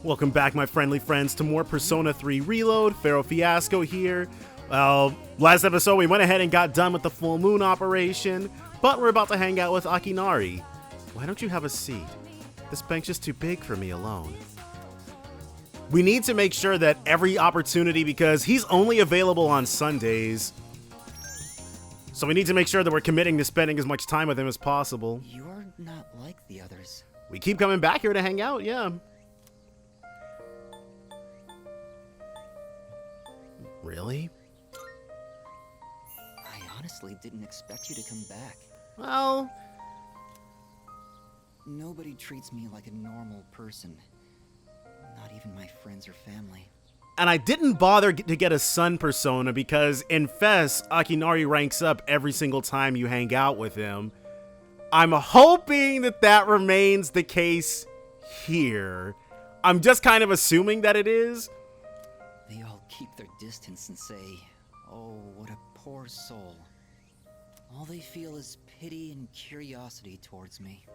Welcome back, my friendly friends, to more Persona 3 Reload. Pharaoh Fiasco here. Well, last episode we went ahead and got done with the full moon operation, but we're about to hang out with Akinari. Why don't you have a seat? This bank's just too big for me alone. We need to make sure that every opportunity, because he's only available on Sundays, so we need to make sure that we're committing to spending as much time with him as possible. You're not like the others. We keep coming back here to hang out, yeah. Really? I honestly didn't expect you to come back. Well, nobody treats me like a normal person. Not even my friends or family. and I didn't bother to get a sun persona because in Fest, Akinari ranks up every single time you hang out with him. I'm hoping that that remains the case here. I'm just kind of assuming that it is. They all keep their distance and say, "Oh, what a poor soul." All they feel is pity and curiosity towards me.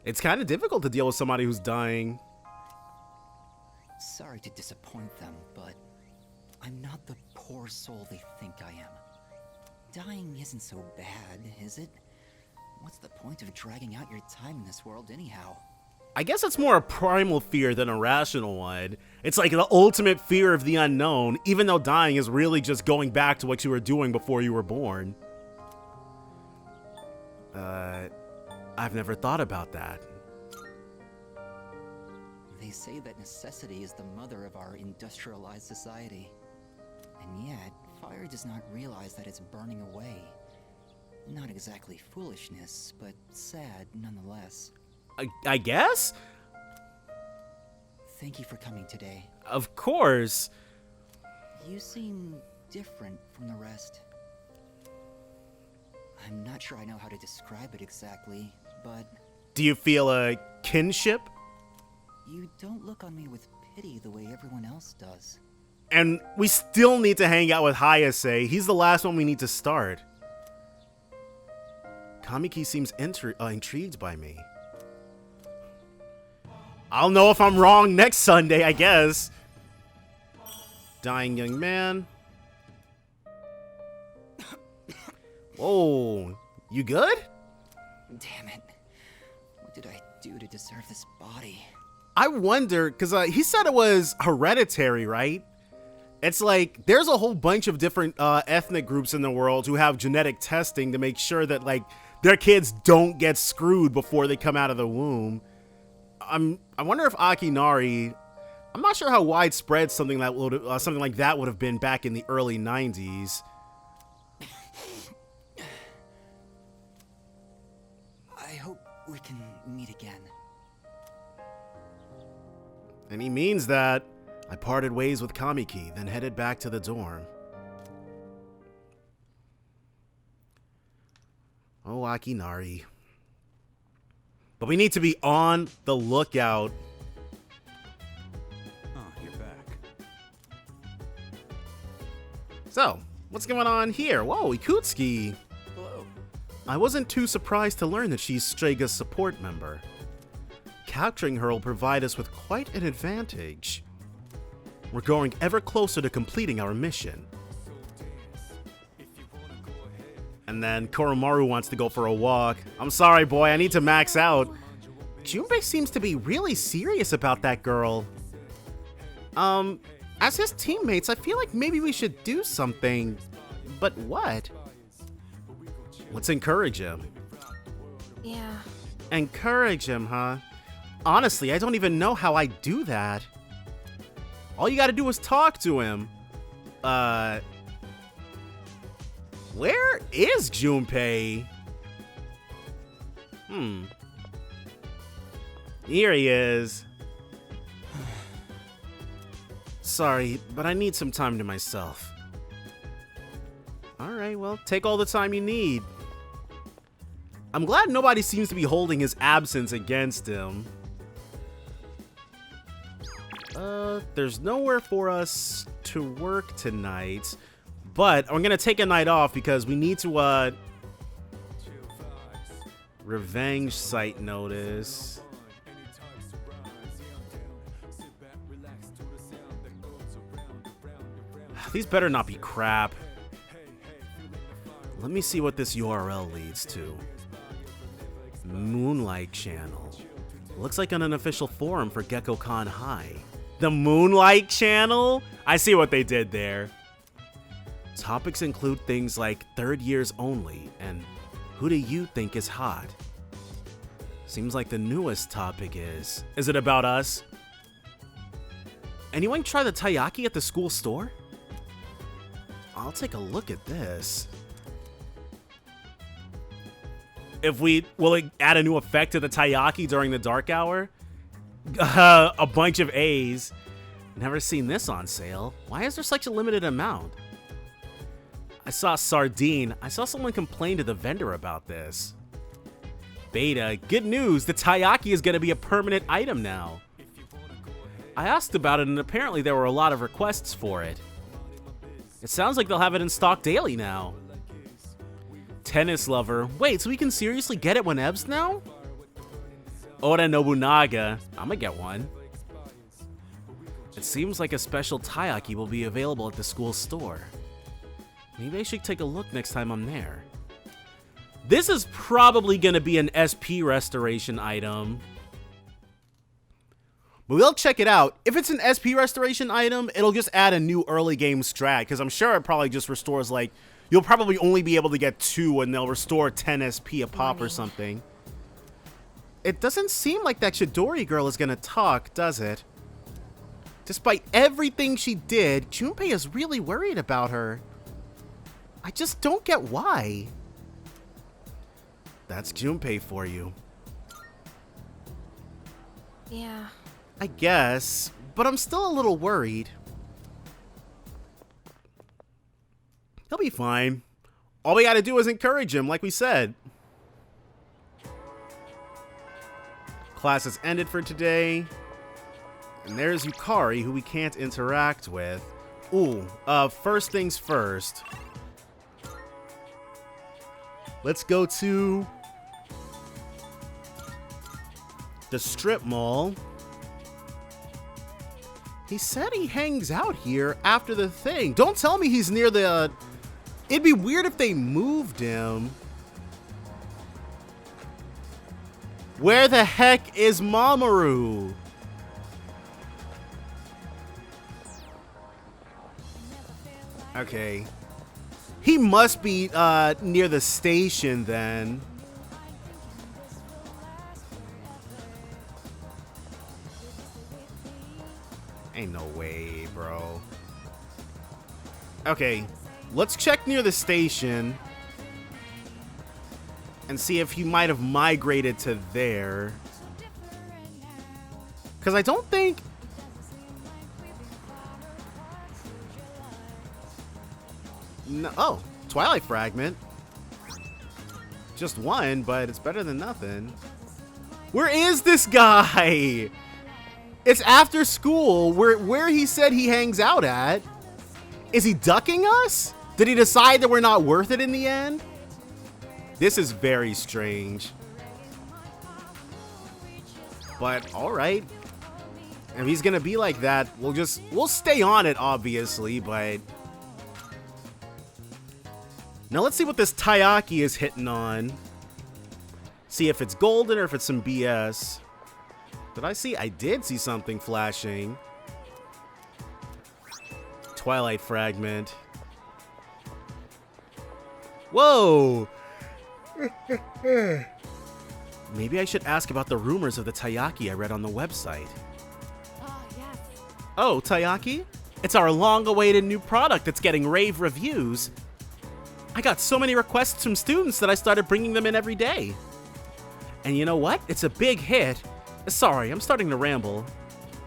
It's kind of difficult to deal with somebody who's dying. Sorry to disappoint them, but I'm not the poor soul they think I am. Dying isn't so bad, is it? What's the point of dragging out your time in this world anyhow? I guess it's more a primal fear than a rational one. It's like the ultimate fear of the unknown, even though dying is really just going back to what you were doing before you were born. I've never thought about that. They say that necessity is the mother of our industrialized society. And yet, fire does not realize that it's burning away. Not exactly foolishness, but sad nonetheless. I guess? Thank you for coming today. Of course. You seem different from the rest. I'm not sure I know how to describe it exactly, but... Do you feel a kinship? You don't look on me with pity the way everyone else does. And we still need to hang out with Hayase. He's the last one we need to start. Kamiki seems intrigued by me. I'll know if I'm wrong next Sunday, I guess. Dying young man. Whoa, you good? Damn it. What did I do to deserve this body? I wonder, because he said it was hereditary, right? It's like, there's a whole bunch of different ethnic groups in the world who have genetic testing to make sure that, like, their kids don't get screwed before they come out of the womb. I wonder if Akinari, I'm not sure how widespread something like that would have been back in the early 90s. I hope we can meet again. And he means that. I parted ways with Kamiki, then headed back to the dorm. Oh, Akinari. But we need to be on the lookout. Oh, you're back. So, what's going on here? Whoa, Ikutsuki. Hello. I wasn't too surprised to learn that she's Strega's support member. Capturing her will provide us with quite an advantage. We're going ever closer to completing our mission. And then Koromaru wants to go for a walk. I'm sorry, boy, I need to max out. Junpei seems to be really serious about that girl. As his teammates, I feel like maybe we should do something. But what? Let's encourage him. Yeah. Encourage him, huh? Honestly, I don't even know how I do that. All you gotta do is talk to him. Where is Junpei? Here he is. Sorry, but I need some time to myself. Alright, well, take all the time you need. I'm glad nobody seems to be holding his absence against him. There's nowhere for us to work tonight, but I'm gonna take a night off because we need to, revenge site notice. These better not be crap. Let me see what this URL leads to. Moonlight Channel. Looks like an unofficial forum for GeckoCon High. The Moonlight Channel? I see what they did there. Topics include things like third years only and who do you think is hot? Seems like the newest topic is it about us? Anyone try the taiyaki at the school store? I'll take a look at this. Will it add a new effect to the taiyaki during the dark hour? A bunch of A's. Never seen this on sale. Why is there such a limited amount? I saw sardine. I saw someone complain to the vendor about this. Beta, good news. The taiyaki is going to be a permanent item now. I asked about it and apparently there were a lot of requests for it. It sounds like they'll have it in stock daily now. Tennis lover. Wait, so we can seriously get it whenevs now? Oda Nobunaga. I'ma get one. It seems like a special taiyaki will be available at the school store. Maybe I should take a look next time I'm there. This is probably gonna be an SP restoration item. But we'll check it out. If it's an SP restoration item, it'll just add a new early game strat, because I'm sure it probably just restores, like, you'll probably only be able to get 2 and they'll restore 10 SP a pop or something. It doesn't seem like that Chidori girl is gonna talk, does it? Despite everything she did, Junpei is really worried about her. I just don't get why. That's Junpei for you. Yeah. I guess, but I'm still a little worried. He'll be fine. All we gotta do is encourage him, like we said. Class has ended for today. And there's Yukari, who we can't interact with. Ooh, first things first. Let's go to the strip mall. He said he hangs out here after the thing. Don't tell me he's near the... It'd be weird if they moved him. Where the heck is Mamoru? Okay. He must be near the station then. Ain't no way, bro. Okay, let's check near the station and see if he might have migrated to there. Because I don't think... No, oh, Twilight Fragment. Just one, but it's better than nothing. Where is this guy? It's after school, where he said he hangs out at. Is he ducking us? Did he decide that we're not worth it in the end? This is very strange. But, alright. If he's gonna be like that, we'll stay on it, obviously, but... Now let's see what this taiyaki is hitting on. See if it's golden or if it's some BS. Did I see? I did see something flashing. Twilight Fragment. Whoa! Maybe I should ask about the rumors of the taiyaki I read on the website. Yes. Oh, taiyaki? It's our long-awaited new product that's getting rave reviews. I got so many requests from students that I started bringing them in every day. And you know what? It's a big hit. Sorry, I'm starting to ramble.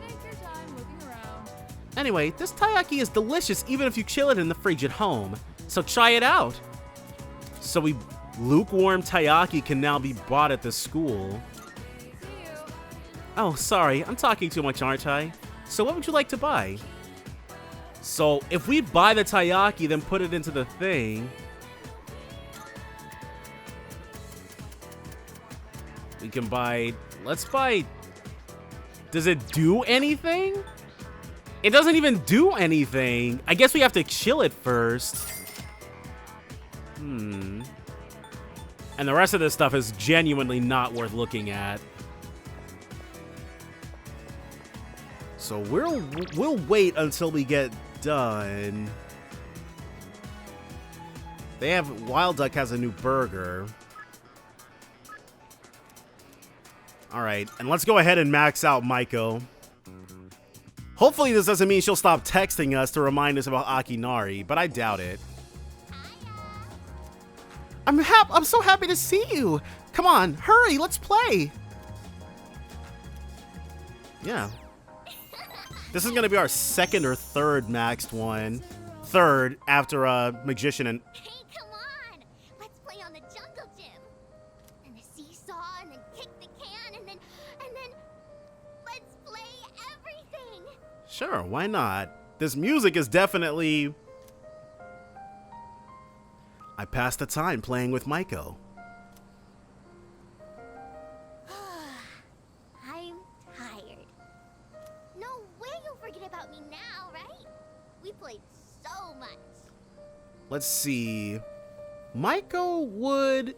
Take your time looking around. Anyway, this taiyaki is delicious even if you chill it in the fridge at home. So try it out. So lukewarm taiyaki can now be bought at the school. See you. Oh, sorry, I'm talking too much, aren't I? So what would you like to buy? So if we buy the taiyaki, then put it into the thing... We can buy... Let's buy... Does it do anything? It doesn't even do anything. I guess we have to kill it first. And the rest of this stuff is genuinely not worth looking at. So we'll wait until we get done. They have Wild Duck has a new burger. All right, and let's go ahead and max out Maiko. Hopefully this doesn't mean she'll stop texting us to remind us about Akinari, but I doubt it. I'm so happy to see you. Come on, hurry, let's play. Yeah. This is gonna be our second or third maxed one. Third after Magician and... Hey, come on! Let's play on the jungle gym. And the seesaw, and then kick the can, and then let's play everything. Sure, why not? This music is definitely... I passed the time playing with Maiko. I'm tired. No way you'll forget about me now, right? We played so much. Let's see. Maiko would...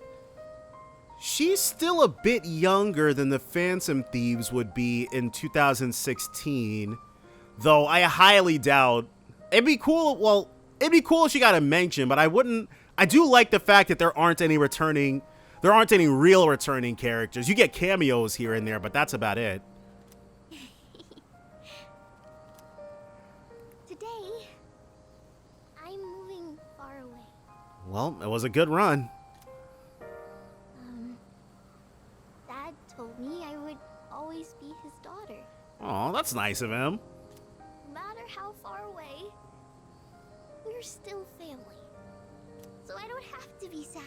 She's still a bit younger than the Phantom Thieves would be in 2016. Though I highly doubt... It'd be cool, well, it'd be cool if she got a mention, but I wouldn't... I do like the fact that there aren't any real returning characters. You get cameos here and there, but that's about it. Today, I'm moving far away. Well, it was a good run. Dad told me I would always be his daughter. Oh, that's nice of him. No matter how far away, we're still family. So I don't have to be sad.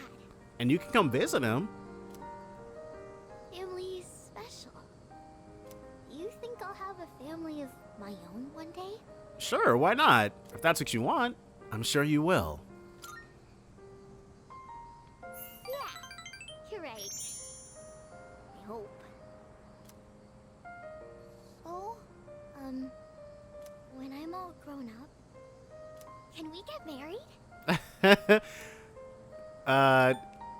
And you can come visit him. Family is special. Do you think I'll have a family of my own one day? Sure, why not? If that's what you want, I'm sure you will. Yeah, you're right. I hope. So, when I'm all grown up, can we get married?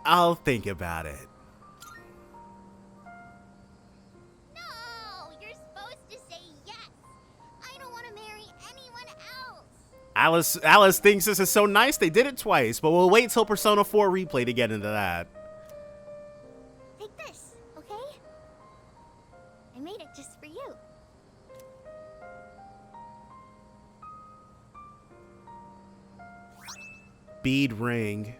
I'll think about it. No, you're supposed to say yes. I don't want to marry anyone else. Alice thinks this is so nice they did it twice, but we'll wait till Persona 4 replay to get into that. Take this, okay? I made it just for you. Bead ring.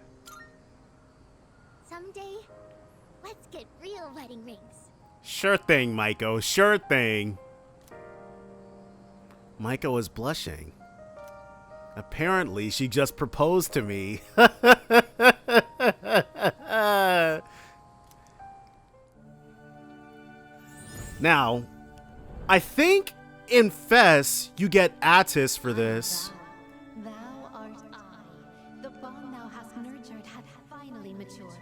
Someday, let's get real wedding rings. Sure thing, Maiko. Sure thing. Maiko is blushing. Apparently, she just proposed to me. Now, I think in Fess, you get Attis for this. Thou art I. The bond thou hast nurtured hath finally matured.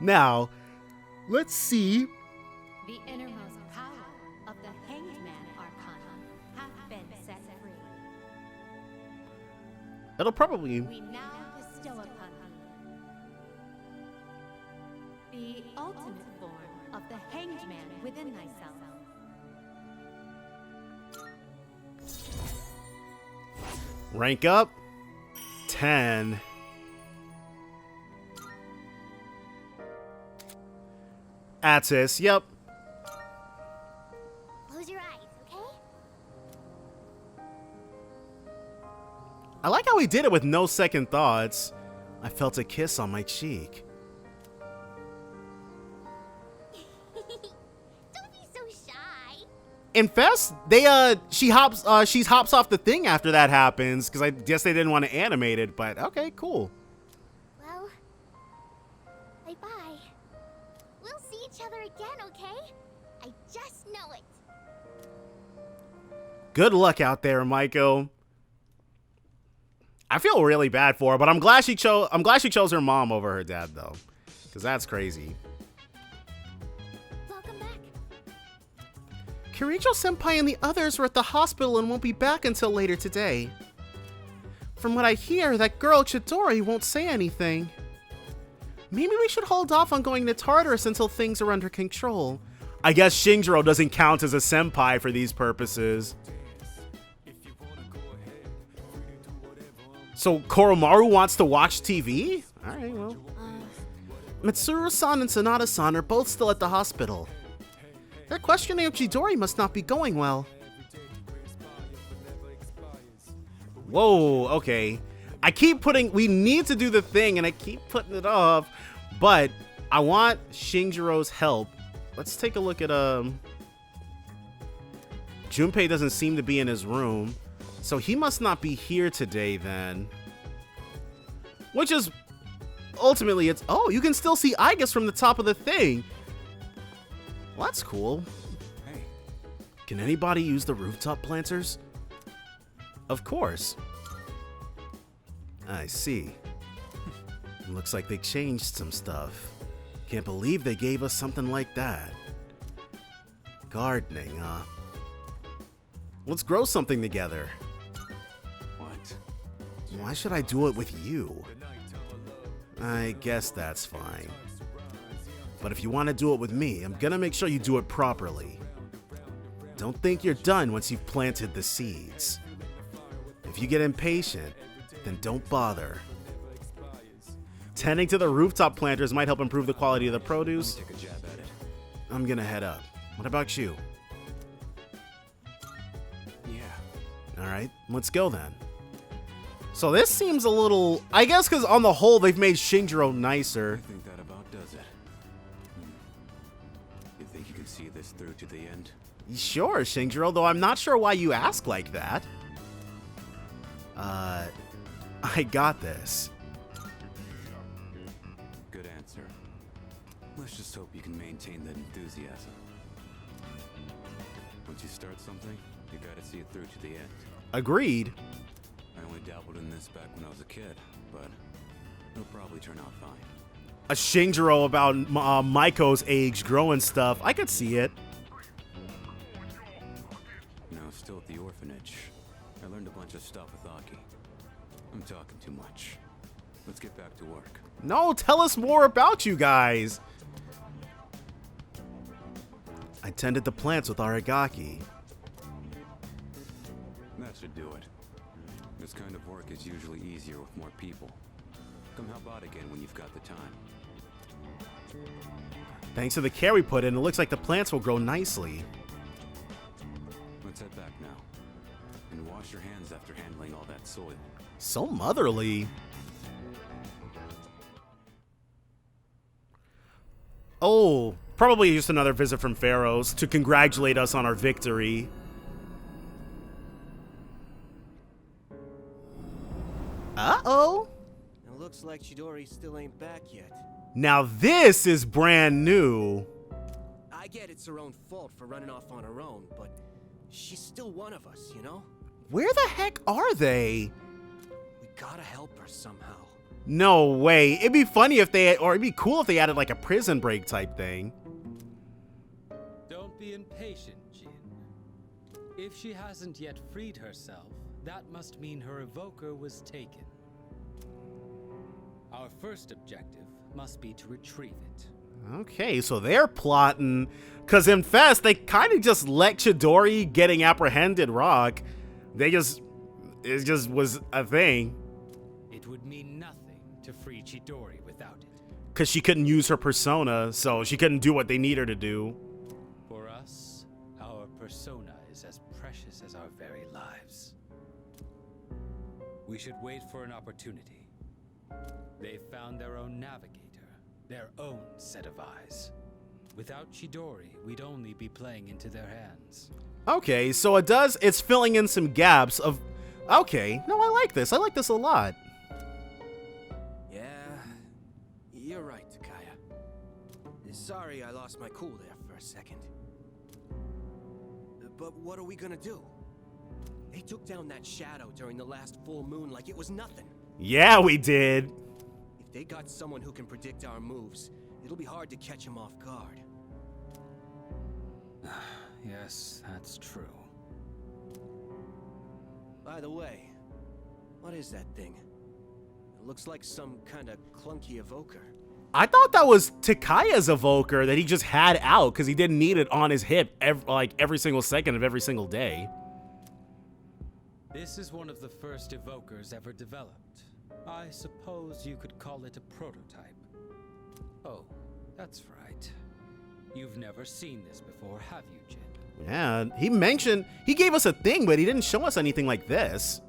Now, let's see. The innermost power of the Hanged Man Arcana hath been set free. It'll probably... We now bestow upon thee the ultimate form of the Hanged Man within thyself. Rank up. 10. Attis, yep. Close your eyes, okay? I like how he did it with no second thoughts. I felt a kiss on my cheek. Don't be so shy. In Fest, she hops off the thing after that happens, because I guess they didn't want to animate it, but okay, cool. Well, bye-bye. We'll see each other again, okay? I just know it. Good luck out there, Maiko. I feel really bad for her, but I'm glad she chose her mom over her dad, though, because that's crazy. Welcome back. Kirijo-senpai and the others are at the hospital and won't be back until later today. From what I hear, that girl Chidori won't say anything. Maybe we should hold off on going to Tartarus until things are under control. I guess Shinjiro doesn't count as a senpai for these purposes. So Koromaru wants to watch TV? Alright, well. Mitsuru-san and Sanada-san are both still at the hospital. They're questioning if Chidori must not be going well. Whoa, okay. I keep putting, we need to do the thing and I keep putting it off, but I want Shinjiro's help. Let's take a look at, Junpei doesn't seem to be in his room, so he must not be here today then. Which is, ultimately it's, oh, you can still see Igus from the top of the thing. Well, that's cool. Hey. Can anybody use the rooftop planters? Of course. I see. Looks like they changed some stuff. Can't believe they gave us something like that. Gardening, huh? Let's grow something together. What? Why should I do it with you? I guess that's fine. But if you want to do it with me, I'm gonna make sure you do it properly. Don't think you're done once you've planted the seeds. If you get impatient, then don't bother. Tending to the rooftop planters might help improve the quality of the produce. Take a jab at it. I'm gonna head up. What about you? Yeah. Alright, let's go then. So this seems a little... I guess because on the whole, they've made Shinjiro nicer. I think that about does it. You think you can see this through to the end? Sure, Shinjiro, though I'm not sure why you ask like that. I got this. Good answer. Let's just hope you can maintain that enthusiasm. Once you start something, you gotta see it through to the end. Agreed. I only dabbled in this back when I was a kid, but it'll probably turn out fine. A Shinjiro about Maiko's age growing stuff. I could see it. You know, still at the orphanage, I learned a bunch of stuff with Aki. I'm talking too much. Let's get back to work. No, tell us more about you guys. I tended the plants with Aragaki. That should do it. This kind of work is usually easier with more people. Come help out again when you've got the time. Thanks to the care we put in, it looks like the plants will grow nicely. Let's head back now. And wash your hands after handling all that soil. So motherly. Oh, probably just another visit from Pharaohs to congratulate us on our victory. Uh-oh. It looks like Chidori still ain't back yet. Now this is brand new. I get it's her own fault for running off on her own, but she's still one of us, you know? Where the heck are they? We gotta help her somehow. No way. It'd be funny if they, or it'd be cool if they added like a prison break type thing. Don't be impatient, Jin. If she hasn't yet freed herself, that must mean her evoker was taken. Our first objective must be to retrieve it. Okay, so they're plotting, because in Fest, they kind of just let Chidori getting apprehended rock. It just was a thing. It would mean nothing to free Chidori without it. Because she couldn't use her persona, so she couldn't do what they need her to do. For us, our persona is as precious as our very lives. We should wait for an opportunity. They found their own navigator, their own set of eyes. Without Chidori, we'd only be playing into their hands. Okay, so it's filling in some gaps of, okay, no, I like this a lot. Yeah, you're right, Takaya. Sorry I lost my cool there for a second. But what are we gonna do? They took down that shadow during the last full moon like it was nothing. Yeah, we did. If they got someone who can predict our moves, it'll be hard to catch them off guard. Yeah, Yes, that's true. By the way, what is that thing? It looks like some kind of clunky evoker. I thought that was Takaya's evoker that he just had out because he didn't need it on his hip every single second of every single day. This is one of the first evokers ever developed. I suppose you could call it a prototype. Oh, that's right. You've never seen this before, have you, Jin? Yeah, he gave us a thing, but he didn't show us anything like this.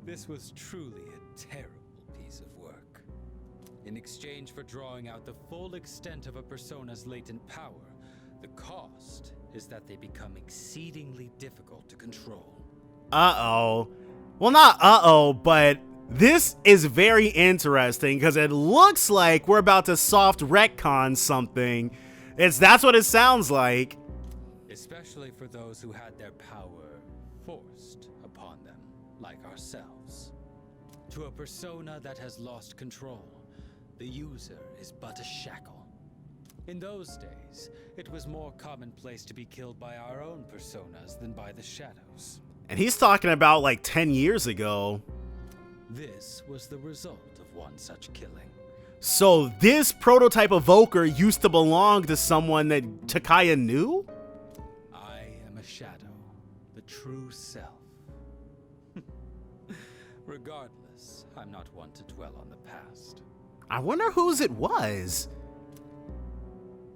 This was truly a terrible piece of work. In exchange for drawing out the full extent of a persona's latent power, the cost is that they become exceedingly difficult to control. Uh-oh. Well, not uh-oh, but this is very interesting because it looks like we're about to soft retcon something. That's what it sounds like. Especially for those who had their power forced upon them, like ourselves. To a persona that has lost control, the user is but a shackle. In those days, it was more commonplace to be killed by our own personas than by the shadows. And he's talking about like 10 years ago. This was the result of one such killing. So this prototype evoker used to belong to someone that Takaya knew? I am a shadow, the true self. Regardless, I'm not one to dwell on the past. I wonder whose it was.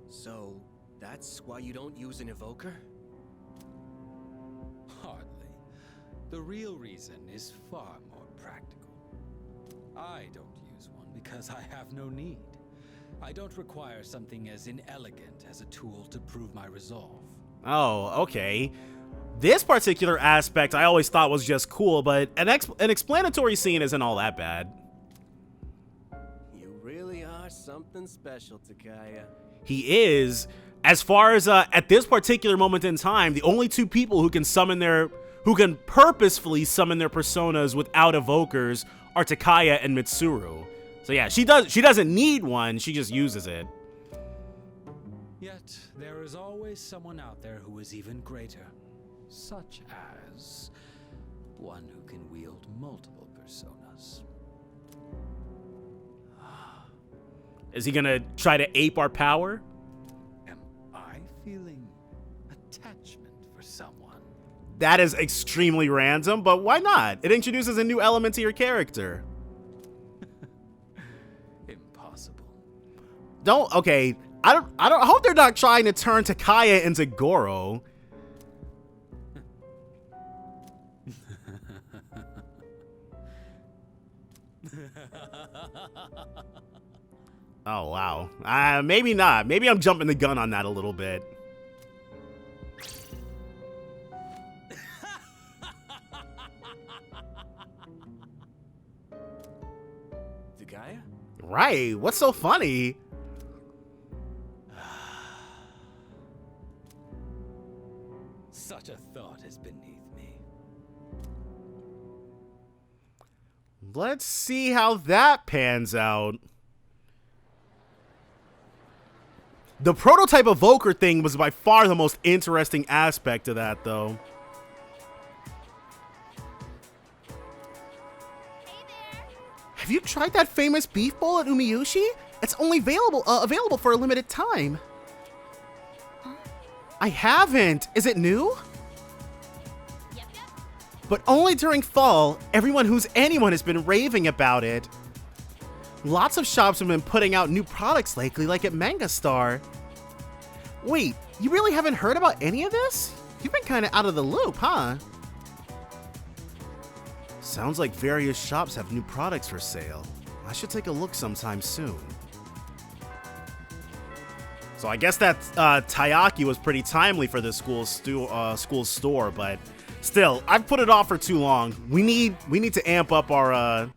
So, that's why you don't use an evoker? Hardly. The real reason is far more practical. I don't use one because I have no need. I don't require something as inelegant as a tool to prove my resolve. Oh, okay. This particular aspect I always thought was just cool, but an explanatory scene isn't all that bad. You really are something special, Takaya. He is. As far as at this particular moment in time, the only two people who can purposefully summon their personas without evokers are Takaya and Mitsuru. So yeah, she doesn't need one, she just uses it. Yet, there is always someone out there who is even greater. Such as one who can wield multiple personas. Is he gonna try to ape our power? Am I feeling attachment for someone? That is extremely random, but why not? It introduces a new element to your character. Impossible. Okay, I hope they're not trying to turn Takaya into Goro. Oh, wow. Maybe not. Maybe I'm jumping the gun on that a little bit. Takaya? Right. What's so funny? Such a thought is beneath me. Let's see how that pans out. The prototype evoker thing was by far the most interesting aspect of that, though. Hey there! Have you tried that famous beef bowl at Umiyushi? It's only available for a limited time. I haven't. Is it new? Yep. But only during fall. Anyone has been raving about it. Lots of shops have been putting out new products lately, like at Manga Star. Wait, you really haven't heard about any of this? You've been kind of out of the loop, huh? Sounds like various shops have new products for sale. I should take a look sometime soon. So I guess that Taiyaki was pretty timely for the school store, but still, I've put it off for too long. We need to amp up our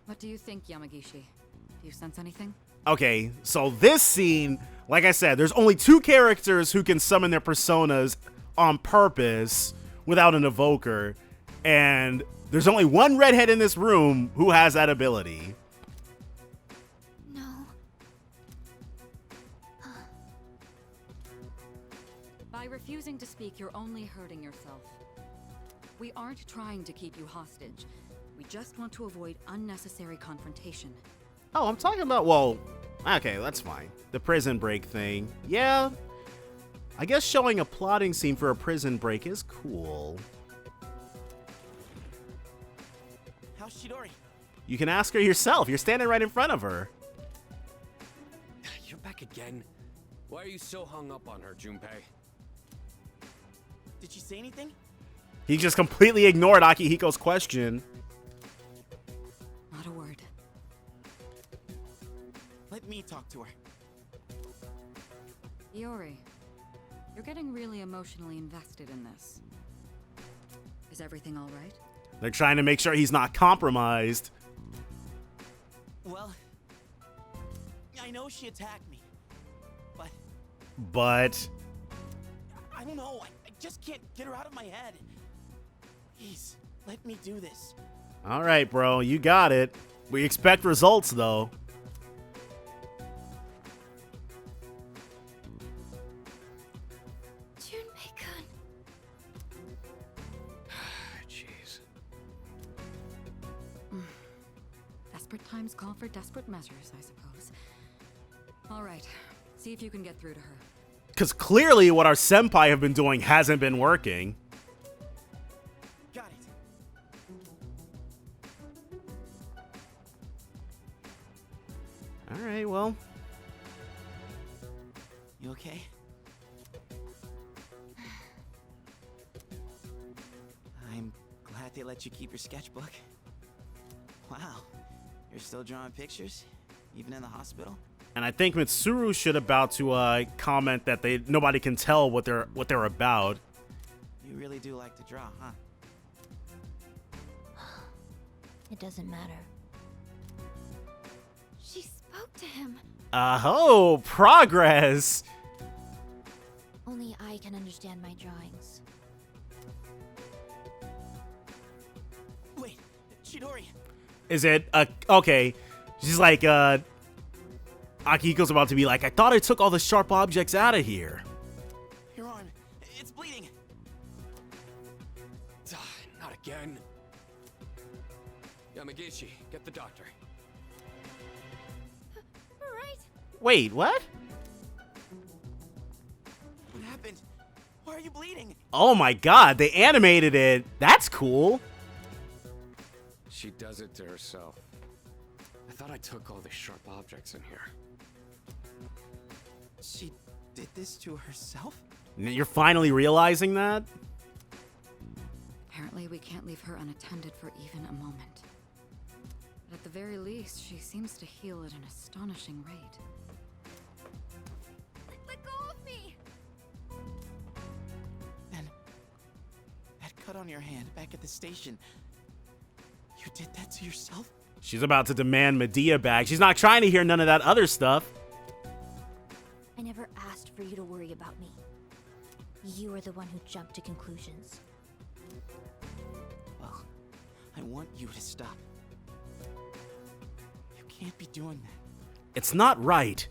What do you think, Yamagishi? Do you sense anything? Okay, so this scene, like I said, there's only two characters who can summon their personas on purpose without an evoker, and there's only one redhead in this room who has that ability. No. By refusing to speak, you're only hurting yourself. We aren't trying to keep you hostage. We just want to avoid unnecessary confrontation. Oh, I'm talking about, well, okay, that's fine. The prison break thing. Yeah, I guess showing a plotting scene for a prison break is cool. How's Chidori? You can ask her yourself. You're standing right in front of her. You're back again. Why are you so hung up on her, Junpei? Did she say anything? He just completely ignored Akihiko's question. Not a word. Let me talk to her. Iori, you're getting really emotionally invested in this. Is everything all right? They're trying to make sure he's not compromised. Well, I know she attacked me, But I don't know. I just can't get her out of my head. Please, let me do this. all right, bro, you got it. We expect results, though. Junpei-kun. Jeez. Desperate times call for desperate measures, I suppose. All right, see if you can get through to her. Because clearly what our senpai have been doing hasn't been working. Got it. All right, well. You okay? I'm glad they let you keep your sketchbook. Wow, you're still drawing pictures, even in the hospital? And I think Mitsuru should about to comment that nobody can tell what they're about. You really do like to draw, huh? It doesn't matter. She spoke to him. Oh, progress. Only I can understand my drawings. Wait, Chidori. Is it okay? She's like Akihiko's about to be like, I thought I took all the sharp objects out of here. Your arm, it's bleeding. Not again. Yamagishi, get the doctor. Right? Wait, what? What happened? Why are you bleeding? Oh my god, they animated it. That's cool. She does it to herself. I thought I took all the sharp objects in here. She did this to herself? You're finally realizing that? Apparently, we can't leave her unattended for even a moment. But at the very least, she seems to heal at an astonishing rate. Let go of me! And that cut on your hand back at the station. You did that to yourself? She's about to demand Medea back. She's not trying to hear none of that other stuff. I never asked for you to worry about me. You are the one who jumped to conclusions. Well, I want you to stop. You can't be doing that. It's not right.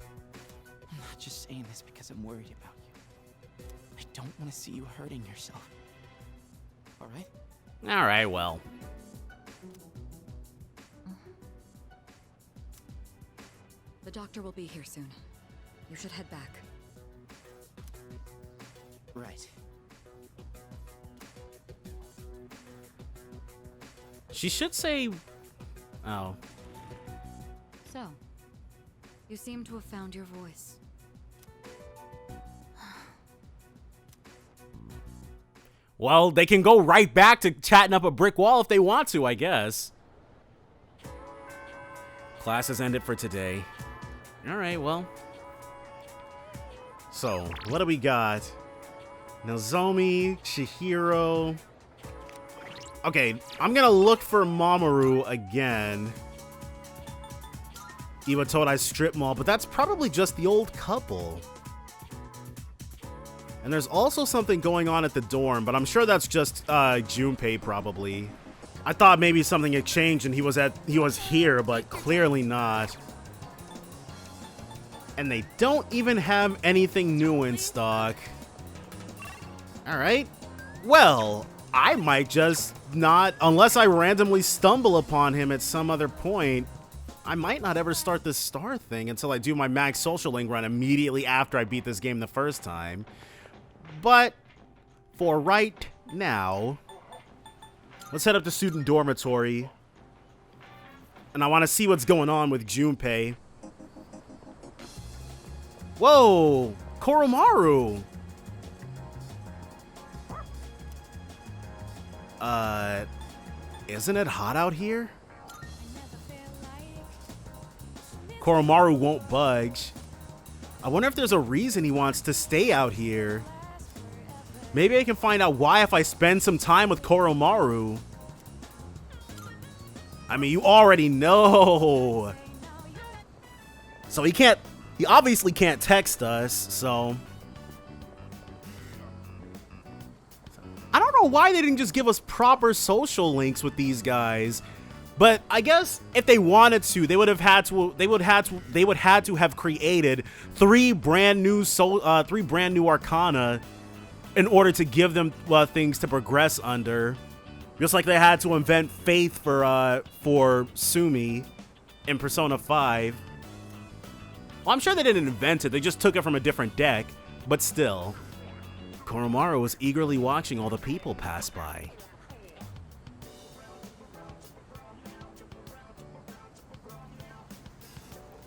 I'm not just saying this because I'm worried about you. I don't want to see you hurting yourself. All right? All right, well. The doctor will be here soon. You should head back. Right. She should say... Oh. So, you seem to have found your voice. Well, they can go right back to chatting up a brick wall if they want to, I guess. Class has ended for today. All right, well. So, what do we got? Nozomi, Chihiro. Okay, I'm gonna look for Mamoru again. Iwatodai's strip mall, but that's probably just the old couple. And there's also something going on at the dorm, but I'm sure that's just Junpei probably. I thought maybe something had changed and he was here, but clearly not. And they don't even have anything new in stock. All right. Well, I might just not, unless I randomly stumble upon him at some other point, I might not ever start this star thing until I do my max social link run immediately after I beat this game the first time. But for right now, let's head up to student dormitory. And I want to see what's going on with Junpei. Whoa, Koromaru. Isn't it hot out here? Koromaru won't budge. I wonder if there's a reason he wants to stay out here. Maybe I can find out why if I spend some time with Koromaru. I mean, you already know. So he obviously can't text us, so. I don't know why they didn't just give us proper social links with these guys. But I guess if they wanted to, they would have had to have created three brand new arcana in order to give them things to progress under. Just like they had to invent Faith for Sumi in Persona 5. Well, I'm sure they didn't invent it. They just took it from a different deck. But still, Koromaru was eagerly watching all the people pass by.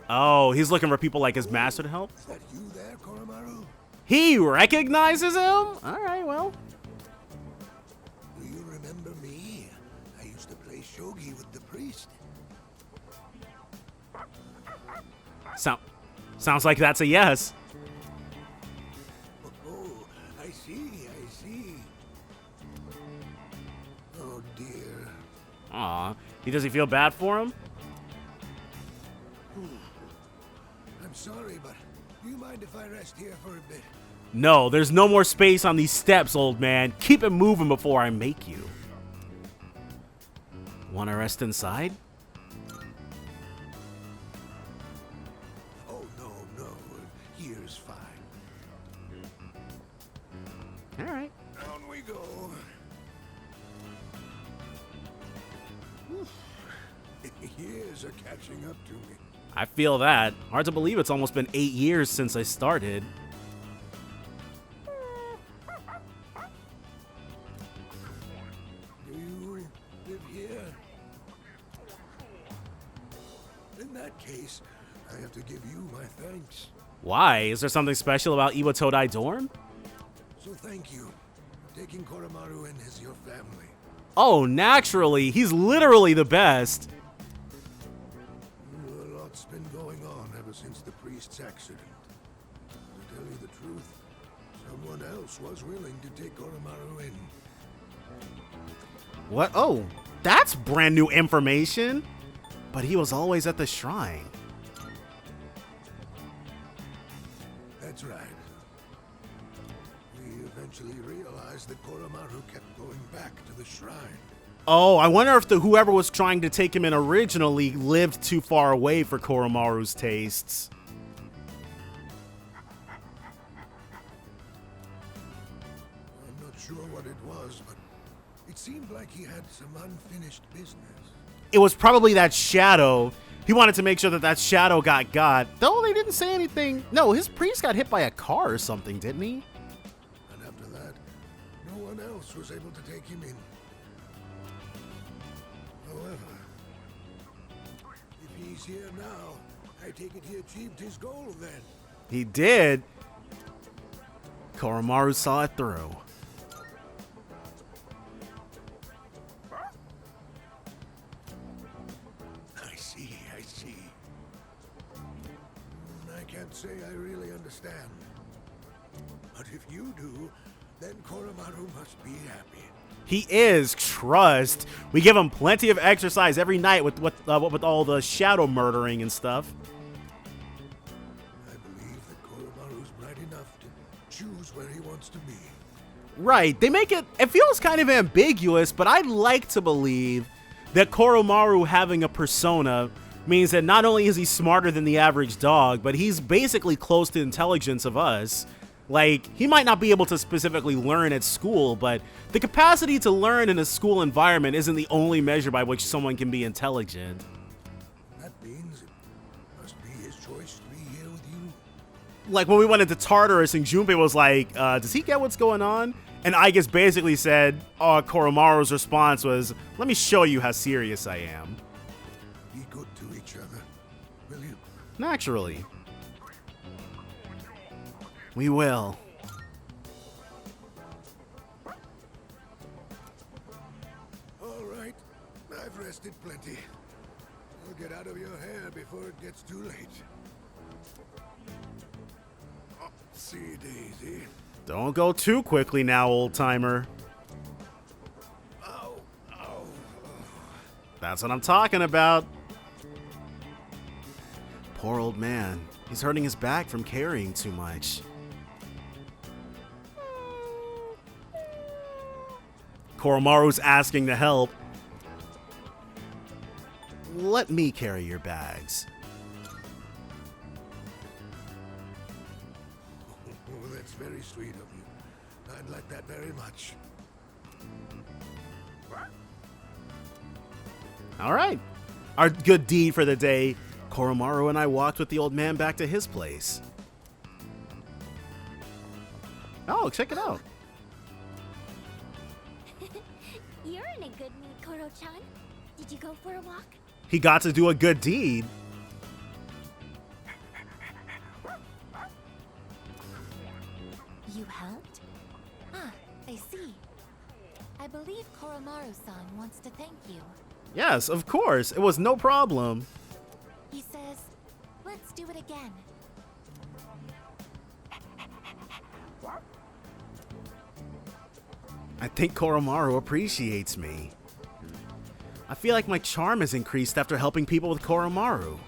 Oh, he's looking for people like his master to help? Is that you there, Koromaru? He recognizes him? All right, well. Do you remember me? I used to play shogi with the priest. Sounds like that's a yes. Oh, I see. Oh, dear. Aw, does he feel bad for him? I'm sorry, but do you mind if I rest here for a bit? No, there's no more space on these steps, old man. Keep it moving before I make you. Wanna rest inside? Oh, no. Here's fine. All right. Down we go. Years are catching up to me. I feel that. Hard to believe it's almost been 8 years since I started. Do you live here? In that case, I have to give you my thanks. Why? Is there something special about Iwatodai Dorm? So thank you for taking Koromaru in as your family. Oh, naturally. He's literally the best. A lot's been going on ever since the priest's accident. To tell you the truth, someone else was willing to take Koromaru in. What? Oh, that's brand new information. But he was always at the shrine. That's right. We eventually realized that Koromaru kept going back to the shrine. Oh, I wonder if whoever was trying to take him in originally lived too far away for Koromaru's tastes. I'm not sure what it was, but it seemed like he had some unfinished business. It was probably that shadow. He wanted to make sure that shadow got. Though they didn't say anything. No, his priest got hit by a car or something, didn't he? And after that, no one else was able to take him in. However, if he's here now, I take it he achieved his goal then. He did. Koromaru saw it through. I see. I can't say I really understand. But if you do, then Koromaru must be happy. He is. Trust. We give him plenty of exercise every night with all the shadow murdering and stuff. I believe that Koromaru's bright enough to choose where he wants to be. Right. They make it feels kind of ambiguous, but I'd like to believe that Koromaru having a persona means that not only is he smarter than the average dog, but he's basically close to the intelligence of us. Like, he might not be able to specifically learn at school, but the capacity to learn in a school environment isn't the only measure by which someone can be intelligent. That means it must be his choice to be here with you. Like, when we went into Tartarus and Junpei was like, does he get what's going on? And I guess basically said, Koromaru's response was, let me show you how serious I am. Be good to each other, will you? Naturally. We will. All right, I've rested plenty. I'll get out of your hair before it gets too late. Oh, see, Daisy. Don't go too quickly now, old-timer. Ow, ow. That's what I'm talking about. Poor old man. He's hurting his back from carrying too much. Koromaru's asking to help. Let me carry your bags. Oh, that's very sweet of you. I'd like that very much. All right. Our good deed for the day. Koromaru and I walked with the old man back to his place. Oh, check it out. You're in a good mood, Koro-chan. Did you go for a walk? He got to do a good deed. You helped? Ah, I see. I believe Koromaru-san wants to thank you. Yes, of course. It was no problem. He says, let's do it again. I think Koromaru appreciates me. I feel like my charm has increased after helping people with Koromaru.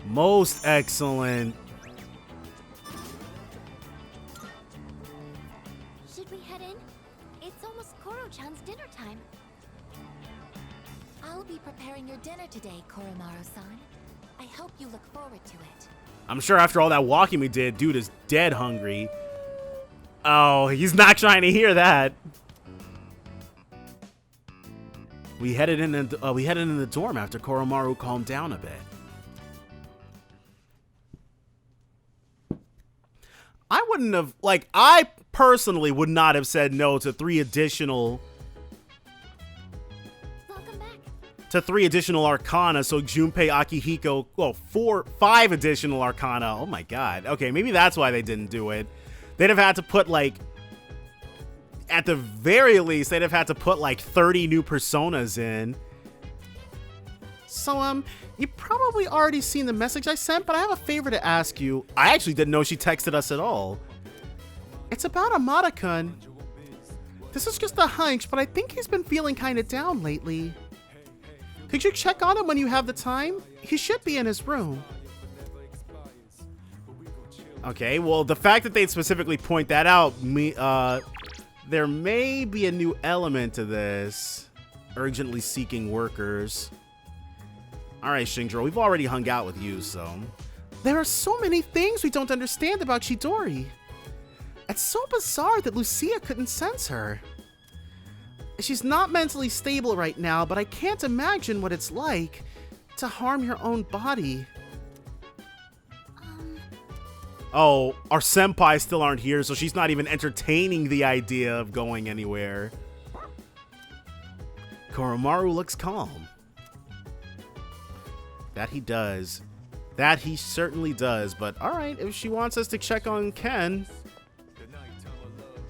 Most excellent. Should we head in? It's almost Koro-chan's dinner time. I'll be preparing your dinner today, Koromaru-san. I hope you look forward to it. I'm sure after all that walking we did, dude is dead hungry. Oh, he's not trying to hear that. We headed in the dorm after Koromaru calmed down a bit. I wouldn't have, like, I personally would not have said no to 3 additional Arcana, so Junpei, Akihiko, well, 5 additional Arcana. Oh my god. Okay, maybe that's why they didn't do it. They'd have had to put, like, at the very least, they'd have had to put, like, 30 new personas in. So, you probably already seen the message I sent, but I have a favor to ask you. I actually didn't know she texted us at all. It's about Amada-kun. This is just a hunch, but I think he's been feeling kind of down lately. Could you check on him when you have the time? He should be in his room. Okay, well, the fact that they'd specifically point that out, there may be a new element to this. Urgently seeking workers. Alright, Shinjiro, we've already hung out with you, so... There are so many things we don't understand about Chidori. It's so bizarre that Lucia couldn't sense her. She's not mentally stable right now, but I can't imagine what it's like to harm your own body. Oh, our senpai still aren't here, so she's not even entertaining the idea of going anywhere. Koromaru looks calm. That he does. That he certainly does, but alright, if she wants us to check on Ken...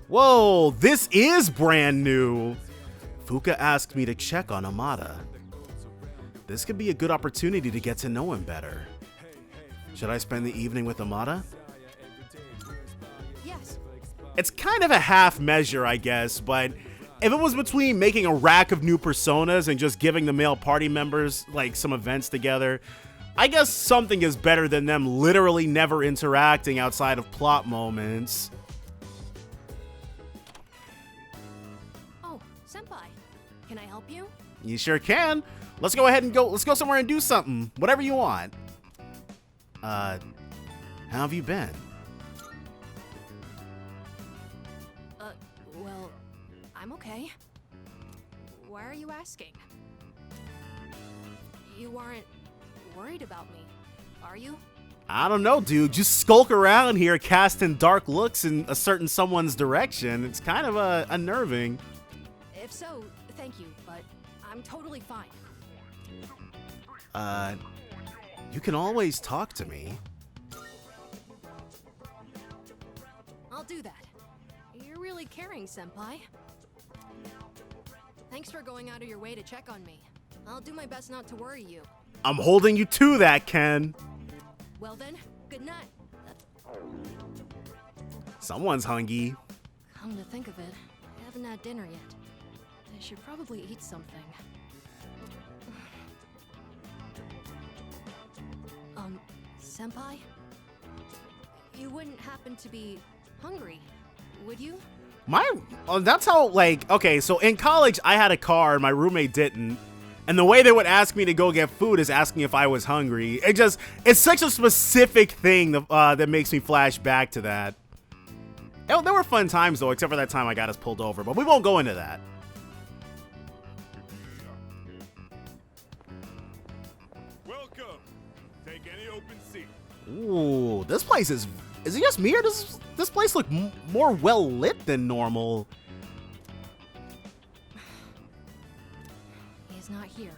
Whoa, this is brand new! Fuka asked me to check on Amada. This could be a good opportunity to get to know him better. Should I spend the evening with Amada? Yes. It's kind of a half measure, I guess, but if it was between making a rack of new personas and just giving the male party members, like, some events together, I guess something is better than them literally never interacting outside of plot moments. Oh, senpai. Can I help you? You sure can. Let's go ahead and let's go somewhere and do something. Whatever you want. How have you been? Well, I'm okay. Why are you asking? You aren't worried about me, are you? I don't know, dude. Just skulk around here casting dark looks in a certain someone's direction. It's kind of unnerving. If so, thank you, but I'm totally fine. You can always talk to me. I'll do that. You're really caring, Senpai. Thanks for going out of your way to check on me. I'll do my best not to worry you. I'm holding you to that, Ken. Well then, good night. Someone's hungry. Come to think of it, I haven't had dinner yet. I should probably eat something. Senpai? You wouldn't happen to be hungry, would you? That's how, like, okay, so in college, I had a car and my roommate didn't. And the way they would ask me to go get food is asking if I was hungry. It's such a specific thing that makes me flash back to that. There were fun times, though, except for that time I got us pulled over, but we won't go into that. Welcome. Take any open seat. Ooh, this place is it just me or does this place look more well lit than normal? He's not here.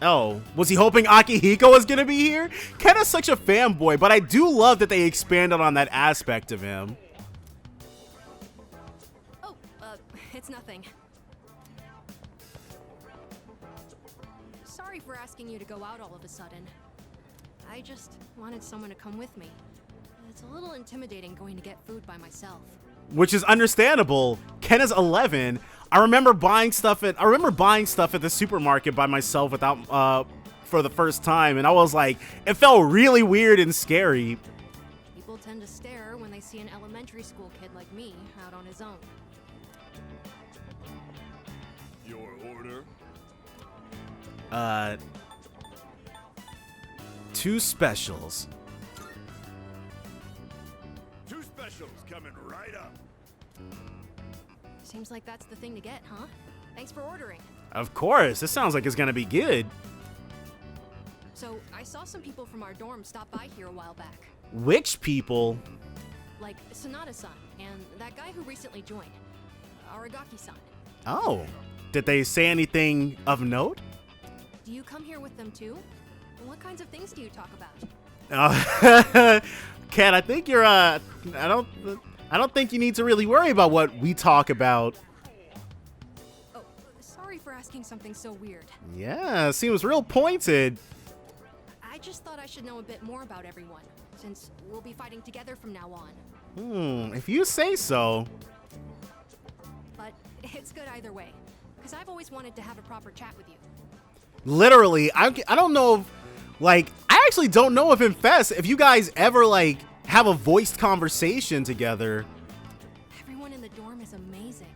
Oh, was he hoping Akihiko was gonna be here? Ken is such a fanboy, but I do love that they expanded on that aspect of him. Oh, it's nothing. Sorry for asking you to go out all of a sudden. I just wanted someone to come with me. It's a little intimidating going to get food by myself. Which is understandable. Ken is 11. I remember buying stuff at the supermarket by myself without for the first time, and I was like, it felt really weird and scary. People tend to stare when they see an elementary school kid like me out on his own. Your order? 2 specials. 2 specials coming right up. Seems like that's the thing to get, huh? Thanks for ordering. Of course, this sounds like it's gonna be good. So, I saw some people from our dorm stop by here a while back. Which people? Like Sonata-san and that guy who recently joined, Aragaki-san. Oh, did they say anything of note? Do you come here with them too? What kinds of things do you talk about? Ken, I think you're I don't think you need to really worry about what we talk about. Oh, sorry for asking something so weird. Yeah, seems real pointed. I just thought I should know a bit more about everyone, since we'll be fighting together from now on. If you say so. But it's good either way, because I've always wanted to have a proper chat with you. Literally, I don't know if, like, I actually don't know if you guys ever, like, have a voiced conversation together. Everyone in the dorm is amazing,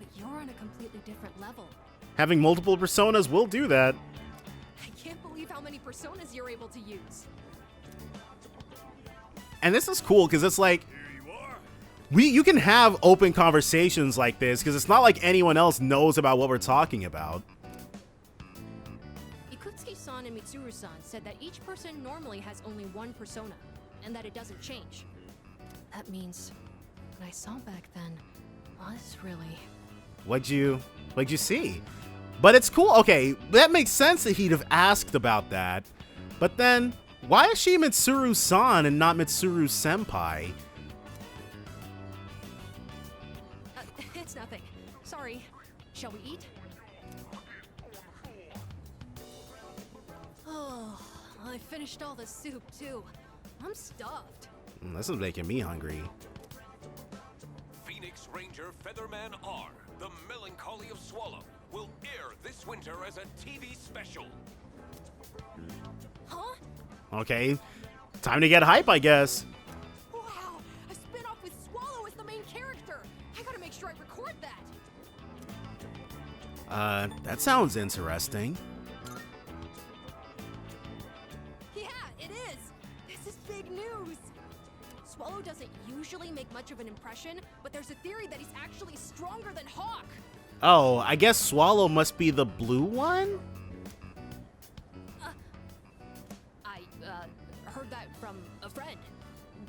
but you're on a completely different level. Having multiple personas will do that. I can't believe how many personas you're able to use. And this is cool because it's like, you can have open conversations like this because it's not like anyone else knows about what we're talking about. Ikutsuki-san and Mitsuru-san said that each person normally has only one persona, and that it doesn't change. That means what I saw back then was really... What'd you see? But it's cool. Okay, that makes sense that he'd have asked about that. But then, why is she Mitsuru-san and not Mitsuru-senpai? It's nothing. Sorry. Shall we eat? Oh, I finished all the soup, too. I'm stuffed. This is making me hungry. Phoenix Ranger Featherman R, The Melancholy of Swallow, will air this winter as a TV special. Huh? Okay, time to get hype, I guess. Wow, a spin-off with Swallow as the main character. I gotta make sure I record that. That sounds interesting. Yeah, it is. This is big news. Swallow doesn't usually make much of an impression, but there's a theory that he's actually stronger than Hawk. Oh, I guess Swallow must be the blue one? I heard that from a friend.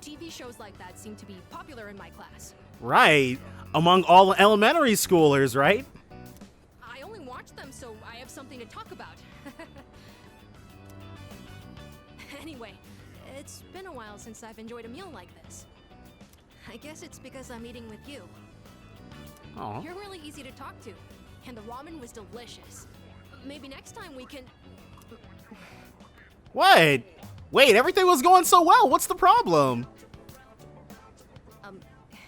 TV shows like that seem to be popular in my class. Right. Among all elementary schoolers, right? I only watch them, so I have something to talk about. Anyway, it's been a while since I've enjoyed a meal like this. I guess it's because I'm eating with you. Aw. You're really easy to talk to, and the ramen was delicious. Maybe next time we can... What? Wait, everything was going so well. What's the problem?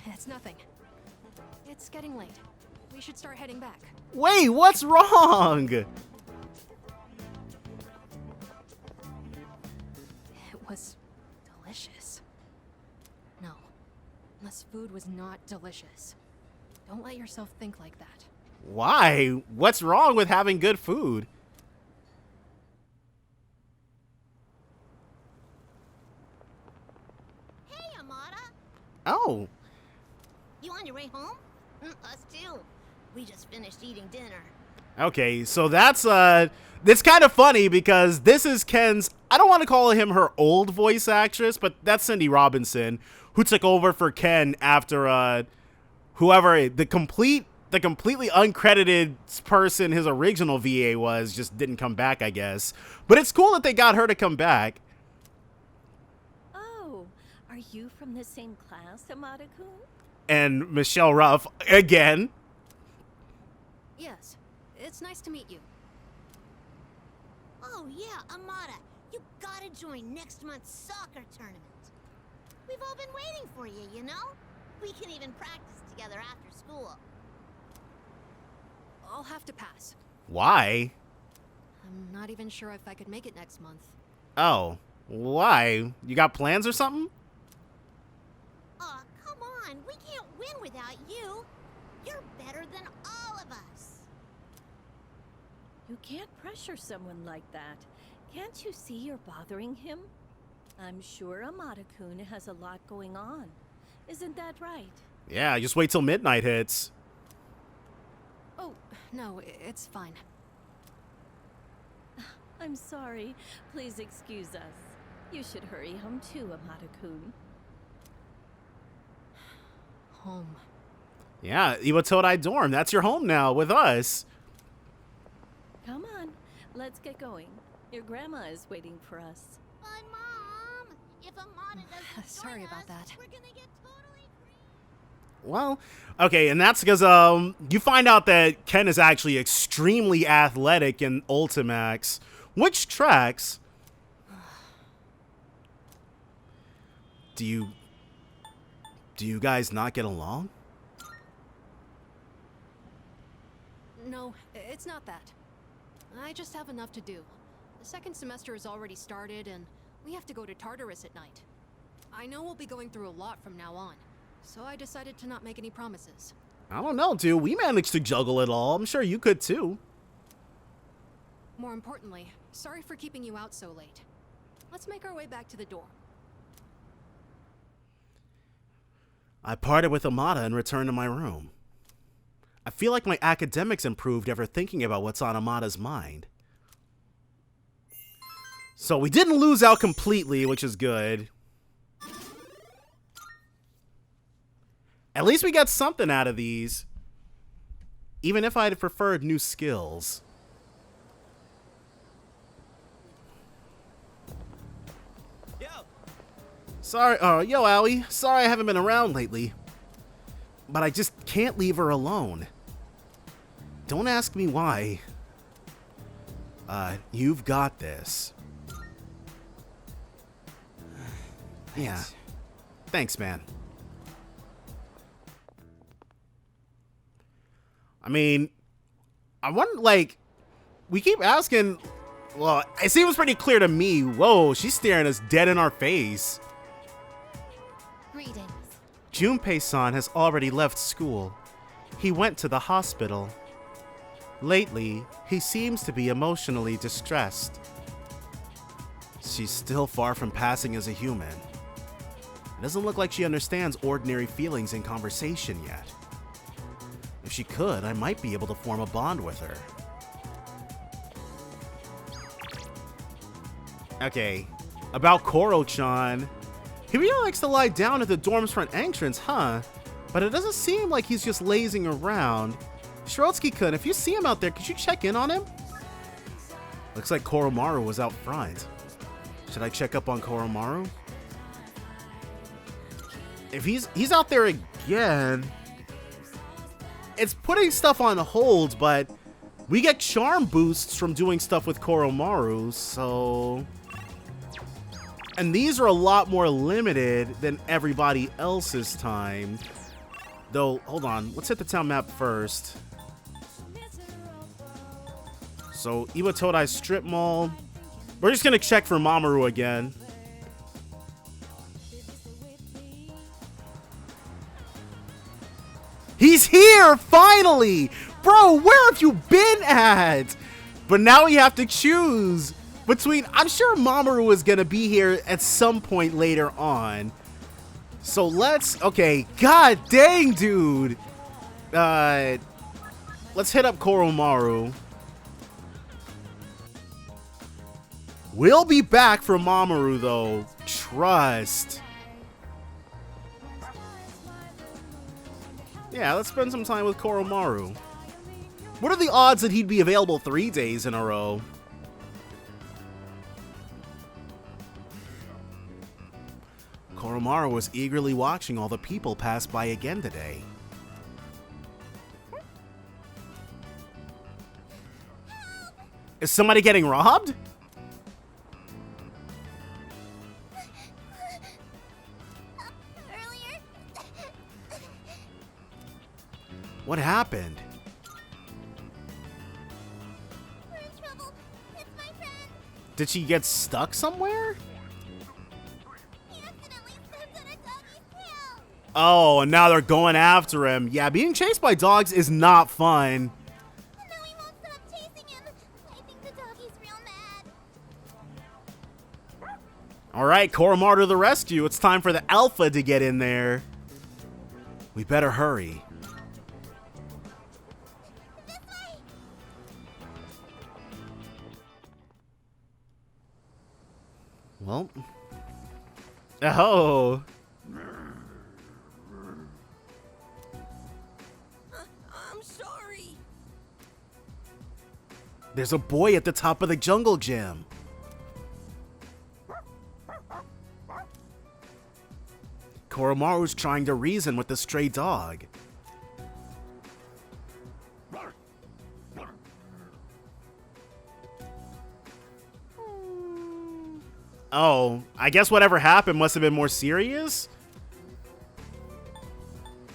It's nothing. It's getting late. We should start heading back. Wait, what's wrong? It was delicious. No, this food was not delicious. Don't let yourself think like that. Why? What's wrong with having good food? Hey, Amada. Oh. You on your way home? Us too. We just finished eating dinner. Okay, so that's it's kind of funny because this is Ken's, I don't want to call him her old voice actress, but that's Cindy Robinson, who took over for Ken after whoever the completely uncredited person his original VA was just didn't come back, I guess. But it's cool that they got her to come back. Oh, are you from the same class, Amada-kun? And Michelle Ruff again. Yes, it's nice to meet you. Oh yeah, Amada, you gotta join next month's soccer tournament. We've all been waiting for you, you know? We can even practice together after school. I'll have to pass. Why? I'm not even sure if I could make it next month. Oh, why? You got plans or something? Aw, come on, we can't win without you. You're better than all of us. You can't pressure someone like that. Can't you see you're bothering him? I'm sure Amada-kun has a lot going on. Isn't that right? Yeah, just wait till midnight hits. Oh, no, it's fine. I'm sorry. Please excuse us. You should hurry home too, Amada-kun. Home. Yeah, Iwatodai Dorm, that's your home now with us. Come on, let's get going. Your grandma is waiting for us. But Mom, if Amada doesn't Sorry join about us, that. we're gonna get totally free. Well, okay, and that's because you find out that Ken is actually extremely athletic in Ultimax, which tracks. Do you guys not get along? No, it's not that. I just have enough to do. The second semester has already started, and we have to go to Tartarus at night. I know we'll be going through a lot from now on, so I decided to not make any promises. I don't know, dude. We managed to juggle it all. I'm sure you could too. More importantly, sorry for keeping you out so late. Let's make our way back to the dorm. I parted with Amada and returned to my room. I feel like my academics improved ever thinking about what's on Amada's mind. So we didn't lose out completely, which is good. At least we got something out of these. Even if I'd preferred new skills. Yo! Sorry, yo, Allie. Sorry I haven't been around lately. But I just can't leave her alone. Don't ask me why. You've got this. Yeah. Thanks, man. I mean, I wonder, like, we keep asking, well, it seems pretty clear to me. Whoa, she's staring us dead in our face. Greetings. Junpei-san has already left school. He went to the hospital. Lately, he seems to be emotionally distressed. She's still far from passing as a human. It doesn't look like she understands ordinary feelings in conversation yet. If she could, I might be able to form a bond with her. Okay, about Koro-chan. He really likes to lie down at the dorm's front entrance, huh? But it doesn't seem like he's just lazing around. Shirotsky-kun, if you see him out there, could you check in on him? Looks like Koromaru was out front. Should I check up on Koromaru? If he's out there again, it's putting stuff on hold, but we get charm boosts from doing stuff with Koromaru, so... And these are a lot more limited than everybody else's time. Though, hold on, let's hit the town map first. So, Iwatodai Strip Mall. We're just gonna check for Mamoru again. He's here, finally! Bro, where have you been at? But now we have to choose between... I'm sure Mamoru is gonna be here at some point later on. So let's... Okay, god dang, dude! Let's hit up Koromaru. We'll be back for Mamoru, though. Trust. Yeah, let's spend some time with Koromaru. What are the odds that he'd be available 3 days in a row? Koromaru was eagerly watching all the people pass by again today. Is somebody getting robbed? What happened? We're in trouble. It's my friend. Did she get stuck somewhere? He accidentally stepped on a doggy's tail. Oh, and now they're going after him. Yeah, being chased by dogs is not fun. And now he won't stop chasing him. I think the doggy's real mad. Alright, Koromaru to the rescue. It's time for the Alpha to get in there. We better hurry. Well. Oh. I'm sorry. There's a boy at the top of the jungle gym. Koromaru's trying to reason with the stray dog. Oh, I guess whatever happened must have been more serious?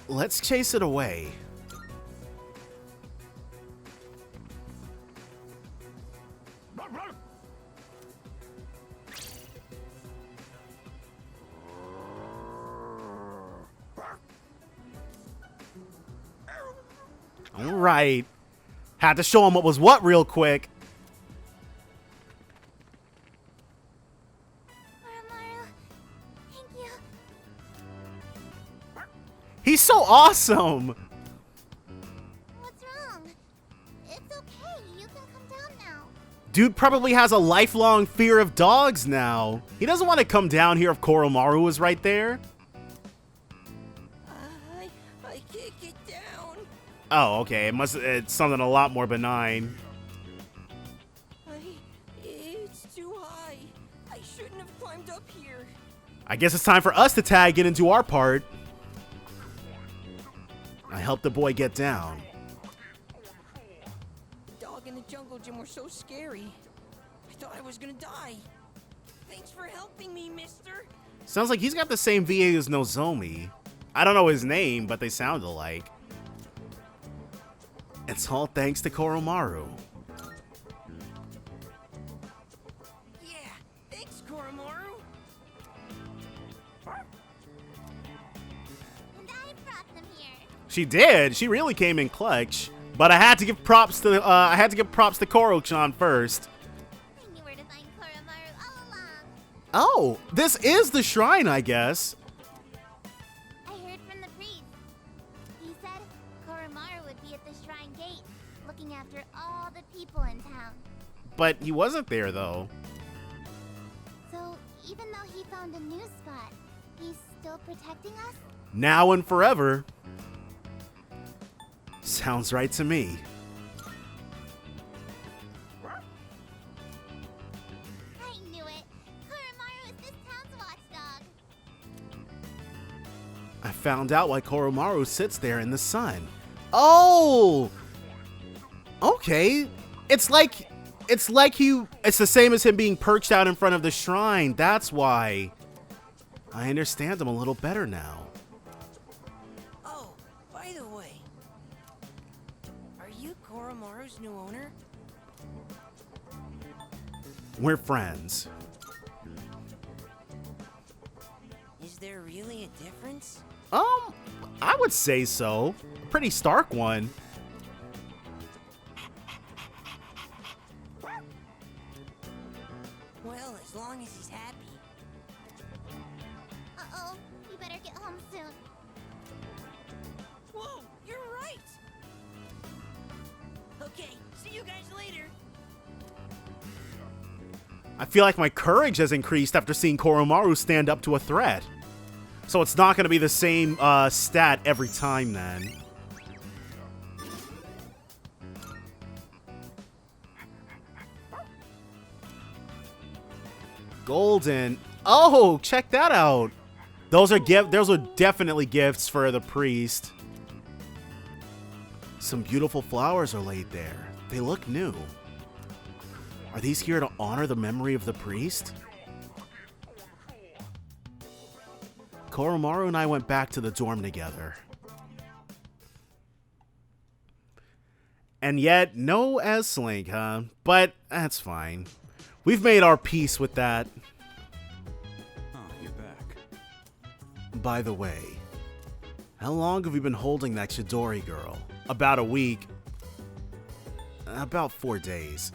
Let's chase it away. Alright. Had to show him what was what real quick. He's so awesome! What's wrong? It's okay. You can come down now. Dude probably has a lifelong fear of dogs now. He doesn't want to come down here if Koromaru was right there. I can't get down. Oh, okay. It's something a lot more benign. It's too high. I shouldn't have climbed up here. I guess it's time for us to tag in and do our part. I helped the boy get down. The dog and the jungle gym were so scary. I thought I was gonna die. Thanks for helping me, mister. Sounds like he's got the same VA as Nozomi. I don't know his name, but they sound alike. It's all thanks to Koromaru. Yeah, thanks, Koromaru. And I brought them here. She did. She really came in clutch. But I had to give props to Koro-chan first. I knew where to find Koromaru all along. Oh, this is the shrine, I guess. Koromaru would be at the shrine gate, looking after all the people in town. But he wasn't there, though. So, even though he found a new spot, he's still protecting us? Now and forever. Sounds right to me. I knew it! Koromaru is this town's watchdog! I found out why Koromaru sits there in the sun. Oh! Okay. It's the same as him being perched out in front of the shrine. That's why. I understand him a little better now. Oh, by the way, are you Koromaru's new owner? We're friends. Is there really a difference? I would say so. A pretty stark one. Well, as long as he's happy. Uh-oh, you better get home soon. Whoa, you're right! Okay, see you guys later. I feel like my courage has increased after seeing Koromaru stand up to a threat. So it's not going to be the same stat every time then. Golden. Oh, check that out. Those are definitely gifts for the priest. Some beautiful flowers are laid there. They look new. Are these here to honor the memory of the priest? Koromaru and I went back to the dorm together. And yet, no S-Link, huh? But that's fine. We've made our peace with that. Oh, you're back. By the way, how long have we been holding that Chidori girl? About a week. About 4 days.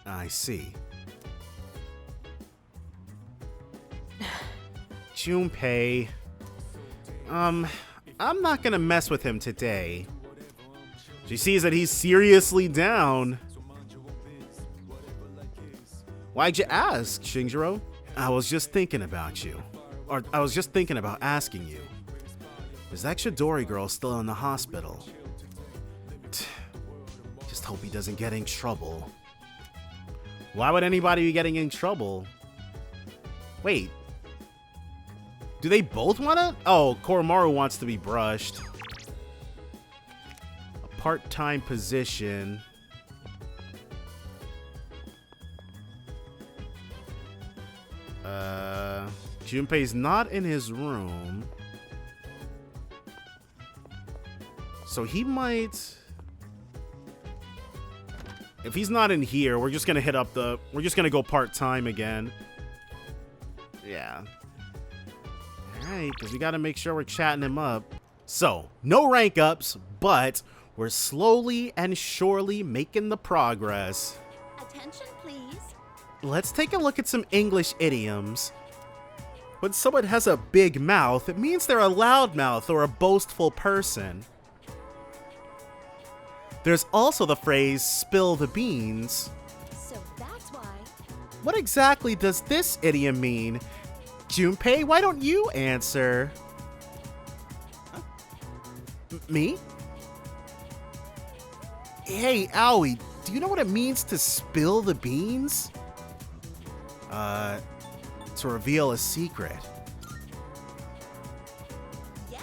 I see. Junpei. I'm not gonna mess with him today. She sees that he's seriously down. Why'd you ask, Shinjiro? I was just thinking about you. Or I was just thinking about asking you. Is that Chidori girl still in the hospital? Just hope he doesn't get in trouble. Why would anybody be getting in trouble? Wait. Do they both want to? Oh, Koromaru wants to be brushed. A part-time position. Junpei's not in his room. So he might... If he's not in here, we're just gonna we're just gonna go part-time again. Yeah. Alright, because we gotta make sure we're chatting him up. So, no rank ups, but we're slowly and surely making the progress. Attention, please. Let's take a look at some English idioms. When someone has a big mouth, it means they're a loudmouth or a boastful person. There's also the phrase, spill the beans. So that's why. What exactly does this idiom mean? Junpei, why don't you answer? Me? Hey, Aoi, do you know what it means to spill the beans? To reveal a secret. Yes.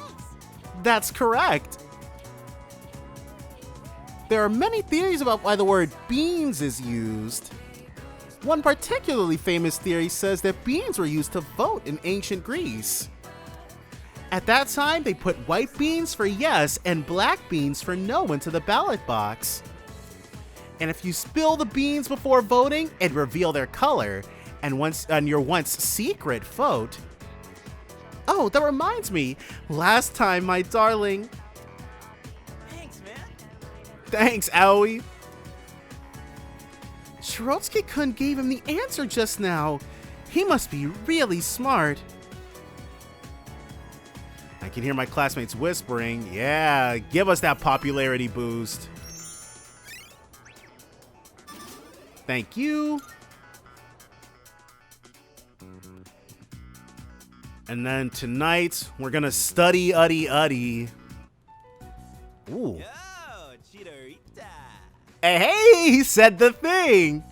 That's correct. There are many theories about why the word beans is used. One particularly famous theory says that beans were used to vote in ancient Greece. At that time, they put white beans for yes and black beans for no into the ballot box. And if you spill the beans before voting, it'd reveal their color and your once secret vote. Oh, that reminds me. Last time, my darling. Thanks, man. Thanks, Aoi. Shirotsky-kun gave him the answer just now. He must be really smart. I I can hear my classmates whispering. Yeah, give us that popularity boost. Thank you. And then tonight, we're gonna study Uddy. Ooh. Hey, he said the thing.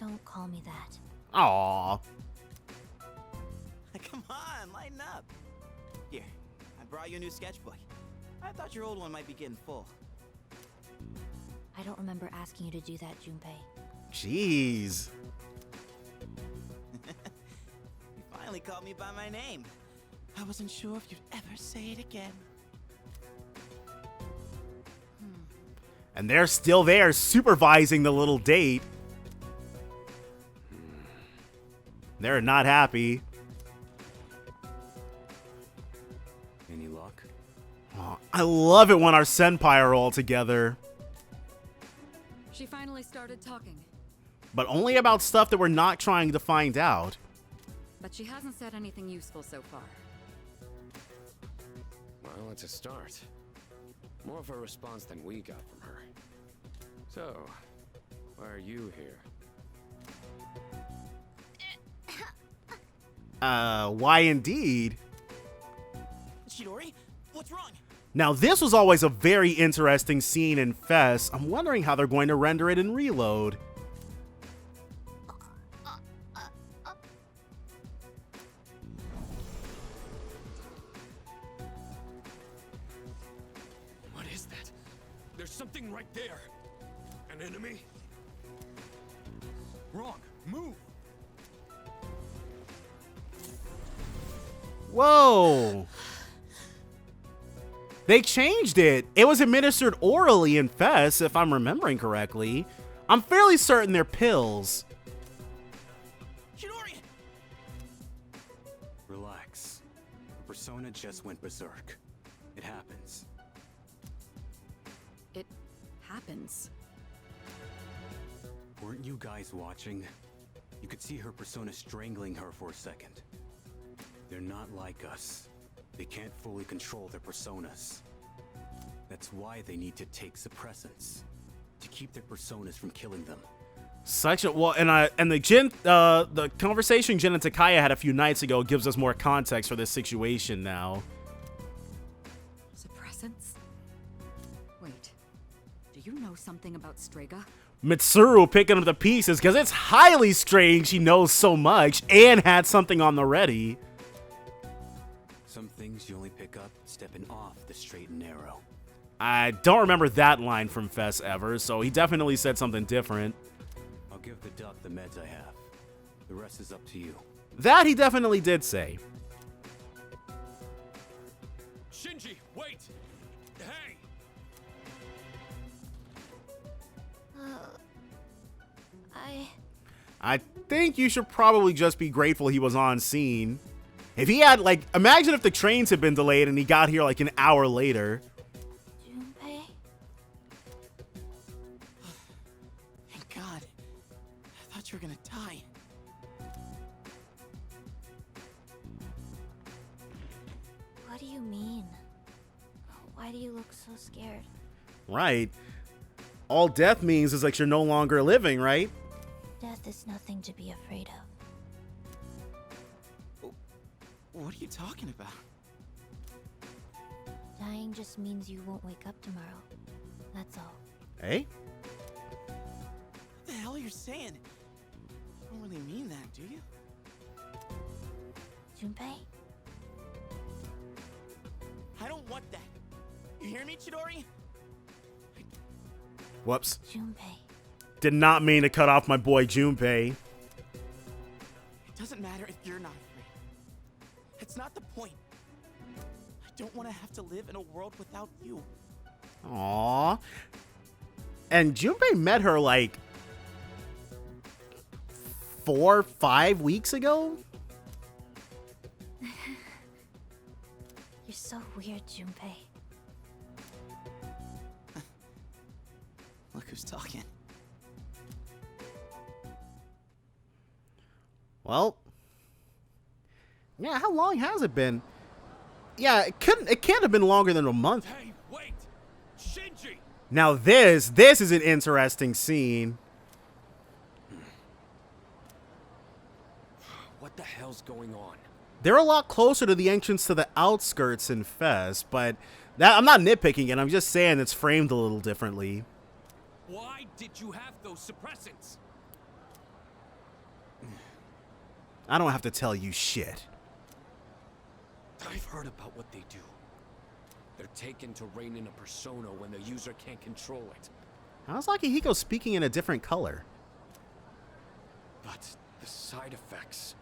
Don't call me that. Aww. Come on, lighten up. Here, I brought you a new sketchbook. I thought your old one might be getting full. I don't remember asking you to do that, Junpei. Jeez. You finally called me by my name. I wasn't sure if you'd ever say it again. And they're still there supervising the little date. They're not happy. Any luck? Oh, I love it when our senpai are all together. She finally started talking. But only about stuff that we're not trying to find out. But she hasn't said anything useful so far. Well, it's a start. More of a response than we got from her. So, why are you here? Why indeed? Chidori, what's wrong? Now this was always a very interesting scene in Fest. I'm wondering how they're going to render it in Reload. What is that? There's something right there. An enemy? Wrong. Move. Whoa. They changed it. It was administered orally in Fest, if I'm remembering correctly. I'm fairly certain they're pills. Chidori! Relax. Persona just went berserk. It happens. It happens. Weren't you guys watching? You could see her persona strangling her for a second. They're not like us. They can't fully control their personas. That's why they need to take suppressants to keep their personas from killing them. Such a and the conversation Jin and Takaya had a few nights ago gives us more context for this situation now. Suppressants? Wait. Do you know something about Strega? Mitsuru picking up the pieces because it's highly strange she knows so much and had something on the ready. Some things you only pick up stepping off the straight and narrow. I don't remember that line from Fest ever, so he definitely said something different. I'll give the duck the meds I have. The rest is up to you. That he definitely did say. Shinji, wait! Hey! I think you should probably just be grateful he was on scene. If he had, like, imagine if the trains had been delayed and he got here like an hour later. Junpei? Thank God. I thought you were gonna die. What do you mean? Why do you look so scared? Right. All death means is like you're no longer living, right? Death is nothing to be afraid of. What are you talking about? Dying just means you won't wake up tomorrow. That's all. Hey? What the hell are you saying? You don't really mean that, do you? Junpei? I don't want that. You hear me, Chidori? Whoops. Junpei. Did not mean to cut off my boy Junpei. It doesn't matter if you're not afraid. It's not the point. I don't want to have to live in a world without you. Aww. And Junpei met her like 4 or 5 weeks ago? You're so weird, Junpei. Look who's talking. Well, yeah, how long has it been? Yeah, it can't have been longer than a month. Hey, wait! Shinji! Now this is an interesting scene. What the hell's going on? They're a lot closer to the entrance to the outskirts in Fest, but that I'm not nitpicking it. I'm just saying it's framed a little differently. Why did you have those suppressants? I don't have to tell you shit. I've heard about what they do. They're taken to rein in a persona when the user can't control it. How's Akihiko speaking in a different color? But the side effects...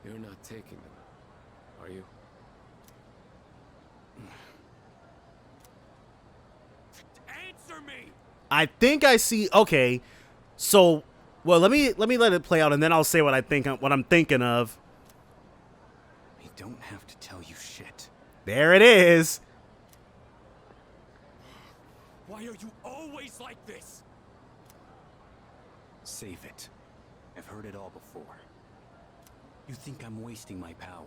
You're not taking them, are you? Answer me! I think I see. Okay, so well, let me let it play out, and then I'll say what I'm thinking of. I don't have to tell you shit. There it is. Why are you always like this? Save it. I've heard it all before. You think I'm wasting my power?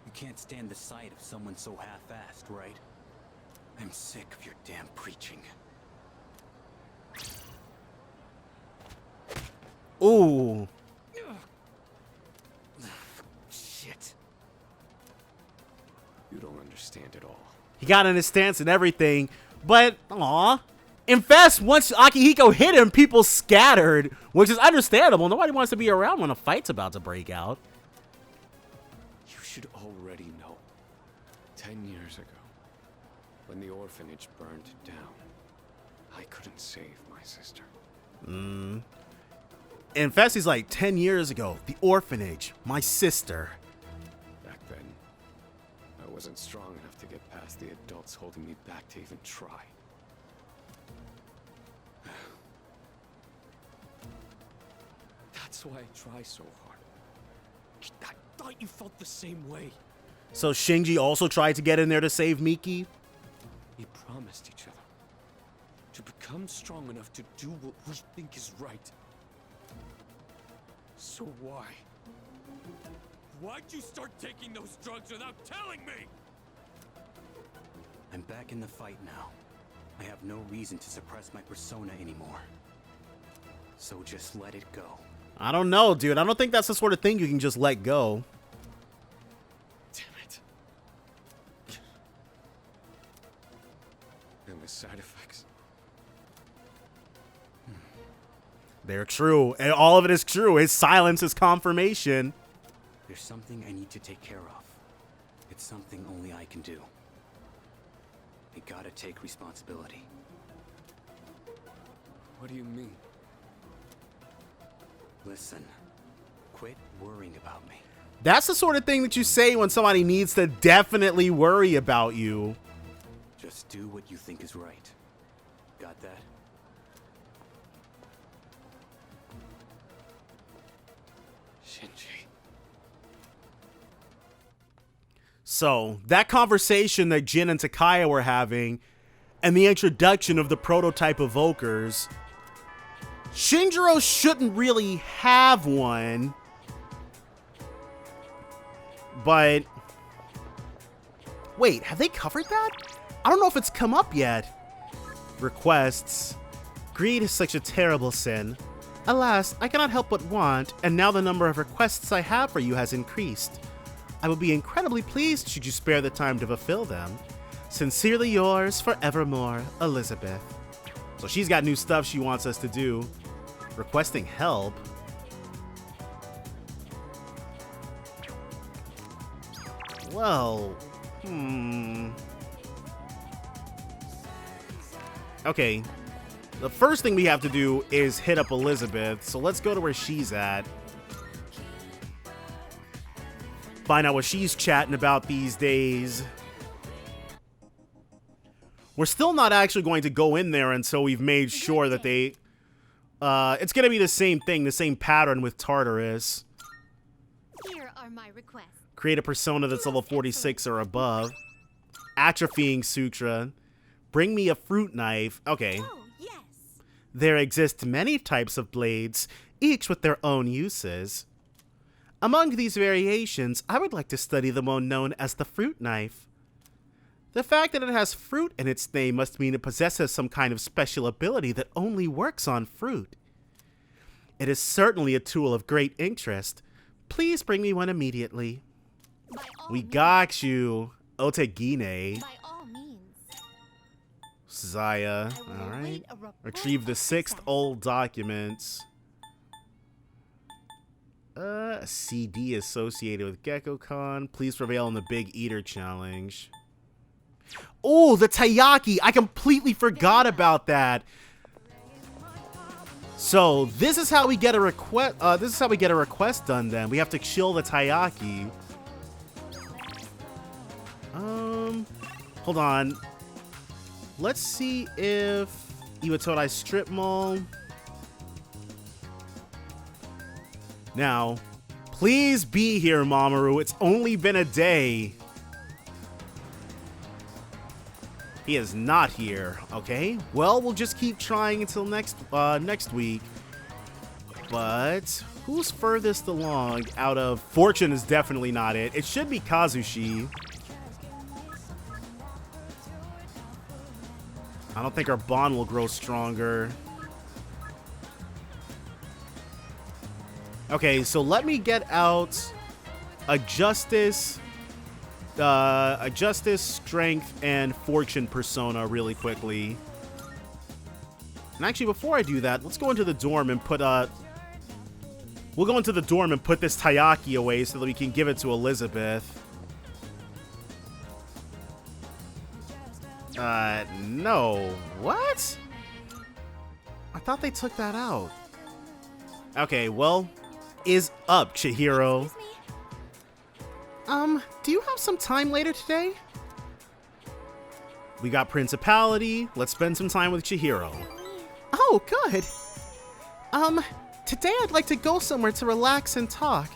You can't stand the sight of someone so half-assed, right? I'm sick of your damn preaching. Ooh. Shit. You don't understand at all. He got in his stance and everything, but aw. In Fest, once Akihiko hit him, people scattered, which is understandable. Nobody wants to be around when a fight's about to break out. You should already know. 10 years ago, when the orphanage burned down, I couldn't save my sister. In Fest, he's like, 10 years ago, the orphanage, my sister. Back then, I wasn't strong enough to get past the adults holding me back to even try. That's why I try so hard. I thought you felt the same way. So Shinji also tried to get in there to save Miki? We promised each other to become strong enough to do what we think is right. So why? Why'd you start taking those drugs without telling me? I'm back in the fight now. I have no reason to suppress my persona anymore. So just let it go. I don't know, dude. I don't think that's the sort of thing you can just let go. Damn it. And the side effects. They're true. And all of it is true. His silence is confirmation. There's something I need to take care of. It's something only I can do. I gotta take responsibility. What do you mean? Listen, quit worrying about me. That's the sort of thing that you say when somebody needs to definitely worry about you. Just do what you think is right. Got that? Shinji. So, that conversation that Jin and Takaya were having, and the introduction of the prototype evokers, Shinjiro shouldn't really have one, but wait, have they covered that? I don't know if it's come up yet. Requests. Greed is such a terrible sin. Alas, I cannot help but want, and now the number of requests I have for you has increased. I will be incredibly pleased should you spare the time to fulfill them. Sincerely yours forevermore, Elizabeth. So she's got new stuff she wants us to do. Requesting help. Well, Okay. The first thing we have to do is hit up Elizabeth. So let's go to where she's at. Find out what she's chatting about these days. We're still not actually going to go in there until we've made sure that they... it's going to be the same thing, the same pattern with Tartarus. Here are my requests. Create a persona that's level 46 or above. Atrophying Sutra. Bring me a fruit knife. Okay. Oh, yes. There exist many types of blades. each with their own uses. Among these variations, I would like to study the one known as the fruit knife. The fact that it has fruit in its name must mean it possesses some kind of special ability that only works on fruit. It is certainly a tool of great interest. Please bring me one immediately. We got you, Otegine. By all means. Zaya, alright. Retrieve the 6th old documents. A CD associated with GeckoCon. Please prevail in the Big Eater Challenge. Oh, the Taiyaki! I completely forgot about that. So this is how we get a request. This is how we get a request done. Then we have to chill the Taiyaki. Hold on. Let's see if Iwatodai Strip Mall. Now, please be here, Mamoru. It's only been a day. He is not here. Okay. Well, we'll just keep trying until next week. But who's furthest along out of Fortune is definitely not it. It should be Kazushi. I don't think our bond will grow stronger. Okay, so let me get out a Justice, Strength, and Fortune persona really quickly. And actually, before I do that, let's go into the dorm and put we'll go into the dorm and put this Taiyaki away so that we can give it to Elizabeth. No. What? I thought they took that out. Okay, well, is up, Chihiro. Do you have some time later today? We got Principality. Let's spend some time with Chihiro. Oh, good. Today I'd like to go somewhere to relax and talk.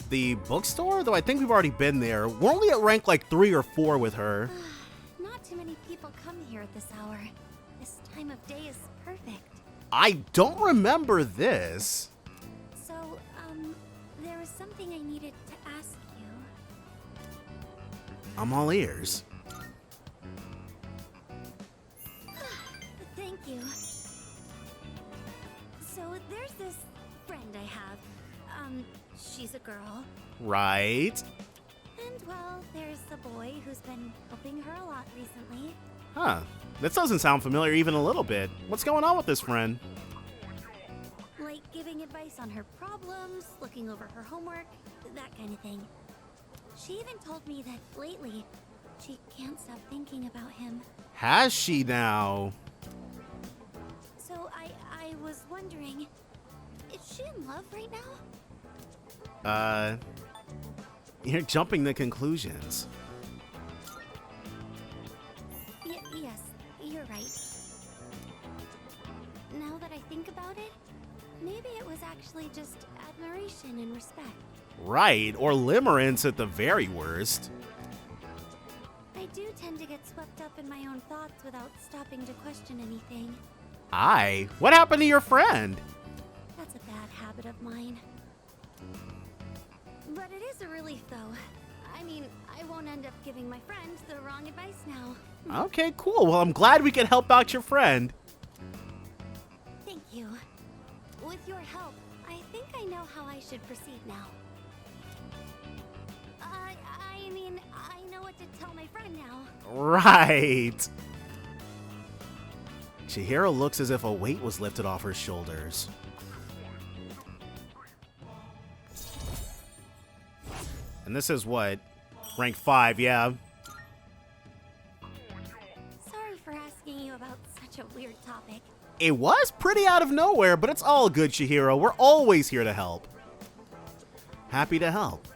The bookstore? Though I think we've already been there. We're only at rank like 3 or 4 with her. Not too many people come here at this hour. This time of day is perfect. I don't remember this. So, there was something I needed to ask you. I'm all ears. Thank you. So, there's this friend I have. She's a girl. Right. And, well, there's a boy who's been helping her a lot recently. Huh. This doesn't sound familiar even a little bit. What's going on with this friend? Like giving advice on her problems, looking over her homework, that kind of thing. She even told me that lately, she can't stop thinking about him. Has she now? So I was wondering, is she in love right now? You're jumping to conclusions. Yes, you're right. Now that I think about it, maybe it was actually just admiration and respect. Right, or limerence at the very worst. I do tend to get swept up in my own thoughts without stopping to question anything. Aye, what happened to your friend? That's a bad habit of mine. But it is a relief, though. I mean, I won't end up giving my friend the wrong advice now. Okay, cool. Well, I'm glad we could help out your friend. Thank you. With your help, I think I know how I should proceed now. I mean, I know what to tell my friend now. Right. Chihiro looks as if a weight was lifted off her shoulders. And this is what? Rank 5, yeah. Sorry for asking you about such a weird topic. It was pretty out of nowhere, but it's all good, Chihiro. We're always here to help. Happy to help.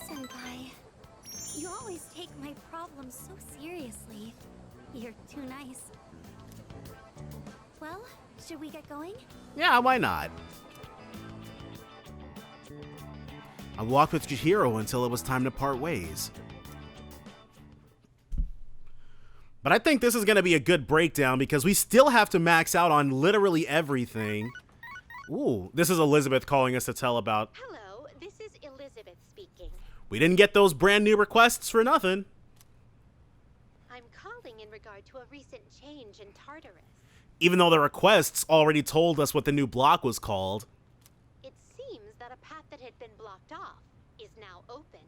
Senpai, you always take my problems so seriously. You're too nice. Well, should we get going? Yeah, why not? I walked with Chihiro until it was time to part ways. But I think this is going to be a good breakdown because we still have to max out on literally everything. Ooh, this is Elizabeth calling us to tell about... Hello, this is Elizabeth speaking. We didn't get those brand new requests for nothing. I'm calling in regard to a recent change in Tartarus. Even though the requests already told us what the new block was called. It seems that a path that had been blocked off is now open.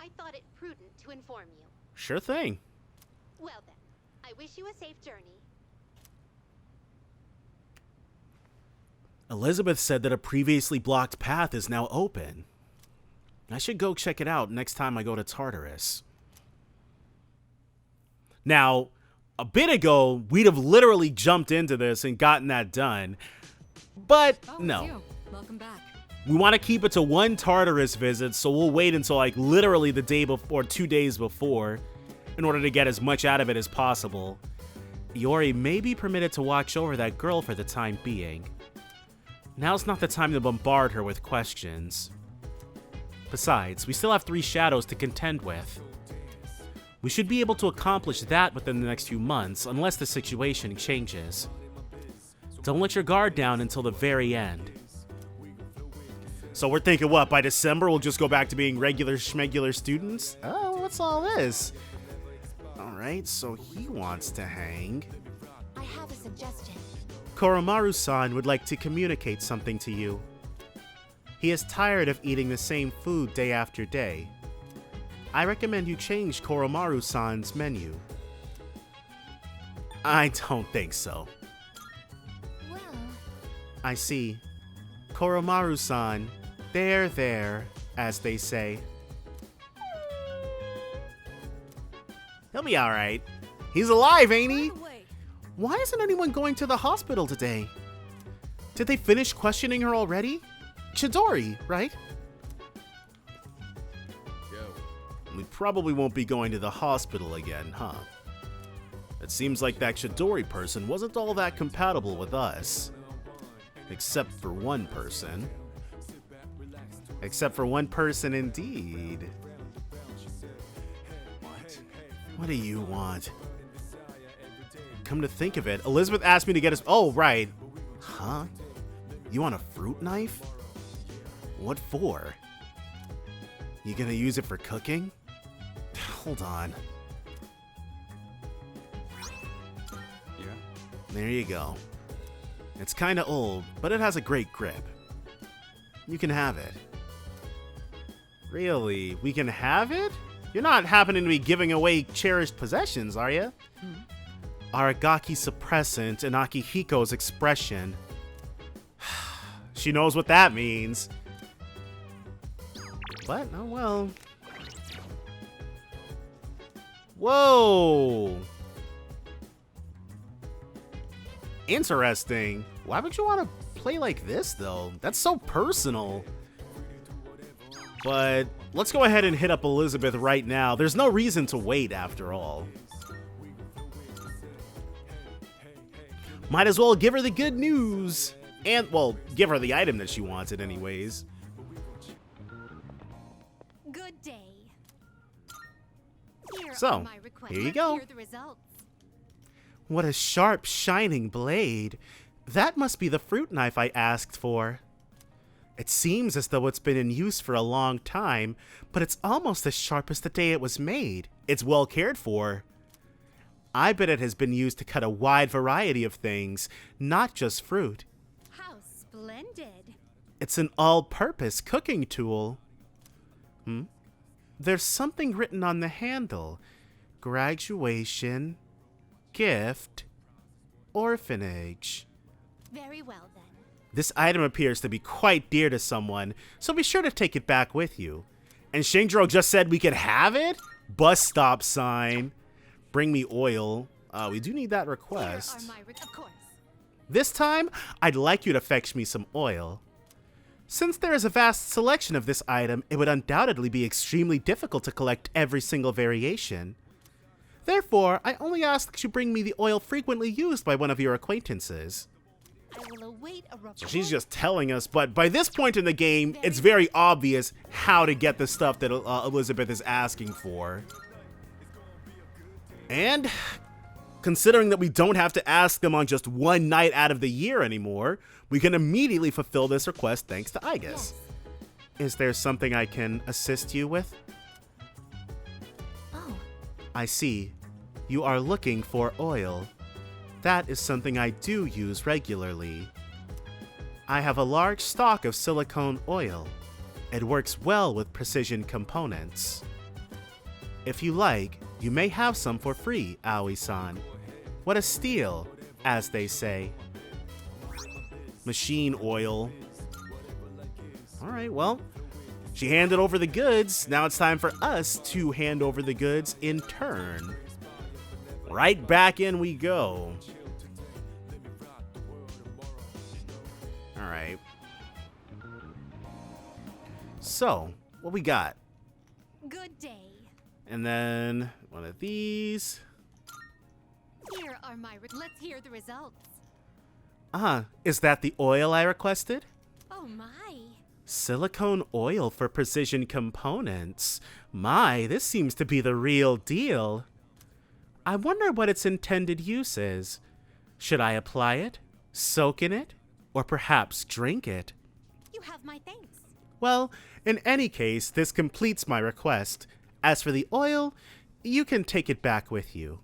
I thought it prudent to inform you. Sure thing. Well then, I wish you a safe journey. Elizabeth said that a previously blocked path is now open. I should go check it out next time I go to Tartarus. Now, a bit ago, we'd have literally jumped into this and gotten that done. But no. Welcome back. We want to keep it to one Tartarus visit, so we'll wait until like literally the day before or 2 days before in order to get as much out of it as possible. Iori may be permitted to watch over that girl for the time being. Now's not the time to bombard her with questions. Besides, we still have 3 shadows to contend with. We should be able to accomplish that within the next few months, unless the situation changes. Don't let your guard down until the very end. So we're thinking what, by December we'll just go back to being regular schmegular students? Oh, what's all this? Alright, so he wants to hang. I have a suggestion. Koromaru-san would like to communicate something to you. He is tired of eating the same food day after day. I recommend you change Koromaru-san's menu. I don't think so. Well... I see. Koromaru-san, there, as they say. He'll be alright. He's alive, ain't he? Why isn't anyone going to the hospital today? Did they finish questioning her already? Chidori, right? We probably won't be going to the hospital again, huh? It seems like that Chidori person wasn't all that compatible with us. Except for one person. Except for one person indeed. What do you want? Come to think of it, Elizabeth asked me to get us... Oh, right. Huh? You want a fruit knife? What for? You gonna use it for cooking? Hold on. Yeah? There you go. It's kinda old, but it has a great grip. You can have it. Really? We can have it? You're not happening to be giving away cherished possessions, are you? Aragaki suppressant and Akihiko's expression. She knows what that means. But, oh well. Whoa! Interesting. Why would you want to play like this, though? That's so personal. But let's go ahead and hit up Elizabeth right now. There's no reason to wait, after all. Might as well give her the good news. And, well, give her the item that she wanted anyways. Good day. So, here you go. Here are the results. What a sharp, shining blade. That must be the fruit knife I asked for. It seems as though it's been in use for a long time, but it's almost as sharp as the day it was made. It's well cared for. I bet it has been used to cut a wide variety of things, not just fruit. How splendid. It's an all-purpose cooking tool. There's something written on the handle. Graduation, gift, orphanage. Very well then. This item appears to be quite dear to someone, so be sure to take it back with you. And Shinjiro just said we could have it? Bus stop sign. Bring me oil. We do need that request. Of course. This time, I'd like you to fetch me some oil. Since there is a vast selection of this item, it would undoubtedly be extremely difficult to collect every single variation. Therefore, I only ask that you bring me the oil frequently used by one of your acquaintances. I will await a report. So she's just telling us, but by this point in the game, it's very obvious how to get the stuff that Elizabeth is asking for. And considering that we don't have to ask them on just one night out of the year anymore, we can immediately fulfill this request thanks to Igus. Yes. Is there something I can assist you with? Oh, I see. You are looking for oil. That is something I do use regularly. I have a large stock of silicone oil. It works well with precision components. If you like, you may have some for free, Aoi-san. What a steal, as they say. Machine oil. Alright, well, she handed over the goods. Now it's time for us to hand over the goods in turn. Right back in we go. Alright. So, what we got? Good day. And then one of these. Here are my. Let's hear the results. Is that the oil I requested? Oh my. Silicone oil for precision components. My, this seems to be the real deal. I wonder what its intended use is. Should I apply it, soak in it, or perhaps drink it? You have my thanks. Well, in any case, this completes my request. As for the oil, you can take it back with you.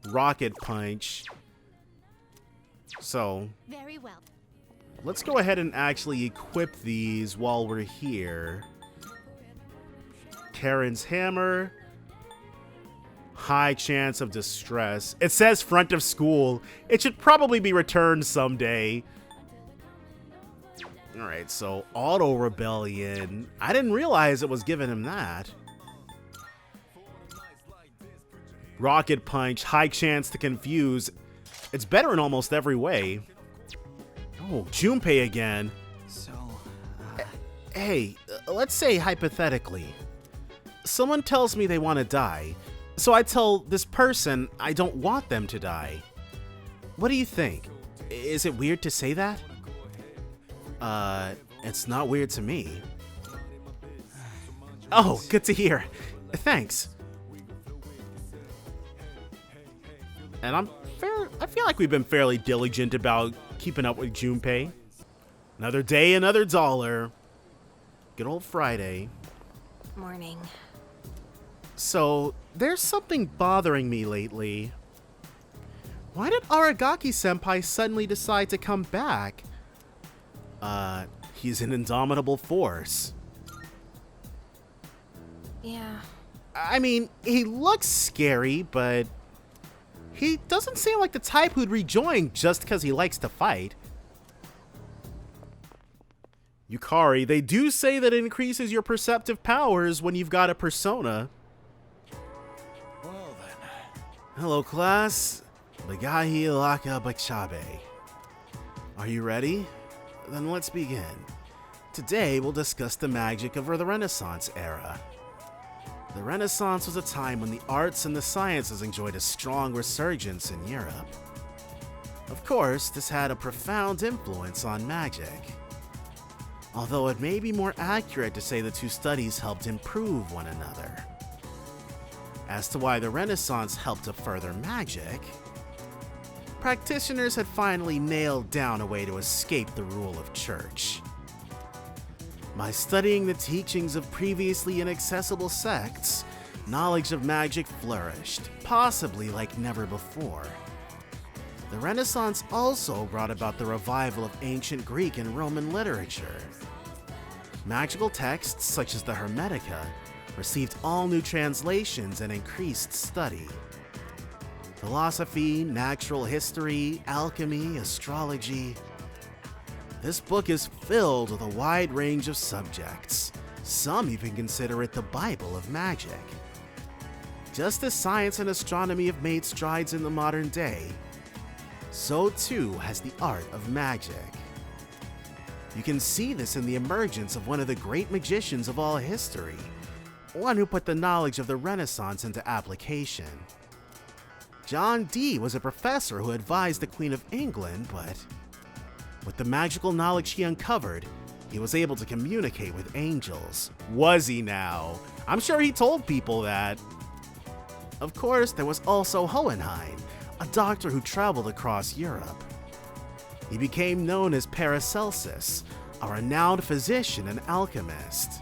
Rocket punch. So, Very well. let's go ahead and actually equip these while we're here. Karen's hammer. High chance of distress. It says front of school. It should probably be returned someday. Alright, so auto rebellion. I didn't realize it was giving him that. Rocket punch. High chance to confuse. It's better in almost every way. Oh, Junpei again. So, Hey, let's say hypothetically. Someone tells me they want to die. So I tell this person I don't want them to die. What do you think? Is it weird to say that? It's not weird to me. Oh, good to hear. Thanks. And I feel like we've been fairly diligent about keeping up with Junpei. Another day, another dollar. Good old Friday. Morning. So, there's something bothering me lately. Why did Aragaki-senpai suddenly decide to come back? He's an indomitable force. Yeah. I mean, he looks scary, but he doesn't seem like the type who'd rejoin just because he likes to fight. Yukari, they do say that it increases your perceptive powers when you've got a persona. Well then. Hello, class. Bagahi Laka Bakshabe. Are you ready? Then let's begin. Today, we'll discuss the magic of the Renaissance era. The Renaissance was a time when the arts and the sciences enjoyed a strong resurgence in Europe. Of course, this had a profound influence on magic. Although it may be more accurate to say the two studies helped improve one another. As to why the Renaissance helped to further magic, practitioners had finally nailed down a way to escape the rule of church. By studying the teachings of previously inaccessible sects, knowledge of magic flourished, possibly like never before. The Renaissance also brought about the revival of ancient Greek and Roman literature. Magical texts such as the Hermetica received all new translations and increased study. Philosophy, natural history, alchemy, astrology. This book is filled with a wide range of subjects. Some even consider it the Bible of magic. Just as science and astronomy have made strides in the modern day, so too has the art of magic. You can see this in the emergence of one of the great magicians of all history, one who put the knowledge of the Renaissance into application. John Dee was a professor who advised the Queen of England, but with the magical knowledge he uncovered, he was able to communicate with angels. Was he now? I'm sure he told people that. Of course, there was also Hohenheim, a doctor who traveled across Europe. He became known as Paracelsus, a renowned physician and alchemist.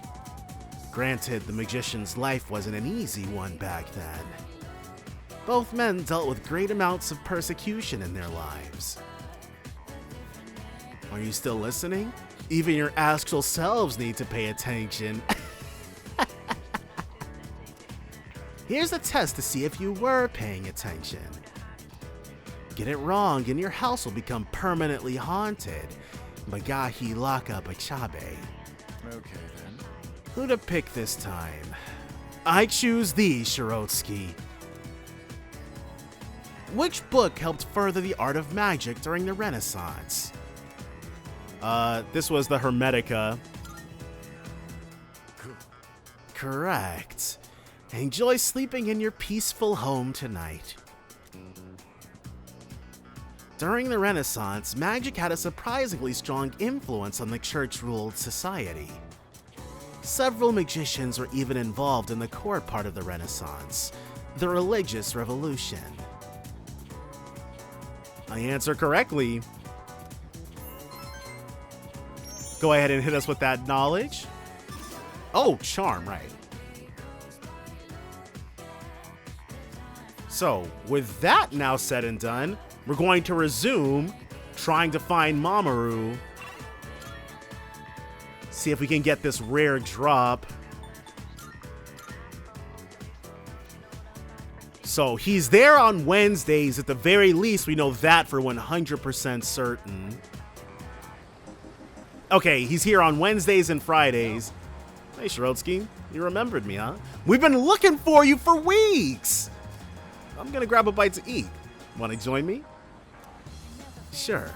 Granted, the magician's life wasn't an easy one back then. Both men dealt with great amounts of persecution in their lives. Are you still listening? Even your astral selves need to pay attention. Here's a test to see if you were paying attention. Get it wrong and your house will become permanently haunted. Magahi Laka Bachabe. Okay then. Who to pick this time? I choose thee, Shirotsky. Which book helped further the art of magic during the Renaissance? This was the Hermetica. Correct. Enjoy sleeping in your peaceful home tonight. During the Renaissance, magic had a surprisingly strong influence on the church-ruled society. Several magicians were even involved in the core part of the Renaissance, the religious revolution. I answer correctly. Go ahead and hit us with that knowledge. Oh, charm, right. So, with that now said and done, we're going to resume trying to find Mamoru. See if we can get this rare drop. So he's there on Wednesdays. At the very least, we know that for 100% certain. Okay, he's here on Wednesdays and Fridays. Hey, Shirotsky, you remembered me, huh? We've been looking for you for weeks. I'm gonna grab a bite to eat. Want to join me? Sure.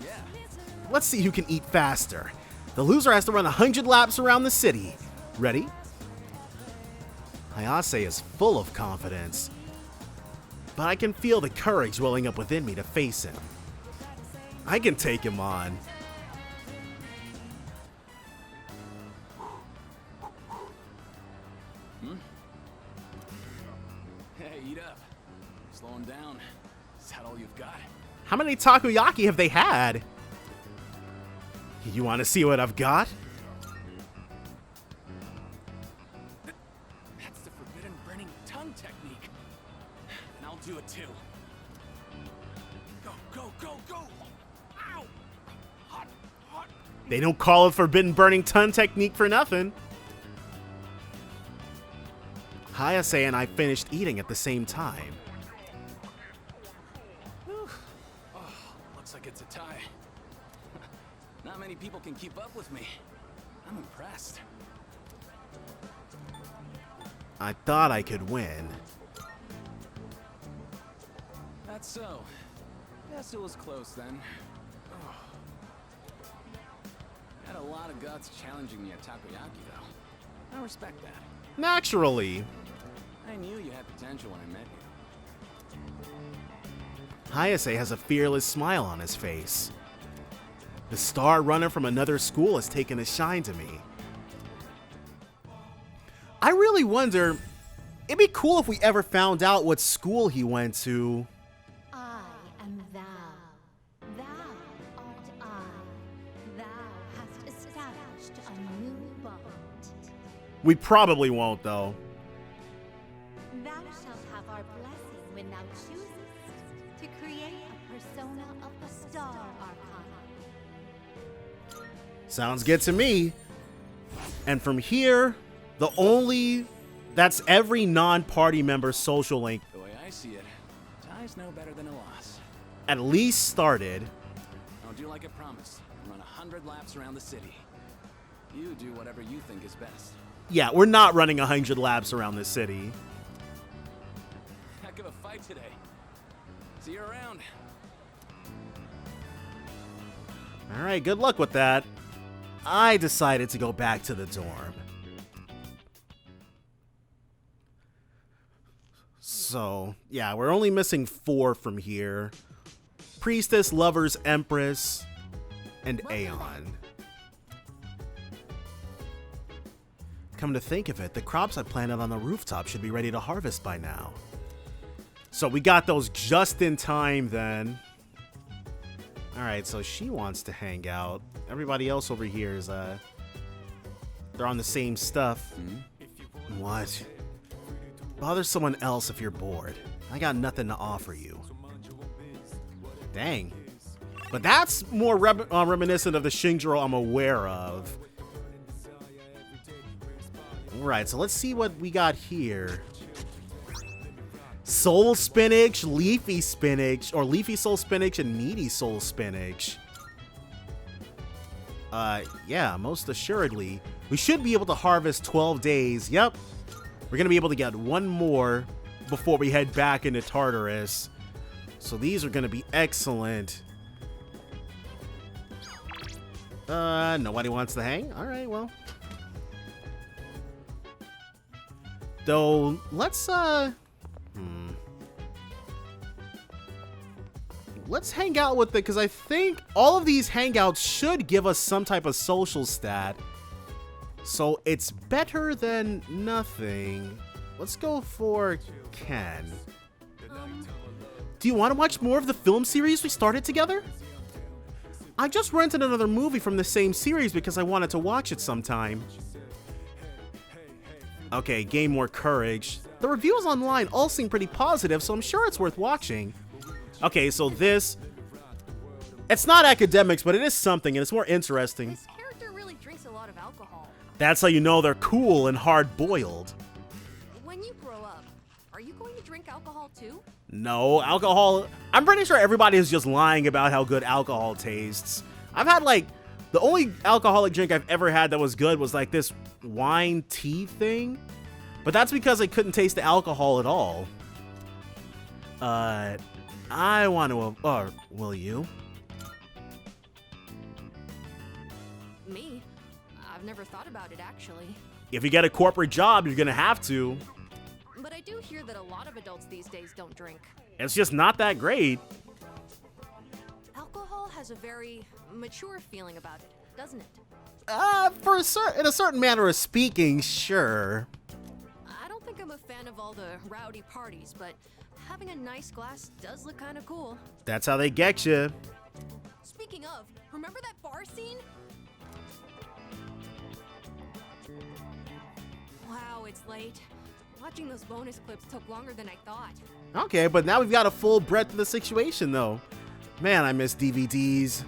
Yeah. Let's see who can eat faster. The loser has to run 100 laps around the city. Ready? Hayase is full of confidence, but I can feel the courage welling up within me to face him. I can take him on. Hey, eat up. Slowing down. Is that all you've got? How many takoyaki have they had? You want to see what I've got? That's the forbidden burning tongue technique. And I'll do it too. Go, go, go, go! Ow! Hot, hot. They don't call it forbidden burning tongue technique for nothing. Hayase and I finished eating at the same time. Oh, looks like it's a tie. Not many people can keep up with me. I'm impressed. I thought I could win. That's so. Guess it was close then. Oh. Had a lot of guts challenging me at takoyaki, though. I respect that. Naturally. I knew you had potential when I met you. Hayase has a fearless smile on his face. The star runner from another school has taken a shine to me. I really wonder, it'd be cool if we ever found out what school he went to. I am thou. Thou art I. Thou hast established a new bond. We probably won't, though. Thou shalt have our blessing when thou choosest to create a persona of the Star Arcana. Sounds good to me. And from here, that's every non-party member's social link. The way I see it, tie's no better than a loss. At least started. I'll do like I promised and run 100 laps around the city. You do whatever you think is best. Yeah, we're not running 100 laps around the city. Heck of a fight today. See you around. All right, good luck with that. I decided to go back to the dorm. So, yeah, we're only missing 4 from here. Priestess, Lovers, Empress, and Aeon. Come to think of it, the crops I planted on the rooftop should be ready to harvest by now. So we got those just in time then. Alright, so she wants to hang out. Everybody else over here is, they're on the same stuff. What? Bother someone else if you're bored. I got nothing to offer you. Dang. But that's more reminiscent of the Shinjiro I'm aware of. Alright, so let's see what we got here. Soul spinach, leafy spinach, or leafy soul spinach and meaty soul spinach. Yeah, most assuredly. We should be able to harvest 12 days. Yep. We're going to be able to get one more before we head back into Tartarus. So these are going to be excellent. Nobody wants to hang? Alright, well. Though, let's hang out with it, because I think all of these hangouts should give us some type of social stat. So it's better than nothing. Let's go for Ken. Do you want to watch more of the film series we started together? I just rented another movie from the same series because I wanted to watch it sometime. Okay, gain more courage. The reviews online all seem pretty positive, so I'm sure it's worth watching. Okay, so this... It's not academics, but it is something, and it's more interesting. This character really drinks a lot of alcohol. That's how you know they're cool and hard-boiled. When you grow up, are you going to drink alcohol too? No, alcohol... I'm pretty sure everybody is just lying about how good alcohol tastes. I've had, like... The only alcoholic drink I've ever had that was good was, like, this wine tea thing. But that's because I couldn't taste the alcohol at all. I want to... Or, will you? Me? I've never thought about it, actually. If you get a corporate job, you're gonna have to. But I do hear that a lot of adults these days don't drink. It's just not that great. Alcohol has a very mature feeling about it, doesn't it? In a certain manner of speaking, sure. I don't think I'm a fan of all the rowdy parties, but having a nice glass does look kind of cool. That's how they get you. Speaking of, remember that bar scene? Wow, it's late. Watching those bonus clips took longer than I thought. Okay, but now we've got a full breadth of the situation, though. Man, I miss DVDs.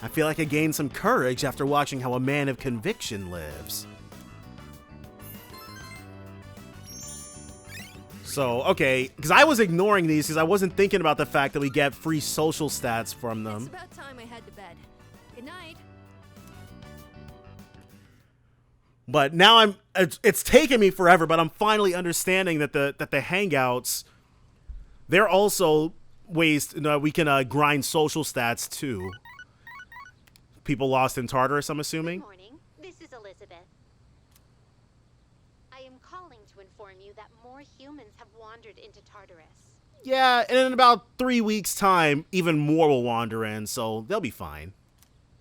I feel like I gained some courage after watching how a man of conviction lives. So, okay, because I was ignoring these because I wasn't thinking about the fact that we get free social stats from them. It's about time I head to bed. Good night. But now it's taken me forever, but I'm finally understanding that the hangouts, they're also ways we can grind social stats too. People lost in Tartarus, I'm assuming. Good morning. This is Elizabeth. I am calling to inform you that more humans have wandered into Tartarus. Yeah, and in about 3 weeks' time, even more will wander in, so they'll be fine.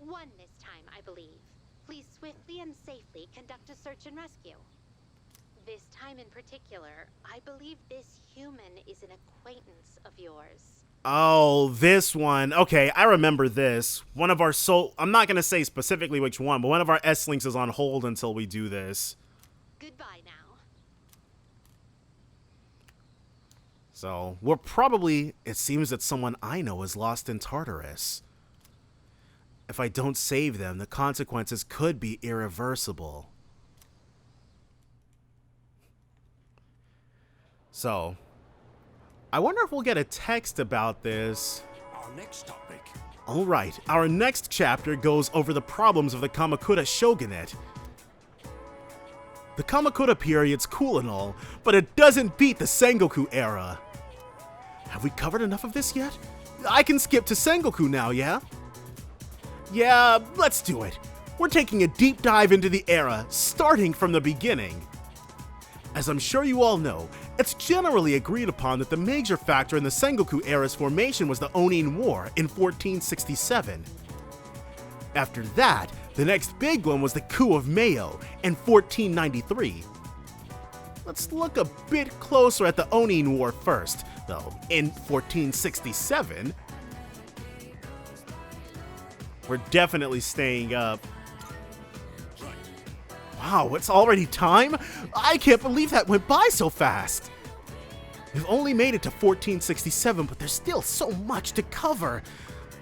One this time, I believe. Please swiftly and safely conduct a search and rescue. This time in particular, I believe this human is an acquaintance of yours. Oh, this one. Okay, I remember this. One of our I'm not going to say specifically which one, but one of our S-Links is on hold until we do this. Goodbye now. So, we're probably... It seems that someone I know is lost in Tartarus. If I don't save them, the consequences could be irreversible. So... I wonder if we'll get a text about this. Our next topic. Alright, our next chapter goes over the problems of the Kamakura Shogunate. The Kamakura period's cool and all, but it doesn't beat the Sengoku era. Have we covered enough of this yet? I can skip to Sengoku now, yeah? Yeah, let's do it. We're taking a deep dive into the era, starting from the beginning. As I'm sure you all know, it's generally agreed upon that the major factor in the Sengoku era's formation was the Onin War in 1467. After that, The next big one was the coup of Mayo in 1493. Let's look a bit closer at the Onin War first, though. In 1467, we're definitely staying up. Wow, it's already time? I can't believe that went by so fast. We've only made it to 1467, but there's still so much to cover.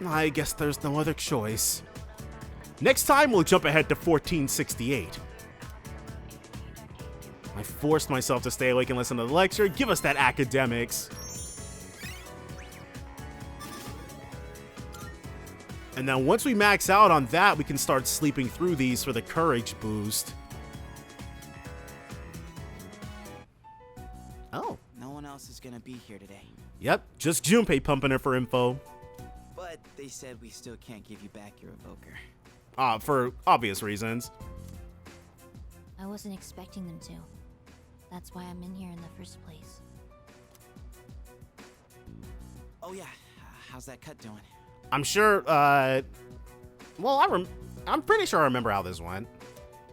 I guess there's no other choice. Next time, we'll jump ahead to 1468. I forced myself to stay awake and listen to the lecture. Give us that academics. And then once we max out on that, we can start sleeping through these for the courage boost. Oh. No one else is gonna be here today. Yep, just Junpei pumping her for info. But they said we still can't give you back your evoker. For obvious reasons. I wasn't expecting them to. That's why I'm in here in the first place. Oh yeah, how's that cut doing? I'm sure, well, I'm pretty sure I remember how this went.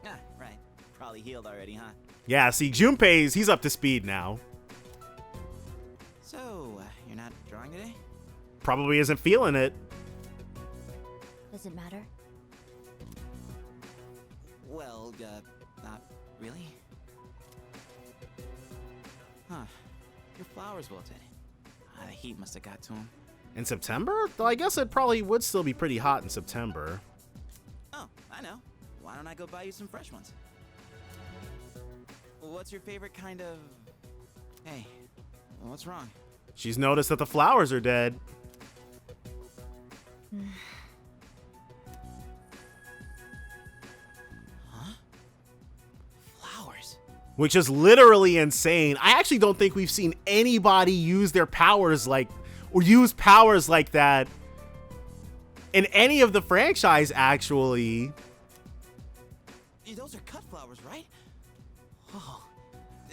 Ah, right. Probably healed already, huh? Yeah, see, Junpei's, he's up to speed now. So, you're not drawing today? Probably isn't feeling it. Does it matter? Well, not really. Huh. Your flowers wilted. The heat must have got to them. In September? Though I guess it probably would still be pretty hot in September. Oh, I know. Why don't I go buy you some fresh ones? What's your favorite kind of... Hey, what's wrong? She's noticed that the flowers are dead. Huh? Flowers? Which is literally insane. I actually don't think we've seen anybody use their powers like... or use powers like that in any of the franchise, actually. Those are cut flowers, right? Oh,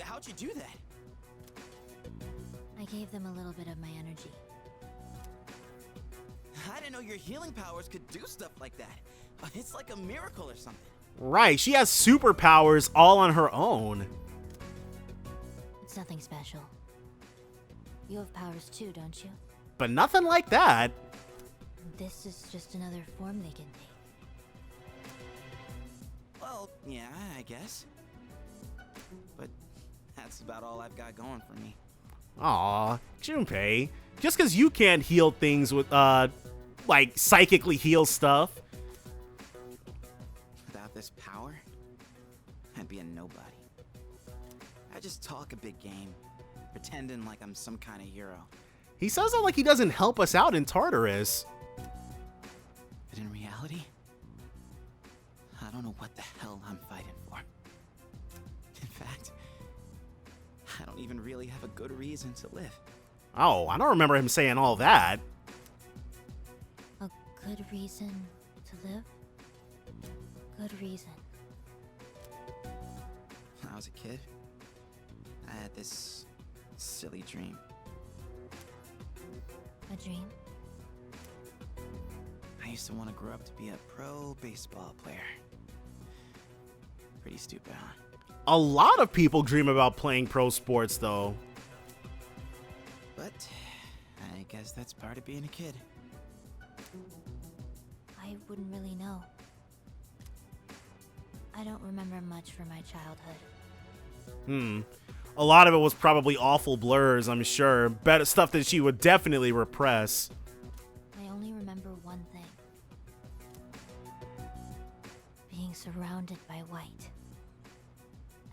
how'd you do that? I gave them a little bit of my energy. I didn't know your healing powers could do stuff like that. It's like a miracle or something. Right, she has superpowers all on her own. It's nothing special. You have powers too, don't you? But nothing like that. This is just another form they can take. Well, yeah, I guess. But that's about all I've got going for me. Aw, Junpei. Just because you can't heal things with, like, psychically heal stuff. Without this power, I'd be a nobody. I just talk a big game, pretending like I'm some kind of hero. He says that like he doesn't help us out in Tartarus. But in reality, I don't know what the hell I'm fighting for. In fact, I don't even really have a good reason to live. Oh, I don't remember him saying all that. A good reason to live? Good reason. When I was a kid, I had this silly dream. A dream? I used to want to grow up to be a pro baseball player. Pretty stupid, huh? A lot of people dream about playing pro sports, though. But I guess that's part of being a kid. I wouldn't really know. I don't remember much from my childhood. A lot of it was probably awful blurs, I'm sure. Better stuff that she would definitely repress. I only remember one thing. Being surrounded by white.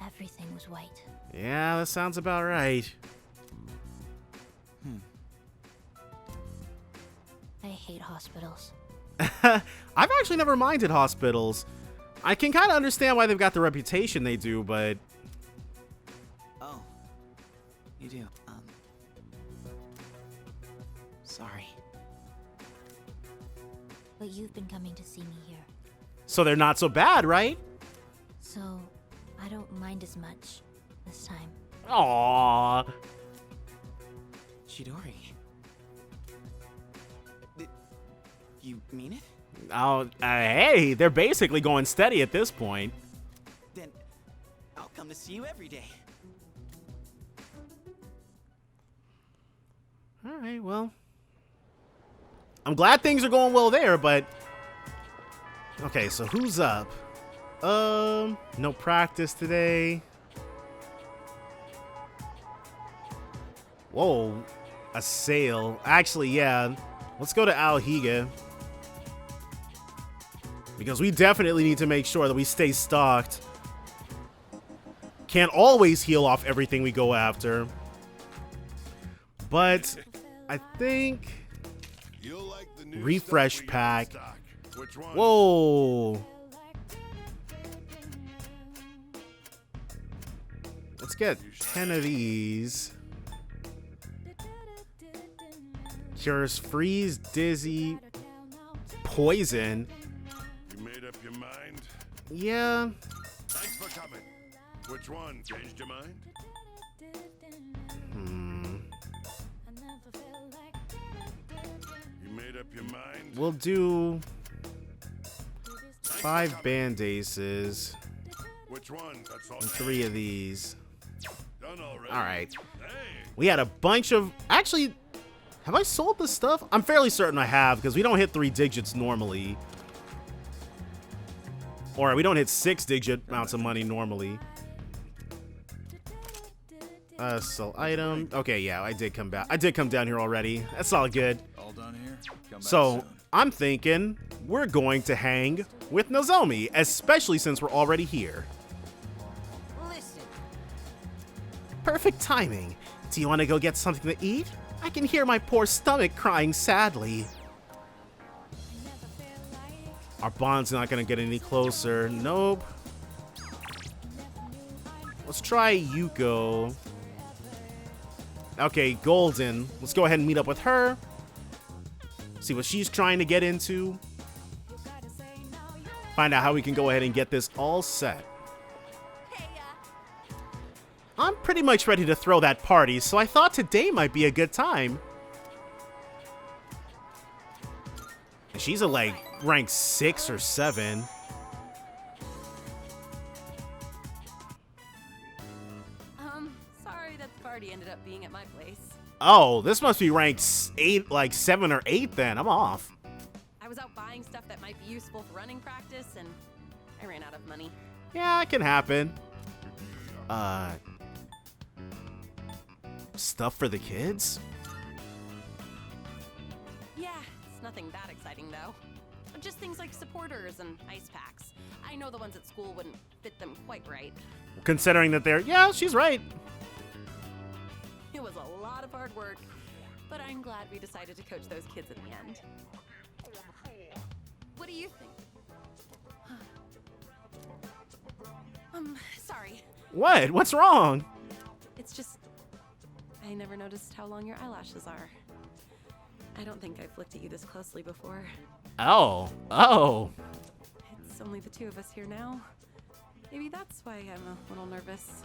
Everything was white. Yeah, that sounds about right. I hate hospitals. I've actually never minded hospitals. I can kind of understand why they've got the reputation they do, but... Oh, you do. Sorry. But you've been coming to see me here. So they're not so bad, right? So, I don't mind as much this time. Aww. Chidori. You mean it? Oh, hey, they're basically going steady at this point. Then I'll come to see you every day. All right, well. I'm glad things are going well there, but... Okay, so who's up? No practice today. Whoa, a sale. Actually, yeah. Let's go to Alhiga. Because we definitely need to make sure that we stay stocked. Can't always heal off everything we go after. But I think refresh pack. Whoa. Let's get 10 of these. Cures freeze, dizzy, poison. You made up your mind? Yeah. Thanks for coming. Which one? Changed your mind? You made up your mind? We'll do 5 band-aces. Which one? That's all. And 3 of these. Done already. All right. Hey. We had a bunch of... Actually, have I sold this stuff? I'm fairly certain I have, because we don't hit 3 digits normally. Or we don't hit 6-digit amounts of money normally. Sell item. Okay, yeah, I did come back. I did come down here already. That's all good. All done here? Come back So, soon. I'm thinking we're going to hang with Nozomi, especially since we're already here. Listen. Perfect timing. Do you want to go get something to eat? I can hear my poor stomach crying sadly. Our bond's not going to get any closer. Nope. Let's try Yuko. Okay, Golden. Let's go ahead and meet up with her. See what she's trying to get into. Find out how we can go ahead and get this all set. I'm pretty much ready to throw that party, so I thought today might be a good time. And she's a like rank 6 or 7. Sorry that the party ended up being at my place. Oh, this must be ranked 8, like 7 or 8 then. I'm off. I was out buying stuff that might be useful for running practice, and I ran out of money. Yeah, it can happen. Stuff for the kids? Yeah, it's nothing that exciting though. Just things like supporters and ice packs. I know the ones at school wouldn't fit them quite right. Considering that they're... Yeah, she's right. It was a lot of hard work, but I'm glad we decided to coach those kids in the end. What do you think? Sorry. What? What's wrong? It's just... I never noticed how long your eyelashes are. I don't think I've looked at you this closely before. Oh. Oh. It's only the two of us here now. Maybe that's why I'm a little nervous.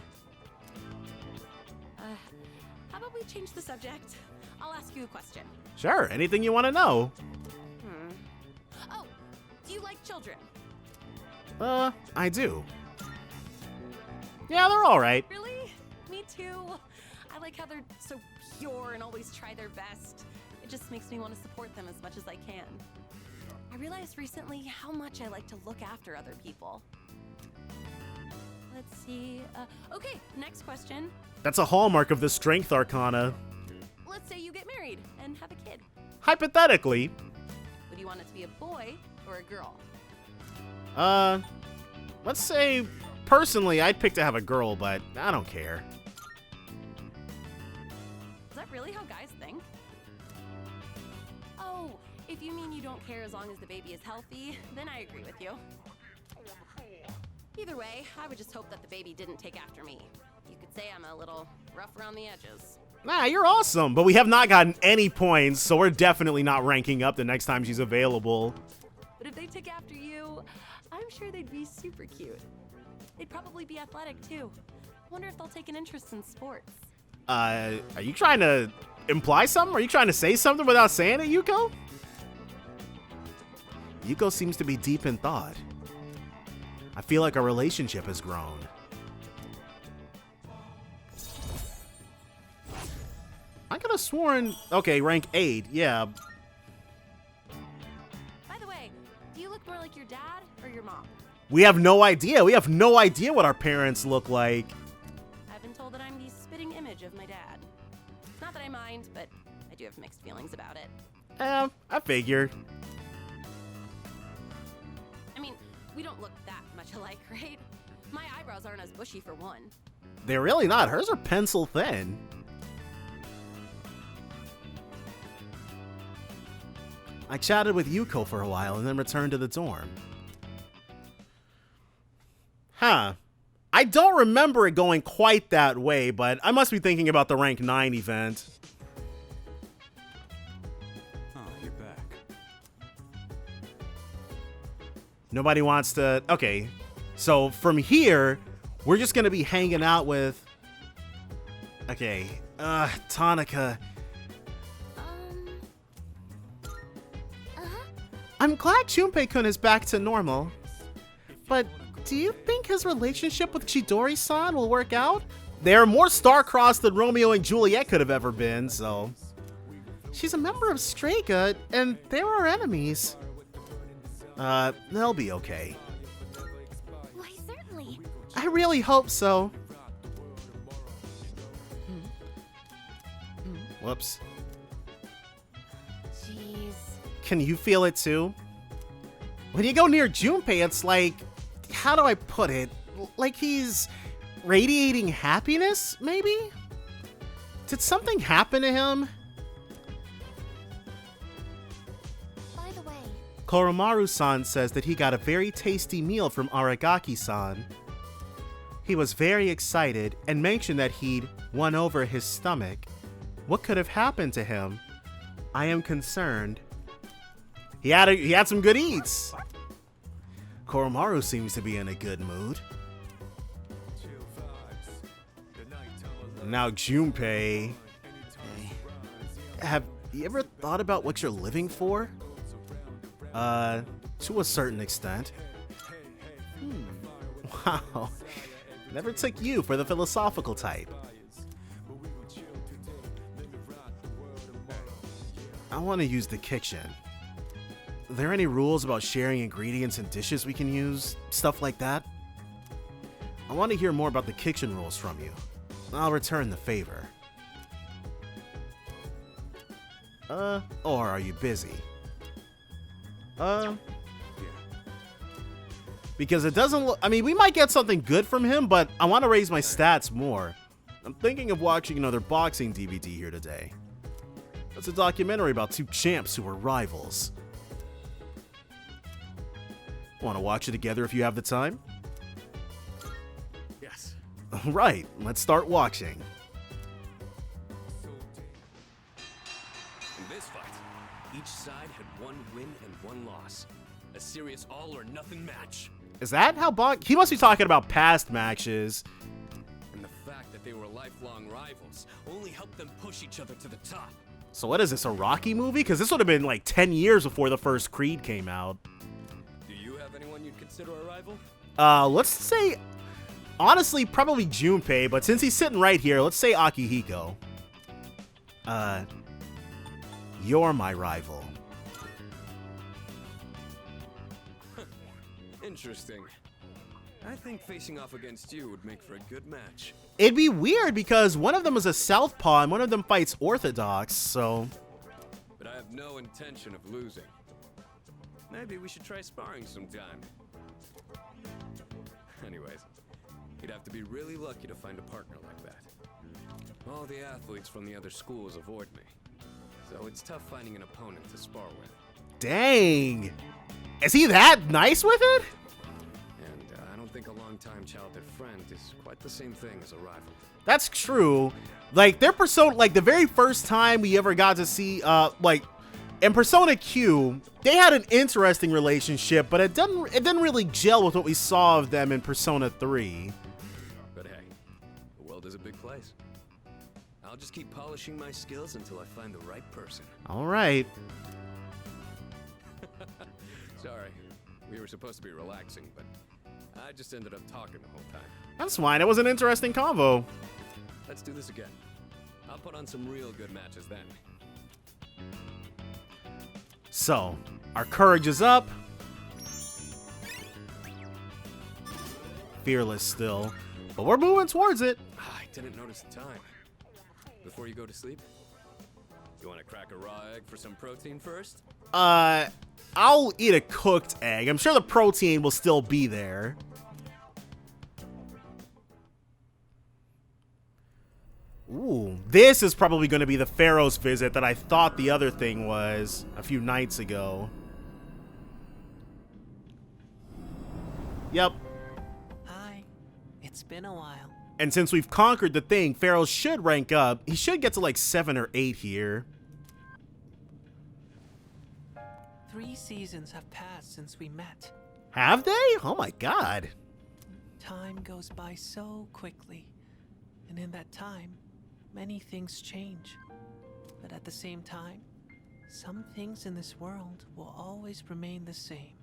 How about we change the subject? I'll ask you a question. Sure, anything you want to know. Oh, do you like children? I do. Yeah, they're alright. Really? Me too. I like how they're so pure and always try their best. It just makes me want to support them as much as I can. I realized recently how much I like to look after other people. Let's see. Okay, next question. That's a hallmark of the Strength Arcana. Let's say you get married and have a kid. Hypothetically. Would you want it to be a boy or a girl? Let's say, personally, I'd pick to have a girl, but I don't care. Is that really how guys think? Oh, if you mean you don't care as long as the baby is healthy, then I agree with you. Either way, I would just hope that the baby didn't take after me. You could say I'm a little rough around the edges. Nah, you're awesome, but we have not gotten any points, so we're definitely not ranking up the next time she's available. But if they took after you, I'm sure they'd be super cute. They'd probably be athletic too. Wonder if they'll take an interest in sports. Are you trying to imply something? Are you trying to say something without saying it, Yuko? Yuko seems to be deep in thought. I feel like our relationship has grown. I could have sworn... Okay, rank 8, yeah. By the way, do you look more like your dad or your mom? We have no idea. We have no idea what our parents look like. I've been told that I'm the spitting image of my dad. Not that I mind, but I do have mixed feelings about it. I figured. I mean, we don't look that much alike, right? My eyebrows aren't as bushy for one. They're really not. Hers are pencil thin. I chatted with Yuko for a while and then returned to the dorm. Huh. I don't remember it going quite that way, but I must be thinking about the rank 9 event. Oh, you're back. Nobody wants to... Okay. So from here, we're just going to be hanging out with... Okay. Tonica. I'm glad Junpei-kun is back to normal. But do you think his relationship with Chidori-san will work out? They're more star-crossed than Romeo and Juliet could have ever been, so... She's a member of Strega, and they're our enemies. They'll be okay. Why, certainly. I really hope so. Whoops. Jeez. Can you feel it too? When you go near Junpei, it's like, how do I put it? Like he's radiating happiness, maybe? Did something happen to him? By the way, Koromaru-san says that he got a very tasty meal from Aragaki-san. He was very excited and mentioned that he'd won over his stomach. What could have happened to him? I am concerned. He had some good eats. Koromaru seems to be in a good mood. Now Junpei. Have you ever thought about what you're living for? To a certain extent. Wow. Never took you for the philosophical type. I want to use the kitchen. Are there any rules about sharing ingredients and dishes we can use? Stuff like that? I want to hear more about the kitchen rules from you. I'll return the favor. Or are you busy? Because it doesn't look... I mean, we might get something good from him, but I want to raise my stats more. I'm thinking of watching another boxing DVD here today. It's a documentary about two champs who were rivals. Want to watch it together if you have the time? Yes. Right, let's start watching. In this fight, each side had one win and one loss. A serious all-or-nothing match. Is that how he must be talking about past matches. And the fact that they were lifelong rivals only helped them push each other to the top. So what is this, a Rocky movie? Because this would have been like 10 years before the first Creed came out. Do you have anyone you'd consider a rival? Let's say, honestly, probably Junpei, but since he's sitting right here, let's say Akihiko. You're my rival. Interesting. I think facing off against you would make for a good match. It'd be weird because one of them is a southpaw and one of them fights orthodox, so... But I have no intention of losing. Maybe we should try sparring sometime. Anyways, you'd have to be really lucky to find a partner like that. All the athletes from the other schools avoid me, so it's tough finding an opponent to spar with. Dang! Is he that nice with it? And I don't think a long-time childhood friend is quite the same thing as a rival. That's true. Like, their Persona, like, the very first time we ever got to see, like, in Persona Q, they had an interesting relationship, but it didn't really gel with what we saw of them in Persona 3. But hey, the world is a big place. I'll just keep polishing my skills until I find the right person. All right. Sorry. We were supposed to be relaxing, but I just ended up talking the whole time. That's fine. It was an interesting convo. Let's do this again. I'll put on some real good matches then. So, our courage is up. Fearless still. But we're moving towards it. I didn't notice the time. Before you go to sleep, you want to crack a raw egg for some protein first? I'll eat a cooked egg. I'm sure the protein will still be there. Ooh, this is probably going to be the Pharaoh's visit that I thought the other thing was a few nights ago. Yep. Hi. It's been a while. And since we've conquered the thing, Pharaoh should rank up. He should get to like 7 or 8 here. 3 seasons have passed since we met. Have they? Oh my god. Time goes by so quickly. And in that time, many things change. But at the same time, some things in this world will always remain the same.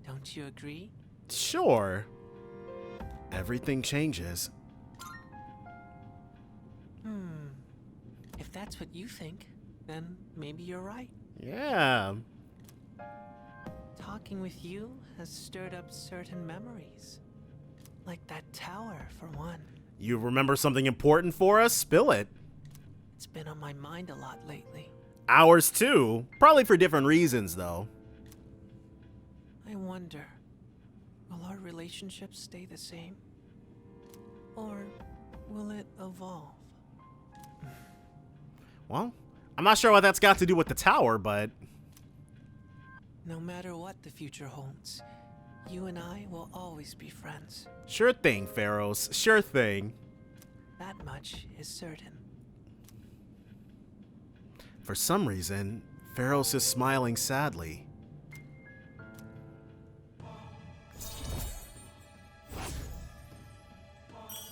Don't you agree? Sure. Everything changes. If that's what you think, then maybe you're right. Yeah. Talking with you has stirred up certain memories. Like that tower, for one. You remember something important for us? Spill it. It's been on my mind a lot lately. Ours too. Probably for different reasons, though. I wonder, will our relationship stay the same? Or will it evolve? Well, I'm not sure what that's got to do with the tower, but... No matter what the future holds, you and I will always be friends. Sure thing, Pharaohs. Sure thing. That much is certain. For some reason, Pharaohs is smiling sadly.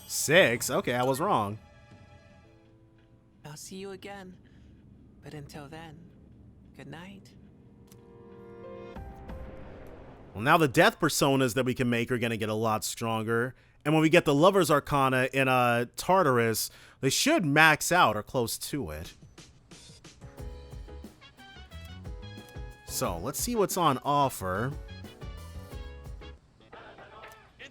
Six? Okay, I was wrong. I'll see you again. But until then, good night. Well, now the death personas that we can make are going to get a lot stronger. And when we get the Lover's Arcana in Tartarus, they should max out or close to it. So, let's see what's on offer. I'm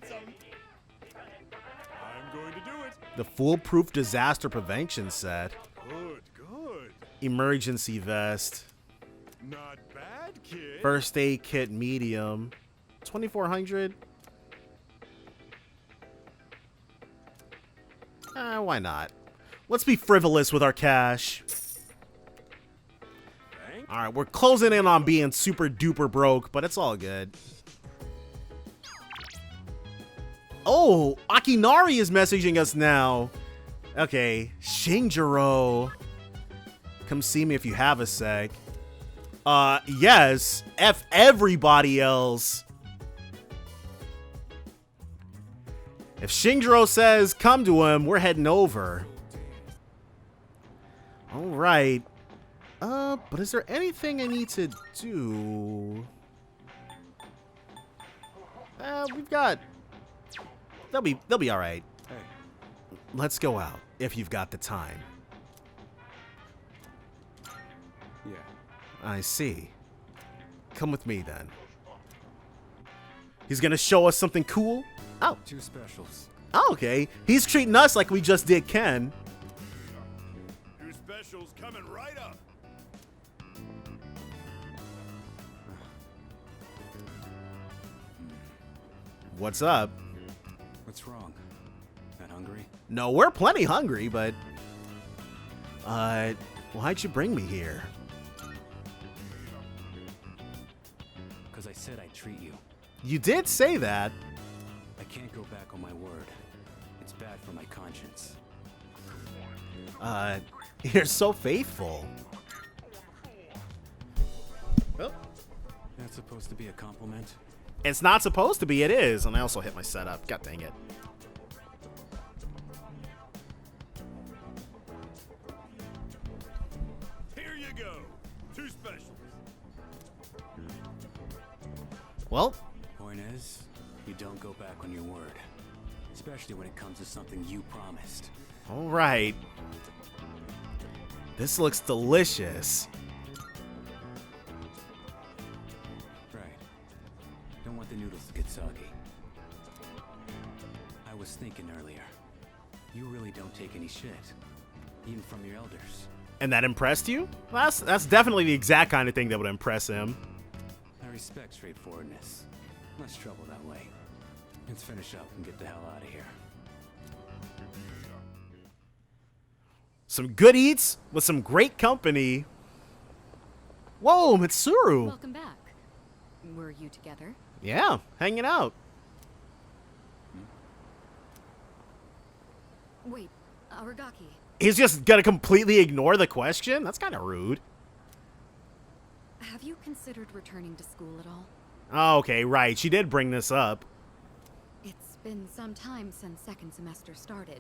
going to do it. The Foolproof Disaster Prevention set. Good, good. Emergency Vest. Not bad, kid. First Aid Kit Medium. 2,400. Why not? Let's be frivolous with our cash. Alright, we're closing in on being super duper broke, but it's all good. Oh, Akinari is messaging us now. Okay, Shinjiro. Come see me if you have a sec. Yes. F everybody else. If Shinjiro says come to him, we're heading over. Alright. But is there anything I need to do? We've got... They'll be alright. Hey. Let's go out, if you've got the time. Yeah. I see. Come with me, then. He's gonna show us something cool? Oh. 2 specials. Oh, okay. He's treating us like we just did Ken. 2 specials coming right up. What's up? What's wrong? Not hungry? No, we're plenty hungry, but... why'd you bring me here? Because I said I'd treat you. You did say that. I can't go back on my word. It's bad for my conscience. You're so faithful. Oh. That's supposed to be a compliment? It's not supposed to be, it is. And I also hit my setup. God dang it. Here you go. 2 specials. Well, Point is, you don't go back on your word. Especially when it comes to something you promised. all right. This looks delicious. Right. Don't want the noodles to get soggy. I was thinking earlier. You really don't take any shit. Even from your elders. And that impressed you? Well, that's definitely the exact kind of thing that would impress him. I respect straightforwardness. Less trouble that way. Let's finish up and get the hell out of here. Some good eats with some great company. Whoa, Mitsuru. Welcome back. Were you together? Yeah, hanging out. Wait, Aragaki. He's just gonna completely ignore the question? That's kind of rude. Have you considered returning to school at all? Oh, okay, right. She did bring this up. It's been some time since second semester started.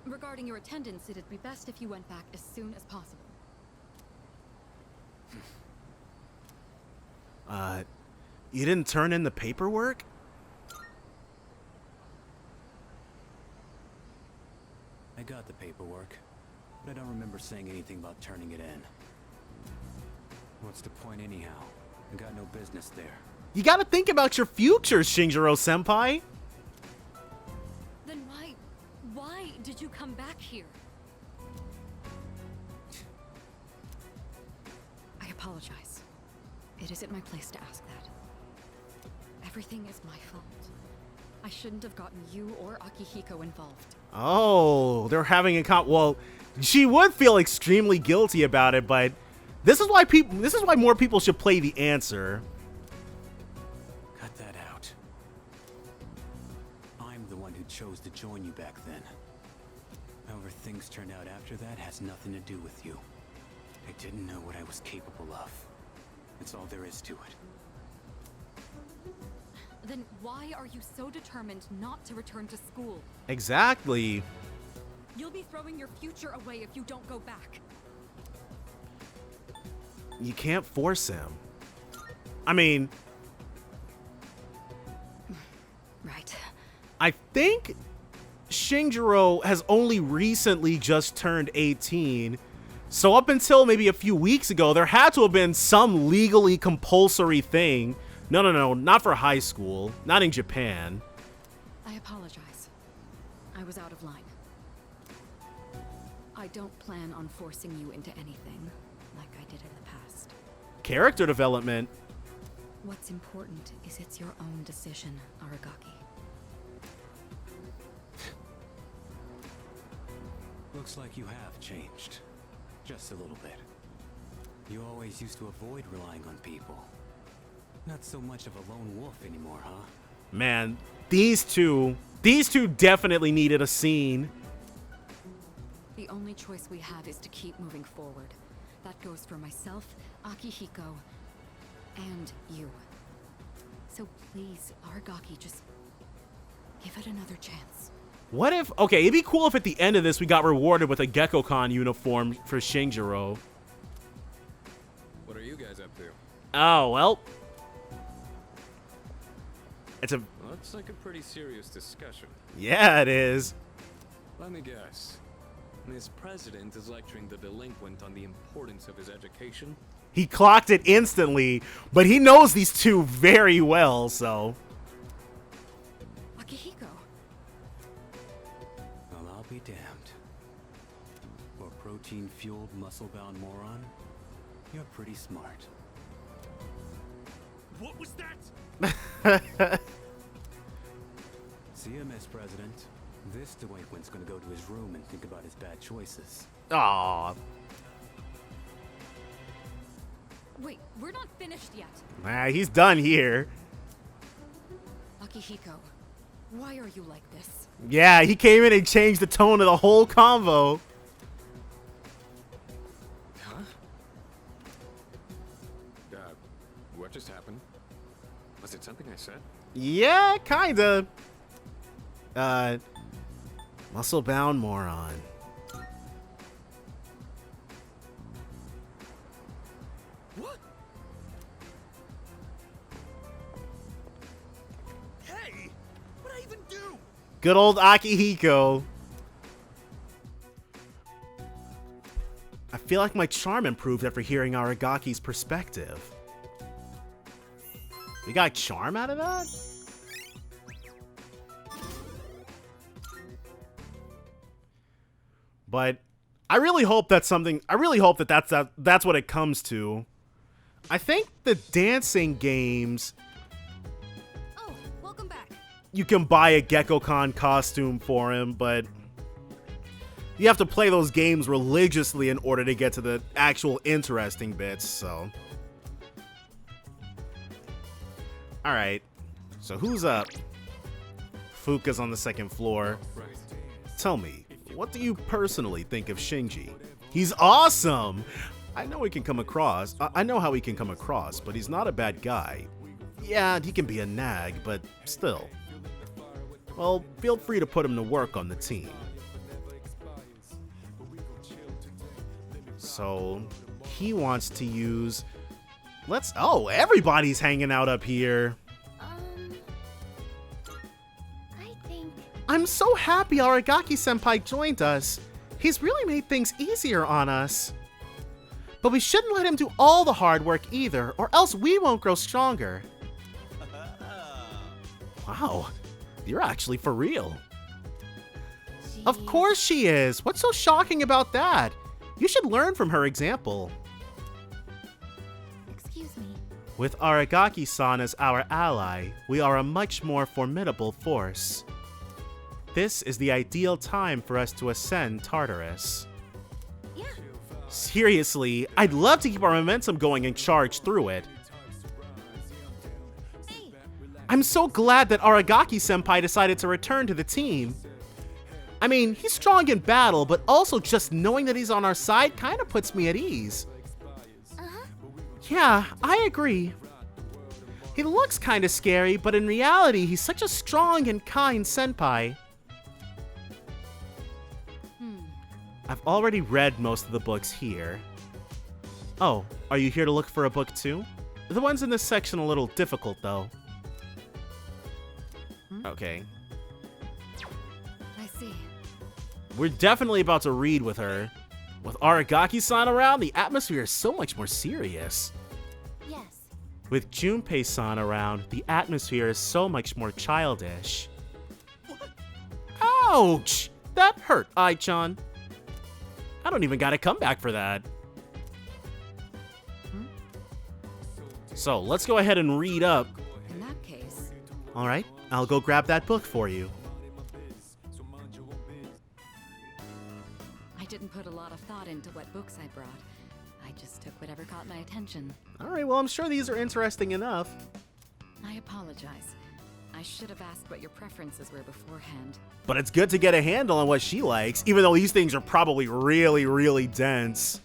Regarding your attendance, it'd be best if you went back as soon as possible. You didn't turn in the paperwork? I got the paperwork, but I don't remember saying anything about turning it in. What's the point anyhow? I got no business there. You gotta think about your future, Shinjiro-senpai. Then why did you come back here? I apologize. It isn't my place to ask that. Everything is my fault. I shouldn't have gotten you or Akihiko involved. Oh, they're having a well, she would feel extremely guilty about it, but this is why more people should play the answer. Cut that out. I'm the one who chose to join you back then. However things turned out after that has nothing to do with you. I didn't know what I was capable of. That's all there is to it. Then why are you so determined not to return to school? Exactly. You'll be throwing your future away if you don't go back. You can't force him. I mean... Right. I think Shinjiro has only recently just turned 18. So up until maybe a few weeks ago, there had to have been some legally compulsory thing. No, not for high school. Not in Japan. I apologize. I was out of line. I don't plan on forcing you into anything like I did in the past. Character development. What's important is it's your own decision, Aragaki. Looks like you have changed. Just a little bit. You always used to avoid relying on people. Not so much of a lone wolf anymore, huh? Man, these two definitely needed a scene. The only choice we have is to keep moving forward. That goes for myself, Akihiko, and you. So please, Aragaki, just give it another chance. What if... Okay, it'd be cool if at the end of this we got rewarded with a Gekkoukan uniform for Shinjiro. What are you guys up to? Oh, well... It's a... Looks like a pretty serious discussion. Yeah, it is. Let me guess. This president is lecturing the delinquent on the importance of his education? He clocked it instantly, but he knows these two very well, so... Akihiko. Well, I'll be damned. For protein-fueled, muscle-bound moron, you're pretty smart. What was that? See ya, Miss President. This delinquent's gonna go to his room and think about his bad choices. Aww. Wait, we're not finished yet. Nah, he's done here. Akihiko, why are you like this? Yeah, he came in and changed the tone of the whole convo. Huh? What just happened? Was it something I said? Yeah, kinda. Muscle-bound moron. What? Good old Akihiko. I feel like my charm improved after hearing Aragaki's perspective. We got charm out of that? But I really hope that's something. I really hope that that's what it comes to. I think the dancing games. Oh, welcome back. You can buy a Gekko-Con costume for him, but you have to play those games religiously in order to get to the actual interesting bits, so. Alright. So who's up? Fuka's on the second floor. Tell me, what do you personally think of Shinji? He's awesome! I know he can come across. I know how he can come across, but he's not a bad guy. Yeah, he can be a nag, but still. Well, feel free to put him to work on the team. So, he wants to use... Oh, everybody's hanging out up here. I think... I'm so happy Aragaki-senpai joined us. He's really made things easier on us. But we shouldn't let him do all the hard work either, or else we won't grow stronger. Wow, you're actually for real. Jeez. Of course she is. What's so shocking about that? You should learn from her example. Excuse me. With Aragaki-san as our ally, we are a much more formidable force. This is the ideal time for us to ascend Tartarus. Yeah. Seriously, I'd love to keep our momentum going and charge through it. Hey. I'm so glad that Aragaki-senpai decided to return to the team. I mean, he's strong in battle, but also just knowing that he's on our side kind of puts me at ease. Uh-huh. Yeah, I agree. He looks kind of scary, but in reality, he's such a strong and kind senpai. I've already read most of the books here. Oh, are you here to look for a book too? The ones in this section a little difficult though. Okay. I see. We're definitely about to read with her. With Aragaki-san around, the atmosphere is so much more serious. Yes. With Junpei-san around, the atmosphere is so much more childish. Ouch! That hurt, Ai-chan. I don't even got a comeback for that. So, let's go ahead and read up. In that case... Alright, I'll go grab that book for you. I didn't put a lot of thought into what books I brought. I just took whatever caught my attention. Alright, well I'm sure these are interesting enough. I apologize. I should have asked what your preferences were beforehand. But it's good to get a handle on what she likes, even though these things are probably really, really dense.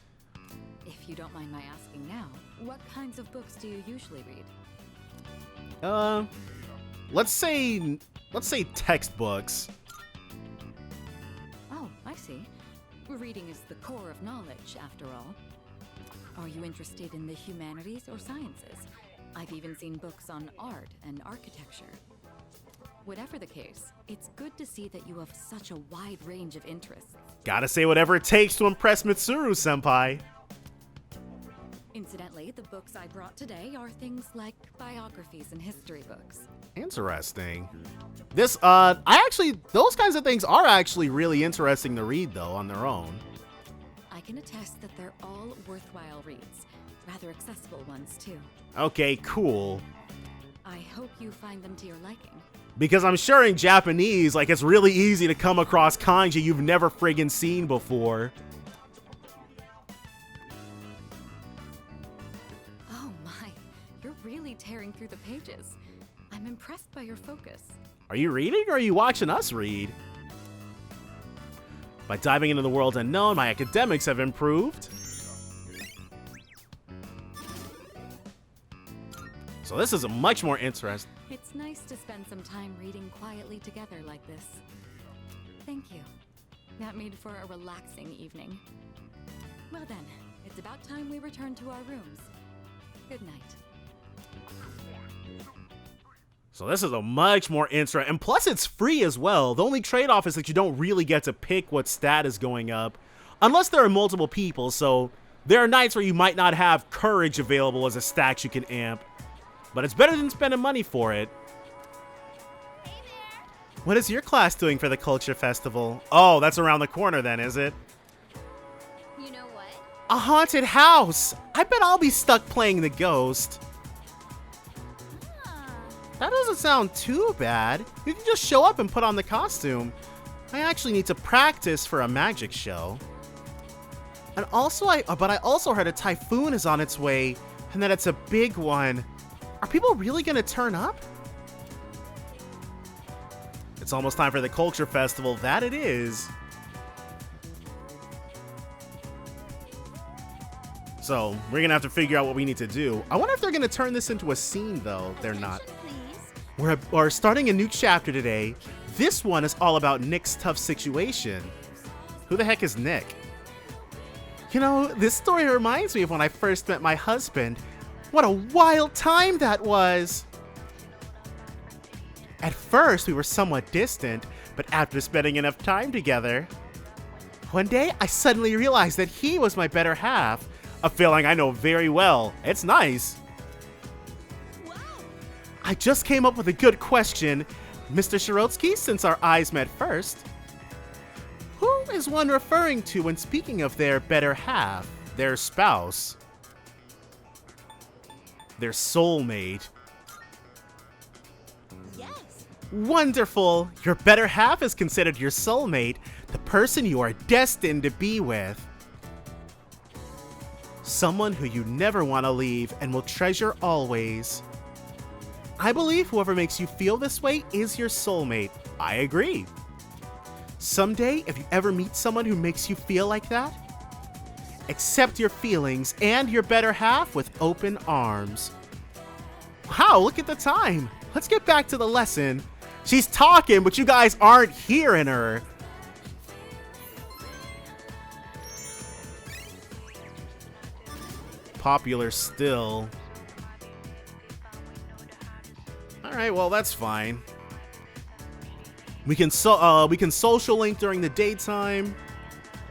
If you don't mind my asking now, what kinds of books do you usually read? Let's say textbooks. Oh, I see. Reading is the core of knowledge, after all. Are you interested in the humanities or sciences? I've even seen books on art and architecture. Whatever the case, it's good to see that you have such a wide range of interests. Gotta say whatever it takes to impress Mitsuru-senpai. Incidentally, the books I brought today are things like biographies and history books. Interesting. Those kinds of things are actually really interesting to read, though, on their own. I can attest that they're all worthwhile reads. Rather accessible ones, too. Okay, cool. I hope you find them to your liking. Because I'm sure in Japanese, like, it's really easy to come across kanji you've never friggin' seen before. Oh my, you're really tearing through the pages. I'm impressed by your focus. Are you reading or are you watching us read? By diving into the world unknown, my academics have improved. So this is a much more interesting. It's nice to spend some time reading quietly together like this. Thank you. That made for a relaxing evening. Well then, it's about time we return to our rooms. Good night. So this is a much more interesting, and plus it's free as well. The only trade-off is that you don't really get to pick what stat is going up, unless there are multiple people, so there are nights where you might not have courage available as a stat you can amp, but it's better than spending money for it. What is your class doing for the Culture Festival? Oh, that's around the corner then, is it? You know what? A haunted house! I bet I'll be stuck playing the ghost. That doesn't sound too bad. You can just show up and put on the costume. I actually need to practice for a magic show. And also, I also heard a typhoon is on its way, and that it's a big one. Are people really gonna turn up? It's almost time for the Culture Festival. That it is. So, we're gonna have to figure out what we need to do. I wonder if they're gonna turn this into a scene, though. They're not. We're starting a new chapter today. This one is all about Nick's tough situation. Who the heck is Nick? You know, this story reminds me of when I first met my husband. What a wild time that was! At first, we were somewhat distant, but after spending enough time together, one day I suddenly realized that he was my better half. A feeling I know very well. It's nice. I just came up with a good question, Mr. Shirotsky, since our eyes met first. Who is one referring to when speaking of their better half, their spouse, their soulmate? Yes. Wonderful! Your better half is considered your soulmate, the person you are destined to be with. Someone who you never want to leave and will treasure always. I believe whoever makes you feel this way is your soulmate. I agree. Someday, if you ever meet someone who makes you feel like that, accept your feelings and your better half with open arms. Wow, look at the time. Let's get back to the lesson. She's talking, but you guys aren't hearing her. Popular still. Alright, well, that's fine. We can social link during the daytime,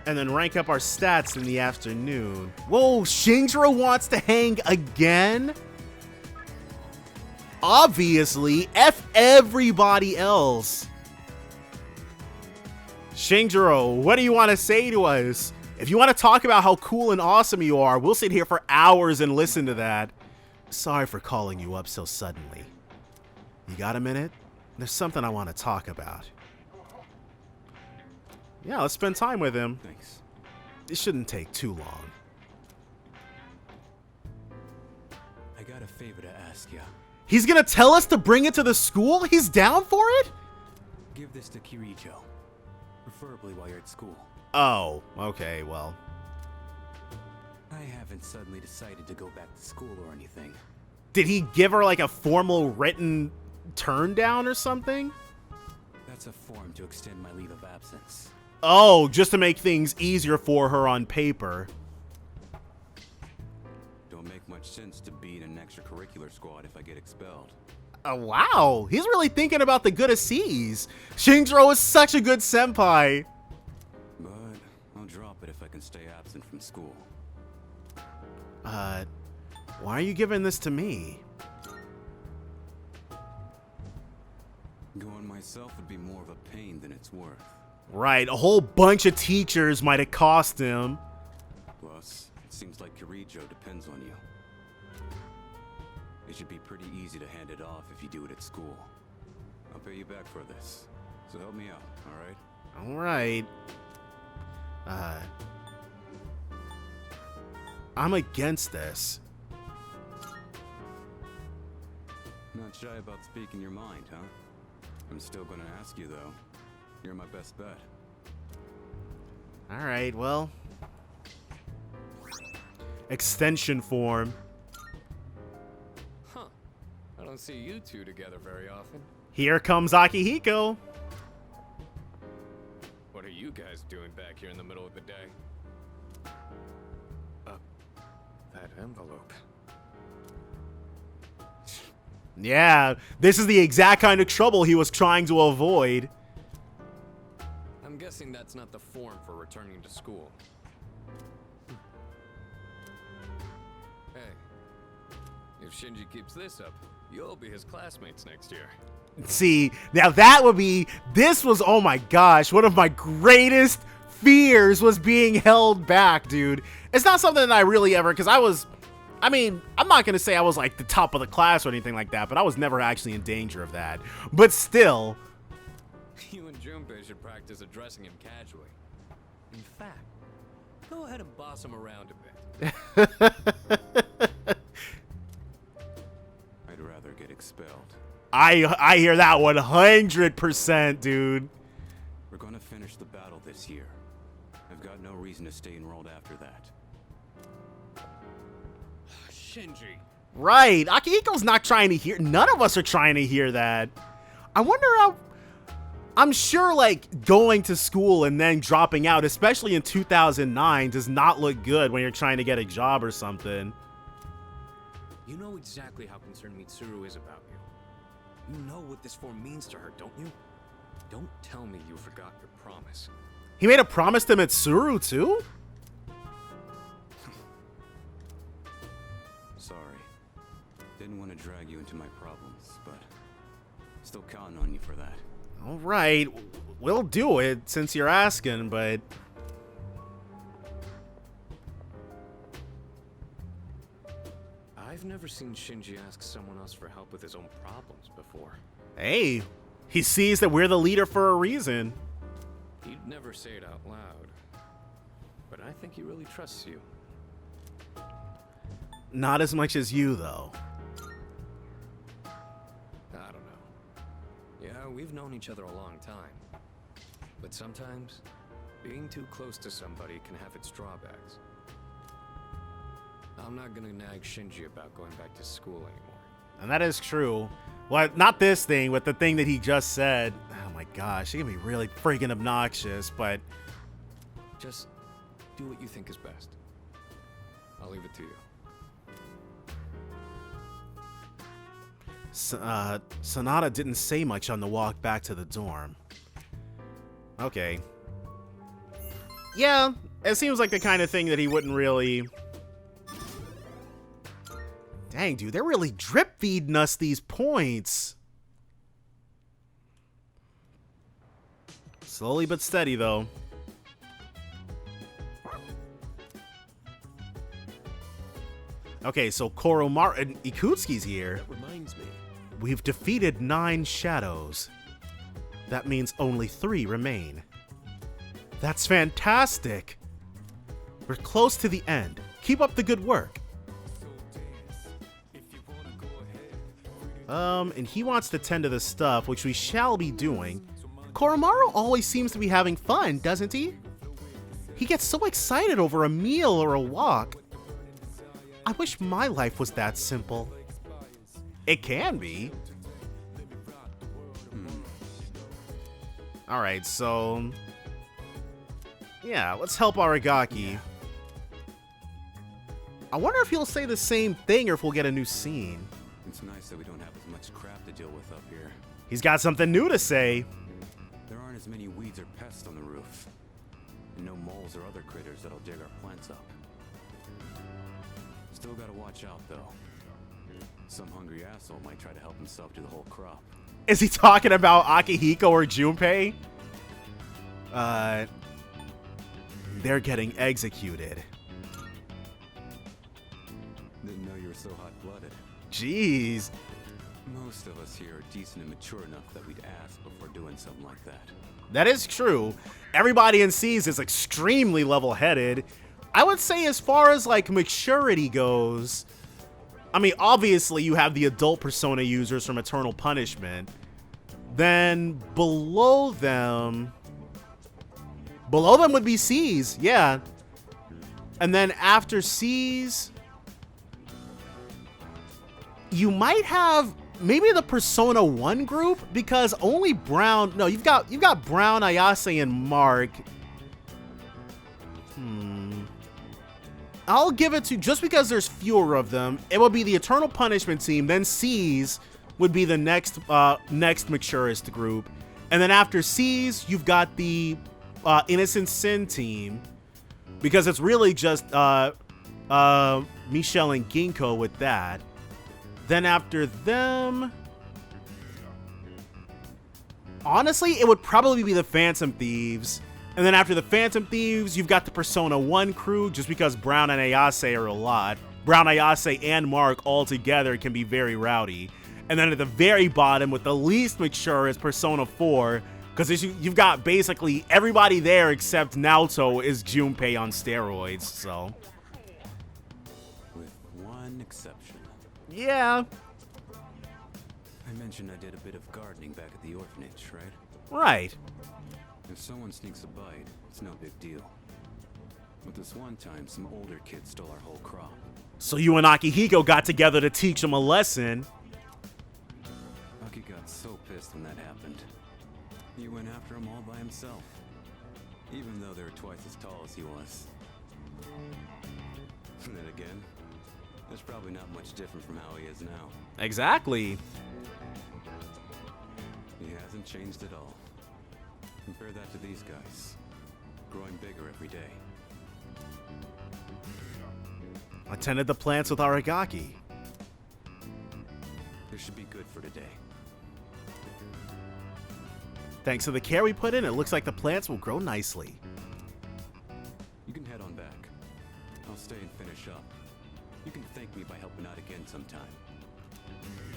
and then rank up our stats in the afternoon. Whoa, Shinjiro wants to hang again? Obviously, F everybody else. Shinjiro, what do you want to say to us? If you want to talk about how cool and awesome you are, we'll sit here for hours and listen to that. Sorry for calling you up so suddenly. You got a minute? There's something I want to talk about. Yeah, let's spend time with him. Thanks. It shouldn't take too long. I got a favor to ask ya. He's gonna tell us to bring it to the school? He's down for it? Give this to Kirijo. Preferably while you're at school. Oh, okay, well. I haven't suddenly decided to go back to school or anything. Did he give her like a formal written turn down or something? That's a form to extend my leave of absence. Oh, just to make things easier for her on paper. Don't make much sense to be in an extracurricular squad if I get expelled. Oh, wow, he's really thinking about the good of C's. Shinjiro is such a good senpai. But I'll drop it if I can stay absent from school. Why are you giving this to me? Going myself would be more of a pain than it's worth. Right, a whole bunch of teachers might have cost him. Plus, it seems like Kirijo depends on you. It should be pretty easy to hand it off if you do it at school. I'll pay you back for this, so help me out, alright? Alright. I'm against this. Not shy about speaking your mind, huh? I'm still gonna ask you, though. You're my best bet. Alright, well. Extension form. Huh. I don't see you two together very often. Here comes Akihiko. What are you guys doing back here in the middle of the day? That envelope. Yeah, this is the exact kind of trouble he was trying to avoid. I'm guessing that's not the form for returning to school. Hey, if Shinji keeps this up, you'll be his classmates next year. See, now that would be, this was, oh my gosh, one of my greatest fears was being held back, dude. It's not something that I really ever, because I'm not going to say I was like the top of the class or anything like that, but I was never actually in danger of that. But still. You and Junpei should practice addressing him casually. In fact, go ahead and boss him around a bit. I'd rather get expelled. I hear that 100%, dude. We're gonna finish the battle this year. I've got no reason to stay enrolled after that. Shinji. Right. Akihiko's not trying to hear. None of us are trying to hear that. I wonder how. I'm sure, like, going to school and then dropping out, especially in 2009, does not look good when you're trying to get a job or something. You know exactly how concerned Mitsuru is about you. You know what this form means to her, don't you? Don't tell me you forgot your promise. He made a promise to Mitsuru, too? Sorry. Didn't want to drag you into my problems, but still counting on you for that. All right, we'll do it since you're asking, but... I've never seen Shinji ask someone else for help with his own problems before. Hey, he sees that we're the leader for a reason. He'd never say it out loud, but I think he really trusts you. Not as much as you, though. I don't know. Yeah, we've known each other a long time. But sometimes, being too close to somebody can have its drawbacks. I'm not gonna nag Shinji about going back to school anymore. And that is true. Well, not this thing, but the thing that he just said. Oh my gosh, he can be really freaking obnoxious, but... Just do what you think is best. I'll leave it to you. Sonata didn't say much on the walk back to the dorm. Okay. Yeah, it seems like the kind of thing that he wouldn't really... Dang, dude, they're really drip feeding us these points. Slowly but steady, though. Okay, so Koromaru and Ikutsuki's here. That reminds me. We've defeated 9 shadows. That means only 3 remain. That's fantastic. We're close to the end. Keep up the good work. And he wants to tend to the stuff, which we shall be doing. Koromaru always seems to be having fun, doesn't he? He gets so excited over a meal or a walk. I wish my life was that simple. It can be. Alright, so... yeah, let's help Aragaki. I wonder if he'll say the same thing or if we'll get a new scene. It's nice that we don't have as much crap to deal with up here. He's got something new to say. There aren't as many weeds or pests on the roof. And no moles or other critters that'll dig our plants up. Still gotta watch out, though. Some hungry asshole might try to help himself to the whole crop. Is he talking about Akihiko or Junpei? They're getting executed. Didn't know you were so hot-blooded. Jeez. Most of us here are decent and mature enough that we'd ask before doing something like that. That is true. Everybody in C's is extremely level-headed. I would say as far as, like, maturity goes... I mean, obviously you have the adult Persona users from Eternal Punishment. Then below them... below them would be C's, yeah. And then after C's... you might have maybe the Persona 1 group, because only Brown... no, you've got Brown, Ayase, and Mark. I'll give it to... just because there's fewer of them, it will be the Eternal Punishment team, then C's, would be the next maturest group. And then after C's, you've got the Innocent Sin team, because it's really just Michelle and Ginkgo with that. Then after them, honestly, it would probably be the Phantom Thieves. And then after the Phantom Thieves, you've got the Persona 1 crew, just because Brown and Ayase are a lot. Brown, Ayase, and Mark all together can be very rowdy. And then at the very bottom, with the least mature, is Persona 4, because you've got basically everybody there except Naoto is Junpei on steroids, so. With one exception. Yeah. I mentioned I did a bit of gardening back at the orphanage, right? Right. If someone sneaks a bite, it's no big deal. But this one time, some older kids stole our whole crop. So you and Akihiko got together to teach him a lesson. Aki got so pissed when that happened. He went after them all by himself. Even though they were twice as tall as he was. And then again, that's probably not much different from how he is now. Exactly. He hasn't changed at all. Compare that to these guys. Growing bigger every day. I tended the plants with Aragaki. This should be good for today. Thanks to the care we put in, it looks like the plants will grow nicely. You can head on back. I'll stay and finish up. You can thank me by helping out again sometime.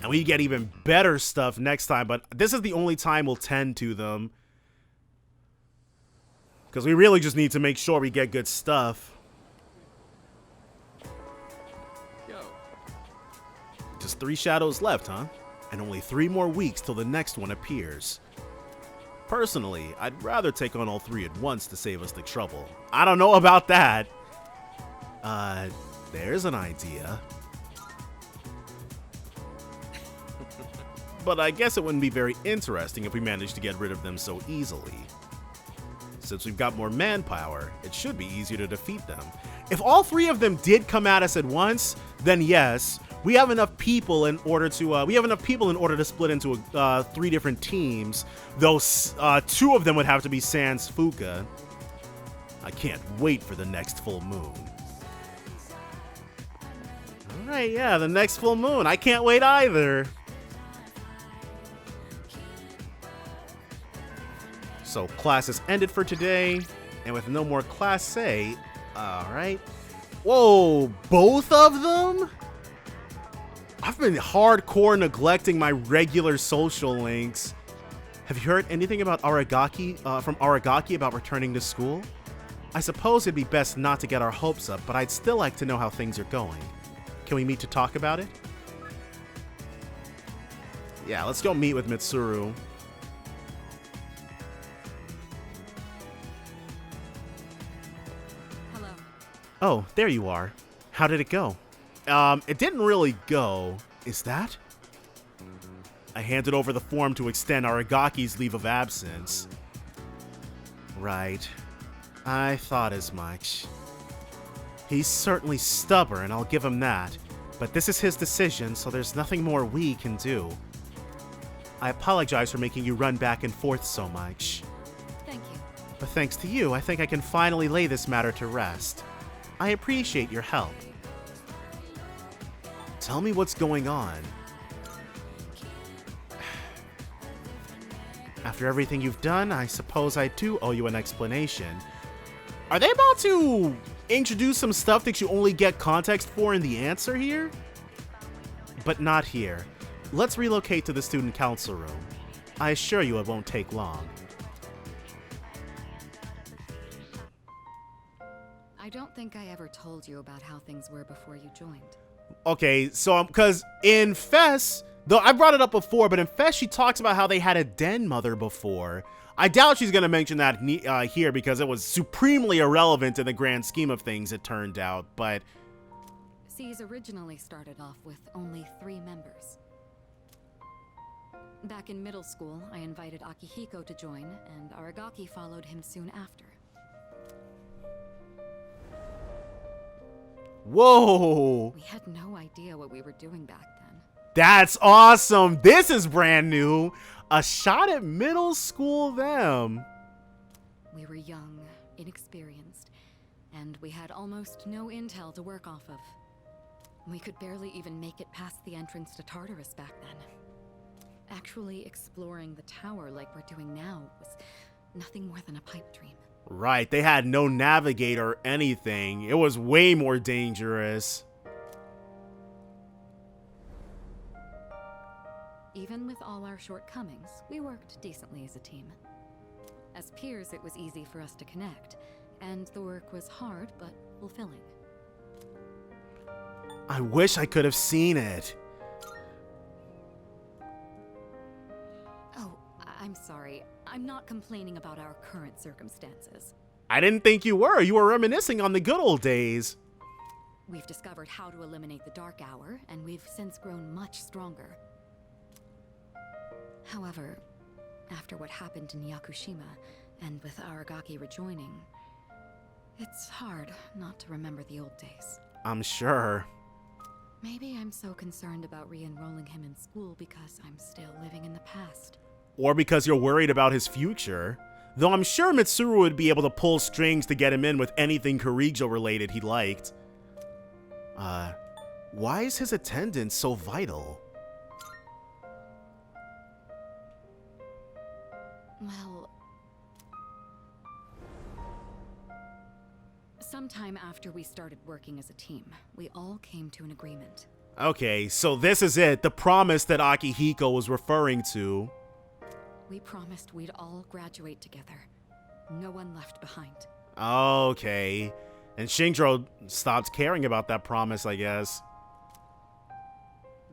And we get even better stuff next time, but this is the only time we'll tend to them. Because we really just need to make sure we get good stuff. Yo. Just 3 shadows left, huh? And only 3 more weeks till the next one appears. Personally, I'd rather take on all 3 at once to save us the trouble. I don't know about that. There's an idea. But I guess it wouldn't be very interesting if we managed to get rid of them so easily. Since we've got more manpower, it should be easier to defeat them. If all 3 of them did come at us at once, then yes, we have enough people in order to split into 3 different teams. Though 2 of them would have to be Sans Fuka. I can't wait for the next full moon. All right, yeah, the next full moon. I can't wait either. So class is ended for today, and with no more Class A, alright. Whoa, both of them? I've been hardcore neglecting my regular social links. Have you heard anything about Aragaki, from Aragaki about returning to school? I suppose it'd be best not to get our hopes up, but I'd still like to know how things are going. Can we meet to talk about it? Yeah, let's go meet with Mitsuru. Oh, there you are. How did it go? It didn't really go. Is that? I handed over the form to extend Aragaki's leave of absence. Right. I thought as much. He's certainly stubborn, I'll give him that. But this is his decision, so there's nothing more we can do. I apologize for making you run back and forth so much. Thank you. But thanks to you, I think I can finally lay this matter to rest. I appreciate your help. Tell me what's going on. After everything you've done, I suppose I do owe you an explanation. Are they about to introduce some stuff that you only get context for in the answer here? But not here. Let's relocate to the student council room. I assure you it won't take long. I don't think I ever told you about how things were before you joined. Okay, so because in Fess, though I brought it up before, but in Fess she talks about how they had a den mother before. I doubt she's going to mention that here because it was supremely irrelevant in the grand scheme of things, it turned out, but... C's originally started off with only 3 members. Back in middle school, I invited Akihiko to join, and Aragaki followed him soon after. Whoa! We had no idea what we were doing back then. That's awesome. This is brand new. A shot at middle school them. We were young, inexperienced, and we had almost no intel to work off of. We could barely even make it past the entrance to Tartarus back then. Actually exploring the tower like we're doing now was nothing more than a pipe dream. Right, they had no navigator or anything. It was way more dangerous. Even with all our shortcomings, we worked decently as a team. As peers, it was easy for us to connect, and the work was hard but fulfilling. I wish I could have seen it. Oh, I'm sorry. I'm not complaining about our current circumstances. I didn't think you were. You were reminiscing on the good old days. We've discovered how to eliminate the Dark Hour, and we've since grown much stronger. However, after what happened in Yakushima, and with Aragaki rejoining, it's hard not to remember the old days. I'm sure. Maybe I'm so concerned about re-enrolling him in school because I'm still living in the past. Or because you're worried about his future. Though I'm sure Mitsuru would be able to pull strings to get him in with anything Kirijo related he liked. Why is his attendance so vital? Well, sometime after we started working as a team, we all came to an agreement. Okay, so this is it. The promise that Akihiko was referring to. We promised we'd all graduate together. No one left behind. Okay. And Shinjiro stopped caring about that promise, I guess.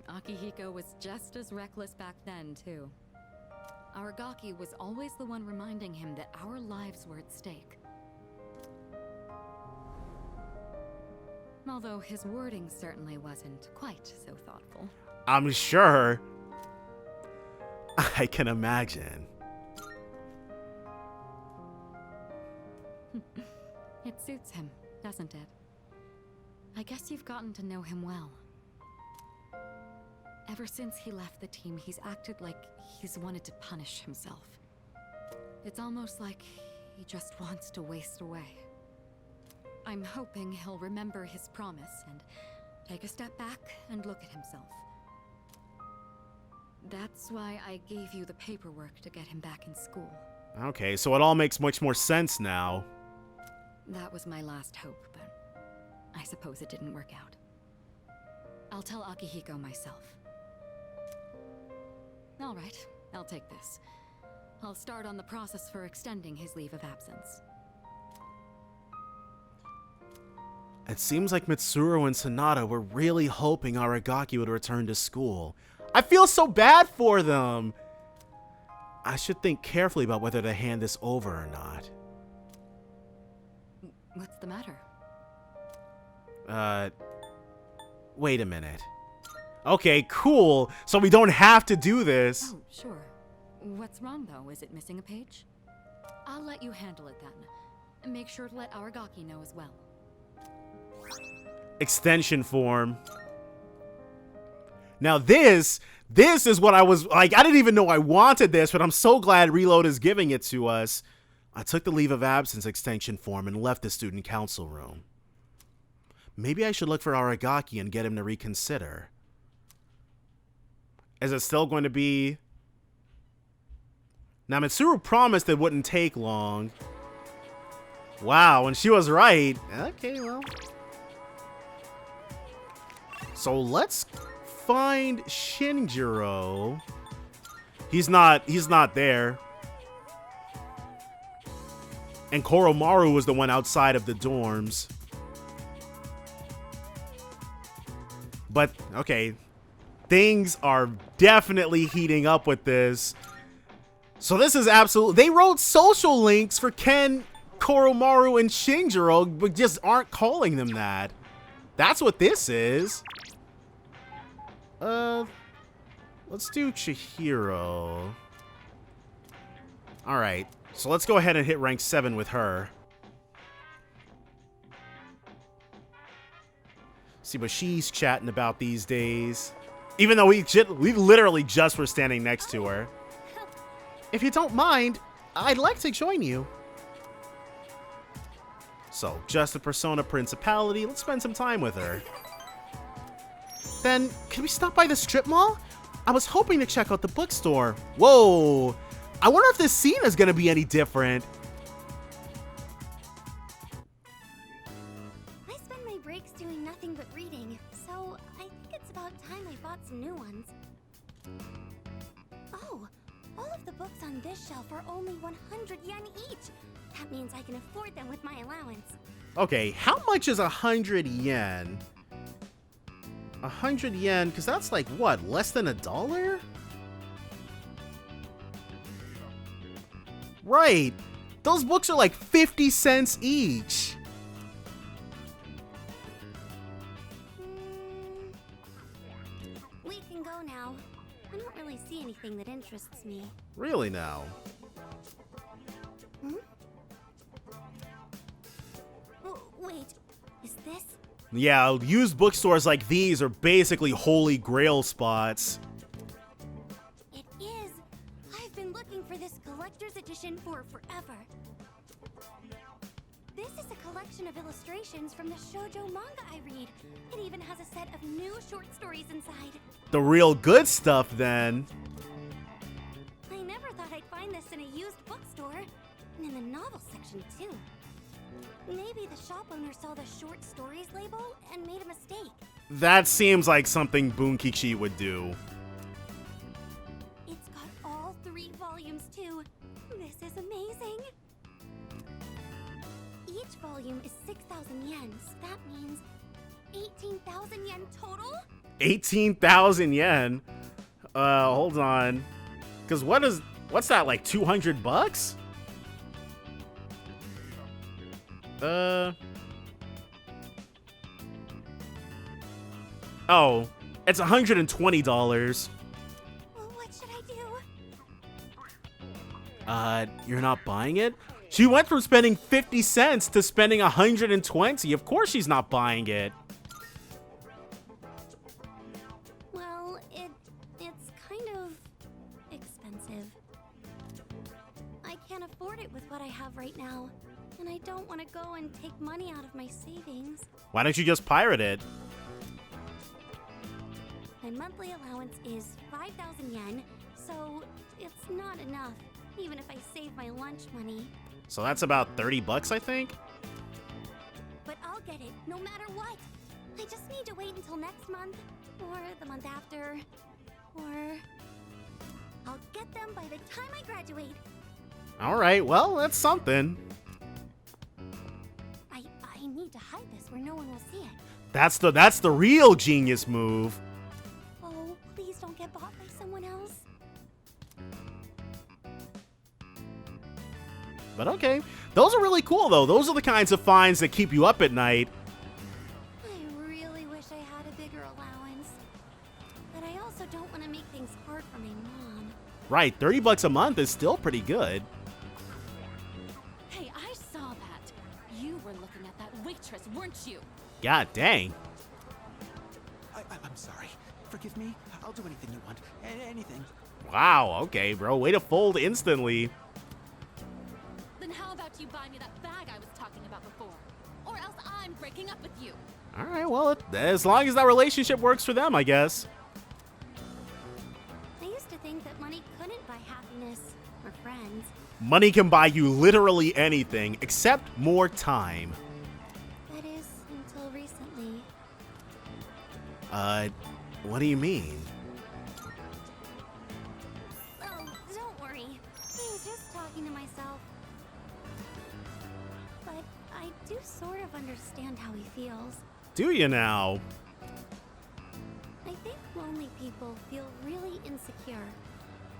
Akihiko was just as reckless back then, too. Aragaki was always the one reminding him that our lives were at stake. Although his wording certainly wasn't quite so thoughtful. I'm sure. I can imagine. It suits him, doesn't it? I guess you've gotten to know him well. Ever since he left the team, he's acted like he's wanted to punish himself. It's almost like he just wants to waste away. I'm hoping he'll remember his promise and take a step back and look at himself. That's why I gave you the paperwork to get him back in school. Okay, so it all makes much more sense now. That was my last hope, but I suppose it didn't work out. I'll tell Akihiko myself. All right, I'll take this. I'll start on the process for extending his leave of absence. It seems like Mitsuru and Sanada were really hoping Aragaki would return to school. I feel so bad for them! I should think carefully about whether to hand this over or not. What's the matter? Wait a minute. Okay, cool. So we don't have to do this. Oh, sure. What's wrong, though? Is it missing a page? I'll let you handle it then. And make sure to let Aragaki know as well. Extension form. Now this is what I was like. I didn't even know I wanted this, but I'm so glad Reload is giving it to us. I took the leave of absence extension form and left the student council room. Maybe I should look for Aragaki and get him to reconsider. Is it still going to be... Now, Mitsuru promised it wouldn't take long. Wow, and she was right. Okay, well. So let's find Shinjiro. He's not there. And Koromaru was the one outside of the dorms. But, okay. Things are definitely heating up with this. So this is absolute. They wrote social links for Ken, Koromaru, and Shinjiro, but just aren't calling them that. That's what this is. Let's do Chihiro. Alright, so let's go ahead and hit rank 7 with her. See what she's chatting about these days. Even though we literally just were standing next to her. If you don't mind, I'd like to join you. So, just a Persona Principality. Let's spend some time with her. Then, can we stop by the strip mall? I was hoping to check out the bookstore. Whoa! I wonder if this scene is gonna be any different. I spend my breaks doing nothing but reading, so I think it's about time I bought some new ones. Oh, all of the books on this shelf are only 100 yen each. That means I can afford them with my allowance. Okay, how much is 100 yen? 100 yen, because that's like, what, less than $1? Right. Those books are like 50 cents each. We can go now. I don't really see anything that interests me. Really now? Hmm? Oh, wait, is this? Yeah, used bookstores like these are basically holy grail spots. It is. I've been looking for this collector's edition for forever. This is a collection of illustrations from the shoujo manga I read. It even has a set of new short stories inside. The real good stuff, then. I never thought I'd find this in a used bookstore. And in the novel section, too. Maybe the shop owner saw the short stories label and made a mistake. That seems like something Bunkichi would do. It's got all 3 volumes, too. This is amazing. Each volume is 6,000 yen, so that means 18,000 yen total? 18,000 yen? Hold on. Because what's that, like 200 bucks? Oh, it's $120. Well, what should I do? You're not buying it? She went from spending 50 cents to spending 120. Of course she's not buying it. Well, it's kind of expensive. I can't afford it with what I have right now. And I don't want to go and take money out of my savings. Why don't you just pirate it? My monthly allowance is 5,000 yen, so it's not enough, even if I save my lunch money. So that's about 30 bucks, I think? But I'll get it, no matter what. I just need to wait until next month, or the month after, or... I'll get them by the time I graduate. Alright, well, that's something. I need to hide this where no one will see it. That's the real genius move. Oh, please don't get bought by someone else. But okay. Those are really cool, though. Those are the kinds of finds that keep you up at night. I really wish I had a bigger allowance. But I also don't want to make things hard for my mom. Right, 30 bucks a month is still pretty good. Hey, I saw that. You were looking at that waitress, weren't you? God dang. I'm sorry. Forgive me. I'll do anything you want. Anything. Wow, okay, bro. Way to fold instantly. Then how about you buy me that bag I was talking about before? Or else I'm breaking up with you. Alright, well, as long as that relationship works for them, I guess. I used to think that money couldn't buy happiness or friends. Money can buy you literally anything, except more time. That is, until recently. What do you mean? Oh, don't worry. I was just talking to myself. But I do sort of understand how he feels. Do you now? I think lonely people feel really insecure.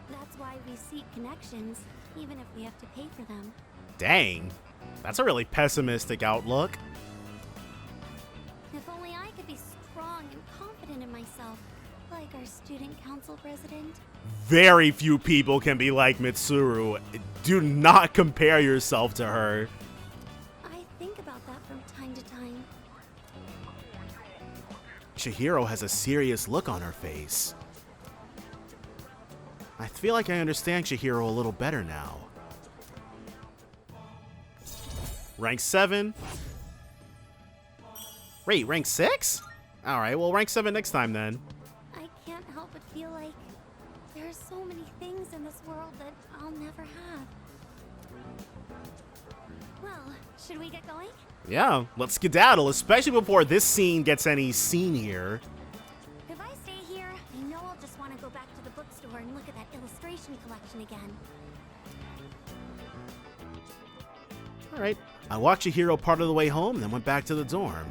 That's why we seek connections, even if we have to pay for them. Dang. That's a really pessimistic outlook. If only I could be strong and confident in myself, like our student council president. Very few people can be like Mitsuru. Do not compare yourself to her. I think about that from time to time. Chihiro has a serious look on her face. I feel like I understand Chihiro a little better now. Rank 7. Wait, rank 6? Alright, well, rank 7 next time then. I can't help but feel like there are so many things in this world that I'll never have. Well, should we get going? Yeah, let's skedaddle, especially before this scene gets any scenier. If I stay here, I know I'll just want to go back to the bookstore and look at that illustration collection again. Alright, I walked Chihiro part of the way home and then went back to the dorm.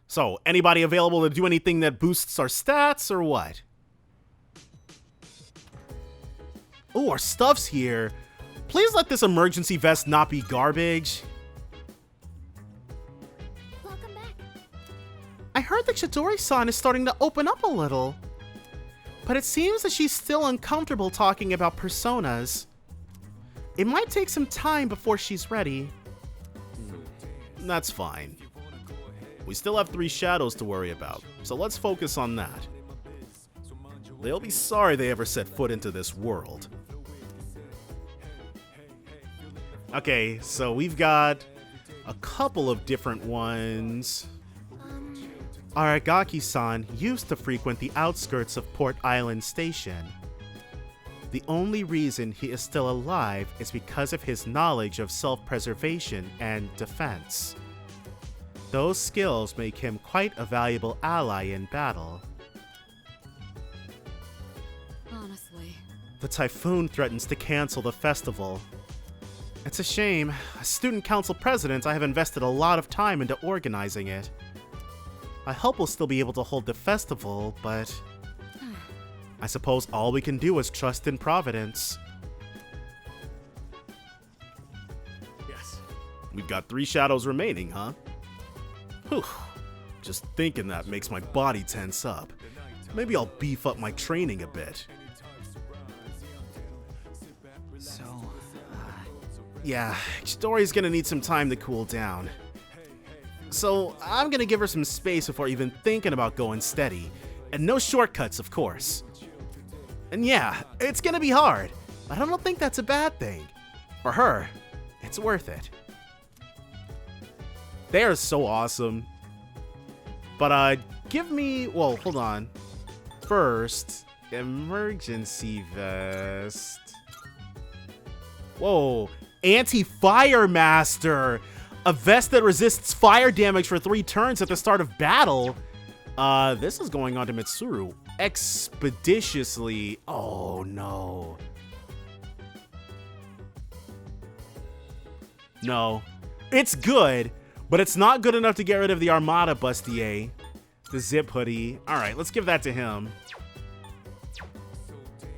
So, anybody available to do anything that boosts our stats or what? Oh, our stuff's here. Please let this emergency vest not be garbage. Welcome back. I heard that Chidori-san is starting to open up a little. But it seems that she's still uncomfortable talking about personas. It might take some time before she's ready. That's fine. We still have 3 shadows to worry about, so let's focus on that. They'll be sorry they ever set foot into this world. Okay, so we've got a couple of different ones. Aragaki-san used to frequent the outskirts of Port Island Station. The only reason he is still alive is because of his knowledge of self-preservation and defense. Those skills make him quite a valuable ally in battle. Honestly. The typhoon threatens to cancel the festival. It's a shame. As student council president, I have invested a lot of time into organizing it. I hope we'll still be able to hold the festival, but I suppose all we can do is trust in Providence. Yes. We've got 3 shadows remaining, huh? Whew. Just thinking that makes my body tense up. Maybe I'll beef up my training a bit. So, yeah, Chidori's gonna need some time to cool down. So, I'm gonna give her some space before even thinking about going steady. And no shortcuts, of course. And yeah, it's gonna be hard, but I don't think that's a bad thing. For her, it's worth it. They are so awesome. But, give me... Well, hold on. First, emergency vest. Whoa. Anti-Fire Master. A vest that resists fire damage for 3 turns at the start of battle. This is going on to Mitsuru expeditiously. Oh, no. No. It's good, but it's not good enough to get rid of the Armada bustier. The zip hoodie. All right, let's give that to him.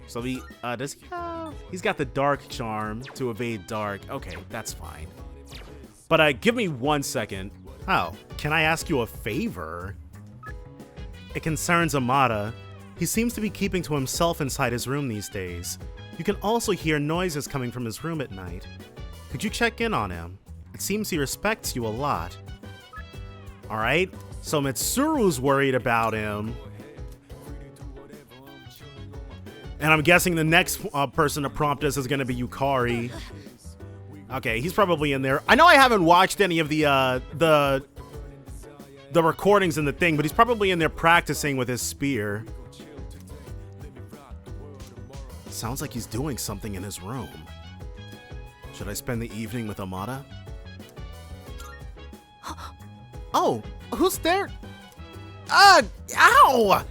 So does he have... He's got the dark charm to evade dark. Okay, that's fine. But give me 1 second. Oh, can I ask you a favor? It concerns Amada. He seems to be keeping to himself inside his room these days. You can also hear noises coming from his room at night. Could you check in on him? It seems he respects you a lot. Alright, so Mitsuru's worried about him. And I'm guessing the next person to prompt us is going to be Yukari. Okay, he's probably in there. I know I haven't watched any of the recordings in the thing, but he's probably in there practicing with his spear. Sounds like he's doing something in his room. Should I spend the evening with Amada? Oh, who's there? Ow!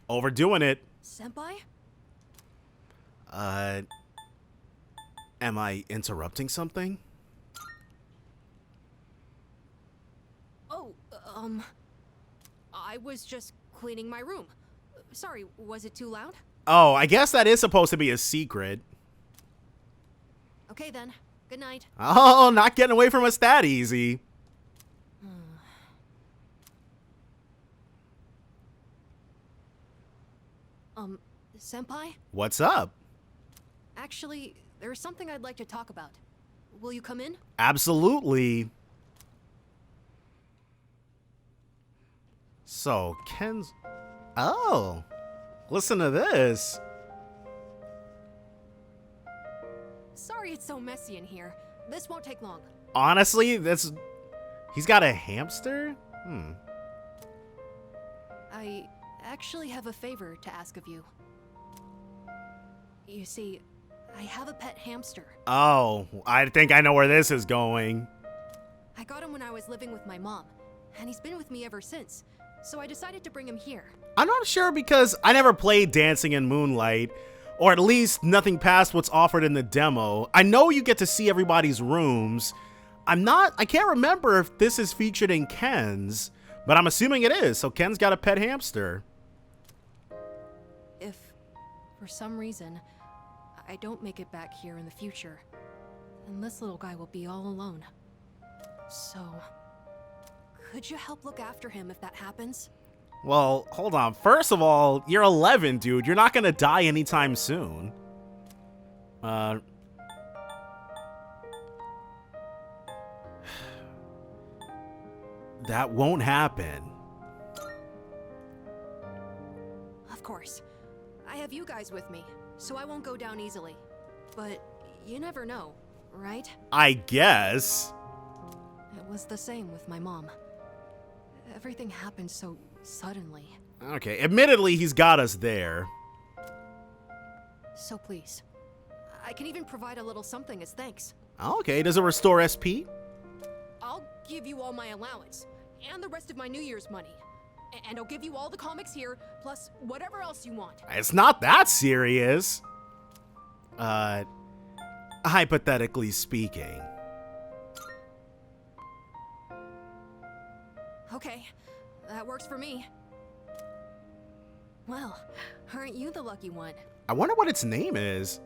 Overdoing it. Senpai? Am I interrupting something? Oh, I was just cleaning my room. Sorry, was it too loud? Oh, I guess that is supposed to be a secret. Okay then. Good night. Oh, not getting away from us that easy. Senpai? What's up? Actually, there's something I'd like to talk about. will you come in? Absolutely. So, Ken's... Oh. Listen to this. Sorry it's so messy in here. This won't take long. Honestly, that's... He's got a hamster? I actually have a favor to ask of you. You see, I have a pet hamster. Oh, I think I know where this is going. I got him when I was living with my mom, and he's been with me ever since. So I decided to bring him here. I'm not sure because I never played Dancing in Moonlight, or at least nothing past what's offered in the demo. I know you get to see everybody's rooms. I can't remember if this is featured in Ken's, but I'm assuming it is, so Ken's got a pet hamster. If, for some reason, I don't make it back here in the future, then this little guy will be all alone. So, could you help look after him if that happens? Well, hold on. First of all, you're 11, dude. You're not gonna die anytime soon. That won't happen. Of course. I have you guys with me, so I won't go down easily. But you never know, right? I guess. It was the same with my mom. Everything happened so suddenly. Okay, admittedly, he's got us there. So please, I can even provide a little something as thanks. Okay, does it restore SP? I'll give you all my allowance, and the rest of my New Year's money. And I'll give you all the comics here, plus whatever else you want. It's not that serious. Hypothetically speaking. Okay, that works for me. Well, aren't you the lucky one? I wonder what its name is.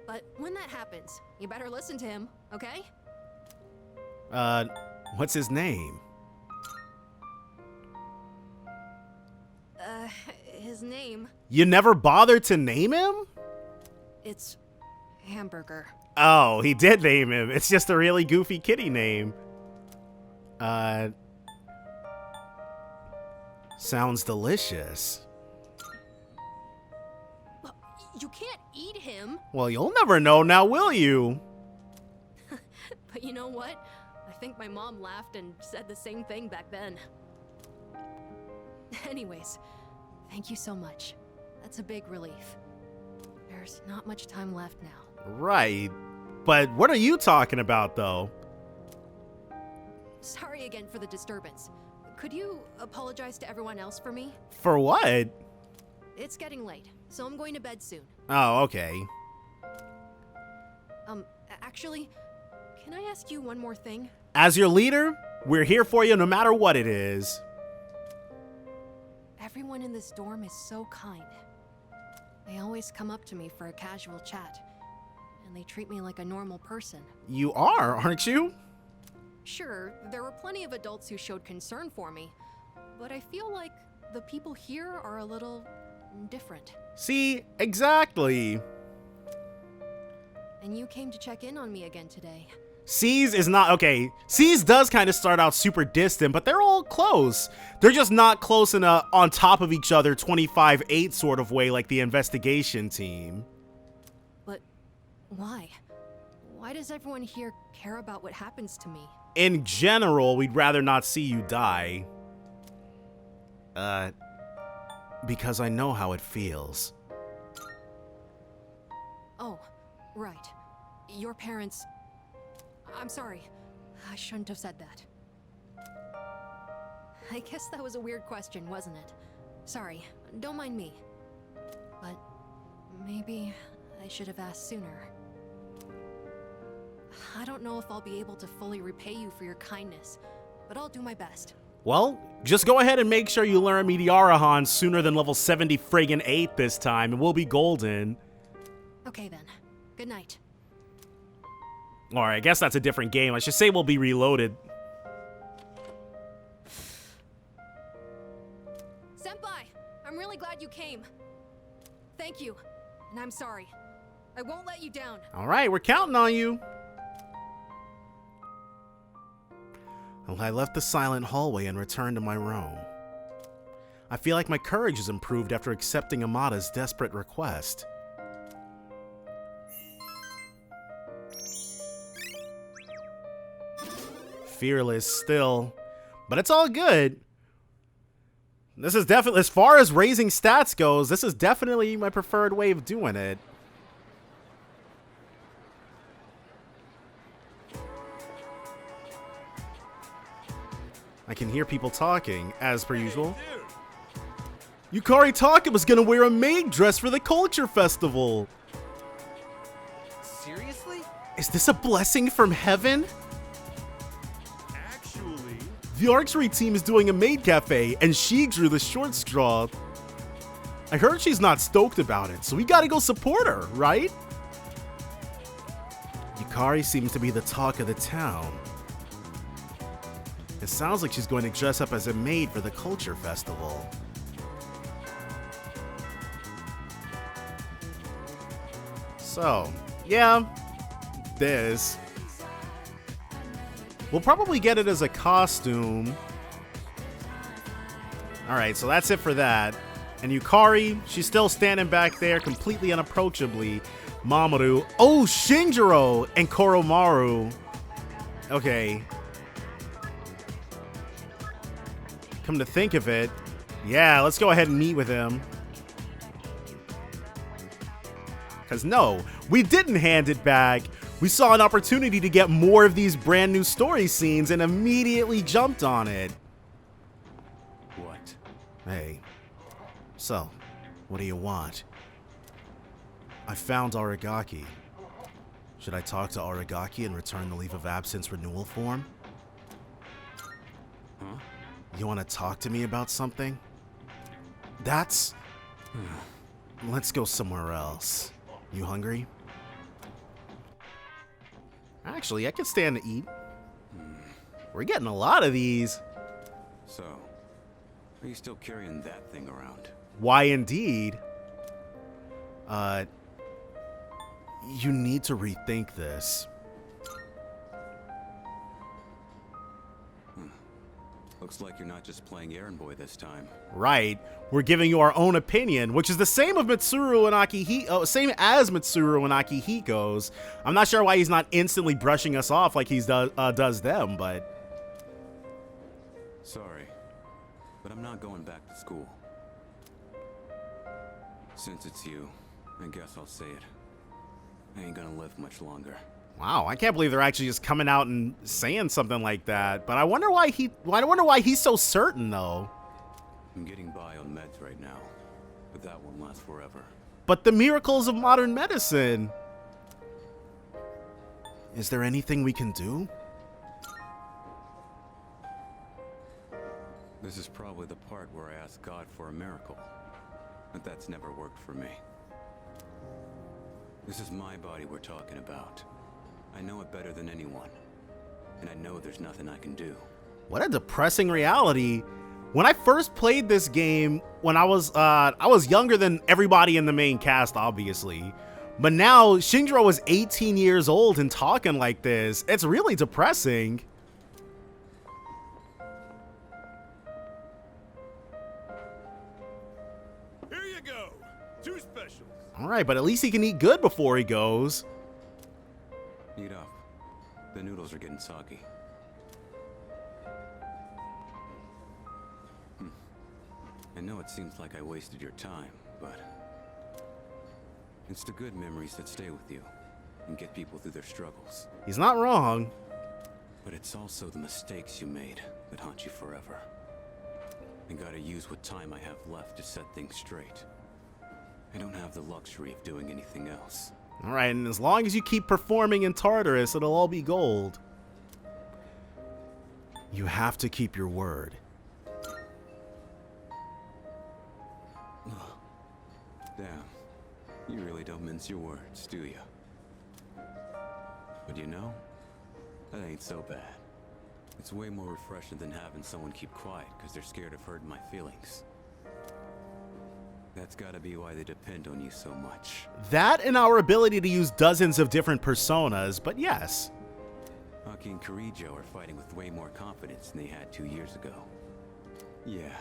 But when that happens, you better listen to him, okay? What's his name? His name... You never bothered to name him? It's Hamburger. Oh, he did name him. It's just a really goofy kitty name. Sounds delicious. You can't eat him. Well, you'll never know now, will you? But you know what? I think my mom laughed and said the same thing back then. Anyways, thank you so much. That's a big relief. There's not much time left now. Right. But what are you talking about, though? Sorry again for the disturbance. Could you apologize to everyone else for me? For what? It's getting late, so I'm going to bed soon. Oh, okay. Actually, can I ask you one more thing? As your leader, we're here for you no matter what it is. Everyone in this dorm is so kind. They always come up to me for a casual chat, and they treat me like a normal person. You are, aren't you? Sure, there were plenty of adults who showed concern for me, but I feel like the people here are a little different. See, exactly. And you came to check in on me again today. C's is not, okay, C's does kind of start out super distant, but they're all close. They're just not close in a on top of each other 25-8 sort of way like the investigation team. But why? Why does everyone here care about what happens to me? In general, we'd rather not see you die. Because I know how it feels. Oh, right. Your parents... I'm sorry. I shouldn't have said that. I guess that was a weird question, wasn't it? Sorry, don't mind me. But maybe I should have asked sooner. I don't know if I'll be able to fully repay you for your kindness, but I'll do my best. Well, just go ahead and make sure you learn Meteorahan sooner than level 70 friggin' 8 this time, and we'll be golden. Okay then. Good night. Alright, I guess that's a different game. I should say we'll be reloaded. Senpai, I'm really glad you came. Thank you, and I'm sorry. I won't let you down. Alright, we're counting on you. I left the silent hallway and returned to my room. I feel like my courage has improved after accepting Amada's desperate request. Fearless still, but it's all good. This is definitely, as far as raising stats goes, this is definitely my preferred way of doing it. I can hear people talking, as per usual. Yukari Takaba's gonna wear a maid dress for the culture festival. Seriously? Is this a blessing from heaven? Actually, The archery team is doing a maid cafe, and she drew the short straw. I heard she's not stoked about it, so we gotta go support her, right? Yukari seems to be the talk of the town. It sounds like she's going to dress up as a maid for the culture festival. So, yeah, this. We'll probably get it as a costume. Alright, so that's it for that. And Yukari, she's still standing back there completely unapproachably. Mamoru. Oh, Shinjiro and Koromaru. Okay. Come to think of it, yeah, let's go ahead and meet with him. Because no, we didn't hand it back. We saw an opportunity to get more of these brand new story scenes and immediately jumped on it. What? Hey, so, what do you want? I found Aragaki. Should I talk to Aragaki and return the leave of absence renewal form? Huh? You want to talk to me about something? That's... Let's go somewhere else. You hungry? Actually, I could stand to eat. We're getting a lot of these. So, are you still carrying that thing around? Why indeed? You need to rethink this. Looks like you're not just playing errand boy this time. Right. We're giving you our own opinion, which is the same of Mitsuru and same as Mitsuru and Akihiko's. I'm not sure why he's not instantly brushing us off like he does them, but... Sorry, but I'm not going back to school. Since it's you, I guess I'll say it. I ain't gonna live much longer. Wow, I can't believe they're actually just coming out and saying something like that. But I wonder why he's so certain though. I'm getting by on meds right now, but that won't last forever. But the miracles of modern medicine. Is there anything we can do? This is probably the part where I ask God for a miracle, but that's never worked for me. This is my body we're talking about. I know it better than anyone, and I know there's nothing I can do. What a depressing reality. When I first played this game, when I was younger than everybody in the main cast, obviously. But now Shinjiro is 18 years old and talking like this. It's really depressing. here you go. 2 specials. All right, but at least he can eat good before he goes. Eat up. The noodles are getting soggy. I know it seems like I wasted your time, but it's the good memories that stay with you and get people through their struggles. He's not wrong. But it's also the mistakes you made that haunt you forever. I gotta use what time I have left to set things straight. I don't have the luxury of doing anything else. All right, and as long as you keep performing in Tartarus, it'll all be gold. You have to keep your word. Damn, you really don't mince your words, do you? But you know, that ain't so bad. It's way more refreshing than having someone keep quiet because they're scared of hurting my feelings. That's gotta be why they depend on you so much. That and our ability to use dozens of different personas, but yes. Aki and Kirijo are fighting with way more confidence than they had 2 years ago. Yeah,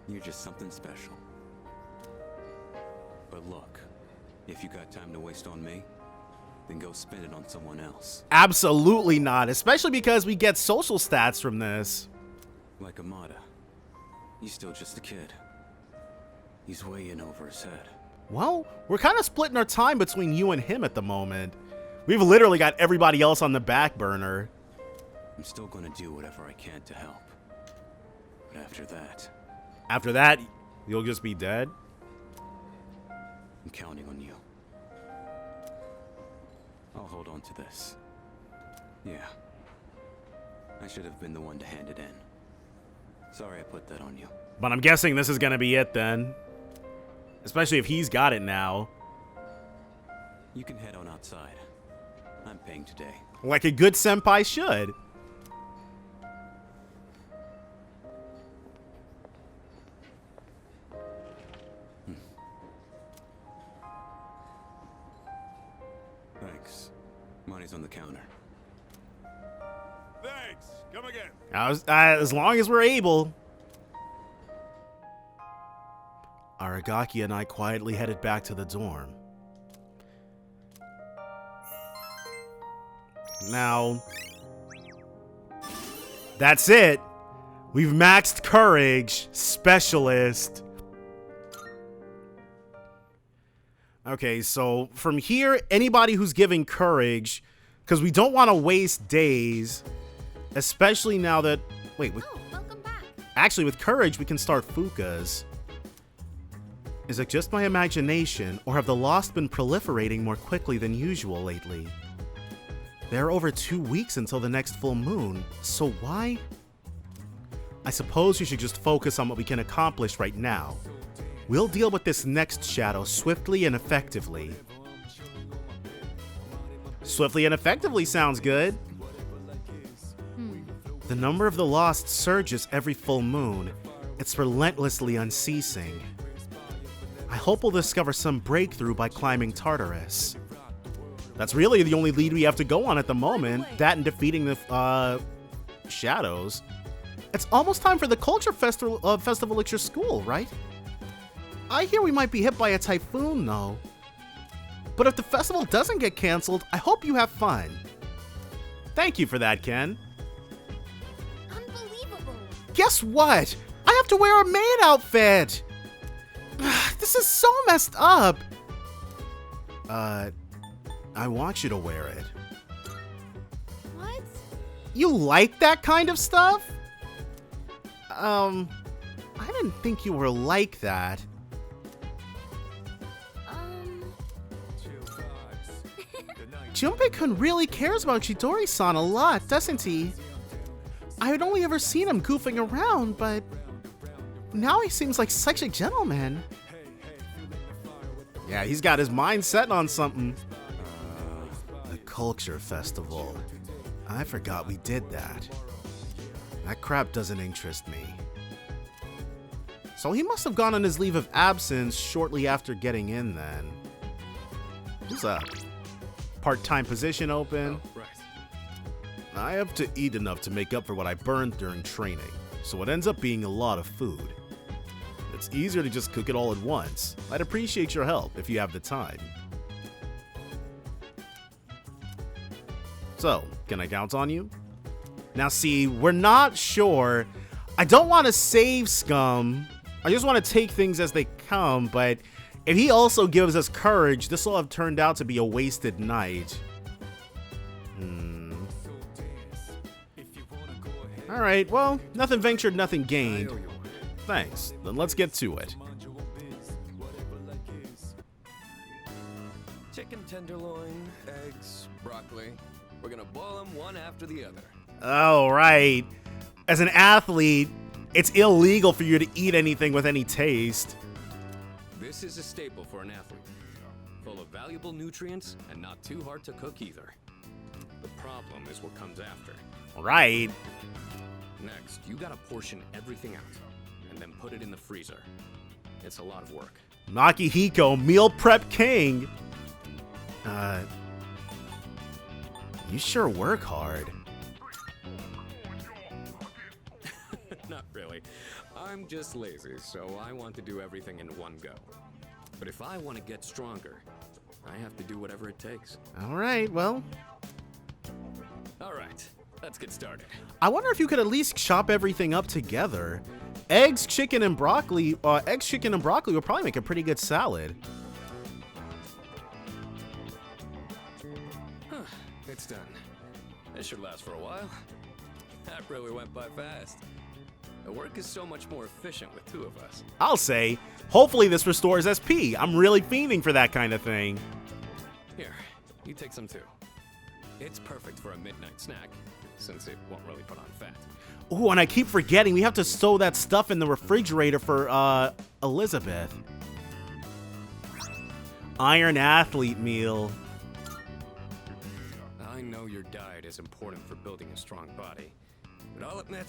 you're just something special. But look, if you got time to waste on me, then go spend it on someone else. Absolutely not, especially because we get social stats from this. Like Amada. He's still just a kid. He's way in over his head. Well, we're kind of splitting our time between you and him at the moment. We've literally got everybody else on the back burner. I'm still gonna do whatever I can to help. But after that... After that, you'll just be dead? I'm counting on you. I'll hold on to this. Yeah. I should have been the one to hand it in. Sorry I put that on you. But I'm guessing this is gonna be it then. Especially if he's got it now. You can head on outside. I'm paying today. Like a good senpai should. Thanks. Money's on the counter. Thanks. Come again. As long as we're able. Aragaki and I quietly headed back to the dorm. Now, that's it. We've maxed courage, specialist. Okay, so from here, anybody who's giving courage, because we don't want to waste days, especially now that, wait, welcome back. Actually, with courage, we can start Fukas. Is it just my imagination, or have the Lost been proliferating more quickly than usual lately? There are over 2 weeks until the next full moon, so why? I suppose you should just focus on what we can accomplish right now. We'll deal with this next shadow swiftly and effectively. Swiftly and effectively sounds good. The number of the Lost surges every full moon. It's relentlessly unceasing. I hope we'll discover some breakthrough by climbing Tartarus. That's really the only lead we have to go on at the moment. That and defeating the shadows. It's almost time for the culture festival at your school, right? I hear we might be hit by a typhoon, though. But if the festival doesn't get canceled, I hope you have fun. Thank you for that, Ken. Unbelievable. Guess what? I have to wear a maid outfit. This is so messed up. I want you to wear it. What? You like that kind of stuff? I didn't think you were like that. Junpei-kun really cares about Chidori-san a lot, doesn't he? I had only ever seen him goofing around, but now he seems like such a gentleman. Yeah, he's got his mind set on something. The culture festival. I forgot we did that. That crap doesn't interest me. So he must have gone on his leave of absence shortly after getting in then. Who's up? Part-time position open. I have to eat enough to make up for what I burned during training, so it ends up being a lot of food. It's easier to just cook it all at once. I'd appreciate your help if you have the time. So, can I count on you? Now see, we're not sure. I don't want to save Scum. I just want to take things as they come, but if he also gives us courage, this will have turned out to be a wasted night. Alright, well, nothing ventured, nothing gained. Thanks, then let's get to it. Chicken tenderloin, eggs, broccoli. We're gonna boil them one after the other. Alright. As an athlete, it's illegal for you to eat anything with any taste. This is a staple for an athlete. Full of valuable nutrients and not too hard to cook either. The problem is what comes after. Right. Next, you gotta portion everything out and then put it in the freezer. It's a lot of work. Nakihiko, meal prep king. You sure work hard. Not really. I'm just lazy, so I want to do everything in one go. But if I want to get stronger, I have to do whatever it takes. All right, well. All right, let's get started. I wonder if you could at least chop everything up together. Eggs, chicken, and broccoli. Eggs, chicken, and broccoli would probably make a pretty good salad. Huh, it's done. This should last for a while. That really went by fast. The work is so much more efficient with two of us. I'll say, hopefully this restores SP. I'm really fiending for that kind of thing. Here, you take some too. It's perfect for a midnight snack, since it won't really put on fat. Ooh, and I keep forgetting, we have to sew that stuff in the refrigerator for, Elizabeth. Iron Athlete meal. I know your diet is important for building a strong body, but I'll admit,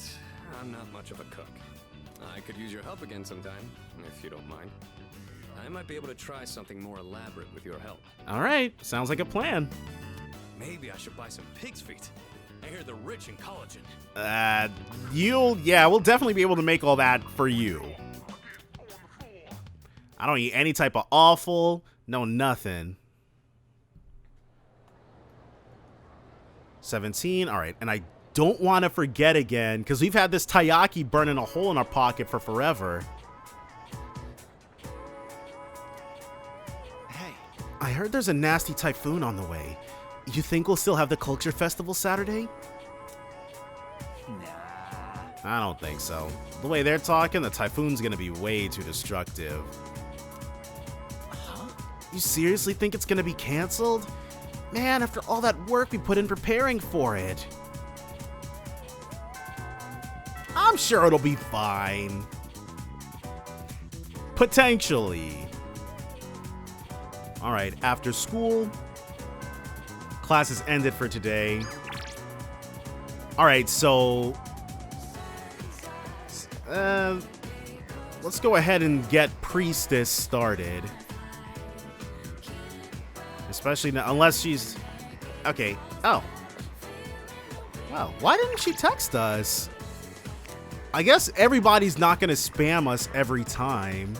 I'm not much of a cook. I could use your help again sometime, if you don't mind. I might be able to try something more elaborate with your help. All right, sounds like a plan. Maybe I should buy some pig's feet. I hear they're rich in collagen. Yeah, we'll definitely be able to make all that for you. I don't eat any type of offal, no nothing. 17, all right, and I don't want to forget again, because we've had this taiyaki burning a hole in our pocket for forever. Hey. I heard there's a nasty typhoon on the way. You think we'll still have the culture festival Saturday? Nah. I don't think so. The way they're talking, the typhoon's gonna be way too destructive. Huh? You seriously think it's gonna be canceled? Man, after all that work we put in preparing for it. I'm sure it'll be fine. Potentially. Alright, after school, classes ended for today. Alright, so let's go ahead and get Priestess started. Especially now, unless she's... Okay. Oh. Wow. Why didn't she text us? I guess everybody's not going to spam us every time.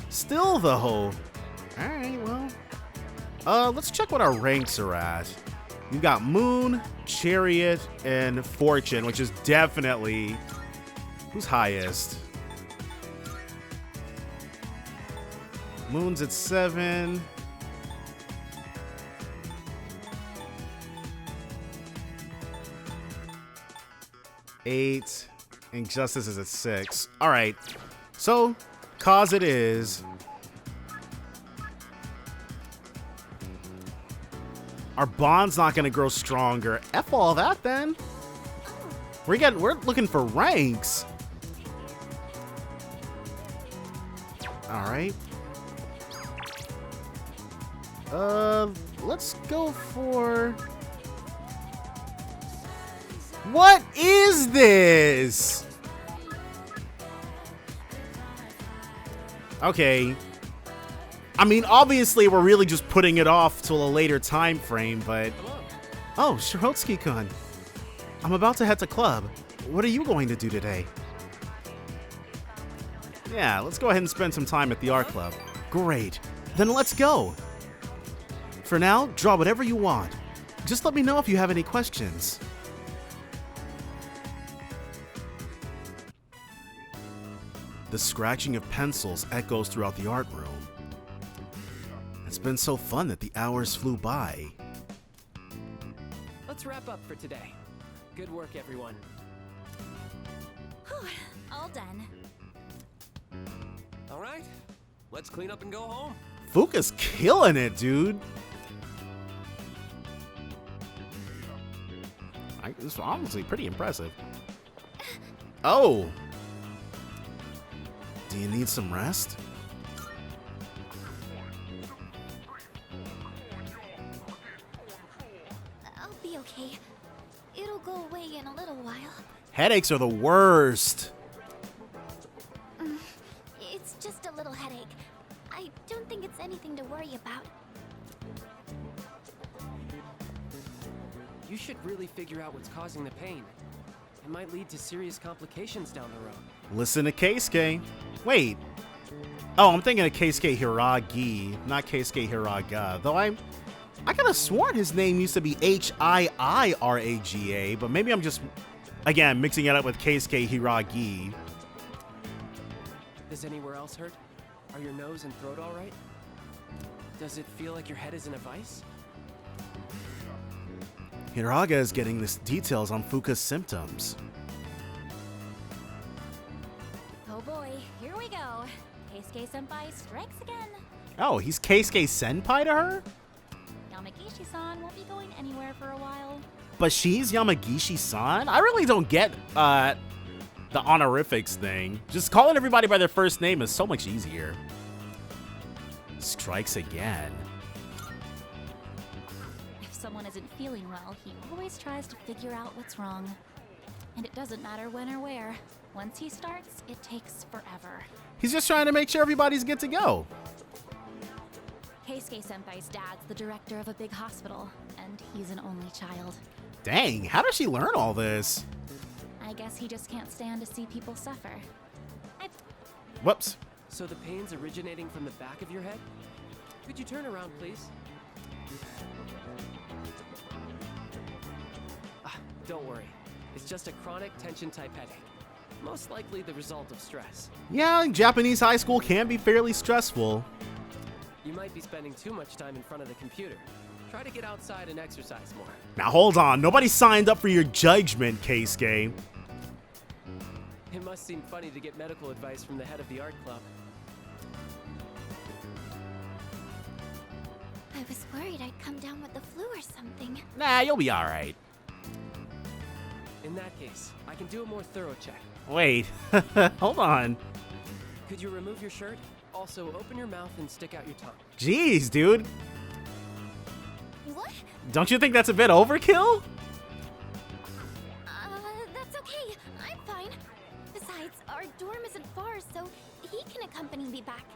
Still, though. Alright, well. Let's check what our ranks are at. We've got Moon, Chariot, and Fortune, which is definitely... Who's highest? Moon's at 7. Eight, and Justice is at 6. All right, so cause it is. Our bond's not gonna grow stronger. F all that then. We're looking for ranks. All right. Let's go for. What is this? Okay. I mean, obviously, we're really just putting it off till a later time frame, but... Oh, Shirotsky-kun. I'm about to head to club. What are you going to do today? Yeah, let's go ahead and spend some time at the art club. Great. Then let's go. For now, draw whatever you want. Just let me know if you have any questions. The scratching of pencils echoes throughout the art room. It's been so fun that the hours flew by. Let's wrap up for today. Good work, everyone. Whew, all done. All right, let's clean up and go home. Fuka's killing it, dude. This is honestly pretty impressive. Oh. Do you need some rest? I'll be okay. It'll go away in a little while. Headaches are the worst. It's just a little headache. I don't think it's anything to worry about. You should really figure out what's causing the pain. It might lead to serious complications down the road. Listen to Keisuke. Wait. Oh, I'm thinking of Keisuke Hiragi, not Keisuke Hiraga. Though I could have sworn his name used to be Hiiraga, but maybe I'm just, again, mixing it up with Keisuke Hiragi. Does anywhere else hurt? Are your nose and throat all right? Does it feel like your head is in a vice? Hiraga is getting this details on Fuka's symptoms. Oh boy, here we go. Keisuke-senpai strikes again. Oh, he's Keisuke Senpai to her? Yamagishi-san won't be going anywhere for a while. But she's Yamagishi-san? I really don't get the honorifics thing. Just calling everybody by their first name is so much easier. Strikes again. If someone isn't feeling well, he always tries to figure out what's wrong. And it doesn't matter when or where. Once he starts, it takes forever. He's just trying to make sure everybody's good to go. Keisuke-senpai's dad's the director of a big hospital, and he's an only child. Dang, how does she learn all this? I guess he just can't stand to see people suffer. Whoops. So the pain's originating from the back of your head? Could you turn around, please? Don't worry. It's just a chronic tension-type headache. Most likely the result of stress. Yeah, Japanese high school can be fairly stressful. You might be spending too much time in front of the computer. Try to get outside and exercise more. Now hold on, nobody signed up for your judgment, Keisuke. It must seem funny to get medical advice from the head of the art club. I was worried I'd come down with the flu or something. Nah, you'll be alright. In that case, I can do a more thorough check. Wait, hold on. Could you remove your shirt? Also, open your mouth and stick out your tongue. Jeez, dude. What? Don't you think that's a bit overkill? That's okay. I'm fine. Besides, our dorm isn't far, so he can accompany me back.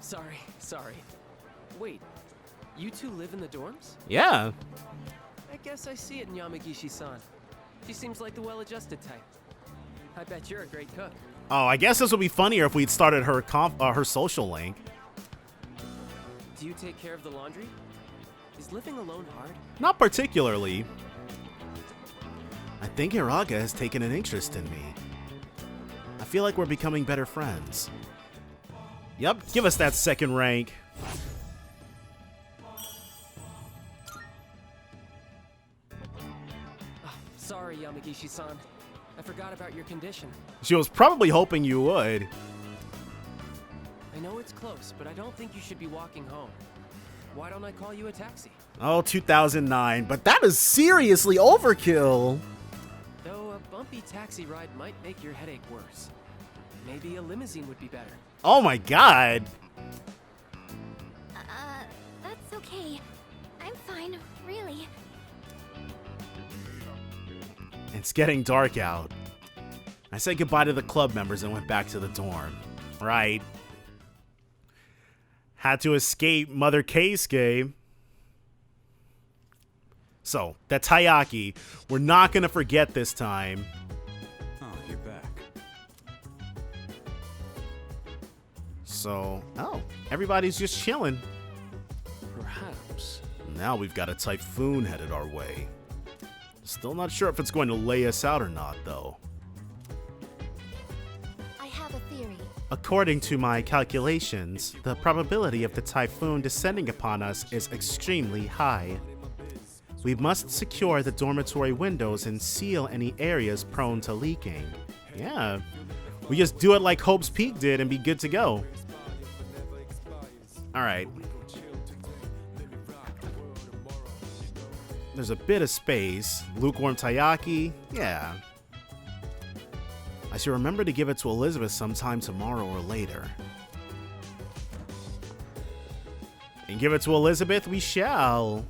Sorry. Wait, you two live in the dorms? Yeah. I guess I see it in Yamagishi-san. She seems like the well-adjusted type. I bet you're a great cook. Oh, I guess this would be funnier if we'd started her her social link. Do you take care of the laundry? Is living alone hard? Not particularly. I think Hiraga has taken an interest in me. I feel like we're becoming better friends. Yep, give us that second rank. Sorry, Yamagishi-san. I forgot about your condition. She was probably hoping you would. I know it's close, but I don't think you should be walking home. Why don't I call you a taxi? Oh, 2009, but that is seriously overkill. Though a bumpy taxi ride might make your headache worse. Maybe a limousine would be better. Oh my god. That's okay. I'm fine, really. It's getting dark out. I said goodbye to the club members and went back to the dorm. Right. Had to escape Mother Keisuke. So, that taiyaki, we're not going to forget this time. Oh, you're back. So, everybody's just chilling. Perhaps. Now we've got a typhoon headed our way. Still not sure if it's going to lay us out or not, though. I have a theory. According to my calculations, the probability of the typhoon descending upon us is extremely high. We must secure the dormitory windows and seal any areas prone to leaking. Yeah, we just do it like Hope's Peak did and be good to go. Alright. There's a bit of space. Lukewarm taiyaki, yeah. I should remember to give it to Elizabeth sometime tomorrow or later. And give it to Elizabeth we shall.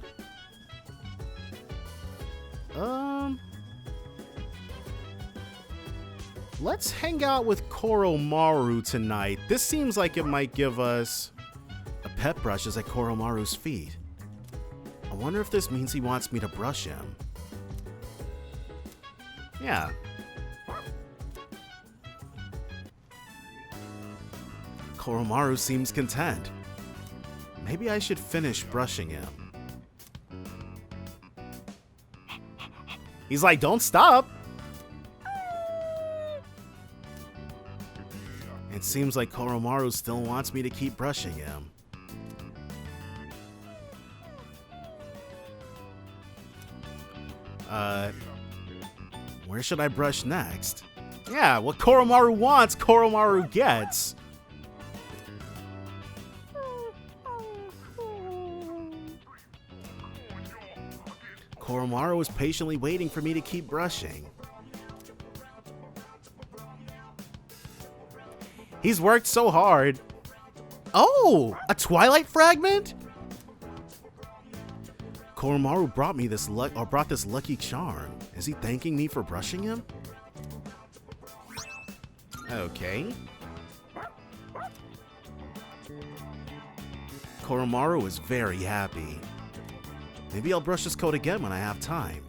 Let's hang out with Koromaru tonight. This seems like it might give us a pet brush is at Koromaru's feet. A wonder if this means he wants me to brush him. Yeah. Koromaru seems content. Maybe I should finish brushing him. He's like, don't stop. It seems like Koromaru still wants me to keep brushing him. Where should I brush next? Yeah, what Koromaru wants, Koromaru gets. Koromaru is patiently waiting for me to keep brushing. He's worked so hard. Oh, a Twilight fragment? Koromaru brought me this brought this lucky charm. Is he thanking me for brushing him? Okay. Koromaru is very happy. Maybe I'll brush his coat again when I have time.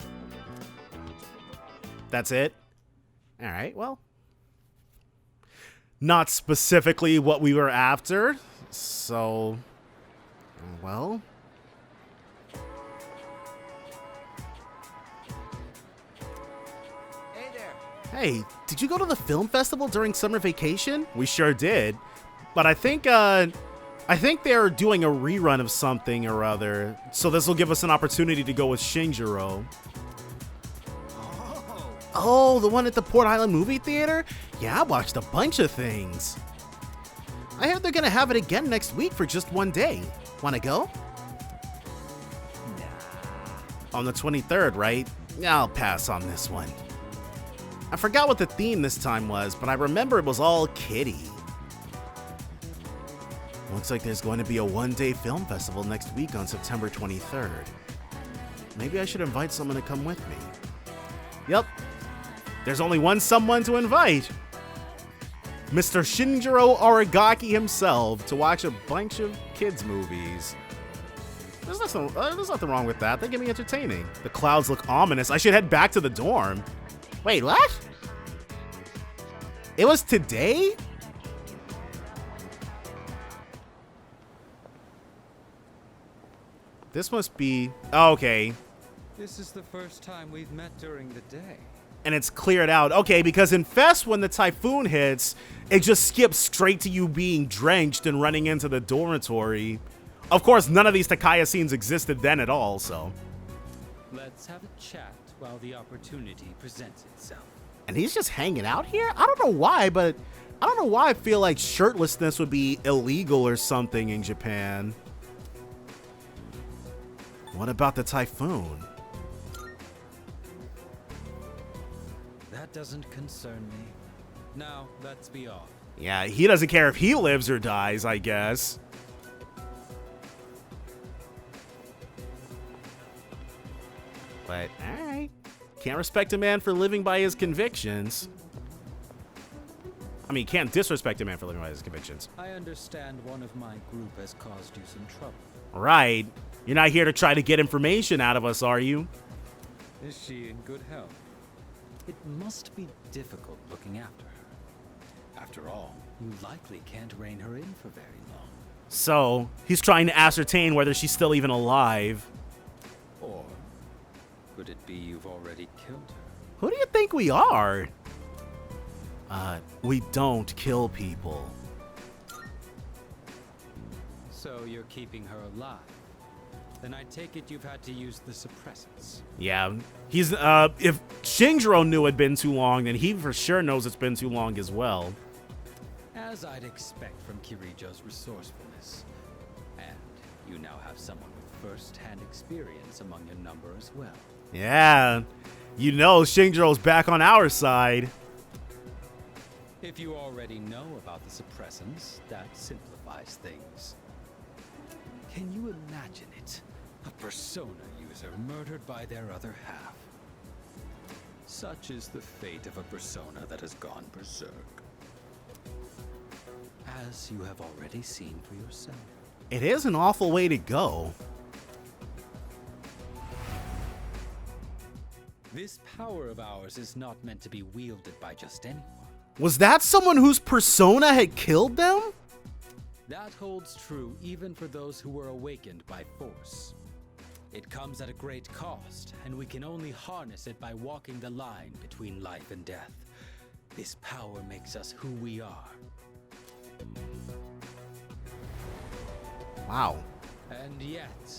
That's it? Alright, well. Not specifically what we were after, so... well... Hey there! Hey, did you go to the film festival during summer vacation? We sure did. But I think they're doing a rerun of something or other, so this will give us an opportunity to go with Shinjiro. Oh, the one at the Port Island movie theater? Yeah, I watched a bunch of things. I heard they're gonna have it again next week for just one day. Wanna go? On the 23rd, right? I'll pass on this one. I forgot what the theme this time was, but I remember it was all kiddie. Looks like there's going to be a one-day film festival next week on September 23rd. Maybe I should invite someone to come with me. Yep. There's only one someone to invite. Mr. Shinjiro Aragaki himself to watch a bunch of kids' movies. There's nothing wrong with that. They get me entertaining. The clouds look ominous. I should head back to the dorm. Wait, what? It was today? This must be... oh, okay. This is the first time we've met during the day. And it's cleared out. Okay, because in Fest, when the typhoon hits, it just skips straight to you being drenched and running into the dormitory. Of course, none of these Takaya scenes existed then at all, so... let's have a chat while the opportunity presents itself. And he's just hanging out here? I don't know why, but I don't know why I feel like shirtlessness would be illegal or something in Japan. What about the typhoon? That doesn't concern me. Now, let's be off. Yeah, he doesn't care if he lives or dies, I guess. But, alright. Can't respect a man for living by his convictions. I mean, can't disrespect a man for living by his convictions. I understand one of my group has caused you some trouble. Right. You're not here to try to get information out of us, are you? Is she in good health? It must be difficult looking after her. After all, you likely can't rein her in for very long. So, he's trying to ascertain whether she's still even alive. Or could it be you've already killed her? Who do you think we are? We don't kill people. So you're keeping her alive? Then I take it you've had to use the suppressants. Yeah, he's, if Shinjiro knew it'd been too long, then he for sure knows it's been too long as well. As I'd expect from Kirijo's resourcefulness. And you now have someone with first-hand experience among your number as well. Yeah, you know Shinjiro's back on our side. If you already know about the suppressants, that simplifies things. Can you imagine it? A persona user murdered by their other half. Such is the fate of a persona that has gone berserk. As you have already seen for yourself. It is an awful way to go. This power of ours is not meant to be wielded by just anyone. Was that someone whose persona had killed them? That holds true even for those who were awakened by force. It comes at a great cost, and we can only harness it by walking the line between life and death. This power makes us who we are. Wow. And yet,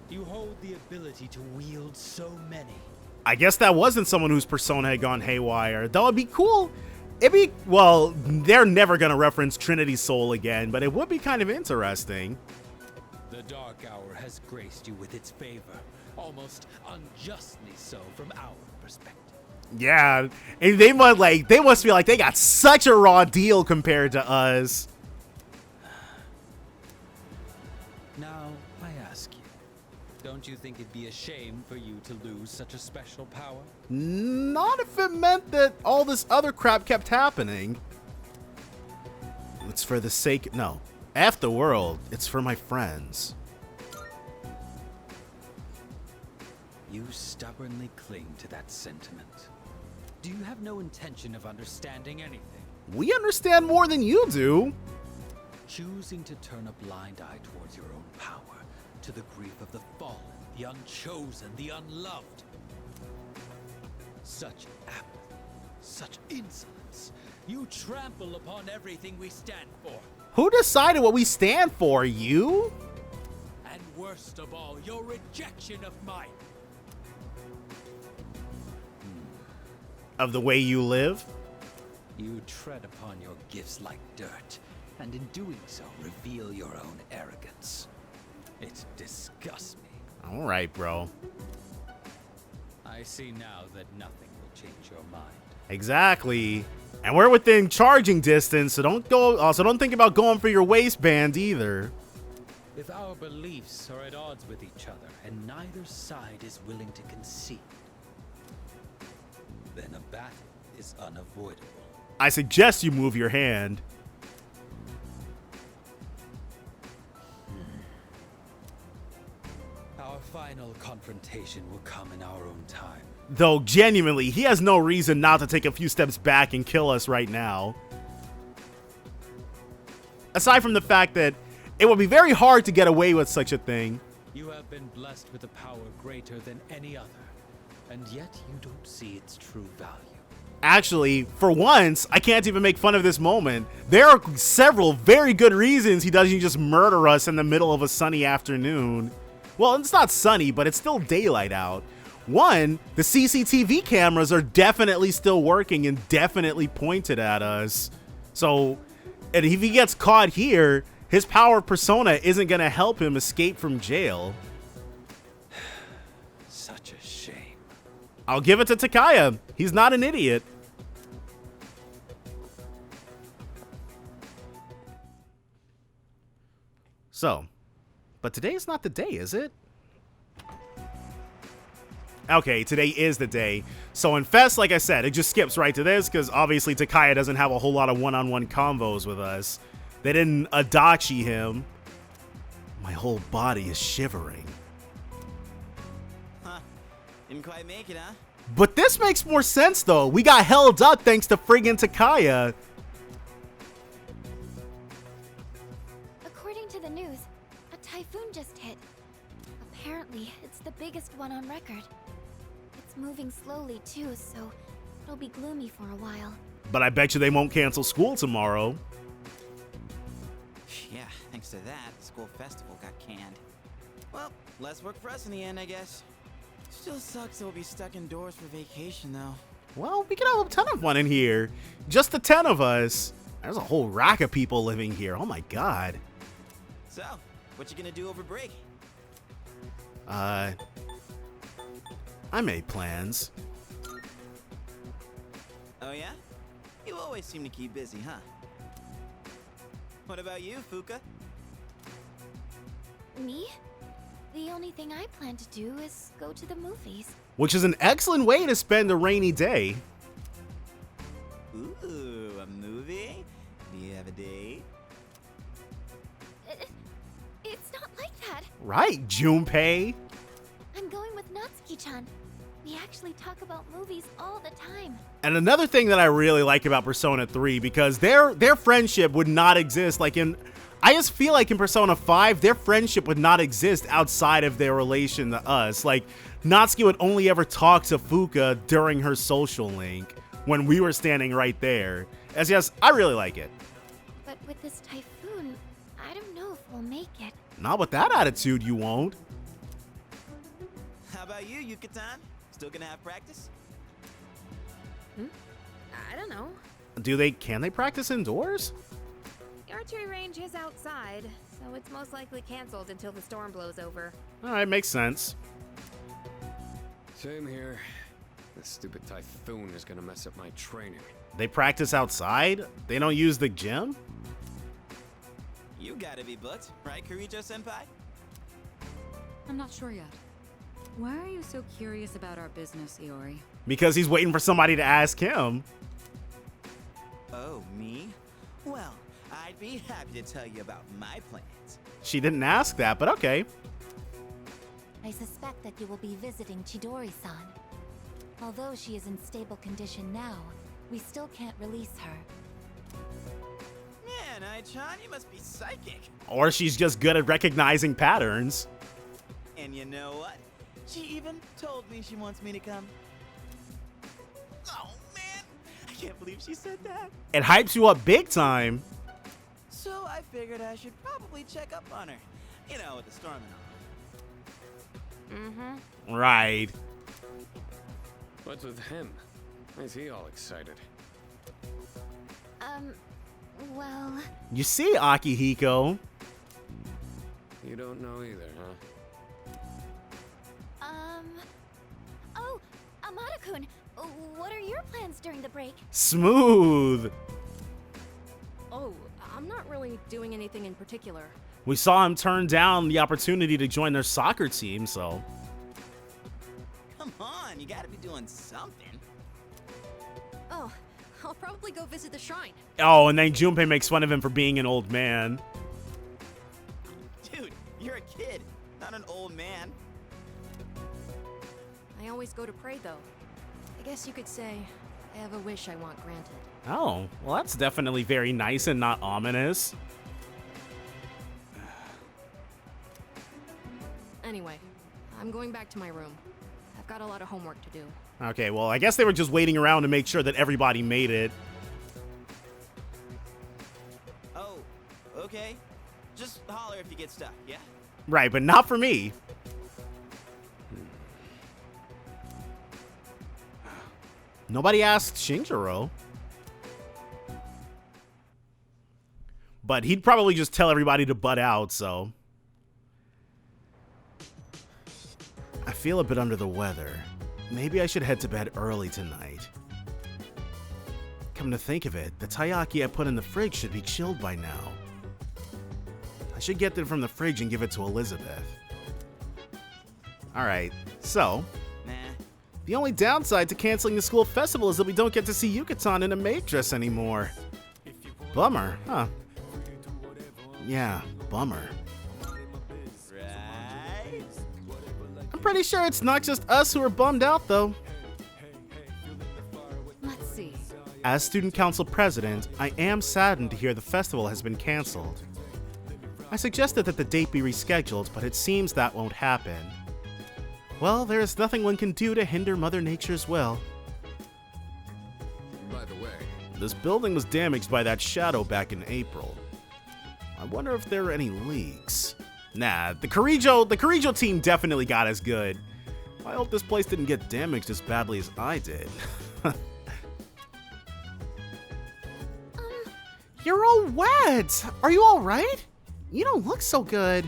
you hold the ability to wield so many. I guess that wasn't someone whose persona had gone haywire. That would be cool. It'd be, well, they're never going to reference Trinity's soul again, but it would be kind of interesting. The Dark Hour has graced you with its favor, almost unjustly so from our perspective. Yeah, and they must feel like they got such a raw deal compared to us. Now, I ask you, don't you think it'd be a shame for you to lose such a special power? Not if it meant that all this other crap kept happening. It's for the sake, no. F the world, it's for my friends. You stubbornly cling to that sentiment. Do you have no intention of understanding anything? We understand more than you do. Choosing to turn a blind eye towards your own power, to the grief of the fallen, the unchosen, the unloved. Such apathy, such insolence. You trample upon everything we stand for. Who decided what we stand for, you? And worst of all, your rejection of mine. Of the way you live? You tread upon your gifts like dirt, and in doing so, reveal your own arrogance. It disgusts me. All right, bro. I see now that nothing will change your mind. Exactly. And we're within charging distance, so don't think about going for your waistband either. If our beliefs are at odds with each other, and neither side is willing to concede, then a battle is unavoidable. I suggest you move your hand. Our final confrontation will come in our own time. Though, genuinely, he has no reason not to take a few steps back and kill us right now. Aside from the fact that it would be very hard to get away with such a thing. You have been blessed with a power greater than any other, and yet you don't see its true value. Actually, for once, I can't even make fun of this moment. There are several very good reasons he doesn't just murder us in the middle of a sunny afternoon. Well, it's not sunny, but it's still daylight out. One, the CCTV cameras are definitely still working and definitely pointed at us. So, and if he gets caught here, his power persona isn't going to help him escape from jail. Such a shame. I'll give it to Takaya. He's not an idiot. So, but today's not the day, is it? Okay, today is the day. So in Fest, like I said, it just skips right to this because obviously Takaya doesn't have a whole lot of one-on-one combos with us. They didn't Adachi him. My whole body is shivering. Huh. Didn't quite make it, huh? But this makes more sense, though. We got held up thanks to friggin' Takaya. According to the news, a typhoon just hit. Apparently, it's the biggest one on record. It's moving slowly, too, so it'll be gloomy for a while. But I bet you they won't cancel school tomorrow. Yeah, thanks to that, the school festival got canned. Well, less work for us in the end, I guess. Still sucks that we'll be stuck indoors for vacation, though. Well, we can have a ton of fun in here. Just the 10 of us. There's a whole rack of people living here. Oh my god. So, what you gonna do over break? I made plans. Oh yeah? You always seem to keep busy, huh? What about you, Fuka? Me? The only thing I plan to do is go to the movies. Which is an excellent way to spend a rainy day. Ooh, a movie? Do you have a date? It's not like that. Right, Junpei. I'm going with Natsuki-chan. We actually talk about movies all the time. And another thing that I really like about Persona 3, because their friendship would not exist I just feel like in Persona 5, their friendship would not exist outside of their relation to us. Like, Natsuki would only ever talk to Fuka during her social link when we were standing right there. As yes, I really like it. But with this typhoon, I don't know if we'll make it. Not with that attitude, you won't. How about you, Yucatan? Still gonna have practice? I don't know. Can they practice indoors? The archery range is outside, so it's most likely canceled until the storm blows over. Alright, makes sense. Same here. This stupid typhoon is gonna mess up my training. They practice outside? They don't use the gym? You gotta be booked, right, Kirijo-senpai? I'm not sure yet. Why are you so curious about our business, Iori? Because he's waiting for somebody to ask him. Oh, me? Well, I'd be happy to tell you about my plans. She didn't ask that, but okay. I suspect that you will be visiting Chidori-san. Although she is in stable condition now, we still can't release her. Man, Ai-chan, you must be psychic. Or she's just good at recognizing patterns. And you know what? She even told me she wants me to come. Oh, man. I can't believe she said that. It hypes you up big time. So I figured I should probably check up on her. You know, with the storm and all. Right. What's with him? Why is he all excited? Well... You see, Akihiko. You don't know either, huh? Oh, Amada-kun, what are your plans during the break? Smooth. Oh, I'm not really doing anything in particular. We saw him turn down the opportunity to join their soccer team, so... Come on, you gotta be doing something. Oh, I'll probably go visit the shrine. Oh, and then Junpei makes fun of him for being an old man. Dude, you're a kid, not an old man. I always go to pray, though. I guess you could say I have a wish I want granted. Oh, well, that's definitely very nice and not ominous. Anyway, I'm going back to my room. I've got a lot of homework to do. Okay, well, I guess they were just waiting around to make sure that everybody made it. Oh, okay. Just holler if you get stuck, yeah? Right, but not for me. Nobody asked Shinjiro. But he'd probably just tell everybody to butt out, so... I feel a bit under the weather. Maybe I should head to bed early tonight. Come to think of it, the taiyaki I put in the fridge should be chilled by now. I should get them from the fridge and give it to Elizabeth. Alright, so... Nah. The only downside to canceling the school festival is that we don't get to see Yucatan in a maid dress anymore. Bummer, huh? Yeah, bummer. Right? I'm pretty sure it's not just us who are bummed out, though. Let's see. As student council president, I am saddened to hear the festival has been canceled. I suggested that the date be rescheduled, but it seems that won't happen. Well, there is nothing one can do to hinder Mother Nature's will. By the way, This building was damaged by that shadow back in April. I wonder if there are any leaks. Nah, the Kirijo team definitely got as good. I hope this place didn't get damaged as badly as I did. You're all wet! Are you alright? You don't look so good.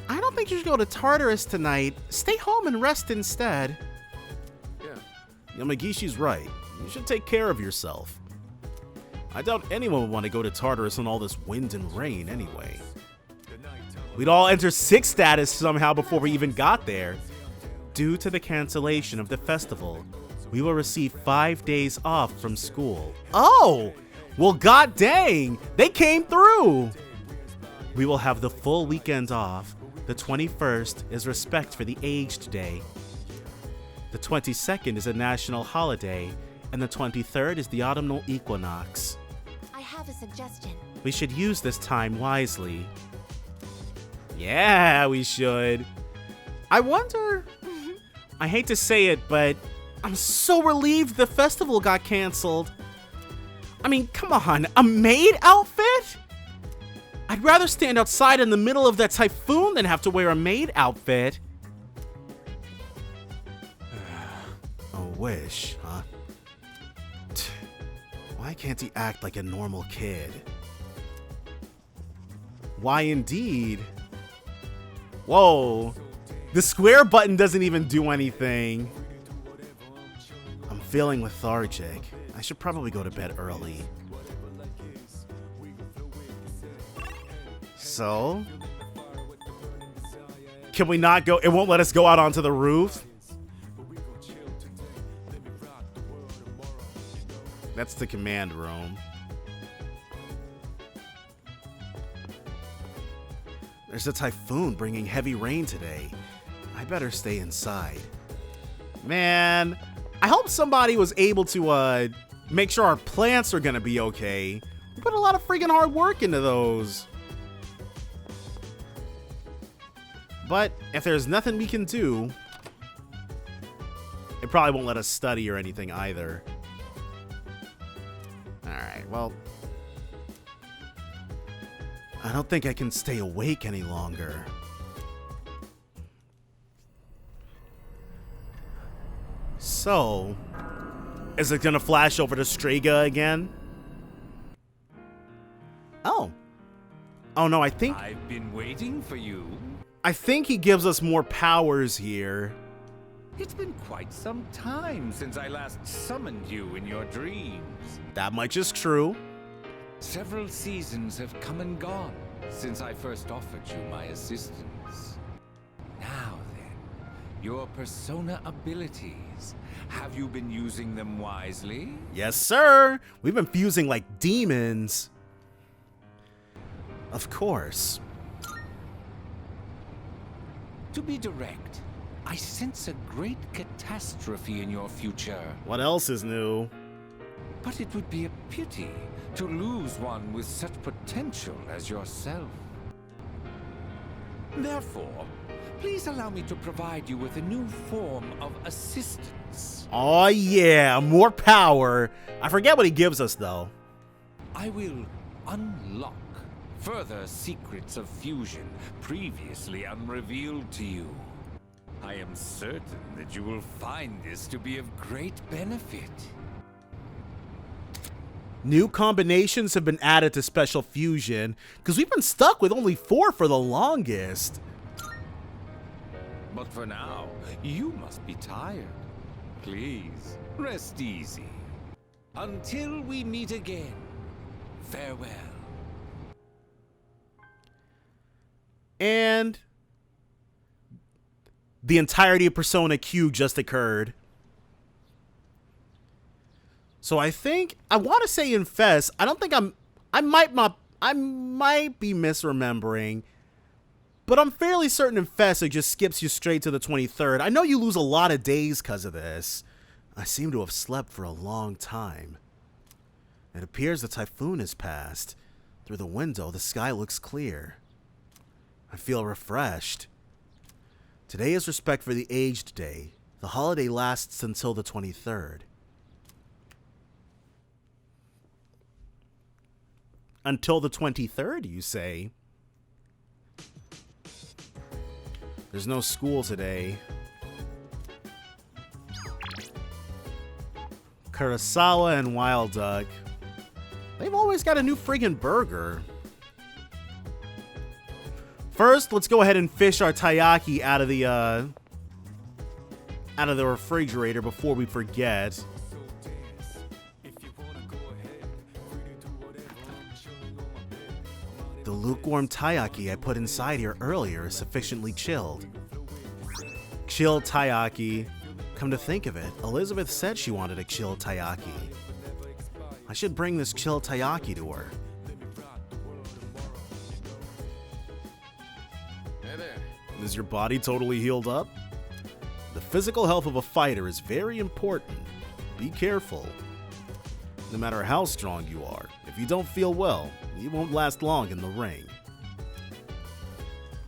I don't think you should go to Tartarus tonight. Stay home and rest instead. yeah. Yamagishi's right. You should take care of yourself. I doubt anyone would want to go to Tartarus in all this wind and rain anyway. We'd all enter 6 status somehow before we even got there. Due to the cancellation of the festival, we will receive 5 days off from school. Oh! Well, god dang! They came through! We will have the full weekend off. The 21st is Respect for the Aged Day. The 22nd is a national holiday, and the 23rd is the autumnal equinox. I have a suggestion. We should use this time wisely. Yeah, we should. I wonder... I hate to say it, but I'm so relieved the festival got canceled. I mean, come on, a maid outfit? I'd rather stand outside in the middle of that typhoon than have to wear a maid outfit. A wish, huh? Why can't he act like a normal kid? Why indeed? Whoa. The square button doesn't even do anything. I'm feeling lethargic. I should probably go to bed early. So? Can we not go? It won't let us go out onto the roof? That's the command room. There's a typhoon bringing heavy rain today. I better stay inside. Man, I hope somebody was able to make sure our plants are gonna be okay. We put a lot of freaking hard work into those. But if there's nothing we can do, it probably won't let us study or anything either. Alright, well, I don't think I can stay awake any longer. So, is it gonna flash over to Strega again? Oh. Oh no, I think... I've been waiting for you. I think he gives us more powers here. It's been quite some time since I last summoned you in your dreams. That much is true. Several seasons have come and gone since I first offered you my assistance. Now then, your persona abilities. Have you been using them wisely? Yes, sir. We've been fusing like demons. Of course. To be direct, I sense a great catastrophe in your future. What else is new? But it would be a pity to lose one with such potential as yourself. Therefore, please allow me to provide you with a new form of assistance. Oh yeah, more power. I forget what he gives us though. I will unlock further secrets of fusion previously unrevealed to you. I am certain that you will find this to be of great benefit. New combinations have been added to Special Fusion, because we've been stuck with only 4 for the longest. But for now, you must be tired. Please, rest easy. Until we meet again, farewell. And the entirety of Persona Q just occurred. So I think, I want to say Infest. I don't think I might be misremembering, but I'm fairly certain Infest just skips you straight to the 23rd. I know you lose a lot of days because of this. I seem to have slept for a long time. It appears the typhoon has passed. Through the window, the sky looks clear. I feel refreshed. Today is Respect for the Aged Day. The holiday lasts until the 23rd. Until the 23rd, you say? There's no school today. Kurosawa and Wild Duck. They've always got a new friggin' burger. First, let's go ahead and fish our taiyaki out of the refrigerator before we forget. The lukewarm taiyaki I put inside here earlier is sufficiently chilled. Chilled taiyaki. Come to think of it, Elizabeth said she wanted a chilled taiyaki. I should bring this chilled taiyaki to her. Hey there. Is your body totally healed up? The physical health of a fighter is very important. Be careful. No matter how strong you are, if you don't feel well, you won't last long in the ring.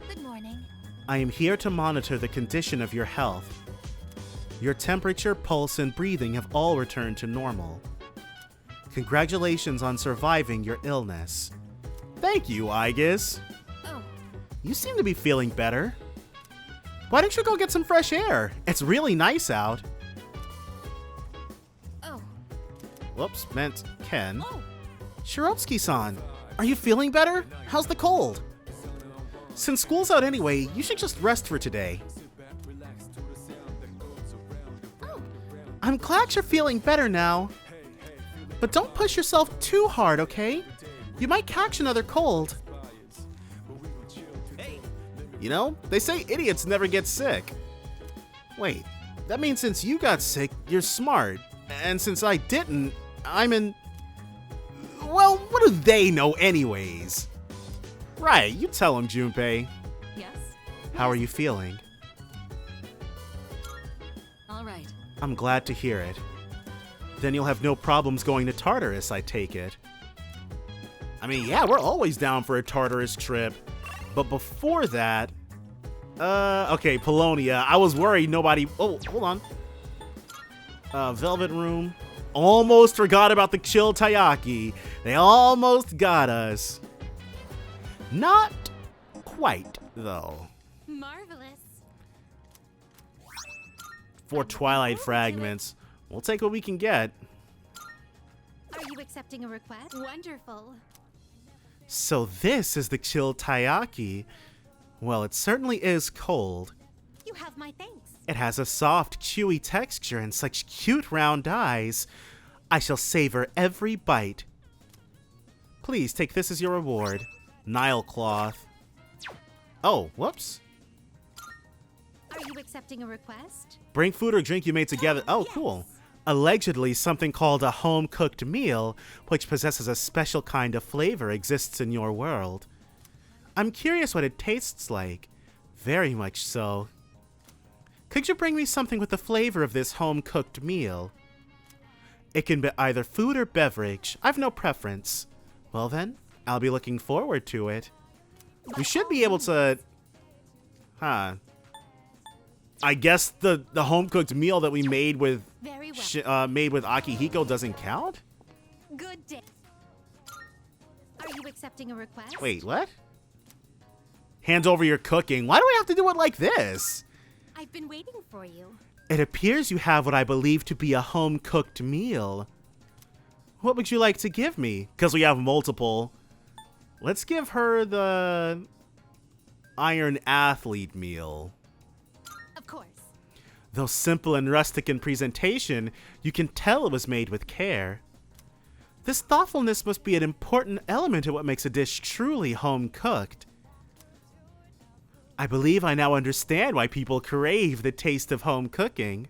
Good morning. I am here to monitor the condition of your health. Your temperature, pulse, and breathing have all returned to normal. Congratulations on surviving your illness. Thank you, Aegis. Oh. You seem to be feeling better. Why don't you go get some fresh air? It's really nice out. Oh. Whoops, meant Ken. Oh. Shirovsky-san, are you feeling better? How's the cold? Since school's out anyway, you should just rest for today. Oh. I'm glad you're feeling better now. But don't push yourself too hard, okay? You might catch another cold. You know, they say idiots never get sick. Wait, that means since you got sick, you're smart. And since I didn't, I'm in... Well, what do they know anyways? Right, you tell them, Junpei. Yes? How are you feeling? All right. I'm glad to hear it. Then you'll have no problems going to Tartarus, I take it. I mean, yeah, we're always down for a Tartarus trip. But before that... okay, Polonia. I was worried nobody... Oh, hold on. Velvet Room. Almost forgot about the Chill Taiyaki. They almost got us. Not quite, though. Marvelous. 4 Twilight Fragments. We'll take what we can get. Are you accepting a request? Wonderful. So this is the Chill Taiyaki. Well, it certainly is cold. You have my thanks. It has a soft, chewy texture and such cute round eyes. I shall savor every bite. Please take this as your reward. Nile cloth. Oh, whoops. Are you accepting a request? Bring food or drink you made together. Oh, yes. Cool. Allegedly, something called a home-cooked meal, which possesses a special kind of flavor, exists in your world. I'm curious what it tastes like. Very much so. Could you bring me something with the flavor of this home-cooked meal? It can be either food or beverage. I've no preference. Well then, I'll be looking forward to it. We should be able to... Huh. I guess the home-cooked meal that we made with Akihiko doesn't count? Good day. Are you accepting a request? Wait, what? Hand over your cooking. Why do we have to do it like this? I've been waiting for you. It appears you have what I believe to be a home-cooked meal. What would you like to give me? Because we have multiple. Let's give her the Iron Athlete meal. Of course. Though simple and rustic in presentation, you can tell it was made with care. This thoughtfulness must be an important element of what makes a dish truly home-cooked. I believe I now understand why people crave the taste of home cooking.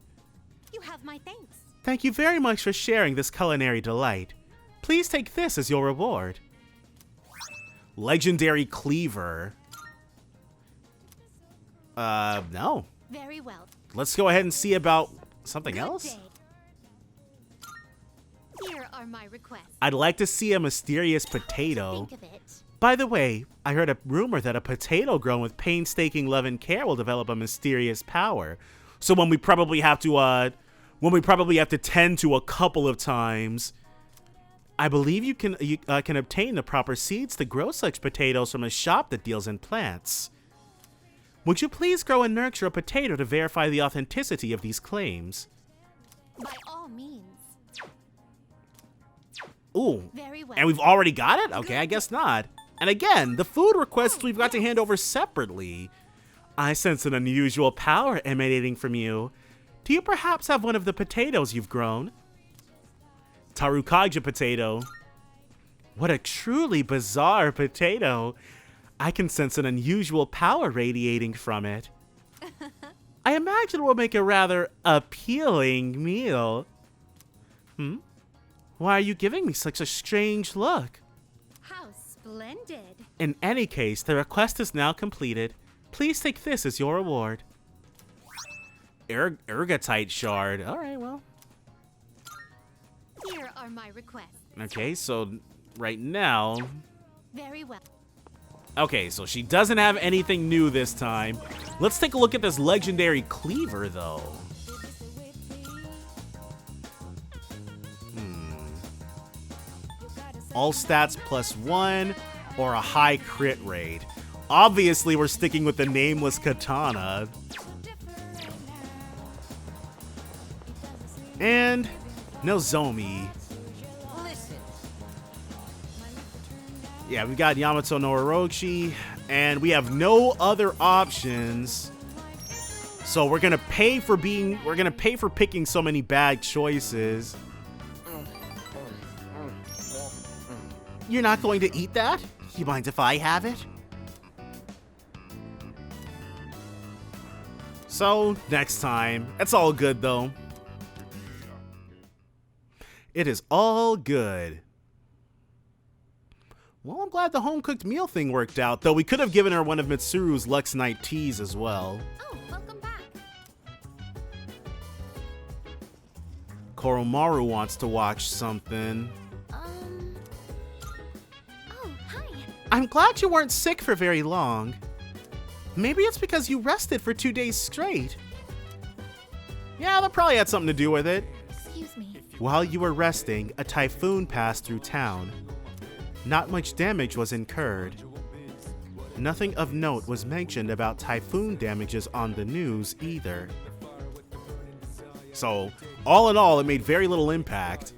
You have my thanks. Thank you very much for sharing this culinary delight. Please take this as your reward. Legendary Cleaver. No. Very well. Let's go ahead and see about something else. Here are my requests. I'd like to see a mysterious potato. Think of it. By the way, I heard a rumor that a potato grown with painstaking love and care will develop a mysterious power. So when we probably have to tend to a couple of times, I believe you can obtain the proper seeds to grow such potatoes from a shop that deals in plants. Would you please grow and nurture a potato to verify the authenticity of these claims? By all means. Ooh, Very well. And we've already got it? Okay, I guess not. And again, the food requests we've got to hand over separately. I sense an unusual power emanating from you. Do you perhaps have one of the potatoes you've grown? Tarukaja potato. What a truly bizarre potato. I can sense an unusual power radiating from it. I imagine it will make a rather appealing meal. Why are you giving me such a strange look? How splendid. In any case, the request is now completed. Please take this as your reward. ergotite shard. All right, well. Here are my requests. Okay, so right now. Very well. Okay, so she doesn't have anything new this time. Let's take a look at this legendary cleaver, though. All stats +1 or a high crit rate. Obviously, we're sticking with the nameless katana. And Nozomi. Yeah, we got Yamato no Orochi, and we have no other options. So we're gonna pay for picking so many bad choices. You're not going to eat that? You mind if I have it? So, next time. It's all good, though. It is all good. Well, I'm glad the home-cooked meal thing worked out, though we could have given her one of Mitsuru's Lux Night teas as well. Oh, welcome back. Koromaru wants to watch something. Oh, hi. I'm glad you weren't sick for very long. Maybe it's because you rested for 2 days straight. Yeah, that probably had something to do with it. Excuse me. While you were resting, a typhoon passed through town. Not much damage was incurred. Nothing of note was mentioned about typhoon damages on the news either. So, all in all, it made very little impact.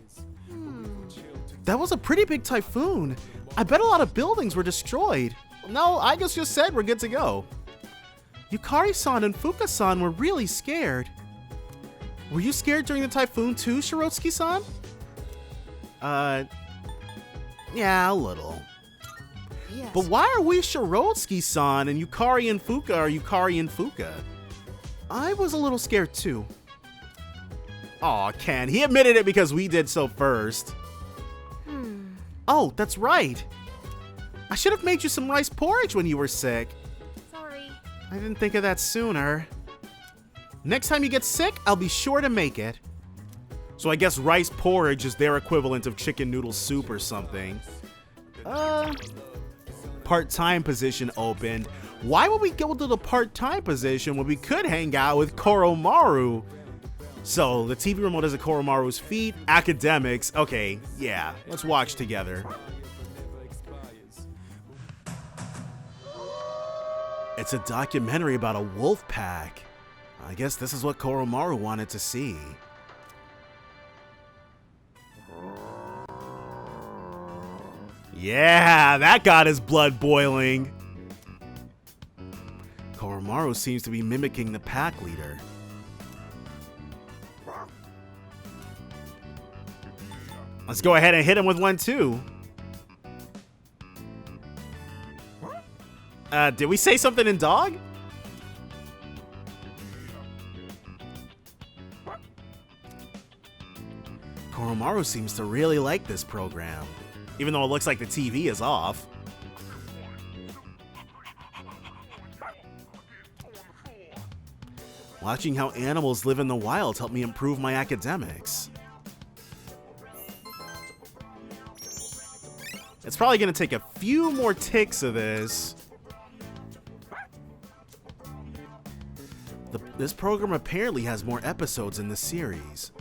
That was a pretty big typhoon. I bet a lot of buildings were destroyed. No, I just said we're good to go. Yukari-san and Fuka-san were really scared. Were you scared during the typhoon too, Shirotsuki-san? Yeah, a little. Yes. But why are we Shirotsuki-san and Yukari and Fuka are Yukari and Fuka? I was a little scared too. Aw, Ken, he admitted it because we did so first. Oh, that's right. I should have made you some rice porridge when you were sick. Sorry. I didn't think of that sooner. Next time you get sick, I'll be sure to make it. So I guess rice porridge is their equivalent of chicken noodle soup or something. Part-time position opened. Why would we go to the part-time position when we could hang out with Koromaru? So, the TV remote is at Koromaru's feet. Academics. Okay, yeah. Let's watch together. It's a documentary about a wolf pack. I guess this is what Koromaru wanted to see. Yeah, that got his blood boiling. Koromaru seems to be mimicking the pack leader. Let's go ahead and hit him with one too. Did we say something in dog? Koromaru seems to really like this program, even though it looks like the TV is off. Watching how animals live in the wild helped me improve my academics. It's probably going to take a few more takes of this. This program apparently has more episodes in the series.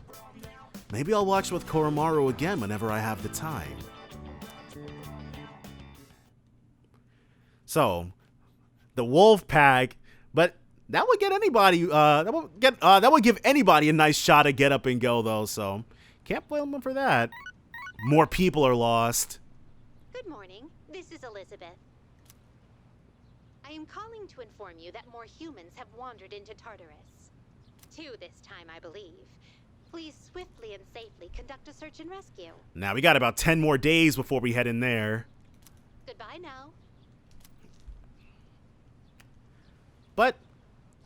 Maybe I'll watch with Koromaru again whenever I have the time. So, the wolf pack, but that would get anybody. That would give anybody a nice shot to get up and go, though. So, can't blame them for that. More people are lost. Good morning. This is Elizabeth. I am calling to inform you that more humans have wandered into Tartarus. 2 this time, I believe. Please swiftly and safely conduct a search and rescue. Now, we got about 10 more days before we head in there. Goodbye now. But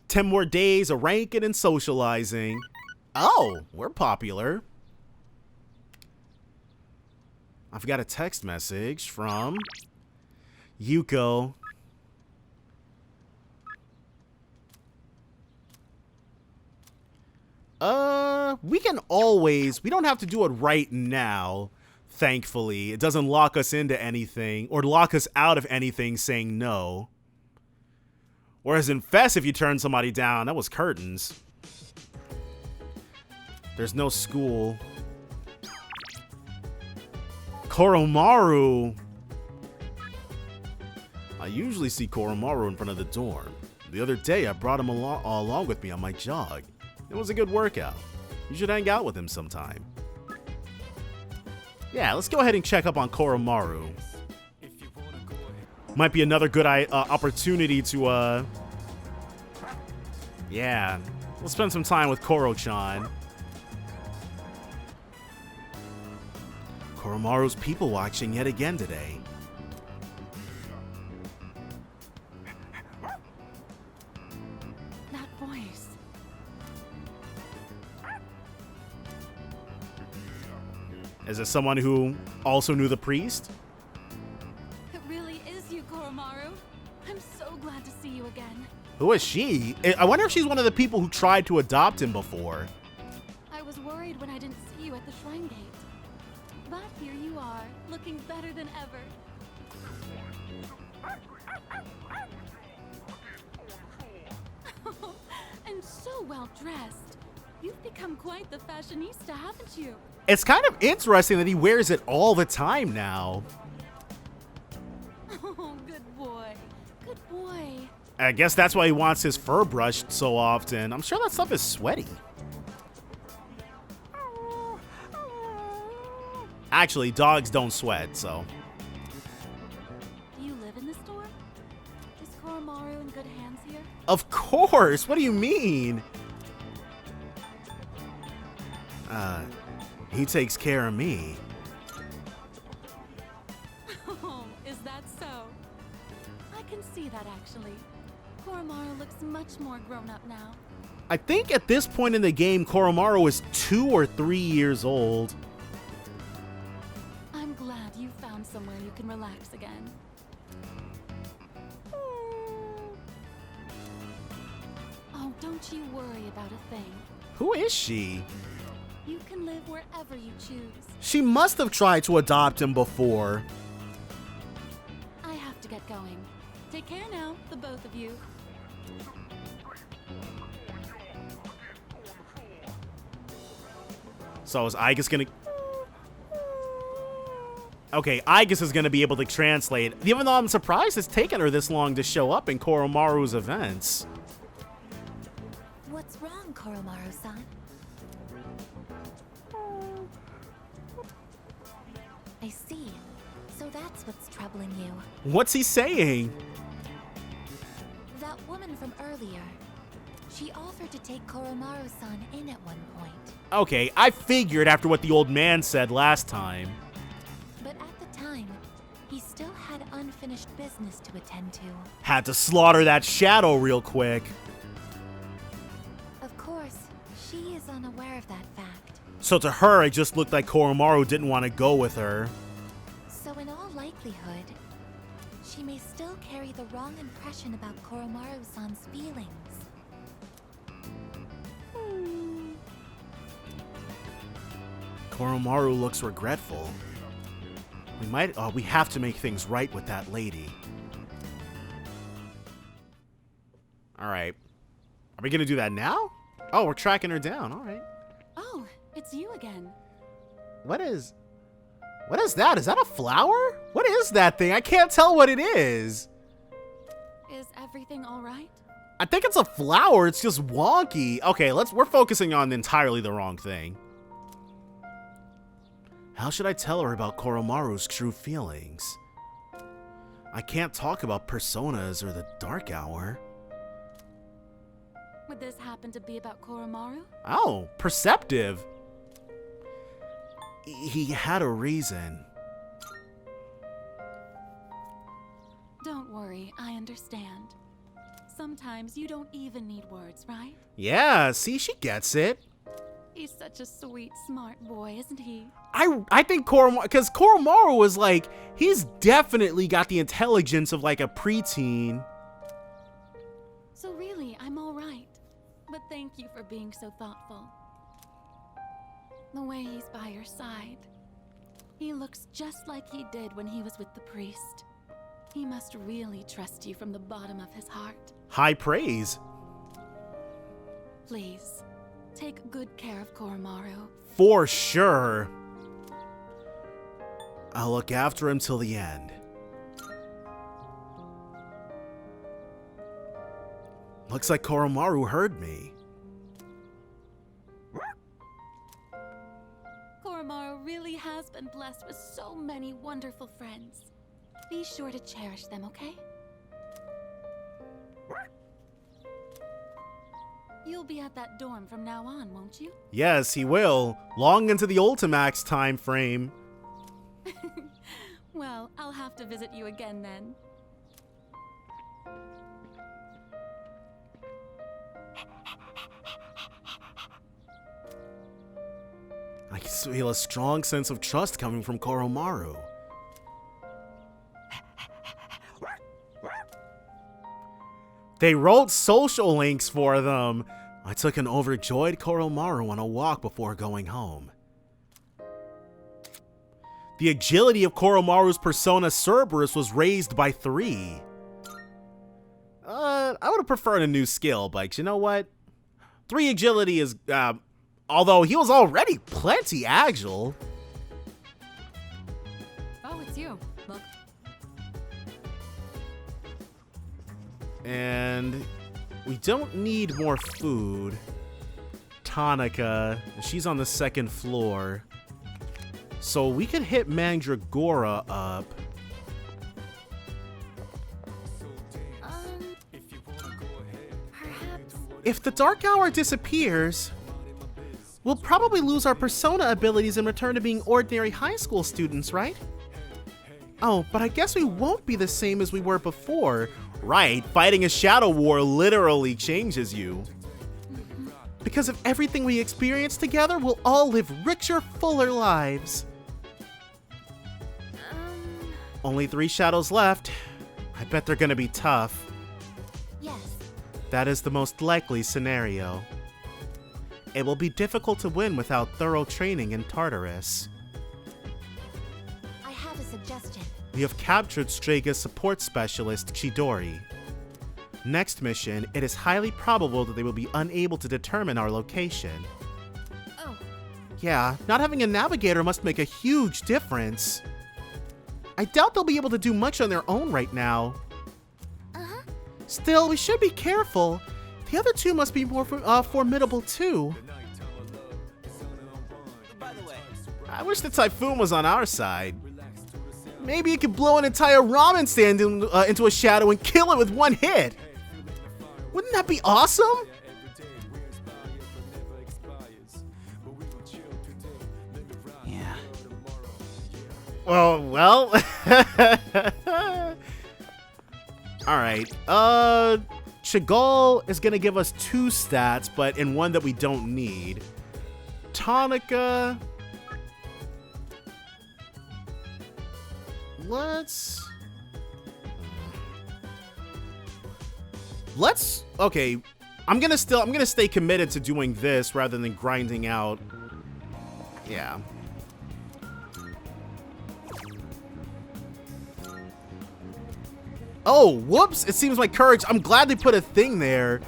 10 more days of ranking and socializing. Oh, we're popular. I've got a text message from Yuko. We can always, we don't have to do it right now, thankfully. It doesn't lock us into anything, or lock us out of anything saying no. Whereas in Fest, if you turn somebody down, that was curtains. There's no school. Koromaru. I usually see Koromaru in front of the dorm. The other day, I brought him along with me on my jog. It was a good workout. You should hang out with him sometime. Yeah, let's go ahead and check up on Koromaru. Might be another good opportunity to, yeah, we'll spend some time with Koro-chan. Koromaru's people watching yet again today. That voice. Is it someone who also knew the priest? It really is you, Koromaru. I'm so glad to see you again. Who is she? I wonder if she's one of the people who tried to adopt him before. I was worried when I didn't see you at the shrine gate. But here you are, looking better than ever. And so well dressed. You've become quite the fashionista, haven't you? It's kind of interesting that he wears it all the time now. Oh, good boy. Good boy. I guess that's why he wants his fur brushed so often. I'm sure that stuff is sweaty. Actually, dogs don't sweat, so. Do you live in the store? Is Koromaru in good hands here? Of course! What do you mean? He takes care of me. Oh, is that so? I can see that actually. Koromaru looks much more grown up now. I think at this point in the game, Koromaru is 2 or 3 years old. I'm glad you found somewhere you can relax again. Oh, don't you worry about a thing. Who is she? You can live wherever you choose. She must have tried to adopt him before. I have to get going. Take care now, the both of you. So is Aigis gonna... Okay, Aigis is gonna be able to translate, even though I'm surprised it's taken her this long to show up in Koromaru's events. What's wrong, Koromaru-san? I see. So that's what's troubling you. What's he saying? That woman from earlier. She offered to take Koromaru-san in at one point. Okay, I figured after what the old man said last time. But at the time, he still had unfinished business to attend to. Had to slaughter that shadow real quick. Of course, she is unaware of that fact. So to her, it just looked like Koromaru didn't want to go with her. So in all likelihood, she may still carry the wrong impression about Koromaru-san's feelings. Koromaru looks regretful. We have to make things right with that lady. Alright. Are we gonna do that now? Oh, we're tracking her down, alright. Oh, it's you again. What is that? Is that a flower? What is that thing? I can't tell what it is. Is everything all right? I think it's a flower, it's just wonky. Okay, we're focusing on entirely the wrong thing. How should I tell her about Koromaru's true feelings? I can't talk about personas or the dark hour. Would this happen to be about Koromaru? Oh, perceptive. He had a reason. Don't worry, I understand. Sometimes you don't even need words, right? Yeah, see, she gets it. He's such a sweet, smart boy, isn't he? I think Koromaru, because Koromaru was like, he's definitely got the intelligence of like a preteen. So really, I'm all right. But thank you for being so thoughtful. The way he's by your side. He looks just like he did when he was with the priest. He must really trust you from the bottom of his heart. High praise. Please, take good care of Koromaru. For sure. I'll look after him till the end. Looks like Koromaru heard me. Koromaru really has been blessed with so many wonderful friends. Be sure to cherish them, okay? You'll be at that dorm from now on, won't you? Yes, he will. Long into the Ultimax time frame. Well, I'll have to visit you again then. I can feel a strong sense of trust coming from Koromaru. They wrote social links for them. I took an overjoyed Koromaru on a walk before going home. The agility of Koromaru's persona Cerberus was raised by 3. I would have preferred a new skill, but you know what? 3 agility is, although he was already plenty agile. Oh, it's you. Look. And we don't need more food. Tonica, she's on the 2nd floor. So we could hit Mandragora up. Perhaps. If the Dark Hour disappears, we'll probably lose our persona abilities and return to being ordinary high school students, right? Oh, but I guess we won't be the same as we were before. Right, fighting a shadow war literally changes you. Because of everything we experience together, we'll all live richer, fuller lives. Only 3 shadows left. I bet they're gonna be tough. Yes. That is the most likely scenario. It will be difficult to win without thorough training in Tartarus. I have a suggestion. We have captured Strega's support specialist, Chidori. Next mission, it is highly probable that they will be unable to determine our location. Oh. Yeah, not having a navigator must make a huge difference. I doubt they'll be able to do much on their own right now. Uh-huh. Still, we should be careful. The other 2 must be more formidable too. By the way, I wish the Typhoon was on our side. Maybe it could blow an entire ramen stand into a shadow and kill it with 1 hit. Wouldn't that be awesome? yeah. Well. Alright, Chagall is gonna give us 2 stats, but in one that we don't need. Tonica. Okay, I'm gonna stay committed to doing this rather than grinding out. Yeah. Oh, whoops, it seems my courage, I'm glad they put a thing there.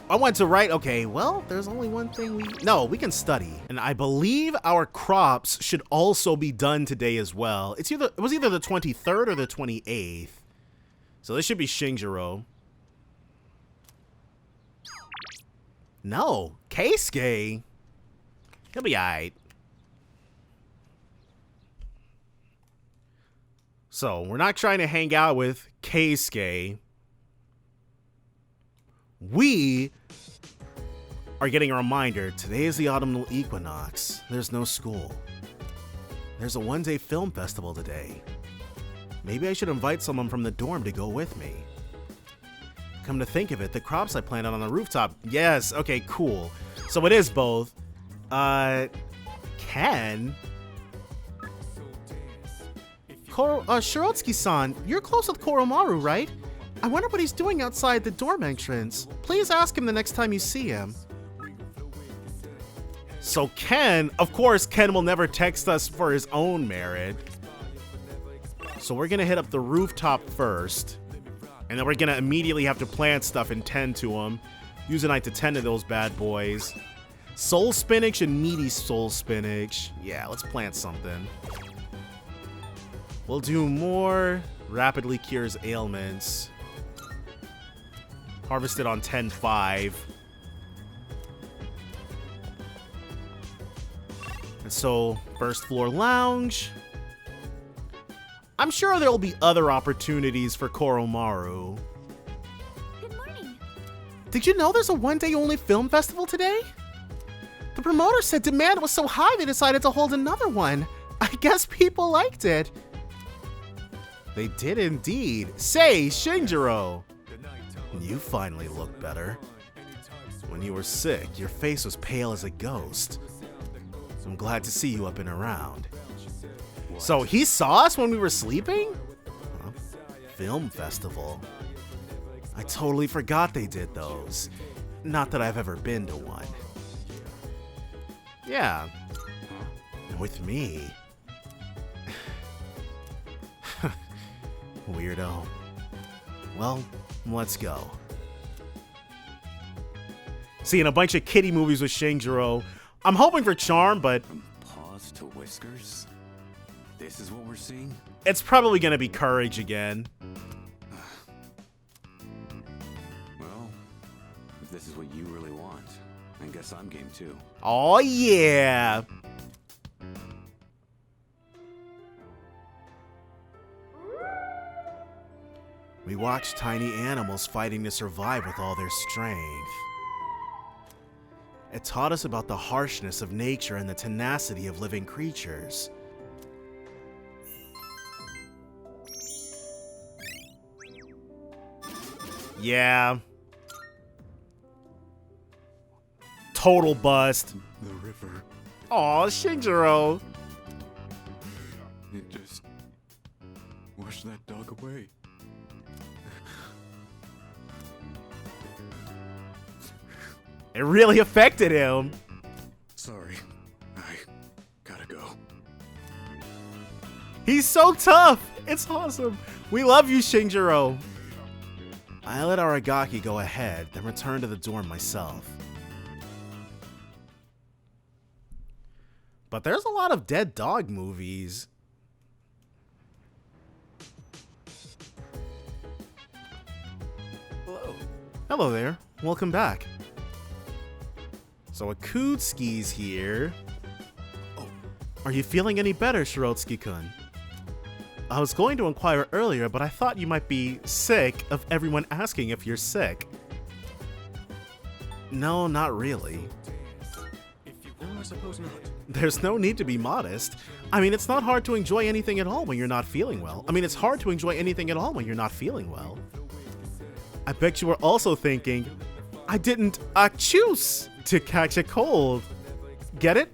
I went to write, okay, well, there's only one thing we can study. And I believe our crops should also be done today as well. It was either the 23rd or the 28th. So this should be Shinjiro. No, Keisuke. He'll be alright. So, we're not trying to hang out with Keisuke. We are getting a reminder. Today is the autumnal equinox. There's no school. There's a one-day film festival today. Maybe I should invite someone from the dorm to go with me. Come to think of it, the crops I planted on the rooftop. Yes, okay, cool. So it is both. Ken? Shirotsky-san, you're close with Koromaru, right? I wonder what he's doing outside the dorm entrance. Please ask him the next time you see him. So Ken, of course, Ken will never text us for his own merit. So we're gonna hit up the rooftop first. And then we're gonna immediately have to plant stuff and tend to them. Use a night to tend to those bad boys. Soul spinach and meaty soul spinach. Yeah, let's plant something. We'll do more rapidly cures ailments. Harvested on 10-5. And so, first floor lounge. I'm sure there will be other opportunities for Koromaru. Good morning. Did you know there's a one-day only film festival today? The promoter said demand was so high they decided to hold another one. I guess people liked it. They did indeed. Say, Shinjiro! You finally look better. When you were sick, your face was pale as a ghost. I'm glad to see you up and around. So he saw us when we were sleeping? Huh? Film festival. I totally forgot they did those. Not that I've ever been to one. Yeah. With me. Weirdo. Well, let's go. Seeing a bunch of kiddie movies with Shinjiro. I'm hoping for charm, but Paws to whiskers? This is what we're seeing? It's probably gonna be courage again. Well, if this is what you really want, I guess I'm game too. Oh yeah! We watch tiny animals fighting to survive with all their strength. It taught us about the harshness of nature and the tenacity of living creatures. Yeah. Total bust. The river. Aw, Shinjiro. It just washed that dog away. It really affected him. Sorry, I gotta go. He's so tough. It's awesome. We love you, Shinjiro. I let Aragaki go ahead, then return to the dorm myself. But there's a lot of dead dog movies. Hello. Hello there. Welcome back. So Akutsuki's here. Oh, are you feeling any better, Shirotsuki-kun? I was going to inquire earlier, but I thought you might be sick of everyone asking if you're sick. No, not really. I suppose not. There's no need to be modest. I mean, it's not hard to enjoy anything at all when you're not feeling well. I mean, it's hard to enjoy anything at all when you're not feeling well. I bet you were also thinking, I didn't choose to catch a cold. Get it?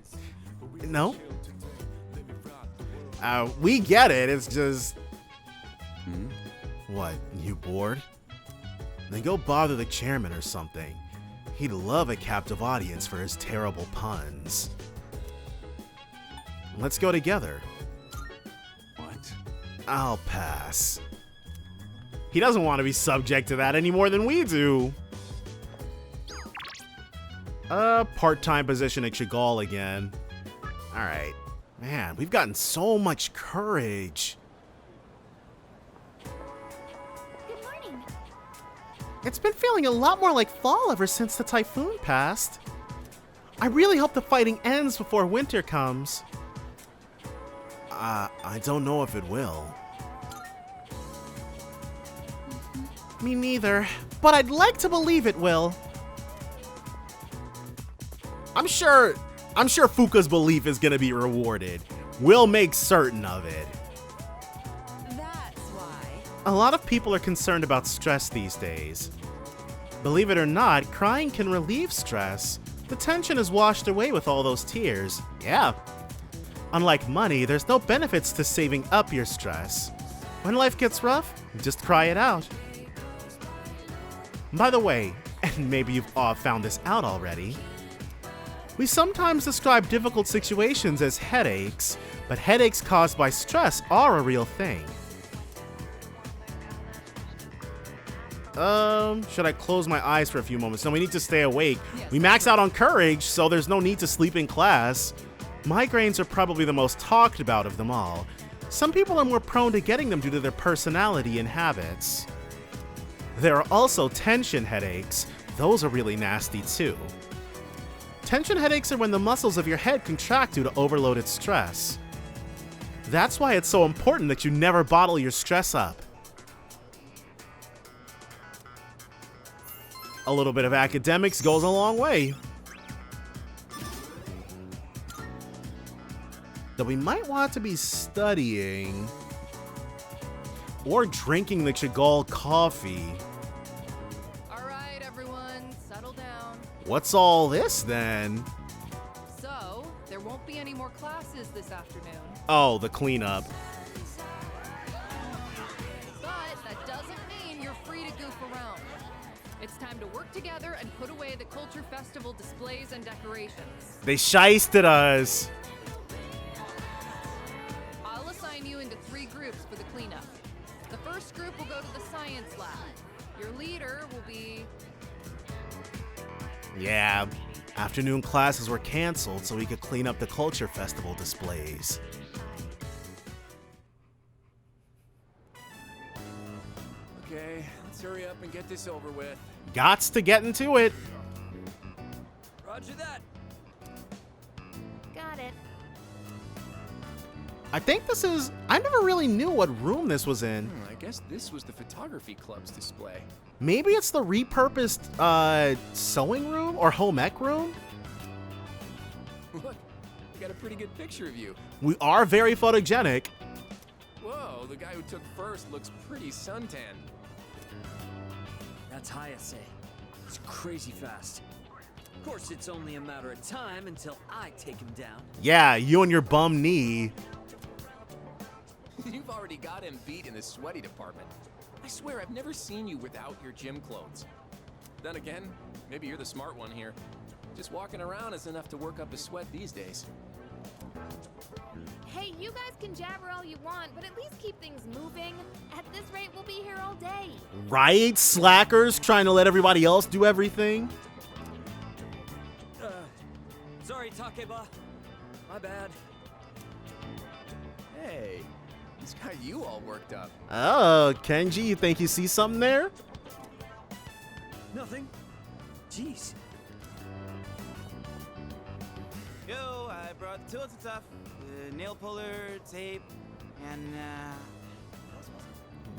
No? We get it. It's just... What, you bored? Then go bother the chairman or something. He'd love a captive audience for his terrible puns. Let's go together. What? I'll pass. He doesn't want to be subject to that any more than we do. Part-time position at Chagall again. Alright. Man, we've gotten so much courage. Good morning. It's been feeling a lot more like fall ever since the typhoon passed. I really hope the fighting ends before winter comes. I don't know if it will. Me neither, but I'd like to believe it will. I'm sure Fuka's belief is gonna be rewarded. We'll make certain of it. That's why. A lot of people are concerned about stress these days. Believe it or not, crying can relieve stress. The tension is washed away with all those tears. Yeah. Unlike money, there's no benefits to saving up your stress. When life gets rough, just cry it out. By the way, and maybe you've all found this out already, We sometimes describe difficult situations as headaches, but headaches caused by stress are a real thing. Should I close my eyes for a few moments? No, we need to stay awake. We max out on courage, so there's no need to sleep in class. Migraines are probably the most talked about of them all. Some people are more prone to getting them due to their personality and habits. There are also tension headaches. Those are really nasty too. Tension headaches are when the muscles of your head contract due to overloaded stress. That's why it's so important that you never bottle your stress up. A little bit of academics goes a long way. Though we might want to be studying or drinking the Chagall coffee. All right, everyone, settle down. What's all this then? So, there won't be any more classes this afternoon. Oh, the cleanup. But that doesn't mean you're free to goof around. It's time to work together and put away the Culture Festival displays and decorations. They shysted us. I'll assign you into 3 groups for the cleanup. The first group will go to the science lab. Your leader will be... Yeah, afternoon classes were canceled so we could clean up the Culture Festival displays. Okay, let's hurry up and get this over with. Gots to get into it. Roger that. Got it. I think this is... I never really knew what room this was in. I guess this was the photography club's display. Maybe it's the repurposed sewing room or home ec room? Look, we got a pretty good picture of you. We are very photogenic. Whoa, the guy who took first looks pretty suntanned. That's Hayase. He's crazy fast. Of course, it's only a matter of time until I take him down. Yeah, you and your bum knee. You've already got him beat in the sweaty department. I swear I've never seen you without your gym clothes. Then again, maybe you're the smart one here. Just walking around is enough to work up a sweat these days. Hey, you guys can jabber all you want, but at least keep things moving. At this rate, we'll be here all day. Right? Slackers trying to let everybody else do everything. Sorry, Takeba. My bad. Hey, he's got you all worked up. Oh, Kenji, you think you see something there? Nothing. Jeez. Yo, I brought the tools and stuff. The nail puller, tape, and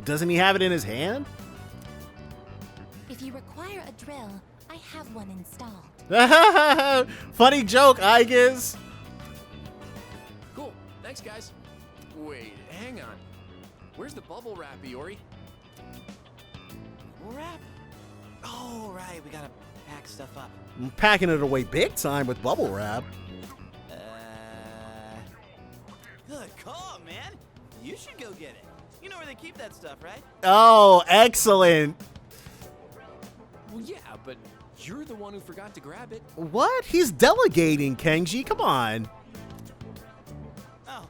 Doesn't he have it in his hand? If you require a drill, I have one installed. Funny joke, I guess. Cool, thanks guys. Wait, hang on. Where's the bubble wrap, Iori? Bubble wrap? Oh, right, we gotta pack stuff up. I'm packing it away big time with bubble wrap. Good call, man. You should go get it. You know where they keep that stuff, right? Oh, excellent. Well, yeah, but you're the one who forgot to grab it. What? He's delegating, Kenji. Come on. Oh,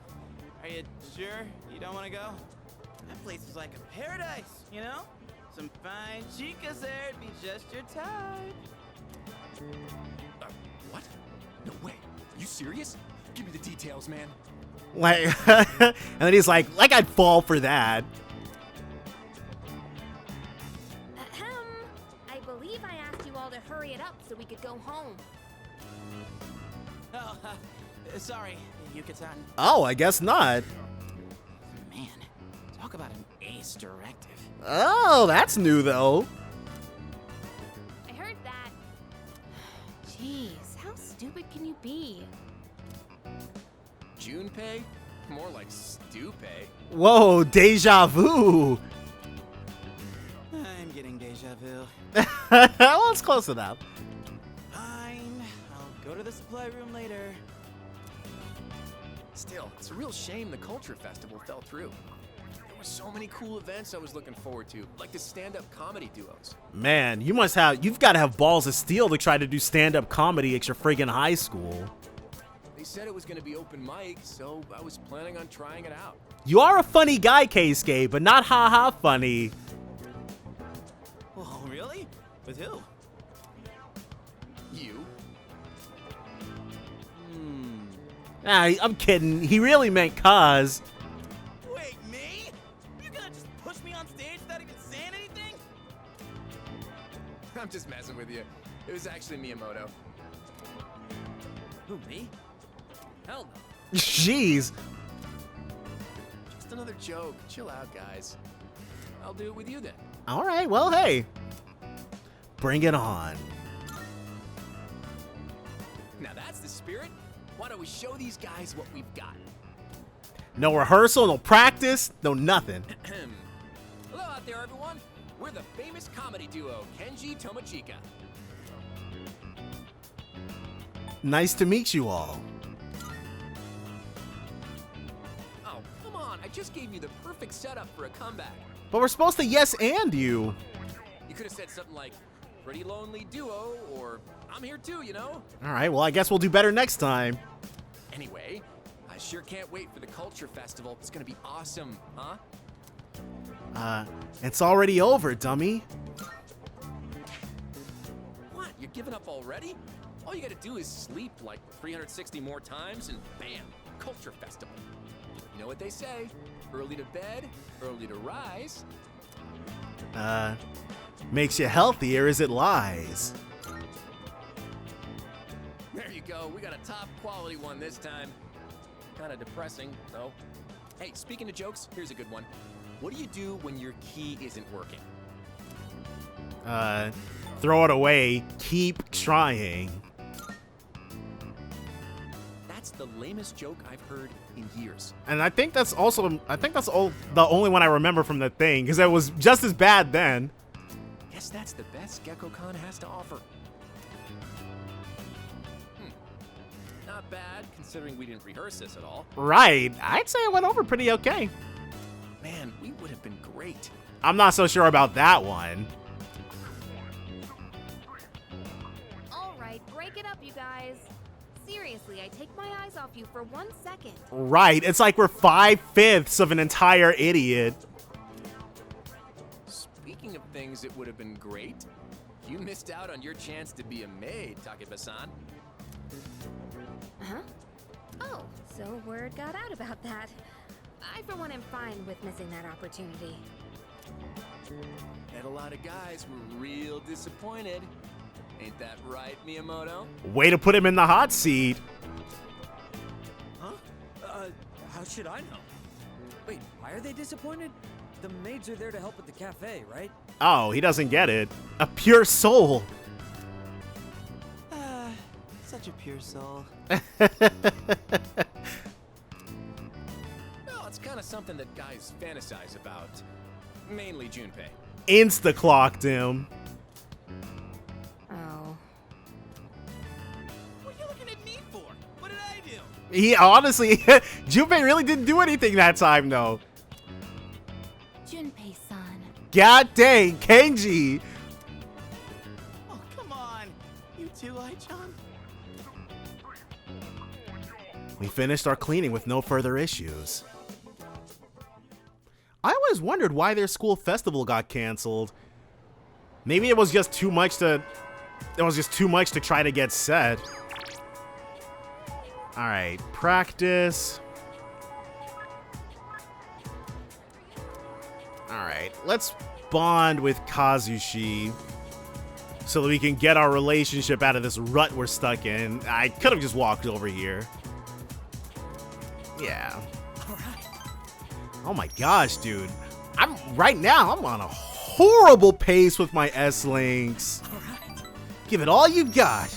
are you sure you don't want to go? That place is like a paradise, you know? Some fine chicas there, it'd be just your type. What? No way. You serious? Give me the details, man. Like, and then he's like I'd fall for that. Ahem. I believe I asked you all to hurry it up so we could go home. Oh, sorry, Yuka-san. Oh, I guess not. Man, talk about an ace directive. Oh, that's new though. I heard that. Jeez, how stupid can you be? Junpei? More like Stupay. Whoa, deja vu. I'm getting deja vu. Well, it's close enough. Fine, I'll go to the supply room later. Still, it's a real shame the Culture Festival fell through. There were so many cool events I was looking forward to, like the stand-up comedy duos. Man, you've got to have balls of steel to try to do stand-up comedy at your friggin' high school. They said it was going to be open mic, so I was planning on trying it out. You are a funny guy, Keisuke, but not haha funny. Oh, really? With who? You? Nah, I'm kidding. He really meant cause. Wait, me? You're gonna just push me on stage without even saying anything? I'm just messing with you. It was actually Miyamoto. Who, me? Hell no. Jeez. Just another joke. Chill out, guys. I'll do it with you then. All right, well, hey. Bring it on. Now that's the spirit. Why don't we show these guys what we've got? No rehearsal, no practice, no nothing. Hello out there, everyone. We're the famous comedy duo, Kenji Tomochika. Nice to meet you all. Oh, come on. I just gave you the perfect setup for a comeback. But we're supposed to yes and you. You could have said something like, pretty lonely duo, or I'm here too, you know? All right, well, I guess we'll do better next time. Anyway, I sure can't wait for the Culture Festival. It's gonna be awesome, huh? It's already over, dummy. What? You're giving up already? All you gotta do is sleep like 360 more times and bam, Culture Festival. You know what they say? Early to bed, early to rise. Makes you healthier as it lies. There you go. We got a top quality one this time. Kind of depressing, though. Hey, speaking of jokes, here's a good one. What do you do when your key isn't working? Throw it away. Keep trying. That's the lamest joke I've heard in years. And I think that's all the only one I remember from the thing, because it was just as bad then. Guess that's the best GeckoCon has to offer. Not bad, considering we didn't rehearse this at all. Right. I'd say it went over pretty okay. Man, we would have been great. I'm not so sure about that one. All right, break it up, you guys. Seriously, I take my eyes off you for 1 second. Right. It's like we're 5/5 of an entire idiot. Speaking of things that would have been great, you missed out on your chance to be a maid, Takeba-san. Huh? Oh, so word got out about that. I, for one, am fine with missing that opportunity. And a lot of guys were real disappointed. Ain't that right, Miyamoto? Way to put him in the hot seat. Huh? How should I know? Wait, why are they disappointed? The maids are there to help at the cafe, right? Oh, he doesn't get it. A pure soul. Such a pure soul. Well, it's kind of something that guys fantasize about. Mainly Junpei. Insta-clocked him. Oh. What are you looking at me for? What did I do? He honestly, Junpei really didn't do anything that time, though. Junpei-san. God dang, Kenji. Oh, come on. You too, Ai-chan? We finished our cleaning with no further issues. I always wondered why their school festival got canceled. Maybe it was just too much to try to get set. All right, practice. All right, let's bond with Kazushi so that we can get our relationship out of this rut we're stuck in. I could have just walked over here. Yeah. All right. Oh my gosh, dude. Right now, I'm on a horrible pace with my S-Links. All right. Give it all you got.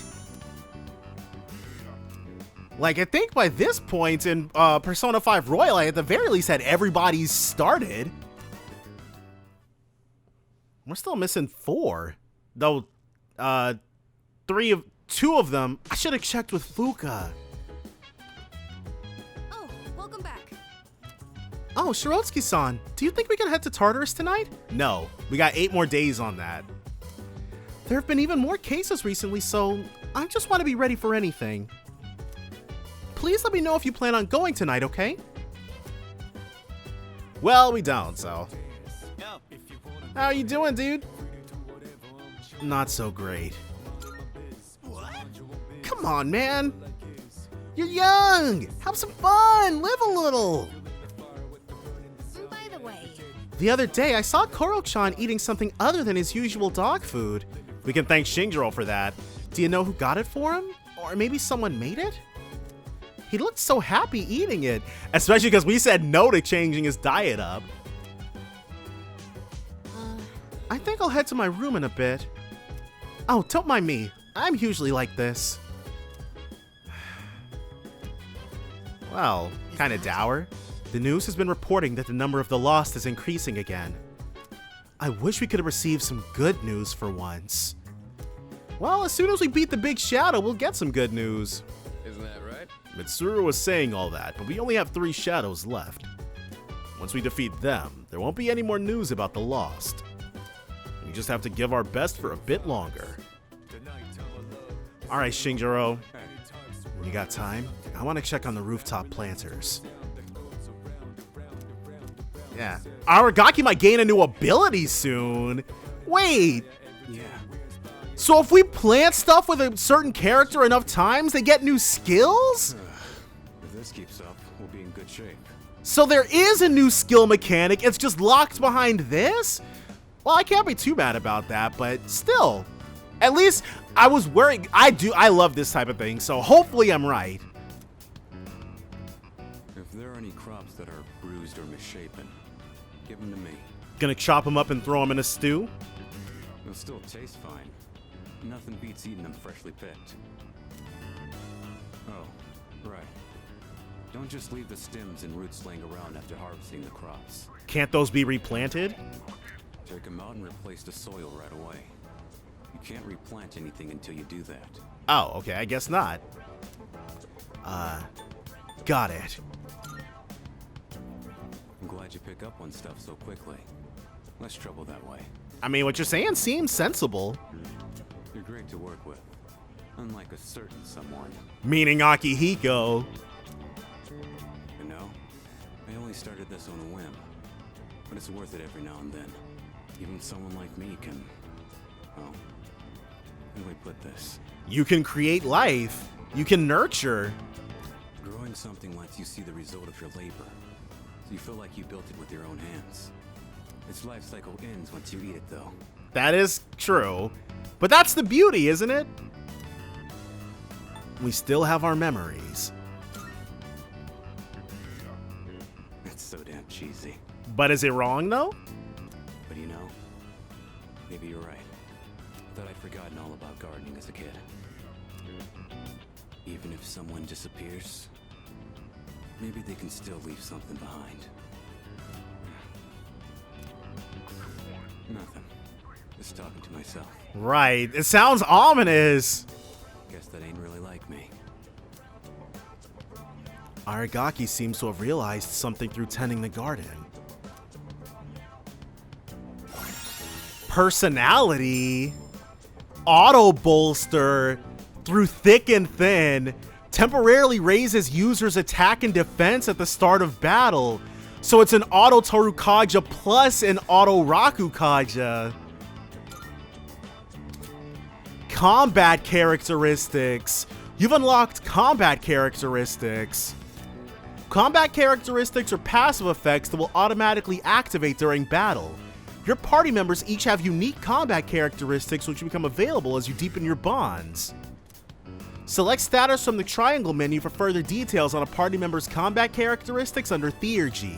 Like, I think by this point in Persona 5 Royal, I at the very least had everybody started. We're still missing 4. Though, 2 of them, I should have checked with Fuka. Oh, welcome back. Oh, Shirotsky-san, do you think we can head to Tartarus tonight? No, we got 8 more days on that. There have been even more cases recently, so I just want to be ready for anything. Please let me know if you plan on going tonight, okay? Well, we don't, so. How you doing, dude? Not so great. Come on, man. You're young. Have some fun. Live a little. By the way, The other day, I saw Koro-chan eating something other than his usual dog food. We can thank Shinjiro for that. Do you know who got it for him? Or maybe someone made it? He looked so happy eating it, especially because we said no to changing his diet up. I think I'll head to my room in a bit. Oh, don't mind me. I'm usually like this. Well, kinda dour. The news has been reporting that the number of the lost is increasing again. I wish we could have received some good news for once. Well, as soon as we beat the Big Shadow, we'll get some good news. Isn't that right? Mitsuru was saying all that, but we only have 3 shadows left. Once we defeat them, there won't be any more news about the lost. We just have to give our best for a bit longer. Alright, Shinjiro. When you got time, I want to check on the rooftop planters. Yeah. Aragaki might gain a new ability soon. Wait. Yeah. So if we plant stuff with a certain character enough times, they get new skills? If this keeps up, we'll be in good shape. So there is a new skill mechanic, it's just locked behind this? Well, I can't be too mad about that, but still. At least I was worried. I love this type of thing, so hopefully I'm right. If there are any crops that are bruised or misshapen, give them to me. Gonna chop them up and throw them in a stew? They'll still taste fine. Nothing beats eating them freshly picked. Oh, right. Don't just leave the stems and roots laying around after harvesting the crops. Can't those be replanted? Take them out and replace the soil right away. You can't replant anything until you do that. Oh, okay, I guess not. Got it. I'm glad you pick up on stuff so quickly. Less trouble that way. I mean, what you're saying seems sensible. You're great to work with. Unlike a certain someone. Meaning Akihiko. You know, I only started this on a whim. But it's worth it every now and then. Even someone like me can... well, how do I put this? You can create life. You can nurture. Growing something lets you see the result of your labor. So you feel like you built it with your own hands. Its life cycle ends once you eat it, though. That is true. But that's the beauty, isn't it? We still have our memories. It's so damn cheesy. But is it wrong, though? But you know, maybe you're right. I thought I'd forgotten all about gardening as a kid. Even if someone disappears, maybe they can still leave something behind. Nothing. Just talking to myself. Right. It sounds ominous. Guess that ain't really like me. Aragaki seems to have realized something through tending the garden. Personality. Auto bolster. Through thick and thin. Temporarily raises users' attack and defense at the start of battle. So it's an auto Torukaja plus an auto Rakukaja. Combat characteristics. You've unlocked combat characteristics. Combat characteristics are passive effects that will automatically activate during battle. Your party members each have unique combat characteristics which become available as you deepen your bonds. Select status from the triangle menu for further details on a party member's combat characteristics under Theurgy.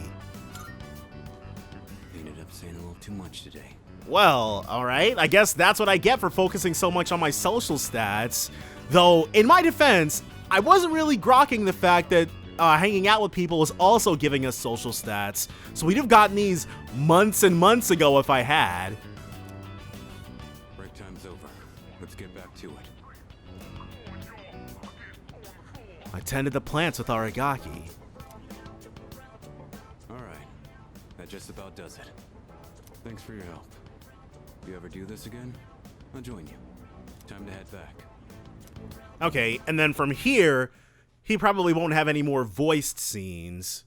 Ended up saying a little too much today. Well, alright, I guess that's what I get for focusing so much on my social stats. Though, in my defense, I wasn't really grokking the fact that hanging out with people was also giving us social stats. So we'd have gotten these months and months ago if I had. Break time's over. Let's get back to it. I tended the plants with Aragaki. Alright, That just about does it. Thanks for your help. If you ever do this again, I'll join you. Time to head back. Okay, and then from here, he probably won't have any more voiced scenes.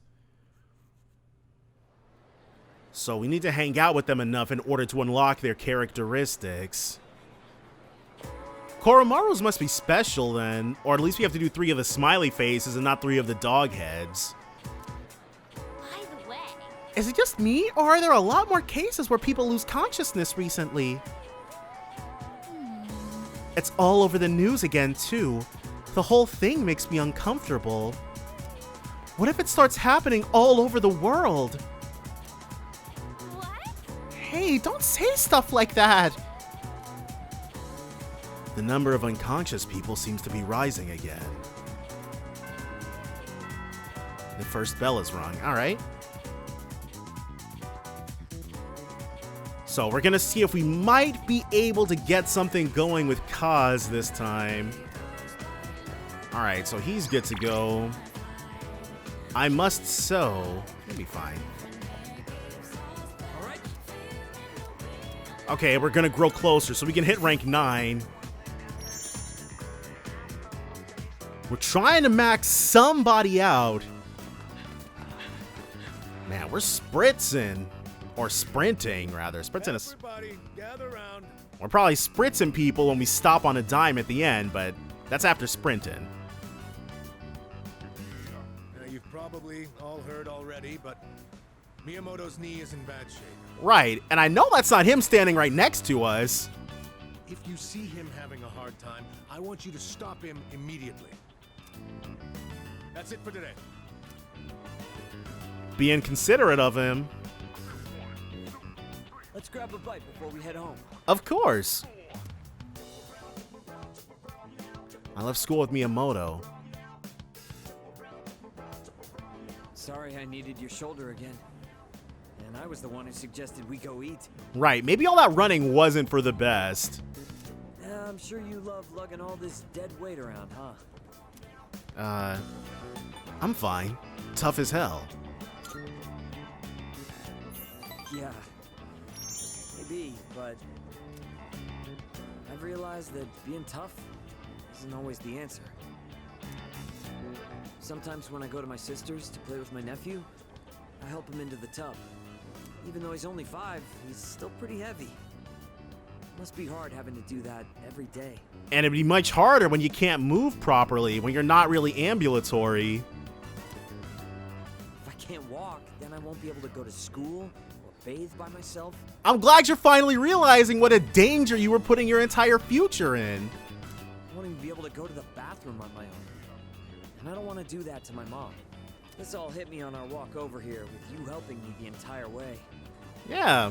So we need to hang out with them enough in order to unlock their characteristics. Koromaru's must be special then, or at least we have to do 3 of the smiley faces and not 3 of the dog heads. By the way, Is it just me, or are there a lot more cases where people lose consciousness recently? It's all over the news again, too. The whole thing makes me uncomfortable. What if it starts happening all over the world? what? Hey, don't say stuff like that! The number of unconscious people seems to be rising again. The first bell is rung. Alright. So we're gonna see if we might be able to get something going with Kaz this time. Alright, so he's good to go. I must sew. He'll be fine. Okay, we're gonna grow closer so we can hit rank 9. We're trying to max somebody out. Man, we're spritzing. Or sprinting, rather. Sprinting is... Everybody, gather around. We're probably spritzing people when we stop on a dime at the end, but that's after sprinting. Now, you've probably all heard already, but Miyamoto's knee is in bad shape. Right, and I know that's not him standing right next to us. If you see him having a hard time, I want you to stop him immediately. That's it for today. Being considerate of him. Let's grab a bite before we head home. Of course. I left school with Miyamoto. Sorry I needed your shoulder again. And I was the one who suggested we go eat. Right, maybe all that running wasn't for the best. Yeah, I'm sure you love lugging all this dead weight around, huh? I'm fine. Tough as hell. Yeah. Maybe, but I've realized that being tough isn't always the answer. Sometimes when I go to my sister's to play with my nephew, I help him into the tub. Even though he's only 5, he's still pretty heavy. Must be hard having to do that every day. And it'd be much harder when you can't move properly, when you're not really ambulatory. If I can't walk, then I won't be able to go to school or bathe by myself. I'm glad you're finally realizing what a danger you were putting your entire future in. I won't even be able to go to the bathroom on my own. And I don't want to do that to my mom. This all hit me on our walk over here, with you helping me the entire way. Yeah.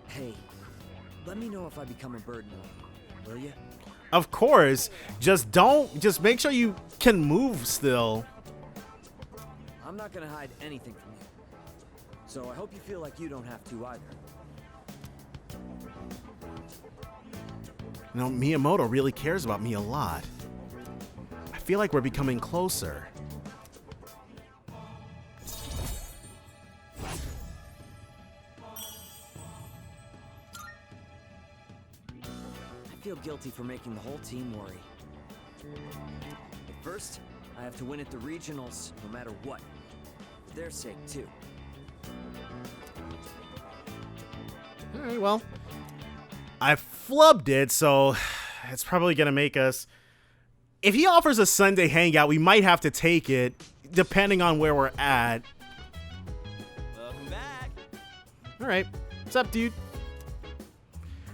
Hey, let me know if I become a burden on you, will you? Of course. Just make sure you can move still. I'm not gonna hide anything from you. So I hope you feel like you don't have to either. You know, Miyamoto really cares about me a lot. I feel like we're becoming closer. I feel guilty for making the whole team worry. But first, I have to win at the regionals, no matter what. For their sake, too. Alright, well. I flubbed it, so it's probably gonna make us... If he offers a Sunday hangout, we might have to take it, depending on where we're at. Welcome back. Alright, what's up, dude?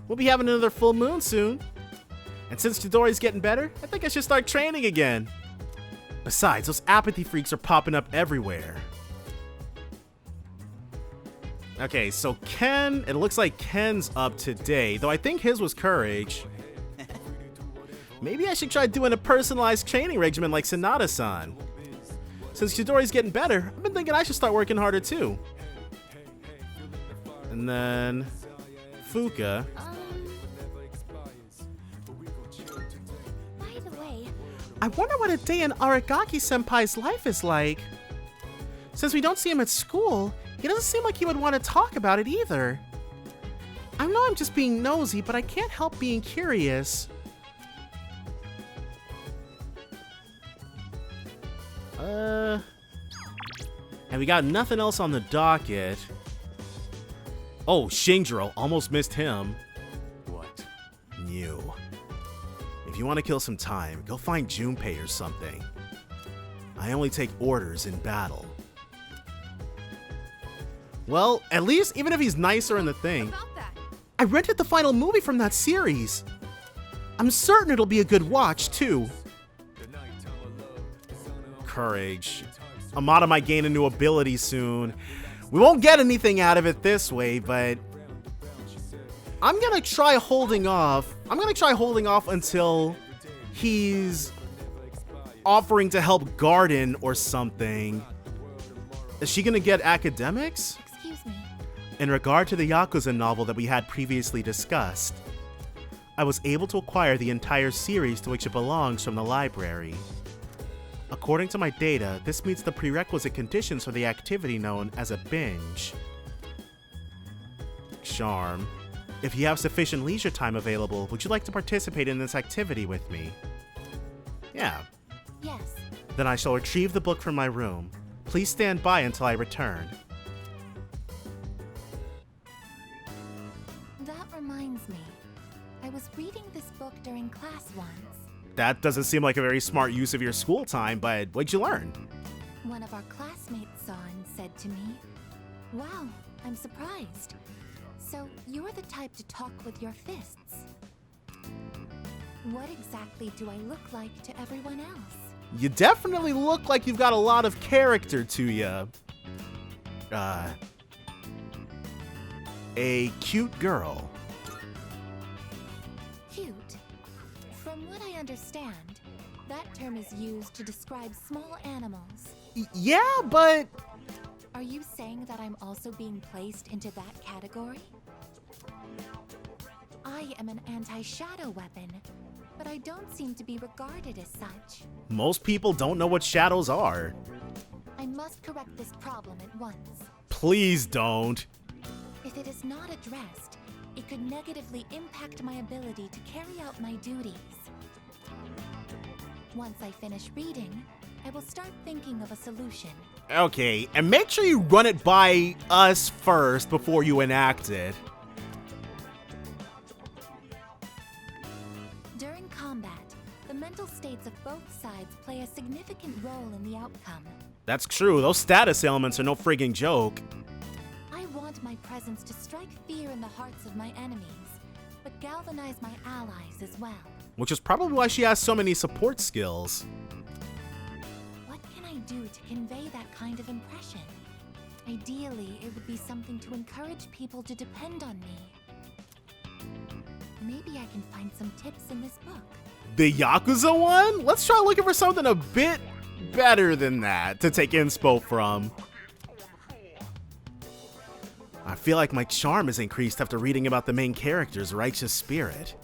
We'll be having another full moon soon. And since Chidori's getting better, I think I should start training again. Besides, those apathy freaks are popping up everywhere. Okay, so Ken, it looks like Ken's up today, though I think his was courage. Maybe I should try doing a personalized training regimen like Sanada-san. Since Chidori's getting better, I've been thinking I should start working harder too. And then Fuka. By the way, I wonder what a day in Aragaki-senpai's life is like. Since we don't see him at school, he doesn't seem like he would want to talk about it either. I know I'm just being nosy, but I can't help being curious. And we got nothing else on the docket. Oh, Shinjiro, almost missed him. What? New. If you want to kill some time, go find Junpei or something. I only take orders in battle. Well, at least, even if he's nicer in the thing, I rented the final movie from that series. I'm certain it'll be a good watch, too. Courage. Amada might gain a new ability soon. We won't get anything out of it this way, but I'm gonna try holding off. I'm gonna try holding off until he's offering to help Garden or something. Is she gonna get academics? Excuse me. In regard to the Yakuza novel that we had previously discussed, I was able to acquire the entire series to which it belongs from the library. According to my data, this meets the prerequisite conditions for the activity known as a binge. Charm. If you have sufficient leisure time available, would you like to participate in this activity with me? Yeah. Yes. Then I shall retrieve the book from my room. Please stand by until I return. That reminds me. I was reading this book during class once. That doesn't seem like a very smart use of your school time, but what'd you learn? One of our classmates saw and said to me, "Wow, I'm surprised. So you're the type to talk with your fists. What exactly do I look like to everyone else?" You definitely look like you've got a lot of character to you. A cute girl. Cute? From what I understand, that term is used to describe small animals. Yeah, but... Are you saying that I'm also being placed into that category? I am an anti-shadow weapon, but I don't seem to be regarded as such. Most people don't know what shadows are. I must correct this problem at once. Please don't. If it is not addressed, it could negatively impact my ability to carry out my duties. Once I finish reading, I will start thinking of a solution. Okay, and make sure you run it by us first before you enact it. During combat, the mental states of both sides play a significant role in the outcome. That's true, those status ailments are no friggin' joke. I want my presence to strike fear in the hearts of my enemies, but galvanize my allies as well. Which is probably why she has so many support skills. What can I do to convey that kind of impression? Ideally, it would be something to encourage people to depend on me. Maybe I can find some tips in this book. The Yakuza one? Let's try looking for something a bit better than that to take inspo from. I feel like my charm is increased after reading about the main character's righteous spirit.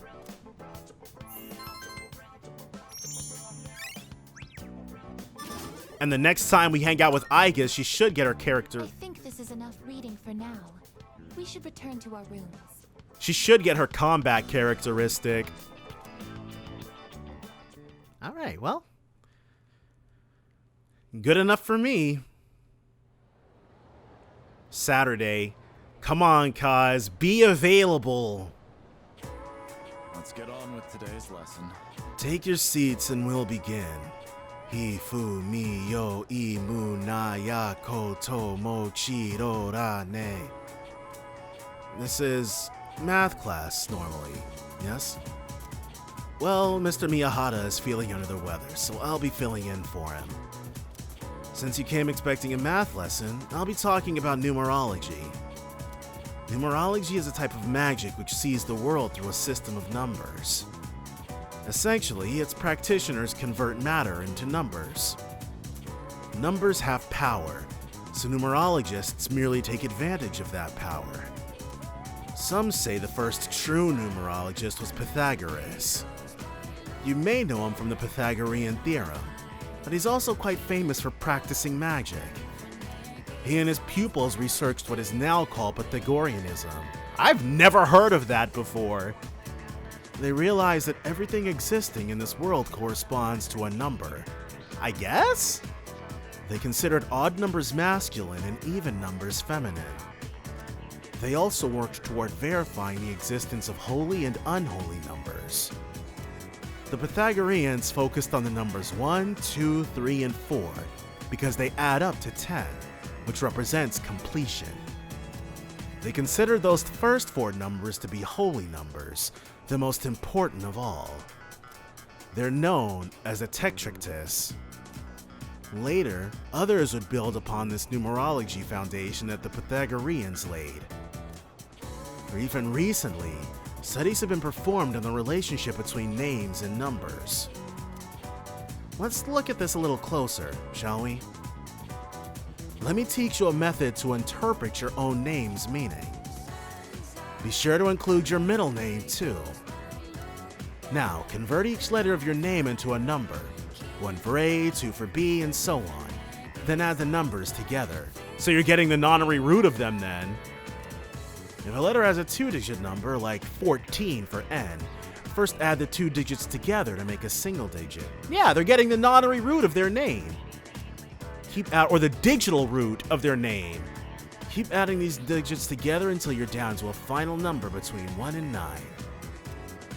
And the next time we hang out with Aiga, she should get her character. I think this is enough reading for now. We should return to our rooms. She should get her combat characteristic. Alright, well. Good enough for me. Saturday. Come on, Kaz. Be available. Let's get on with today's lesson. Take your seats and we'll begin. Hi fu mi yo I mu na ya koto mo chi ro ra ne. This is math class normally, yes? Well, Mr. Miyahara is feeling under the weather, so I'll be filling in for him. Since you came expecting a math lesson, I'll be talking about numerology. Numerology is a type of magic which sees the world through a system of numbers. Essentially, its practitioners convert matter into numbers. Numbers have power, so numerologists merely take advantage of that power. Some say the first true numerologist was Pythagoras. You may know him from the Pythagorean theorem, but he's also quite famous for practicing magic. he and his pupils researched what is now called Pythagoreanism. I've never heard of that before. They realized that everything existing in this world corresponds to a number. I guess? They considered odd numbers masculine and even numbers feminine. They also worked toward verifying the existence of holy and unholy numbers. The Pythagoreans focused on the numbers 1, 2, 3, and 4 because they add up to 10, which represents completion. They considered those first 4 numbers to be holy numbers, the most important of all. They're known as a tetractys. Later, others would build upon this numerology foundation that the Pythagoreans laid. Or even recently, studies have been performed on the relationship between names and numbers. Let's look at this a little closer, shall we? Let me teach you a method to interpret your own name's meaning. Be sure to include your middle name too. Now, convert each letter of your name into a number. 1 for A, 2 for B, and so on. Then add the numbers together. So you're getting the nonary root of them then. If a letter has a 2-digit number, like 14 for N, first add the 2 digits together to make a single digit. Yeah, they're getting the nonary root of their name. Or the digital root of their name. Keep adding these digits together until you're down to a final number between 1 and 9.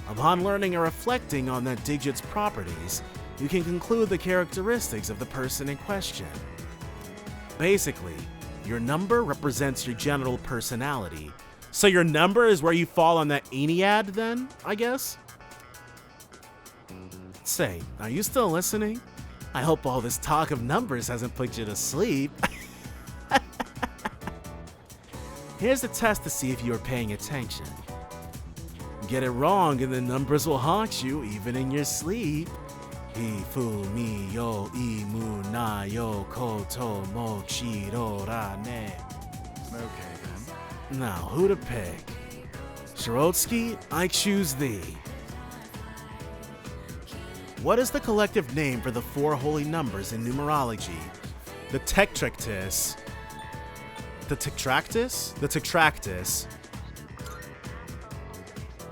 Upon learning or reflecting on that digit's properties, you can conclude the characteristics of the person in question. Basically, your number represents your general personality. So your number is where you fall on that Ennead then, I guess? Say, are you still listening? I hope all this talk of numbers hasn't put you to sleep. Here's the test to see if you are paying attention. Get it wrong and the numbers will haunt you even in your sleep. Ifu mi yo imu na yo koto mochi ro ra ne. Okay then. Now, who to pick? Shirotsky, I choose thee. What is the collective name for the 4 holy numbers in numerology? The tetractys. The tetractys? The tetractys.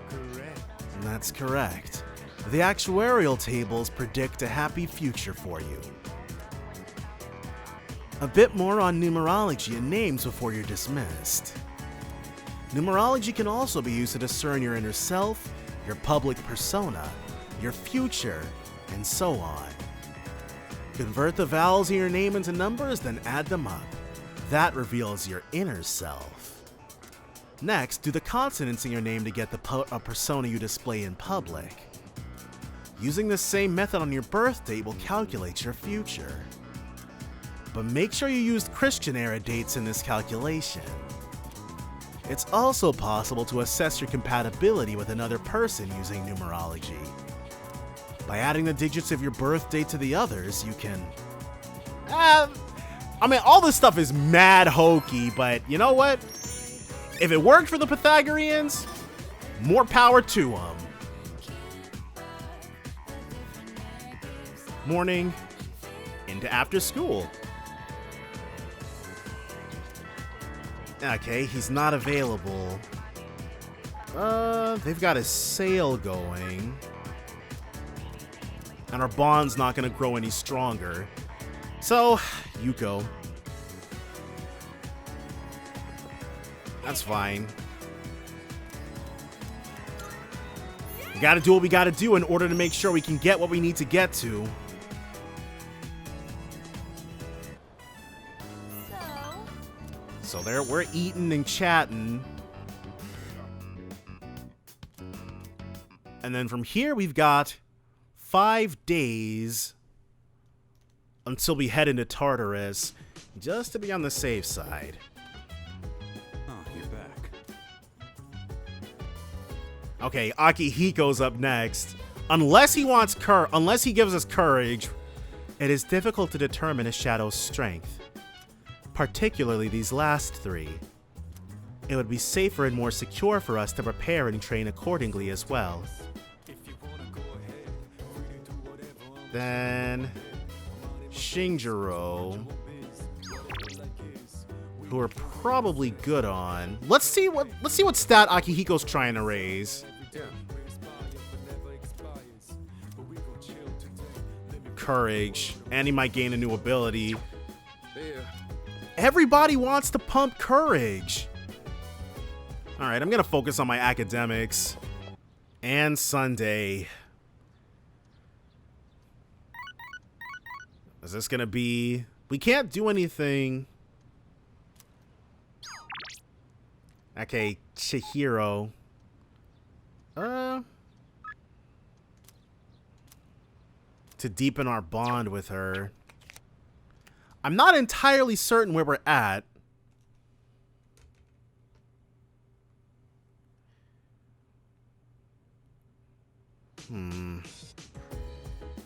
Correct. That's correct. The actuarial tables predict a happy future for you. A bit more on numerology and names before you're dismissed. Numerology can also be used to discern your inner self, your public persona, your future, and so on. Convert the vowels in your name into numbers, then add them up. That reveals your inner self. Next, do the consonants in your name to get a persona you display in public. Using the same method on your birth date will calculate your future. But make sure you used Christian era dates in this calculation. It's also possible to assess your compatibility with another person using numerology. By adding the digits of your birth date to the others, you can... I mean, all this stuff is mad hokey, but you know what? If it worked for the Pythagoreans, more power to them. Morning into after school. Okay, he's not available. They've got a sale going. And our bond's not gonna grow any stronger. So, you go. That's fine. We gotta do what we gotta do in order to make sure we can get what we need to get to. So there, we're eating and chatting. And then from here, we've got 5 days until we head into Tartarus, just to be on the safe side. Oh, you're back. Okay, Akihiko's up next. Unless he gives us courage, it is difficult to determine a shadow's strength. Particularly these last 3. It would be safer and more secure for us to prepare and train accordingly as well. Then Shinjiro. who we're probably good on. Let's see what stat Akihiko's trying to raise. Courage, and he might gain a new ability. Everybody wants to pump courage. All right, I'm gonna focus on my academics. And Sunday. Is this gonna be... We can't do anything. Okay, Chihiro. To deepen our bond with her. I'm not entirely certain where we're at.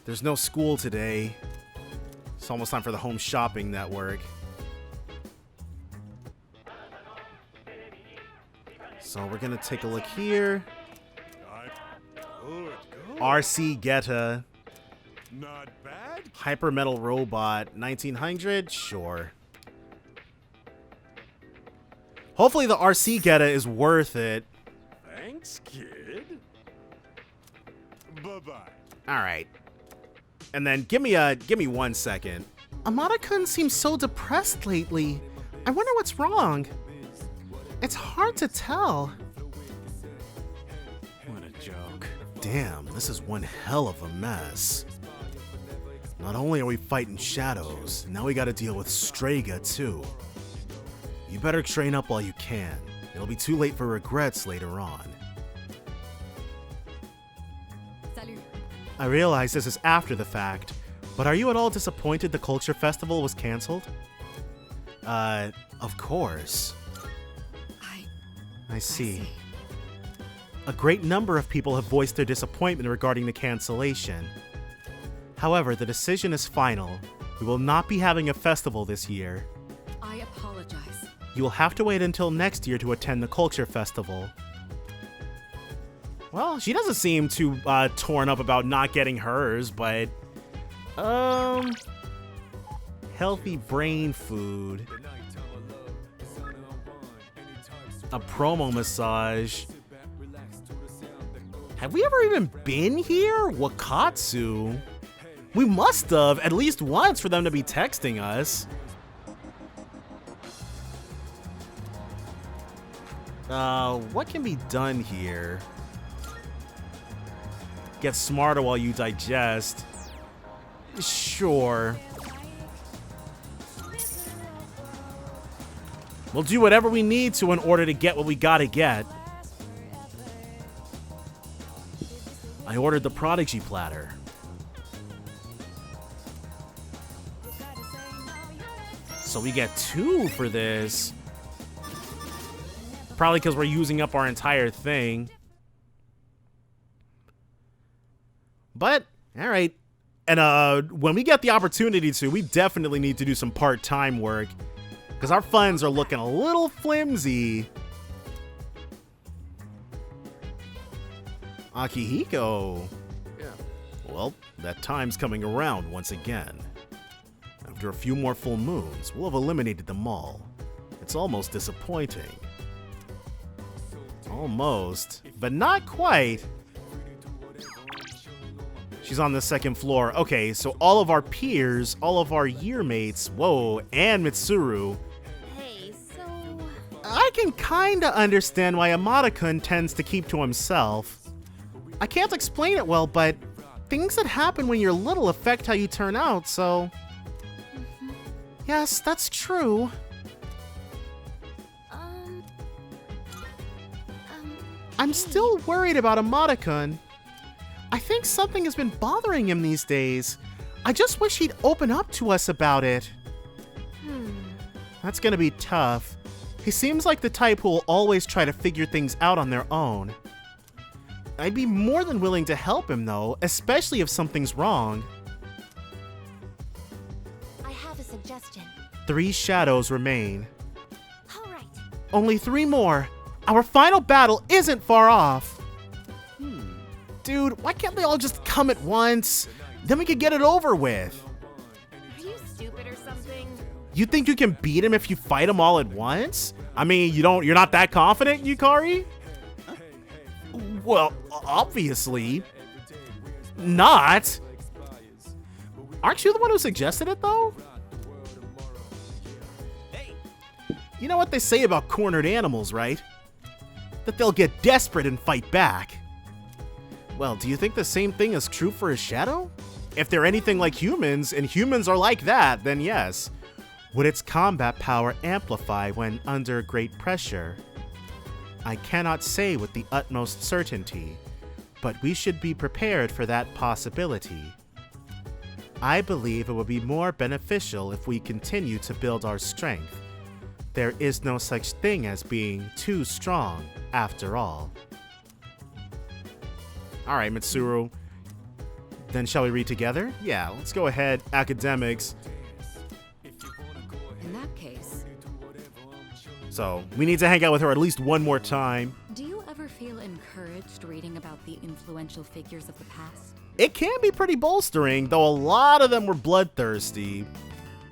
There's no school today. It's almost time for the home shopping network. So we're gonna take a look here. RC Geta. Not bad. Hyper Metal Robot. 1900? Sure. Hopefully the RC Geta is worth it. Thanks, kid. Bye-bye. Alright. And then give me 1 second. Amada-kun seems so depressed lately. I wonder what's wrong. It's hard to tell. What a joke. Damn, this is one hell of a mess. Not only are we fighting shadows, now we gotta deal with Strega too. You better train up while you can. It'll be too late for regrets later on. Salut. I realize this is after the fact, but are you at all disappointed the Culture Festival was cancelled? Of course. I see. A great number of people have voiced their disappointment regarding the cancellation. However, the decision is final. We will not be having a festival this year. I apologize. You will have to wait until next year to attend the Culture Festival. Well, she doesn't seem too torn up about not getting hers, but... Healthy brain food. A promo massage. Have we ever even been here? Wakatsu? We must have, at least once, for them to be texting us. What can be done here? Get smarter while you digest. Sure. We'll do whatever we need to in order to get what we gotta get. I ordered the Prodigy platter. So we get 2 for this. Probably because we're using up our entire thing. But, alright. And when we get the opportunity to, we definitely need to do some part-time work. Because our funds are looking a little flimsy. Akihiko. Yeah. Well, that time's coming around once again. After a few more full moons, we'll have eliminated them all. It's almost disappointing. Almost, but not quite. She's on the 2nd floor. Okay, so all of our peers, all of our year mates, whoa, and Mitsuru. Hey, so... I can kinda understand why Amada-kun tends to keep to himself. I can't explain it well, but things that happen when you're little affect how you turn out, so... Yes, that's true. I'm still worried about Amada-kun. I think something has been bothering him these days. I just wish he'd open up to us about it. That's gonna be tough. He seems like the type who will always try to figure things out on their own. I'd be more than willing to help him though, especially if something's wrong. I have a suggestion. 3 shadows remain. All right. Only 3 more. Our final battle isn't far off. Dude, why can't they all just come at once? Then we could get it over with. Are you stupid or something? You think you can beat him if you fight him all at once? I mean, you're not that confident, Yukari? Well, obviously not. Aren't you the one who suggested it, though? You know what they say about cornered animals, right? That they'll get desperate and fight back. Well, do you think the same thing is true for a shadow? If they're anything like humans, and humans are like that, then yes. Would its combat power amplify when under great pressure? I cannot say with the utmost certainty, but we should be prepared for that possibility. I believe it would be more beneficial if we continue to build our strength. There is no such thing as being too strong, after all. Alright, Mitsuru. Then shall we read together? Yeah, let's go ahead. Academics. In that case... So, we need to hang out with her at least one more time. Do you ever feel encouraged reading about the influential figures of the past? It can be pretty bolstering, though a lot of them were bloodthirsty.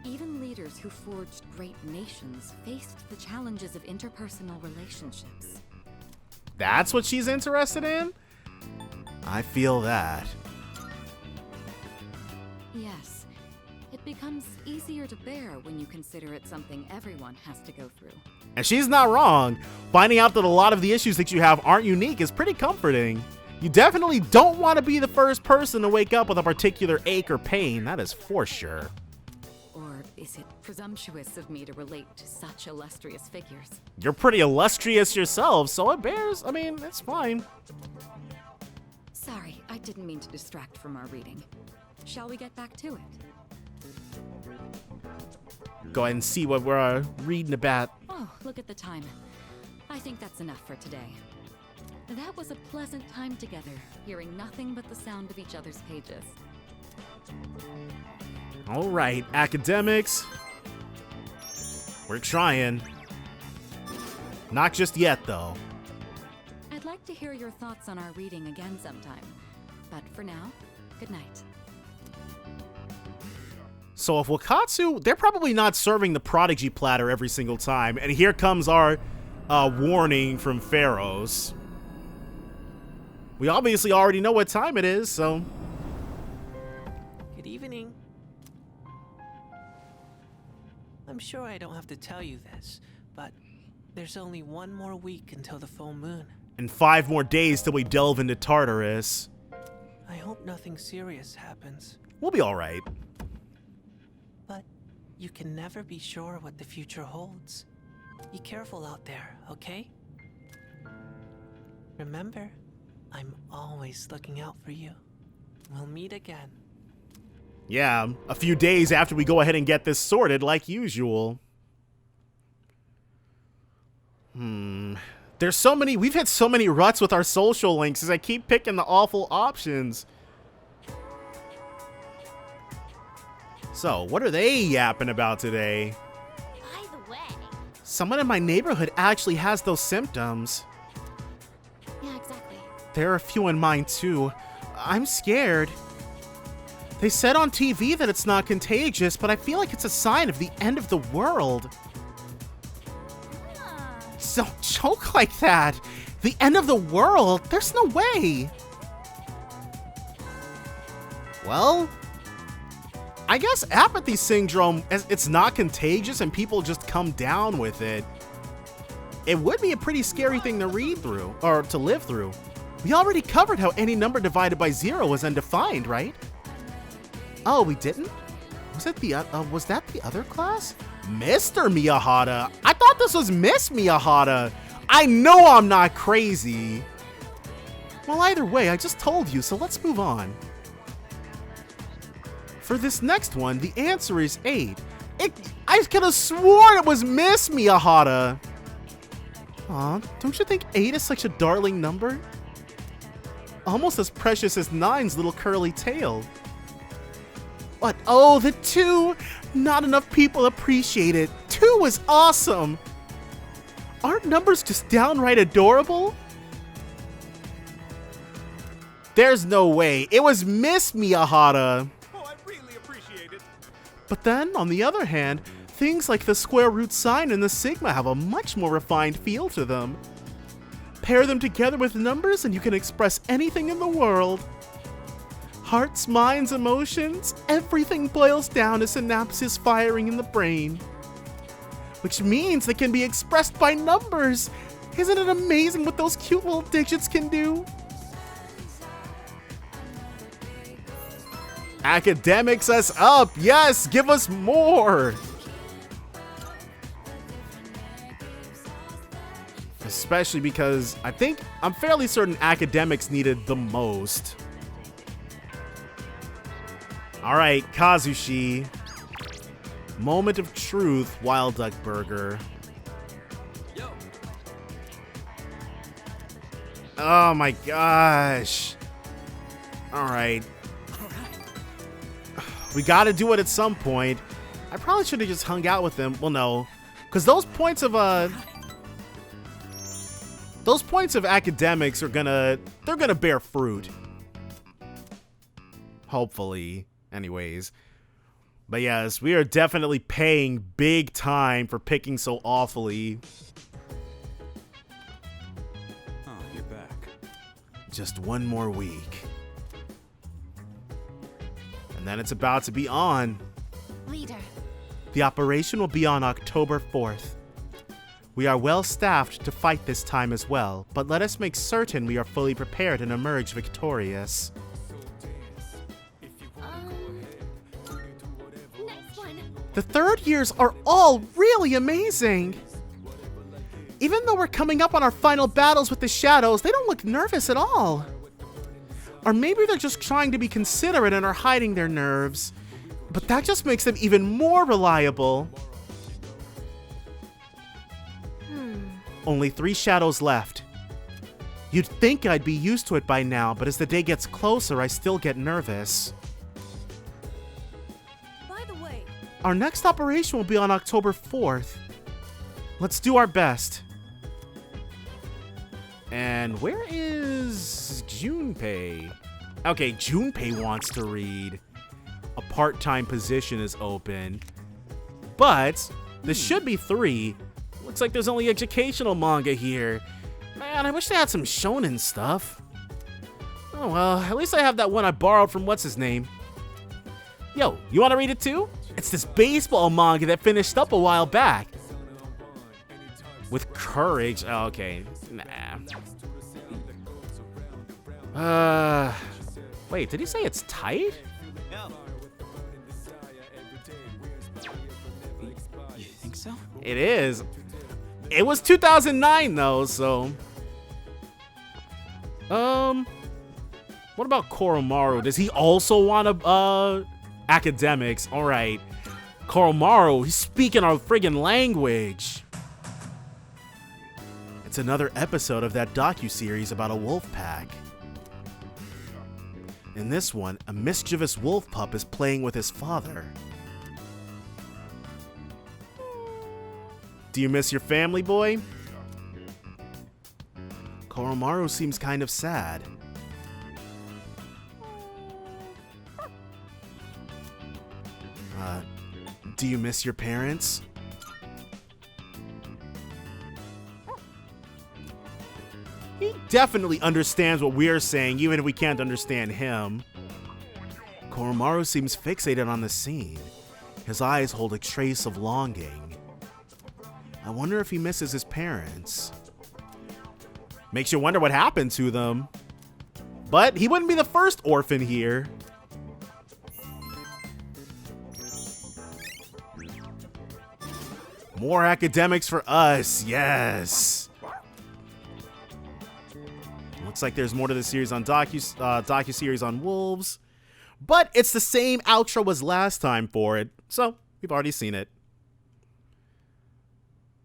Even leaders who forged great nations faced the challenges of interpersonal relationships. That's what she's interested in? I feel that. Yes. It becomes easier to bear when you consider it something everyone has to go through. And she's not wrong. Finding out that a lot of the issues that you have aren't unique is pretty comforting. You definitely don't want to be the first person to wake up with a particular ache or pain, that is for sure. Or is it presumptuous of me to relate to such illustrious figures? You're pretty illustrious yourself, so it bears, I mean, it's fine. Sorry, I didn't mean to distract from our reading. Shall we get back to it? Go ahead and see what we're reading about. Oh, look at the time. I think that's enough for today. That was a pleasant time together, hearing nothing but the sound of each other's pages. All right, academics. We're trying. Not just yet, though. I'd like to hear your thoughts on our reading again sometime. But for now, good night. So if Wakatsu, they're probably not serving the prodigy platter every single time. And here comes our warning from Pharaohs. We obviously already know what time it is, so... Good evening. I'm sure I don't have to tell you this, but there's only one more week until the full moon. And 5 more days till we delve into Tartarus. I hope nothing serious happens. We'll be alright. But you can never be sure what the future holds. Be careful out there, okay? Remember, I'm always looking out for you. We'll meet again. Yeah, a few days after we go ahead and get this sorted, like usual. There's so many, we've had so many ruts with our social links as I keep picking the awful options. So, what are they yapping about today? By the way... Someone in my neighborhood actually has those symptoms. Yeah, exactly. There are a few in mine too. I'm scared. They said on TV that it's not contagious, but I feel like it's a sign of the end of the world. Don't joke like that. The end of the world? There's no way. Well, I guess apathy syndrome, it's not contagious and people just come down with it. It would be a pretty scary thing to read through, or to live through. We already covered how any number divided by 0 was undefined, right? Oh, we didn't? Was that the other class? Mr. Miyahara. I thought this was Miss Miyahara. I know I'm not crazy. Well, either way, I just told you, so let's move on. For this next one, the answer is 8. I could have sworn it was Miss Miyahara. Aw, don't you think 8 is such a darling number? Almost as precious as 9's little curly tail. But oh, the 2! Not enough people appreciate it. 2 was awesome! Aren't numbers just downright adorable? There's no way. It was Miss Miyahara. Oh, I really appreciate it. But then, on the other hand, Things like the square root sign and the sigma have a much more refined feel to them. Pair them together with numbers and you can express anything in the world. Hearts, minds, emotions, everything boils down to synapses firing in the brain. Which means they can be expressed by numbers. Isn't it amazing what those cute little digits can do? Academics us up! Yes, give us more! Especially because I'm fairly certain academics needed the most. Alright, Kazushi. Moment of truth, Wild Duck Burger. Oh my gosh. Alright. We gotta do it at some point. I probably should have just hung out with them. Well, no. Because those points of academics are they're gonna bear fruit. Hopefully. Anyways. But yes, we are definitely paying big time for picking so awfully. Oh, you're back. Just one more week. And then it's about to be on. Leader. The operation will be on October 4th. We are well staffed to fight this time as well, but let us make certain we are fully prepared and emerge victorious. The third years are all really amazing. Even though we're coming up on our final battles with the shadows, they don't look nervous at all. Or maybe they're just trying to be considerate and are hiding their nerves. But that just makes them even more reliable. Only 3 shadows left. You'd think I'd be used to it by now, but as the day gets closer, I still get nervous. Our next operation will be on October 4th. Let's do our best. And where is Junpei? Okay, Junpei wants to read. A part-time position is open. But this should be 3. Looks like there's only educational manga here. Man, I wish they had some shonen stuff. Oh well, at least I have that one I borrowed from what's-his-name. Yo, you want to read it too? It's this baseball manga that finished up a while back. With courage. Oh, okay. Nah. Wait, did he say it's tight? You think so? It is. It was 2009 though, so. What about Koromaru? Does he also want to, academics? Alright. Koromaru, he's speaking our friggin' language. It's another episode of that docuseries about a wolf pack. In this one, a mischievous wolf pup is playing with his father. Do you miss your family, boy? Koromaru seems kind of sad. Do you miss your parents? He definitely understands what we're saying, even if we can't understand him. Koromaru seems fixated on the scene. His eyes hold a trace of longing. I wonder if he misses his parents. Makes you wonder what happened to them. But he wouldn't be the first orphan here. More academics for us, yes. Looks like there's more to the series on docuseries on wolves, but it's the same outro as last time for it, so we've already seen it.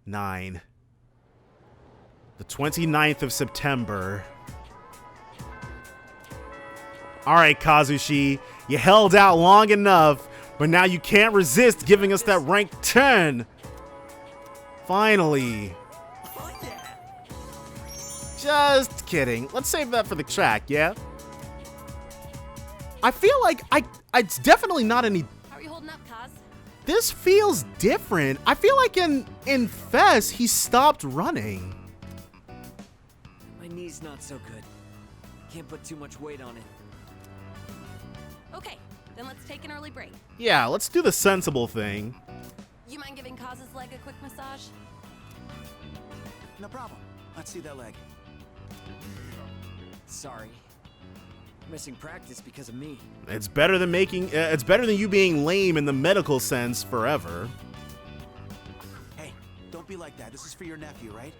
9. The 29th of September. All right, Kazushi, you held out long enough, but now you can't resist giving us that rank 10. Finally. Oh, yeah. Just kidding. Let's save that for the track, yeah? I feel like it's definitely not any... How are you holding up, Kaz? this feels different. I feel like in Fest, he stopped running. My knee's not so good. Can't put too much weight on it. Okay, then let's take an early break. Yeah, let's do the sensible thing. You mind giving Kaz's leg a quick massage? No problem. Let's see that leg. Sorry. Missing practice because of me. It's better than it's better than you being lame in the medical sense forever. Hey, don't be like that. This is for your nephew, right?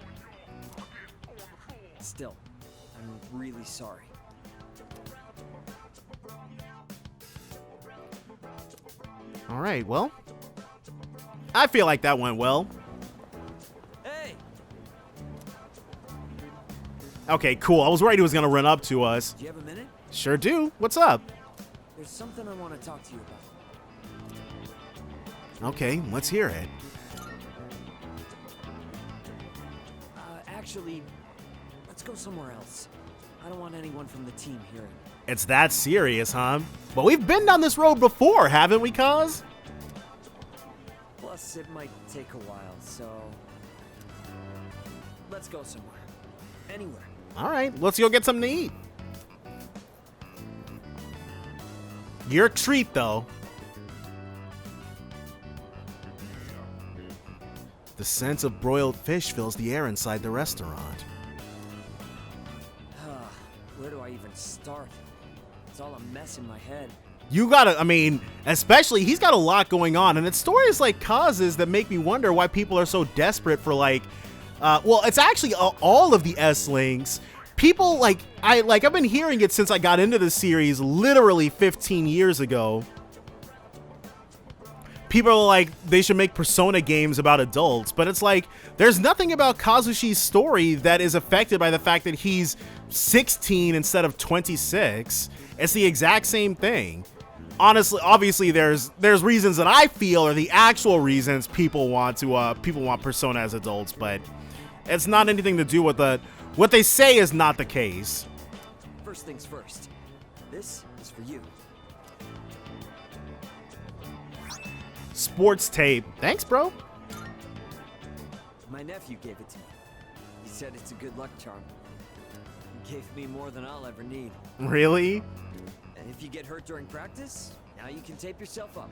Still, I'm really sorry. All right, well, I feel like that went well. Hey. Okay, cool. I was worried he was gonna run up to us. Do you have a minute? Sure do. What's up? There's something I want to talk to you about. Okay, let's hear it. Actually, let's go somewhere else. I don't want anyone from the team hearing. It's that serious, huh? But we've been down this road before, haven't we, Kaz? Plus, it might take a while, so... Let's go somewhere. Anywhere. All right, let's go get something to eat. Your treat, though. The scent of broiled fish fills the air inside the restaurant. Where do I even start? It's all a mess in my head. You gotta, I mean, especially, he's got a lot going on, and it's stories like Kaz's that make me wonder why people are so desperate for, like, well, it's actually all of the S-Links. People, I've been hearing it since I got into the series, literally 15 years ago. People are like, they should make Persona games about adults, but it's like, there's nothing about Kazushi's story that is affected by the fact that he's 16 instead of 26. It's the exact same thing. Honestly, obviously, there's reasons that I feel are the actual reasons people want Persona as adults, but it's not anything to do with what they say is not the case. First things first. This is for you. Sports tape. Thanks, bro. My nephew gave it to me. He said it's a good luck charm. He gave me more than I'll ever need. Really? And if you get hurt during practice, now you can tape yourself up.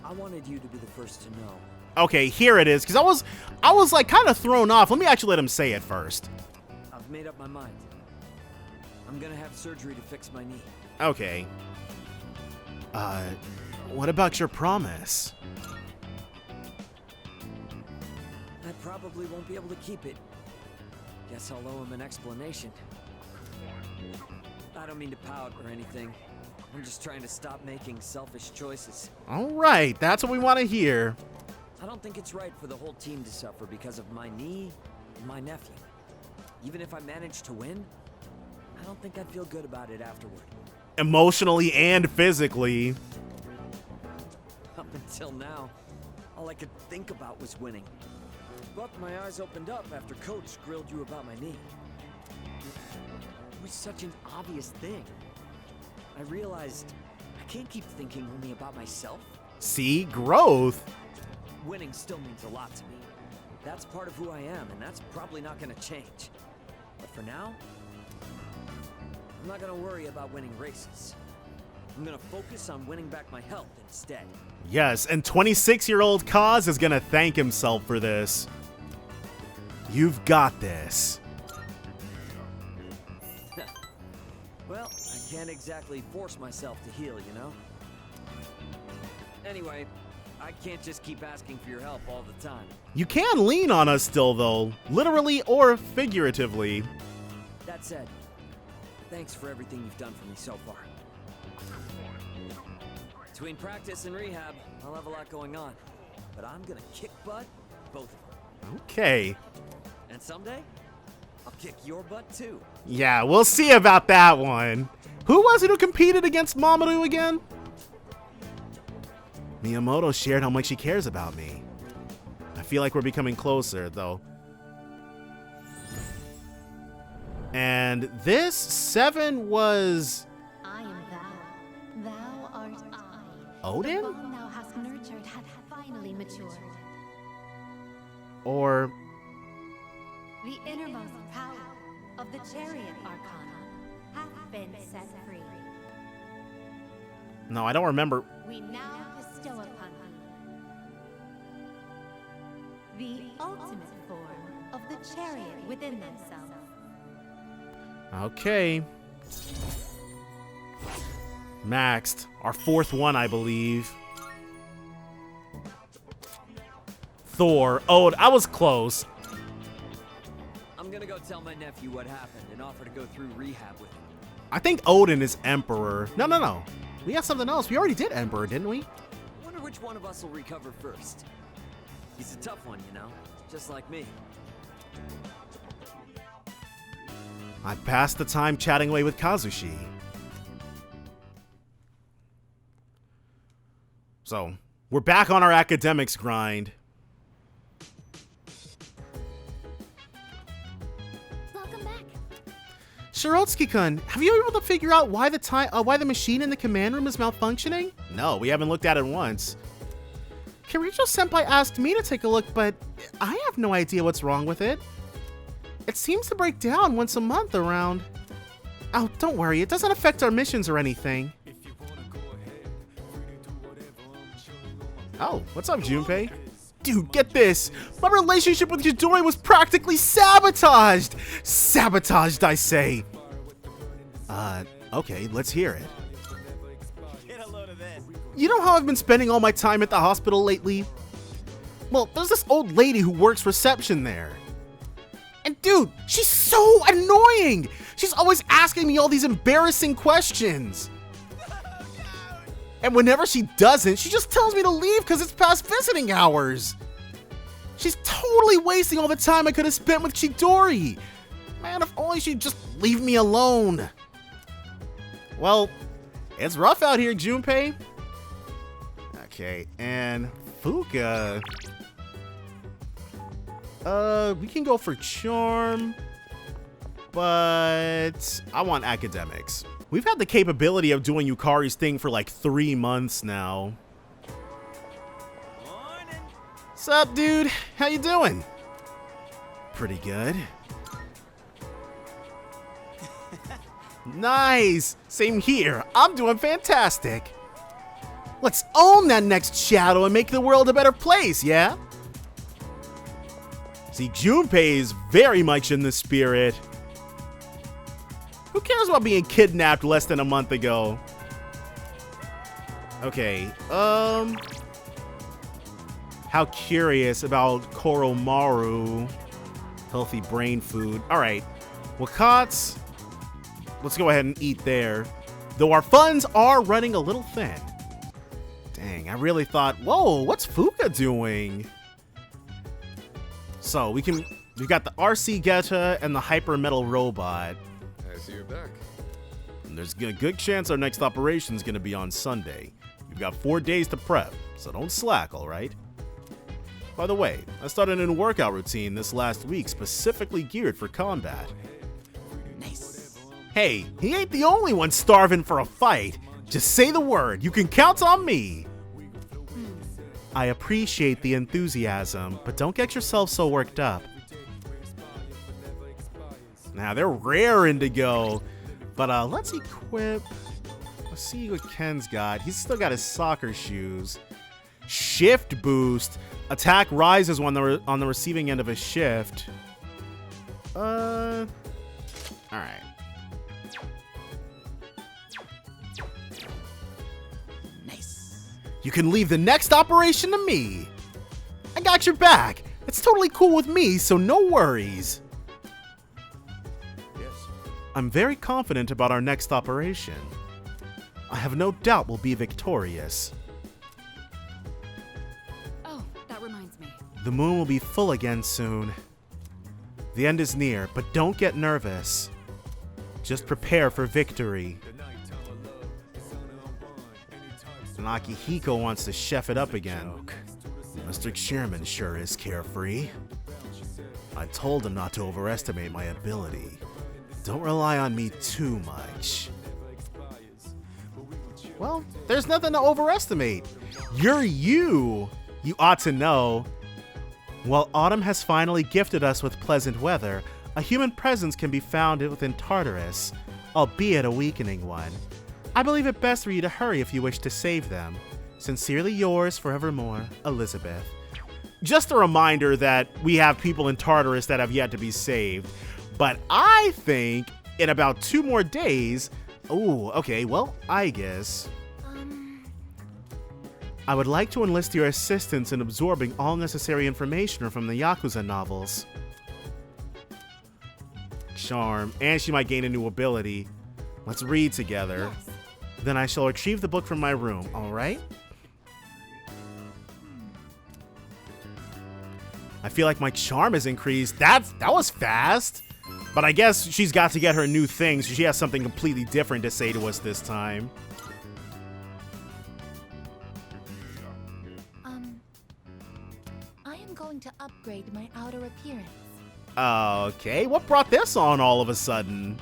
I wanted you to be the first to know. Okay, here it is, because I was like kind of thrown off. Let me actually let him say it first. I've made up my mind. I'm gonna have surgery to fix my knee. Okay. What about your promise? I probably won't be able to keep it. Guess I'll owe him an explanation. I don't mean to pout or anything. I'm just trying to stop making selfish choices. All right, that's what we want to hear. I don't think it's right for the whole team to suffer because of my knee and my nephew. Even if I manage to win, I don't think I'd feel good about it afterward. Emotionally and physically. Up until now, all I could think about was winning. But my eyes opened up after Coach grilled you about my knee. It was such an obvious thing. I realized I can't keep thinking only about myself. See, growth. Winning still means a lot to me. That's part of who I am, and that's probably not going to change. But for now, I'm not going to worry about winning races. I'm going to focus on winning back my health instead. Yes, and 26-year-old Kaz is going to thank himself for this. You've got this. Well, I can't exactly force myself to heal, you know? Anyway, I can't just keep asking for your help all the time. You can lean on us still, though, literally or figuratively. That said, thanks for everything you've done for me so far. Between practice and rehab, I'll have a lot going on. But I'm gonna kick butt, both of them. Okay. And someday, I'll kick your butt too. Yeah, we'll see about that one. Who was it who competed against Mamoru again? Miyamoto shared how much he cares about me. I feel like we're becoming closer, though. And this 7 was... I am thou. Thou art I. Odin? The bond thou matured. Or... The innermost power of the Chariot Arcana hath been set free. No, I don't remember. We now bestow upon thee the ultimate form of the chariot within thyself. Okay. Maxed. Our fourth one, I believe. Thor. Oh, I was close. I'm gonna go tell my nephew what happened and offer to go through rehab with him. I think Odin is Emperor. No. We got something else. We already did Emperor, didn't we? I wonder which one of us will recover first. He's a tough one, you know, just like me. I passed the time chatting away with Kazushi. So, we're back on our academics grind. Welcome back. Shirotsky-kun, have you been able to figure out why the machine in the command room is malfunctioning? No, we haven't looked at it once. Kirijo-senpai asked me to take a look, but I have no idea what's wrong with it. It seems to break down once a month around... Oh, don't worry, it doesn't affect our missions or anything. Oh, what's up, Junpei? Dude, get this! My relationship with Chidori was practically sabotaged! Sabotaged, I say! Okay, let's hear it. You know how I've been spending all my time at the hospital lately? Well, there's this old lady who works reception there. And dude, she's so annoying! She's always asking me all these embarrassing questions. And whenever she doesn't, she just tells me to leave because it's past visiting hours. She's totally wasting all the time I could have spent with Chidori. Man, if only she'd just leave me alone. Well, it's rough out here, Junpei. Okay, and Fuka. We can go for charm, but I want academics. We've had the capability of doing Yukari's thing for like 3 months now. Morning. Sup, dude? How you doing? Pretty good. Nice! Same here. I'm doing fantastic. Let's own that next shadow and make the world a better place, yeah? See, Junpei is very much in the spirit. Who cares about being kidnapped less than a month ago? Okay, how curious about Koromaru. Healthy brain food. Alright, Wakats, let's go ahead and eat there. Though our funds are running a little thin. Dang, I really thought, whoa, what's Fuka doing? So, we've got the RC Geta and the Hyper Metal Robot. I see you're back. And there's a good chance our next operation is going to be on Sunday. You've got 4 days to prep, so don't slack, alright? By the way, I started a new workout routine this last week specifically geared for combat. Nice. Hey, he ain't the only one starving for a fight. Just say the word, you can count on me. I appreciate the enthusiasm, but don't get yourself so worked up. Now, they're raring to go, but let's equip... Let's see what Ken's got. He's still got his soccer shoes. Shift boost. Attack rises when they're on the receiving end of a shift. Alright. Nice. You can leave the next operation to me. I got your back. It's totally cool with me, so no worries. Yes. I'm very confident about our next operation. I have no doubt we'll be victorious. Oh, that reminds me. The moon will be full again soon. The end is near, but don't get nervous. Just prepare for victory. And Akihiko wants to chef it up again. Mr. Sherman sure is carefree. I told him not to overestimate my ability. Don't rely on me too much. Well, there's nothing to overestimate. You're you. You ought to know. While autumn has finally gifted us with pleasant weather, a human presence can be found within Tartarus, albeit a weakening one. I believe it best for you to hurry if you wish to save them. Sincerely yours forevermore, Elizabeth. Just a reminder that we have people in Tartarus that have yet to be saved, but I think in about 2 more days... Oh, okay, well, I guess... I would like to enlist your assistance in absorbing all necessary information from the Yakuza novels. Charm, and she might gain a new ability. Let's read together. Yes. Then I shall retrieve the book from my room, alright? I feel like my charm has increased. That was fast! But I guess she's got to get her new thing, so she has something completely different to say to us this time. To upgrade my outer appearance. Okay, what brought this on all of a sudden?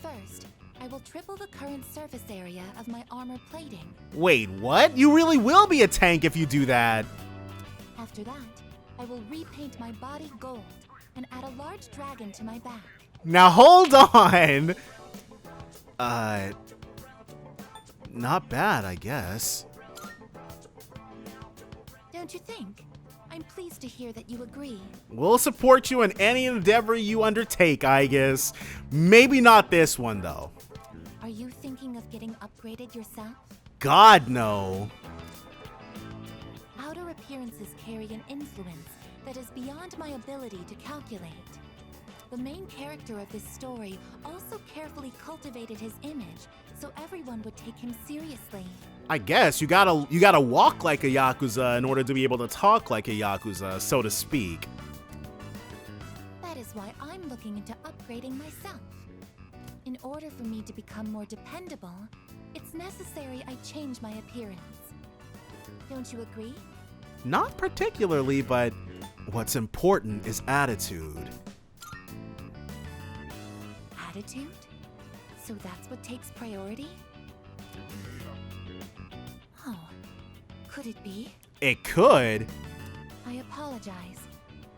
First, I will triple the current surface area of my armor plating. Wait, what? You really will be a tank if you do that. After that, I will repaint my body gold and add a large dragon to my back. Now hold on! Not bad, I guess. Don't you think? I'm pleased to hear that you agree. We'll support you in any endeavor you undertake, I guess. Maybe not this one, though. Are you thinking of getting upgraded yourself? God, no. Outer appearances carry an influence that is beyond my ability to calculate. The main character of this story also carefully cultivated his image so everyone would take him seriously. I guess you gotta walk like a Yakuza in order to be able to talk like a Yakuza, so to speak. That is why I'm looking into upgrading myself. In order for me to become more dependable, it's necessary I change my appearance. Don't you agree? Not particularly, but what's important is attitude. Attitude? So that's what takes priority? Oh, could it be? It could. I apologize.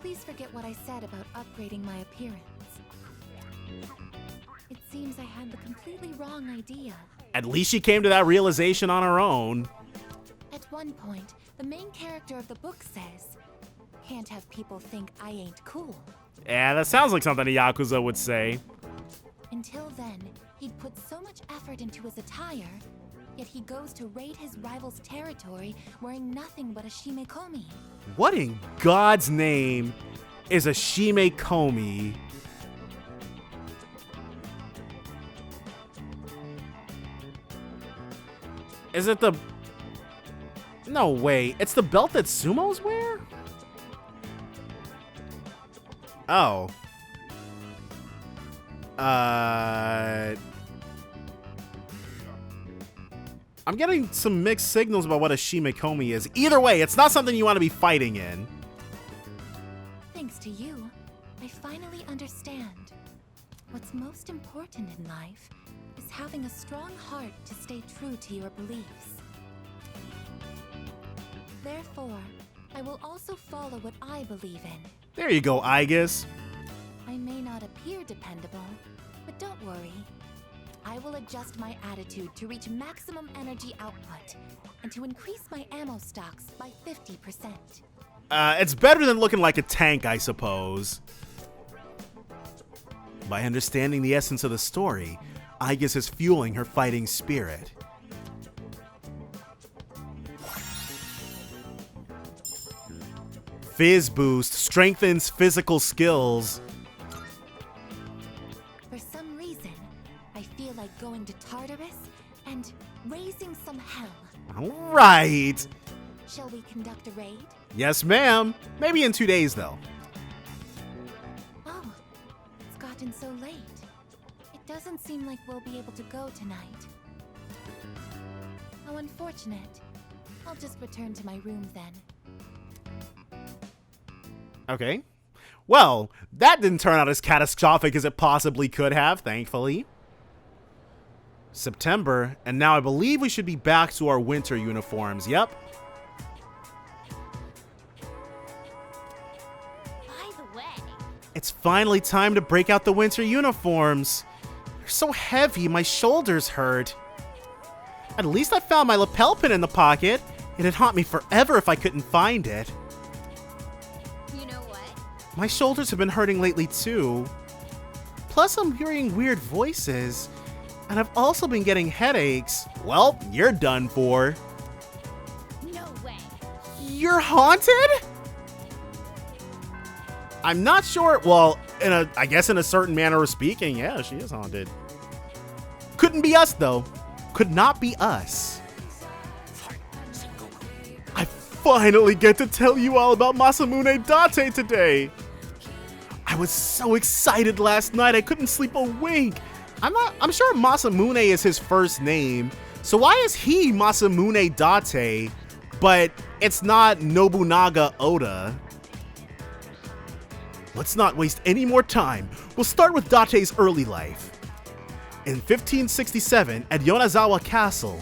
Please forget what I said about upgrading my appearance. It seems I had the completely wrong idea. At least she came to that realization on her own. At one point, the main character of the book says, "Can't have people think I ain't cool." Yeah, that sounds like something a Yakuza would say. Until then, he'd put so much effort into his attire, yet he goes to raid his rival's territory wearing nothing but a shimekomi. What in God's name is a shimekomi? Is it the... No way, it's the belt that sumos wear? Oh. I'm getting some mixed signals about what a shimekomi is. Either way, it's not something you want to be fighting in. Thanks to you, I finally understand. What's most important in life is having a strong heart to stay true to your beliefs. Therefore, I will also follow what I believe in. There you go, Aegis. I may not appear dependable, but don't worry. I will adjust my attitude to reach maximum energy output and to increase my ammo stocks by 50%. It's better than looking like a tank, I suppose. By understanding the essence of the story, Aegis is fueling her fighting spirit. Fizz boost strengthens physical skills. For some reason, I feel like going to Tartarus and raising some hell. All right. Shall we conduct a raid? Yes, ma'am. Maybe in 2 days, though. Oh, it's gotten so late. It doesn't seem like we'll be able to go tonight. How unfortunate. I'll just return to my room then. Okay. Well, that didn't turn out as catastrophic as it possibly could have, thankfully. September, and now I believe we should be back to our winter uniforms. Yep. It's finally time to break out the winter uniforms. They're so heavy, my shoulders hurt. At least I found my lapel pin in the pocket. It'd haunt me forever if I couldn't find it. You know what? My shoulders have been hurting lately too. Plus I'm hearing weird voices. And I've also been getting headaches. Well, you're done for. No way. You're haunted? I'm not sure. Well, I guess in a certain manner of speaking, yeah, she is haunted. Couldn't be us though. Could not be us. I finally get to tell you all about Masamune Date today. I was so excited last night I couldn't sleep a wink. I'm sure Masamune is his first name. So why is he Masamune Date, but it's not Nobunaga Oda? Let's not waste any more time. We'll start with Date's early life. In 1567 at Yonezawa Castle.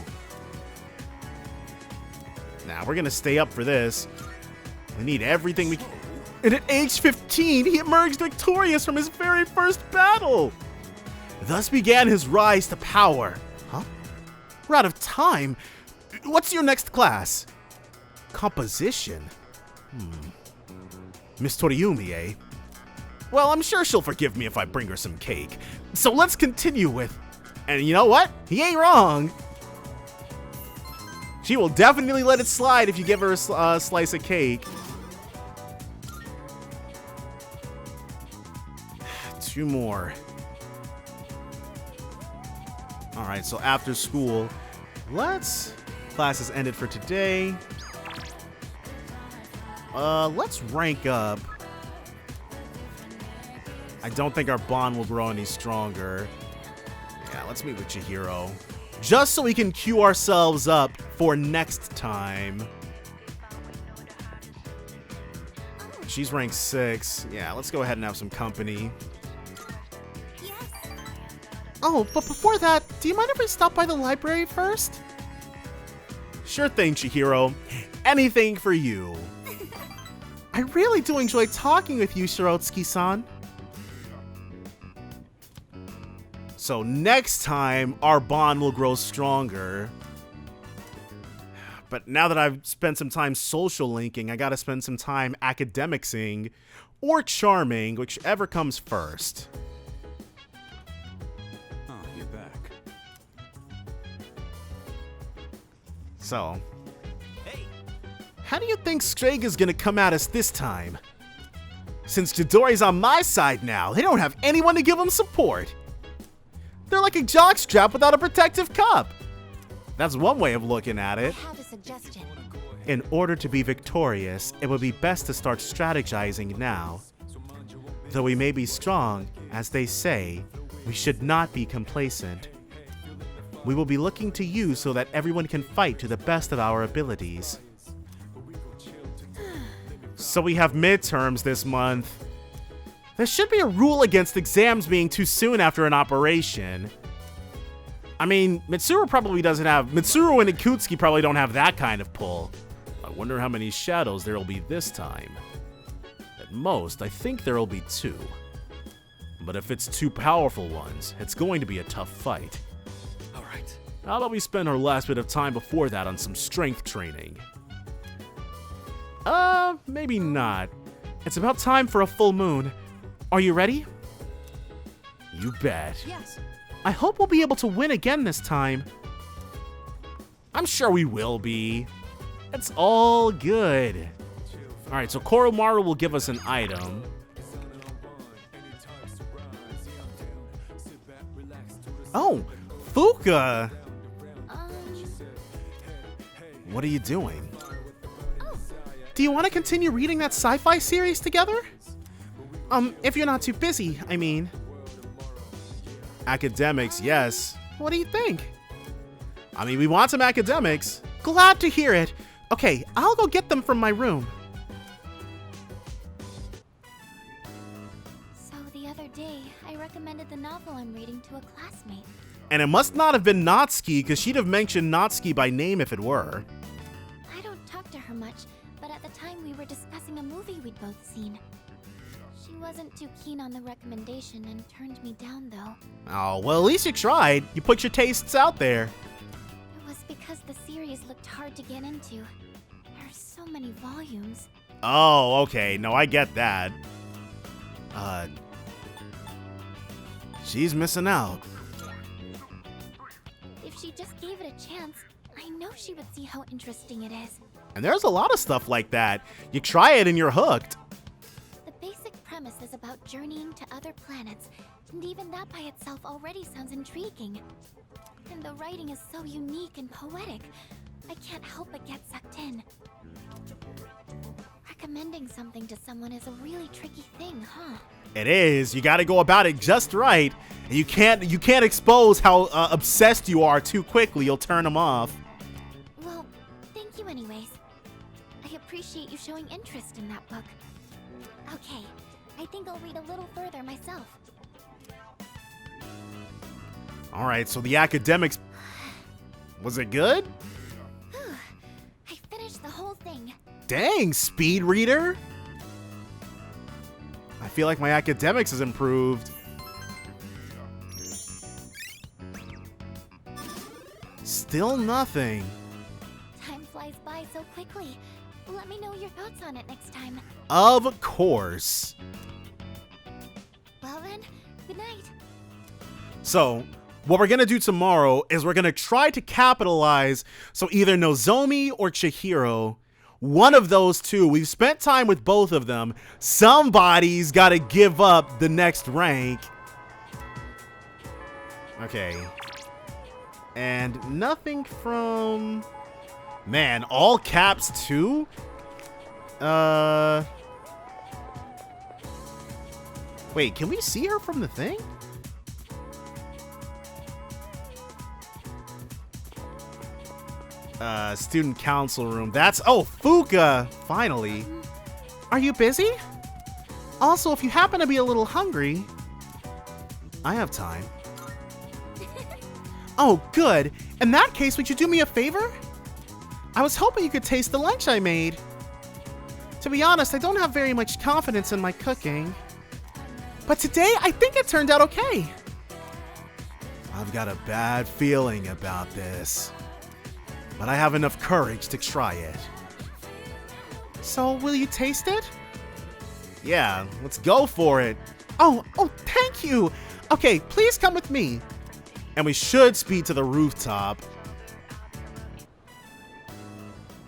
Now we're gonna stay up for this. We need everything we can. And at age 15, he emerged victorious from his very first battle. Thus began his rise to power. Huh? We're out of time. What's your next class? Composition. Miss Toriumi, eh? Well, I'm sure she'll forgive me if I bring her some cake. So let's continue with... And you know what? He ain't wrong. She will definitely let it slide if you give her a slice of cake. 2 more. Alright, so after school, class has ended for today. Let's rank up. I don't think our bond will grow any stronger. Yeah, let's meet with Chihiro. Just so we can queue ourselves up for next time. She's ranked 6. Yeah, let's go ahead and have some company. Oh, but before that, do you mind if we stop by the library first? Sure thing, Chihiro. Anything for you. I really do enjoy talking with you, Shirotsuki-san. So next time, our bond will grow stronger. But now that I've spent some time social linking, I gotta spend some time academicsing or charming, whichever comes first. Oh, you're back. So, how do you think Strega's gonna come at us this time? Since Chidori's on my side now, they don't have anyone to give them support. They're like a jockstrap without a protective cup. That's one way of looking at it. I have a suggestion. In order to be victorious, it would be best to start strategizing now. Though we may be strong, as they say, we should not be complacent. We will be looking to you so that everyone can fight to the best of our abilities. So we have midterms this month. There should be a rule against exams being too soon after an operation. I mean, Mitsuru probably doesn't have... Mitsuru and Ikutsuki probably don't have that kind of pull. I wonder how many shadows there will be this time. At most, I think there will be 2. But if it's 2 powerful ones, it's going to be a tough fight. Alright, how about we spend our last bit of time before that on some strength training? Maybe not. It's about time for a full moon. Are you ready? You bet. Yes. I hope we'll be able to win again this time. I'm sure we will be. It's all good. Alright, so Koromaru will give us an item. Oh, Fuka! What are you doing? Do you want to continue reading that sci-fi series together? If you're not too busy, I mean. Academics, yes. What do you think? I mean, we want some academics. Glad to hear it. Okay, I'll go get them from my room. So the other day, I recommended the novel I'm reading to a classmate. And it must not have been Natsuki, because she'd have mentioned Natsuki by name if it were. I don't talk to her much, but at the time we were discussing a movie we'd both seen. She wasn't too keen on the recommendation and turned me down, though. Oh, well, at least you tried. You put your tastes out there. It was because the series looked hard to get into. There are so many volumes. Oh, okay. No, I get that. She's missing out. If she just gave it a chance, I know she would see how interesting it is. And there's a lot of stuff like that. You try it and you're hooked. The basic premise is about journeying to other planets, and even that by itself already sounds intriguing. And the writing is so unique and poetic, I can't help but get sucked in. Recommending something to someone is a really tricky thing, huh? It is. You got to go about it just right. And you can't expose how obsessed you are too quickly. You'll turn them off. Well, thank you anyways. I appreciate you showing interest in that book. Okay, I think I'll read a little further myself. All right, so the academics... Was it good? I finished the whole thing. Dang, speed reader. I feel like my academics has improved. Still nothing. Time flies by so quickly. Let me know your thoughts on it next time. Of course. Well then, good night. So, what we're going to do tomorrow is we're going to try to capitalize. So either Nozomi or Chihiro, one of those two. We've spent time with both of them. Somebody's got to give up the next rank. Okay. And nothing from... Man, all caps too? Wait, can we see her from the thing? Student council room. That's... Oh, Fuka! Finally. Are you busy? Also, if you happen to be a little hungry, I have time. Oh, good. In that case, would you do me a favor? I was hoping you could taste the lunch I made. To be honest, I don't have very much confidence in my cooking. But today, I think it turned out okay. I've got a bad feeling about this. But I have enough courage to try it. So, will you taste it? Yeah, let's go for it. Oh, thank you. Okay, please come with me. And we should speed to the rooftop.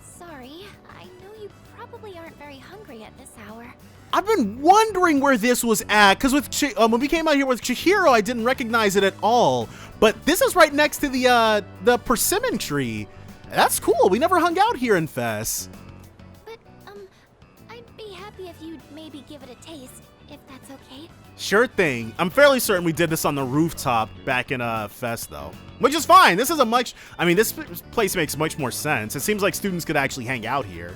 Sorry, I know you probably aren't very hungry at this hour. I've been wondering where this was at, because with when we came out here with Chihiro, I didn't recognize it at all. But this is right next to the persimmon tree. That's cool. We never hung out here in Fess. But, I'd be happy if you'd maybe give it a taste, if that's okay. Sure thing. I'm fairly certain we did this on the rooftop back in Fess, though. Which is fine. This is a much... I mean, this place makes much more sense. It seems like students could actually hang out here.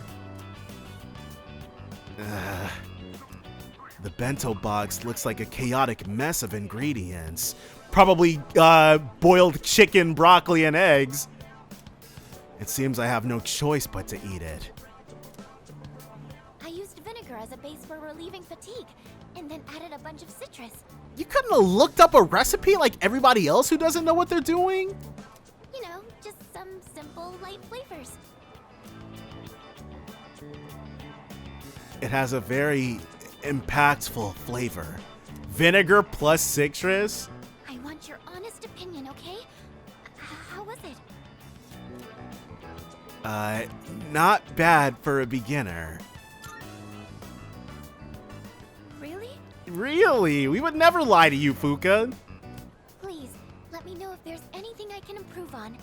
The bento box looks like a chaotic mess of ingredients. Probably boiled chicken, broccoli, and eggs. It seems I have no choice but to eat it. I used vinegar as a base for relieving fatigue, and then added a bunch of citrus. You couldn't have looked up a recipe like everybody else who doesn't know what they're doing? You know, just some simple, light flavors. It has a very impactful flavor. Vinegar plus citrus? I want your honest opinion, okay? How was it? Not bad for a beginner. Really? Really? We would never lie to you, Fuka. Please, let me know if there's anything I can improve on.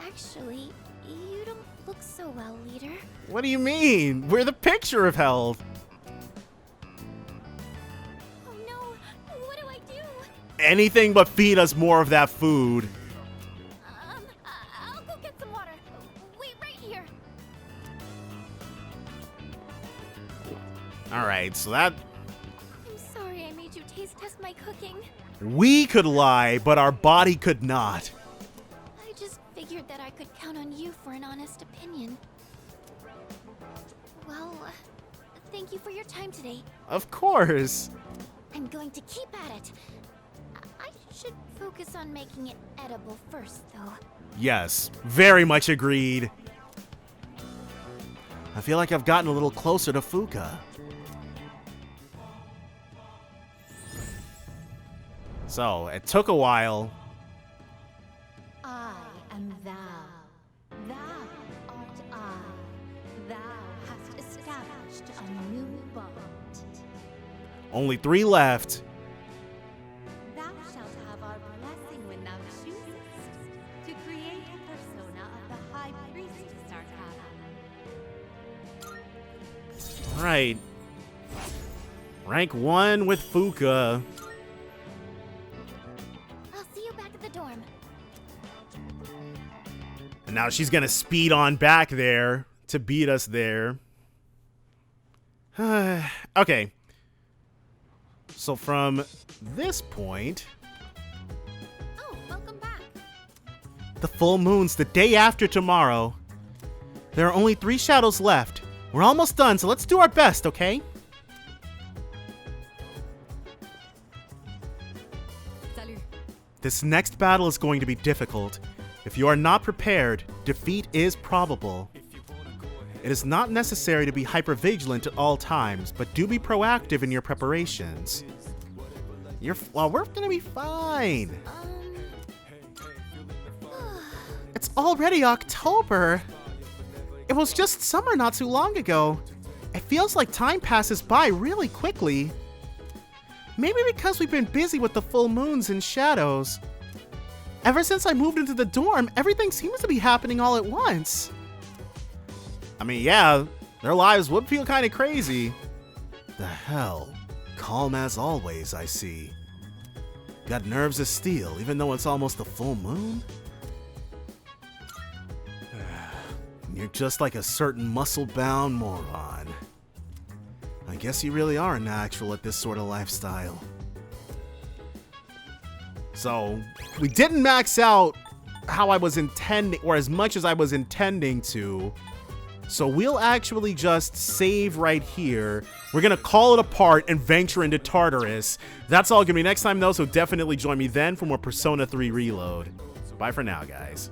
Actually, you don't look so well, leader. What do you mean? We're the picture of health. Oh no, what do I do? Anything but feed us more of that food. I'll go get some water. Wait right here. Alright, so that... I'm sorry I made you taste test my cooking. We could lie, but our body could not. I just figured that I could count on you for an honest opinion. Well, thank thank you for your time today. Of course. I'm going to keep at it. I should focus on making it edible first, though. Yes, very much agreed. I feel like I've gotten a little closer to Fuka. So, it took a while. I am thou. Thou art I. Thou hast established a new bond. Only 3 left. Thou shalt have our blessing when thou choosest to create a persona of the High Priestess Arcana. Alright. Rank 1 with Fuka. I'll see you back at the dorm. And now she's gonna speed on back there to beat us there. Okay. So from this point... Oh, welcome back. The full moon's the day after tomorrow. There are only 3 shadows left. We're almost done, so let's do our best, okay? Salut. This next battle is going to be difficult. If you are not prepared, defeat is probable. It is not necessary to be hypervigilant at all times, but do be proactive in your preparations. Well, we're gonna be fine. It's already October. It was just summer not too long ago. It feels like time passes by really quickly. Maybe because we've been busy with the full moons and shadows. Ever since I moved into the dorm, everything seems to be happening all at once. I mean, yeah, their lives would feel kind of crazy. The hell? Calm as always, I see. Got nerves of steel, even though it's almost the full moon? You're just like a certain muscle-bound moron. I guess you really are natural at this sort of lifestyle. So, we didn't max out how I was intending, or as much as I was intending to. So we'll actually just save right here. We're gonna call it a part and venture into Tartarus. That's all gonna be next time though, so definitely join me then for more Persona 3 Reload. Bye for now, guys.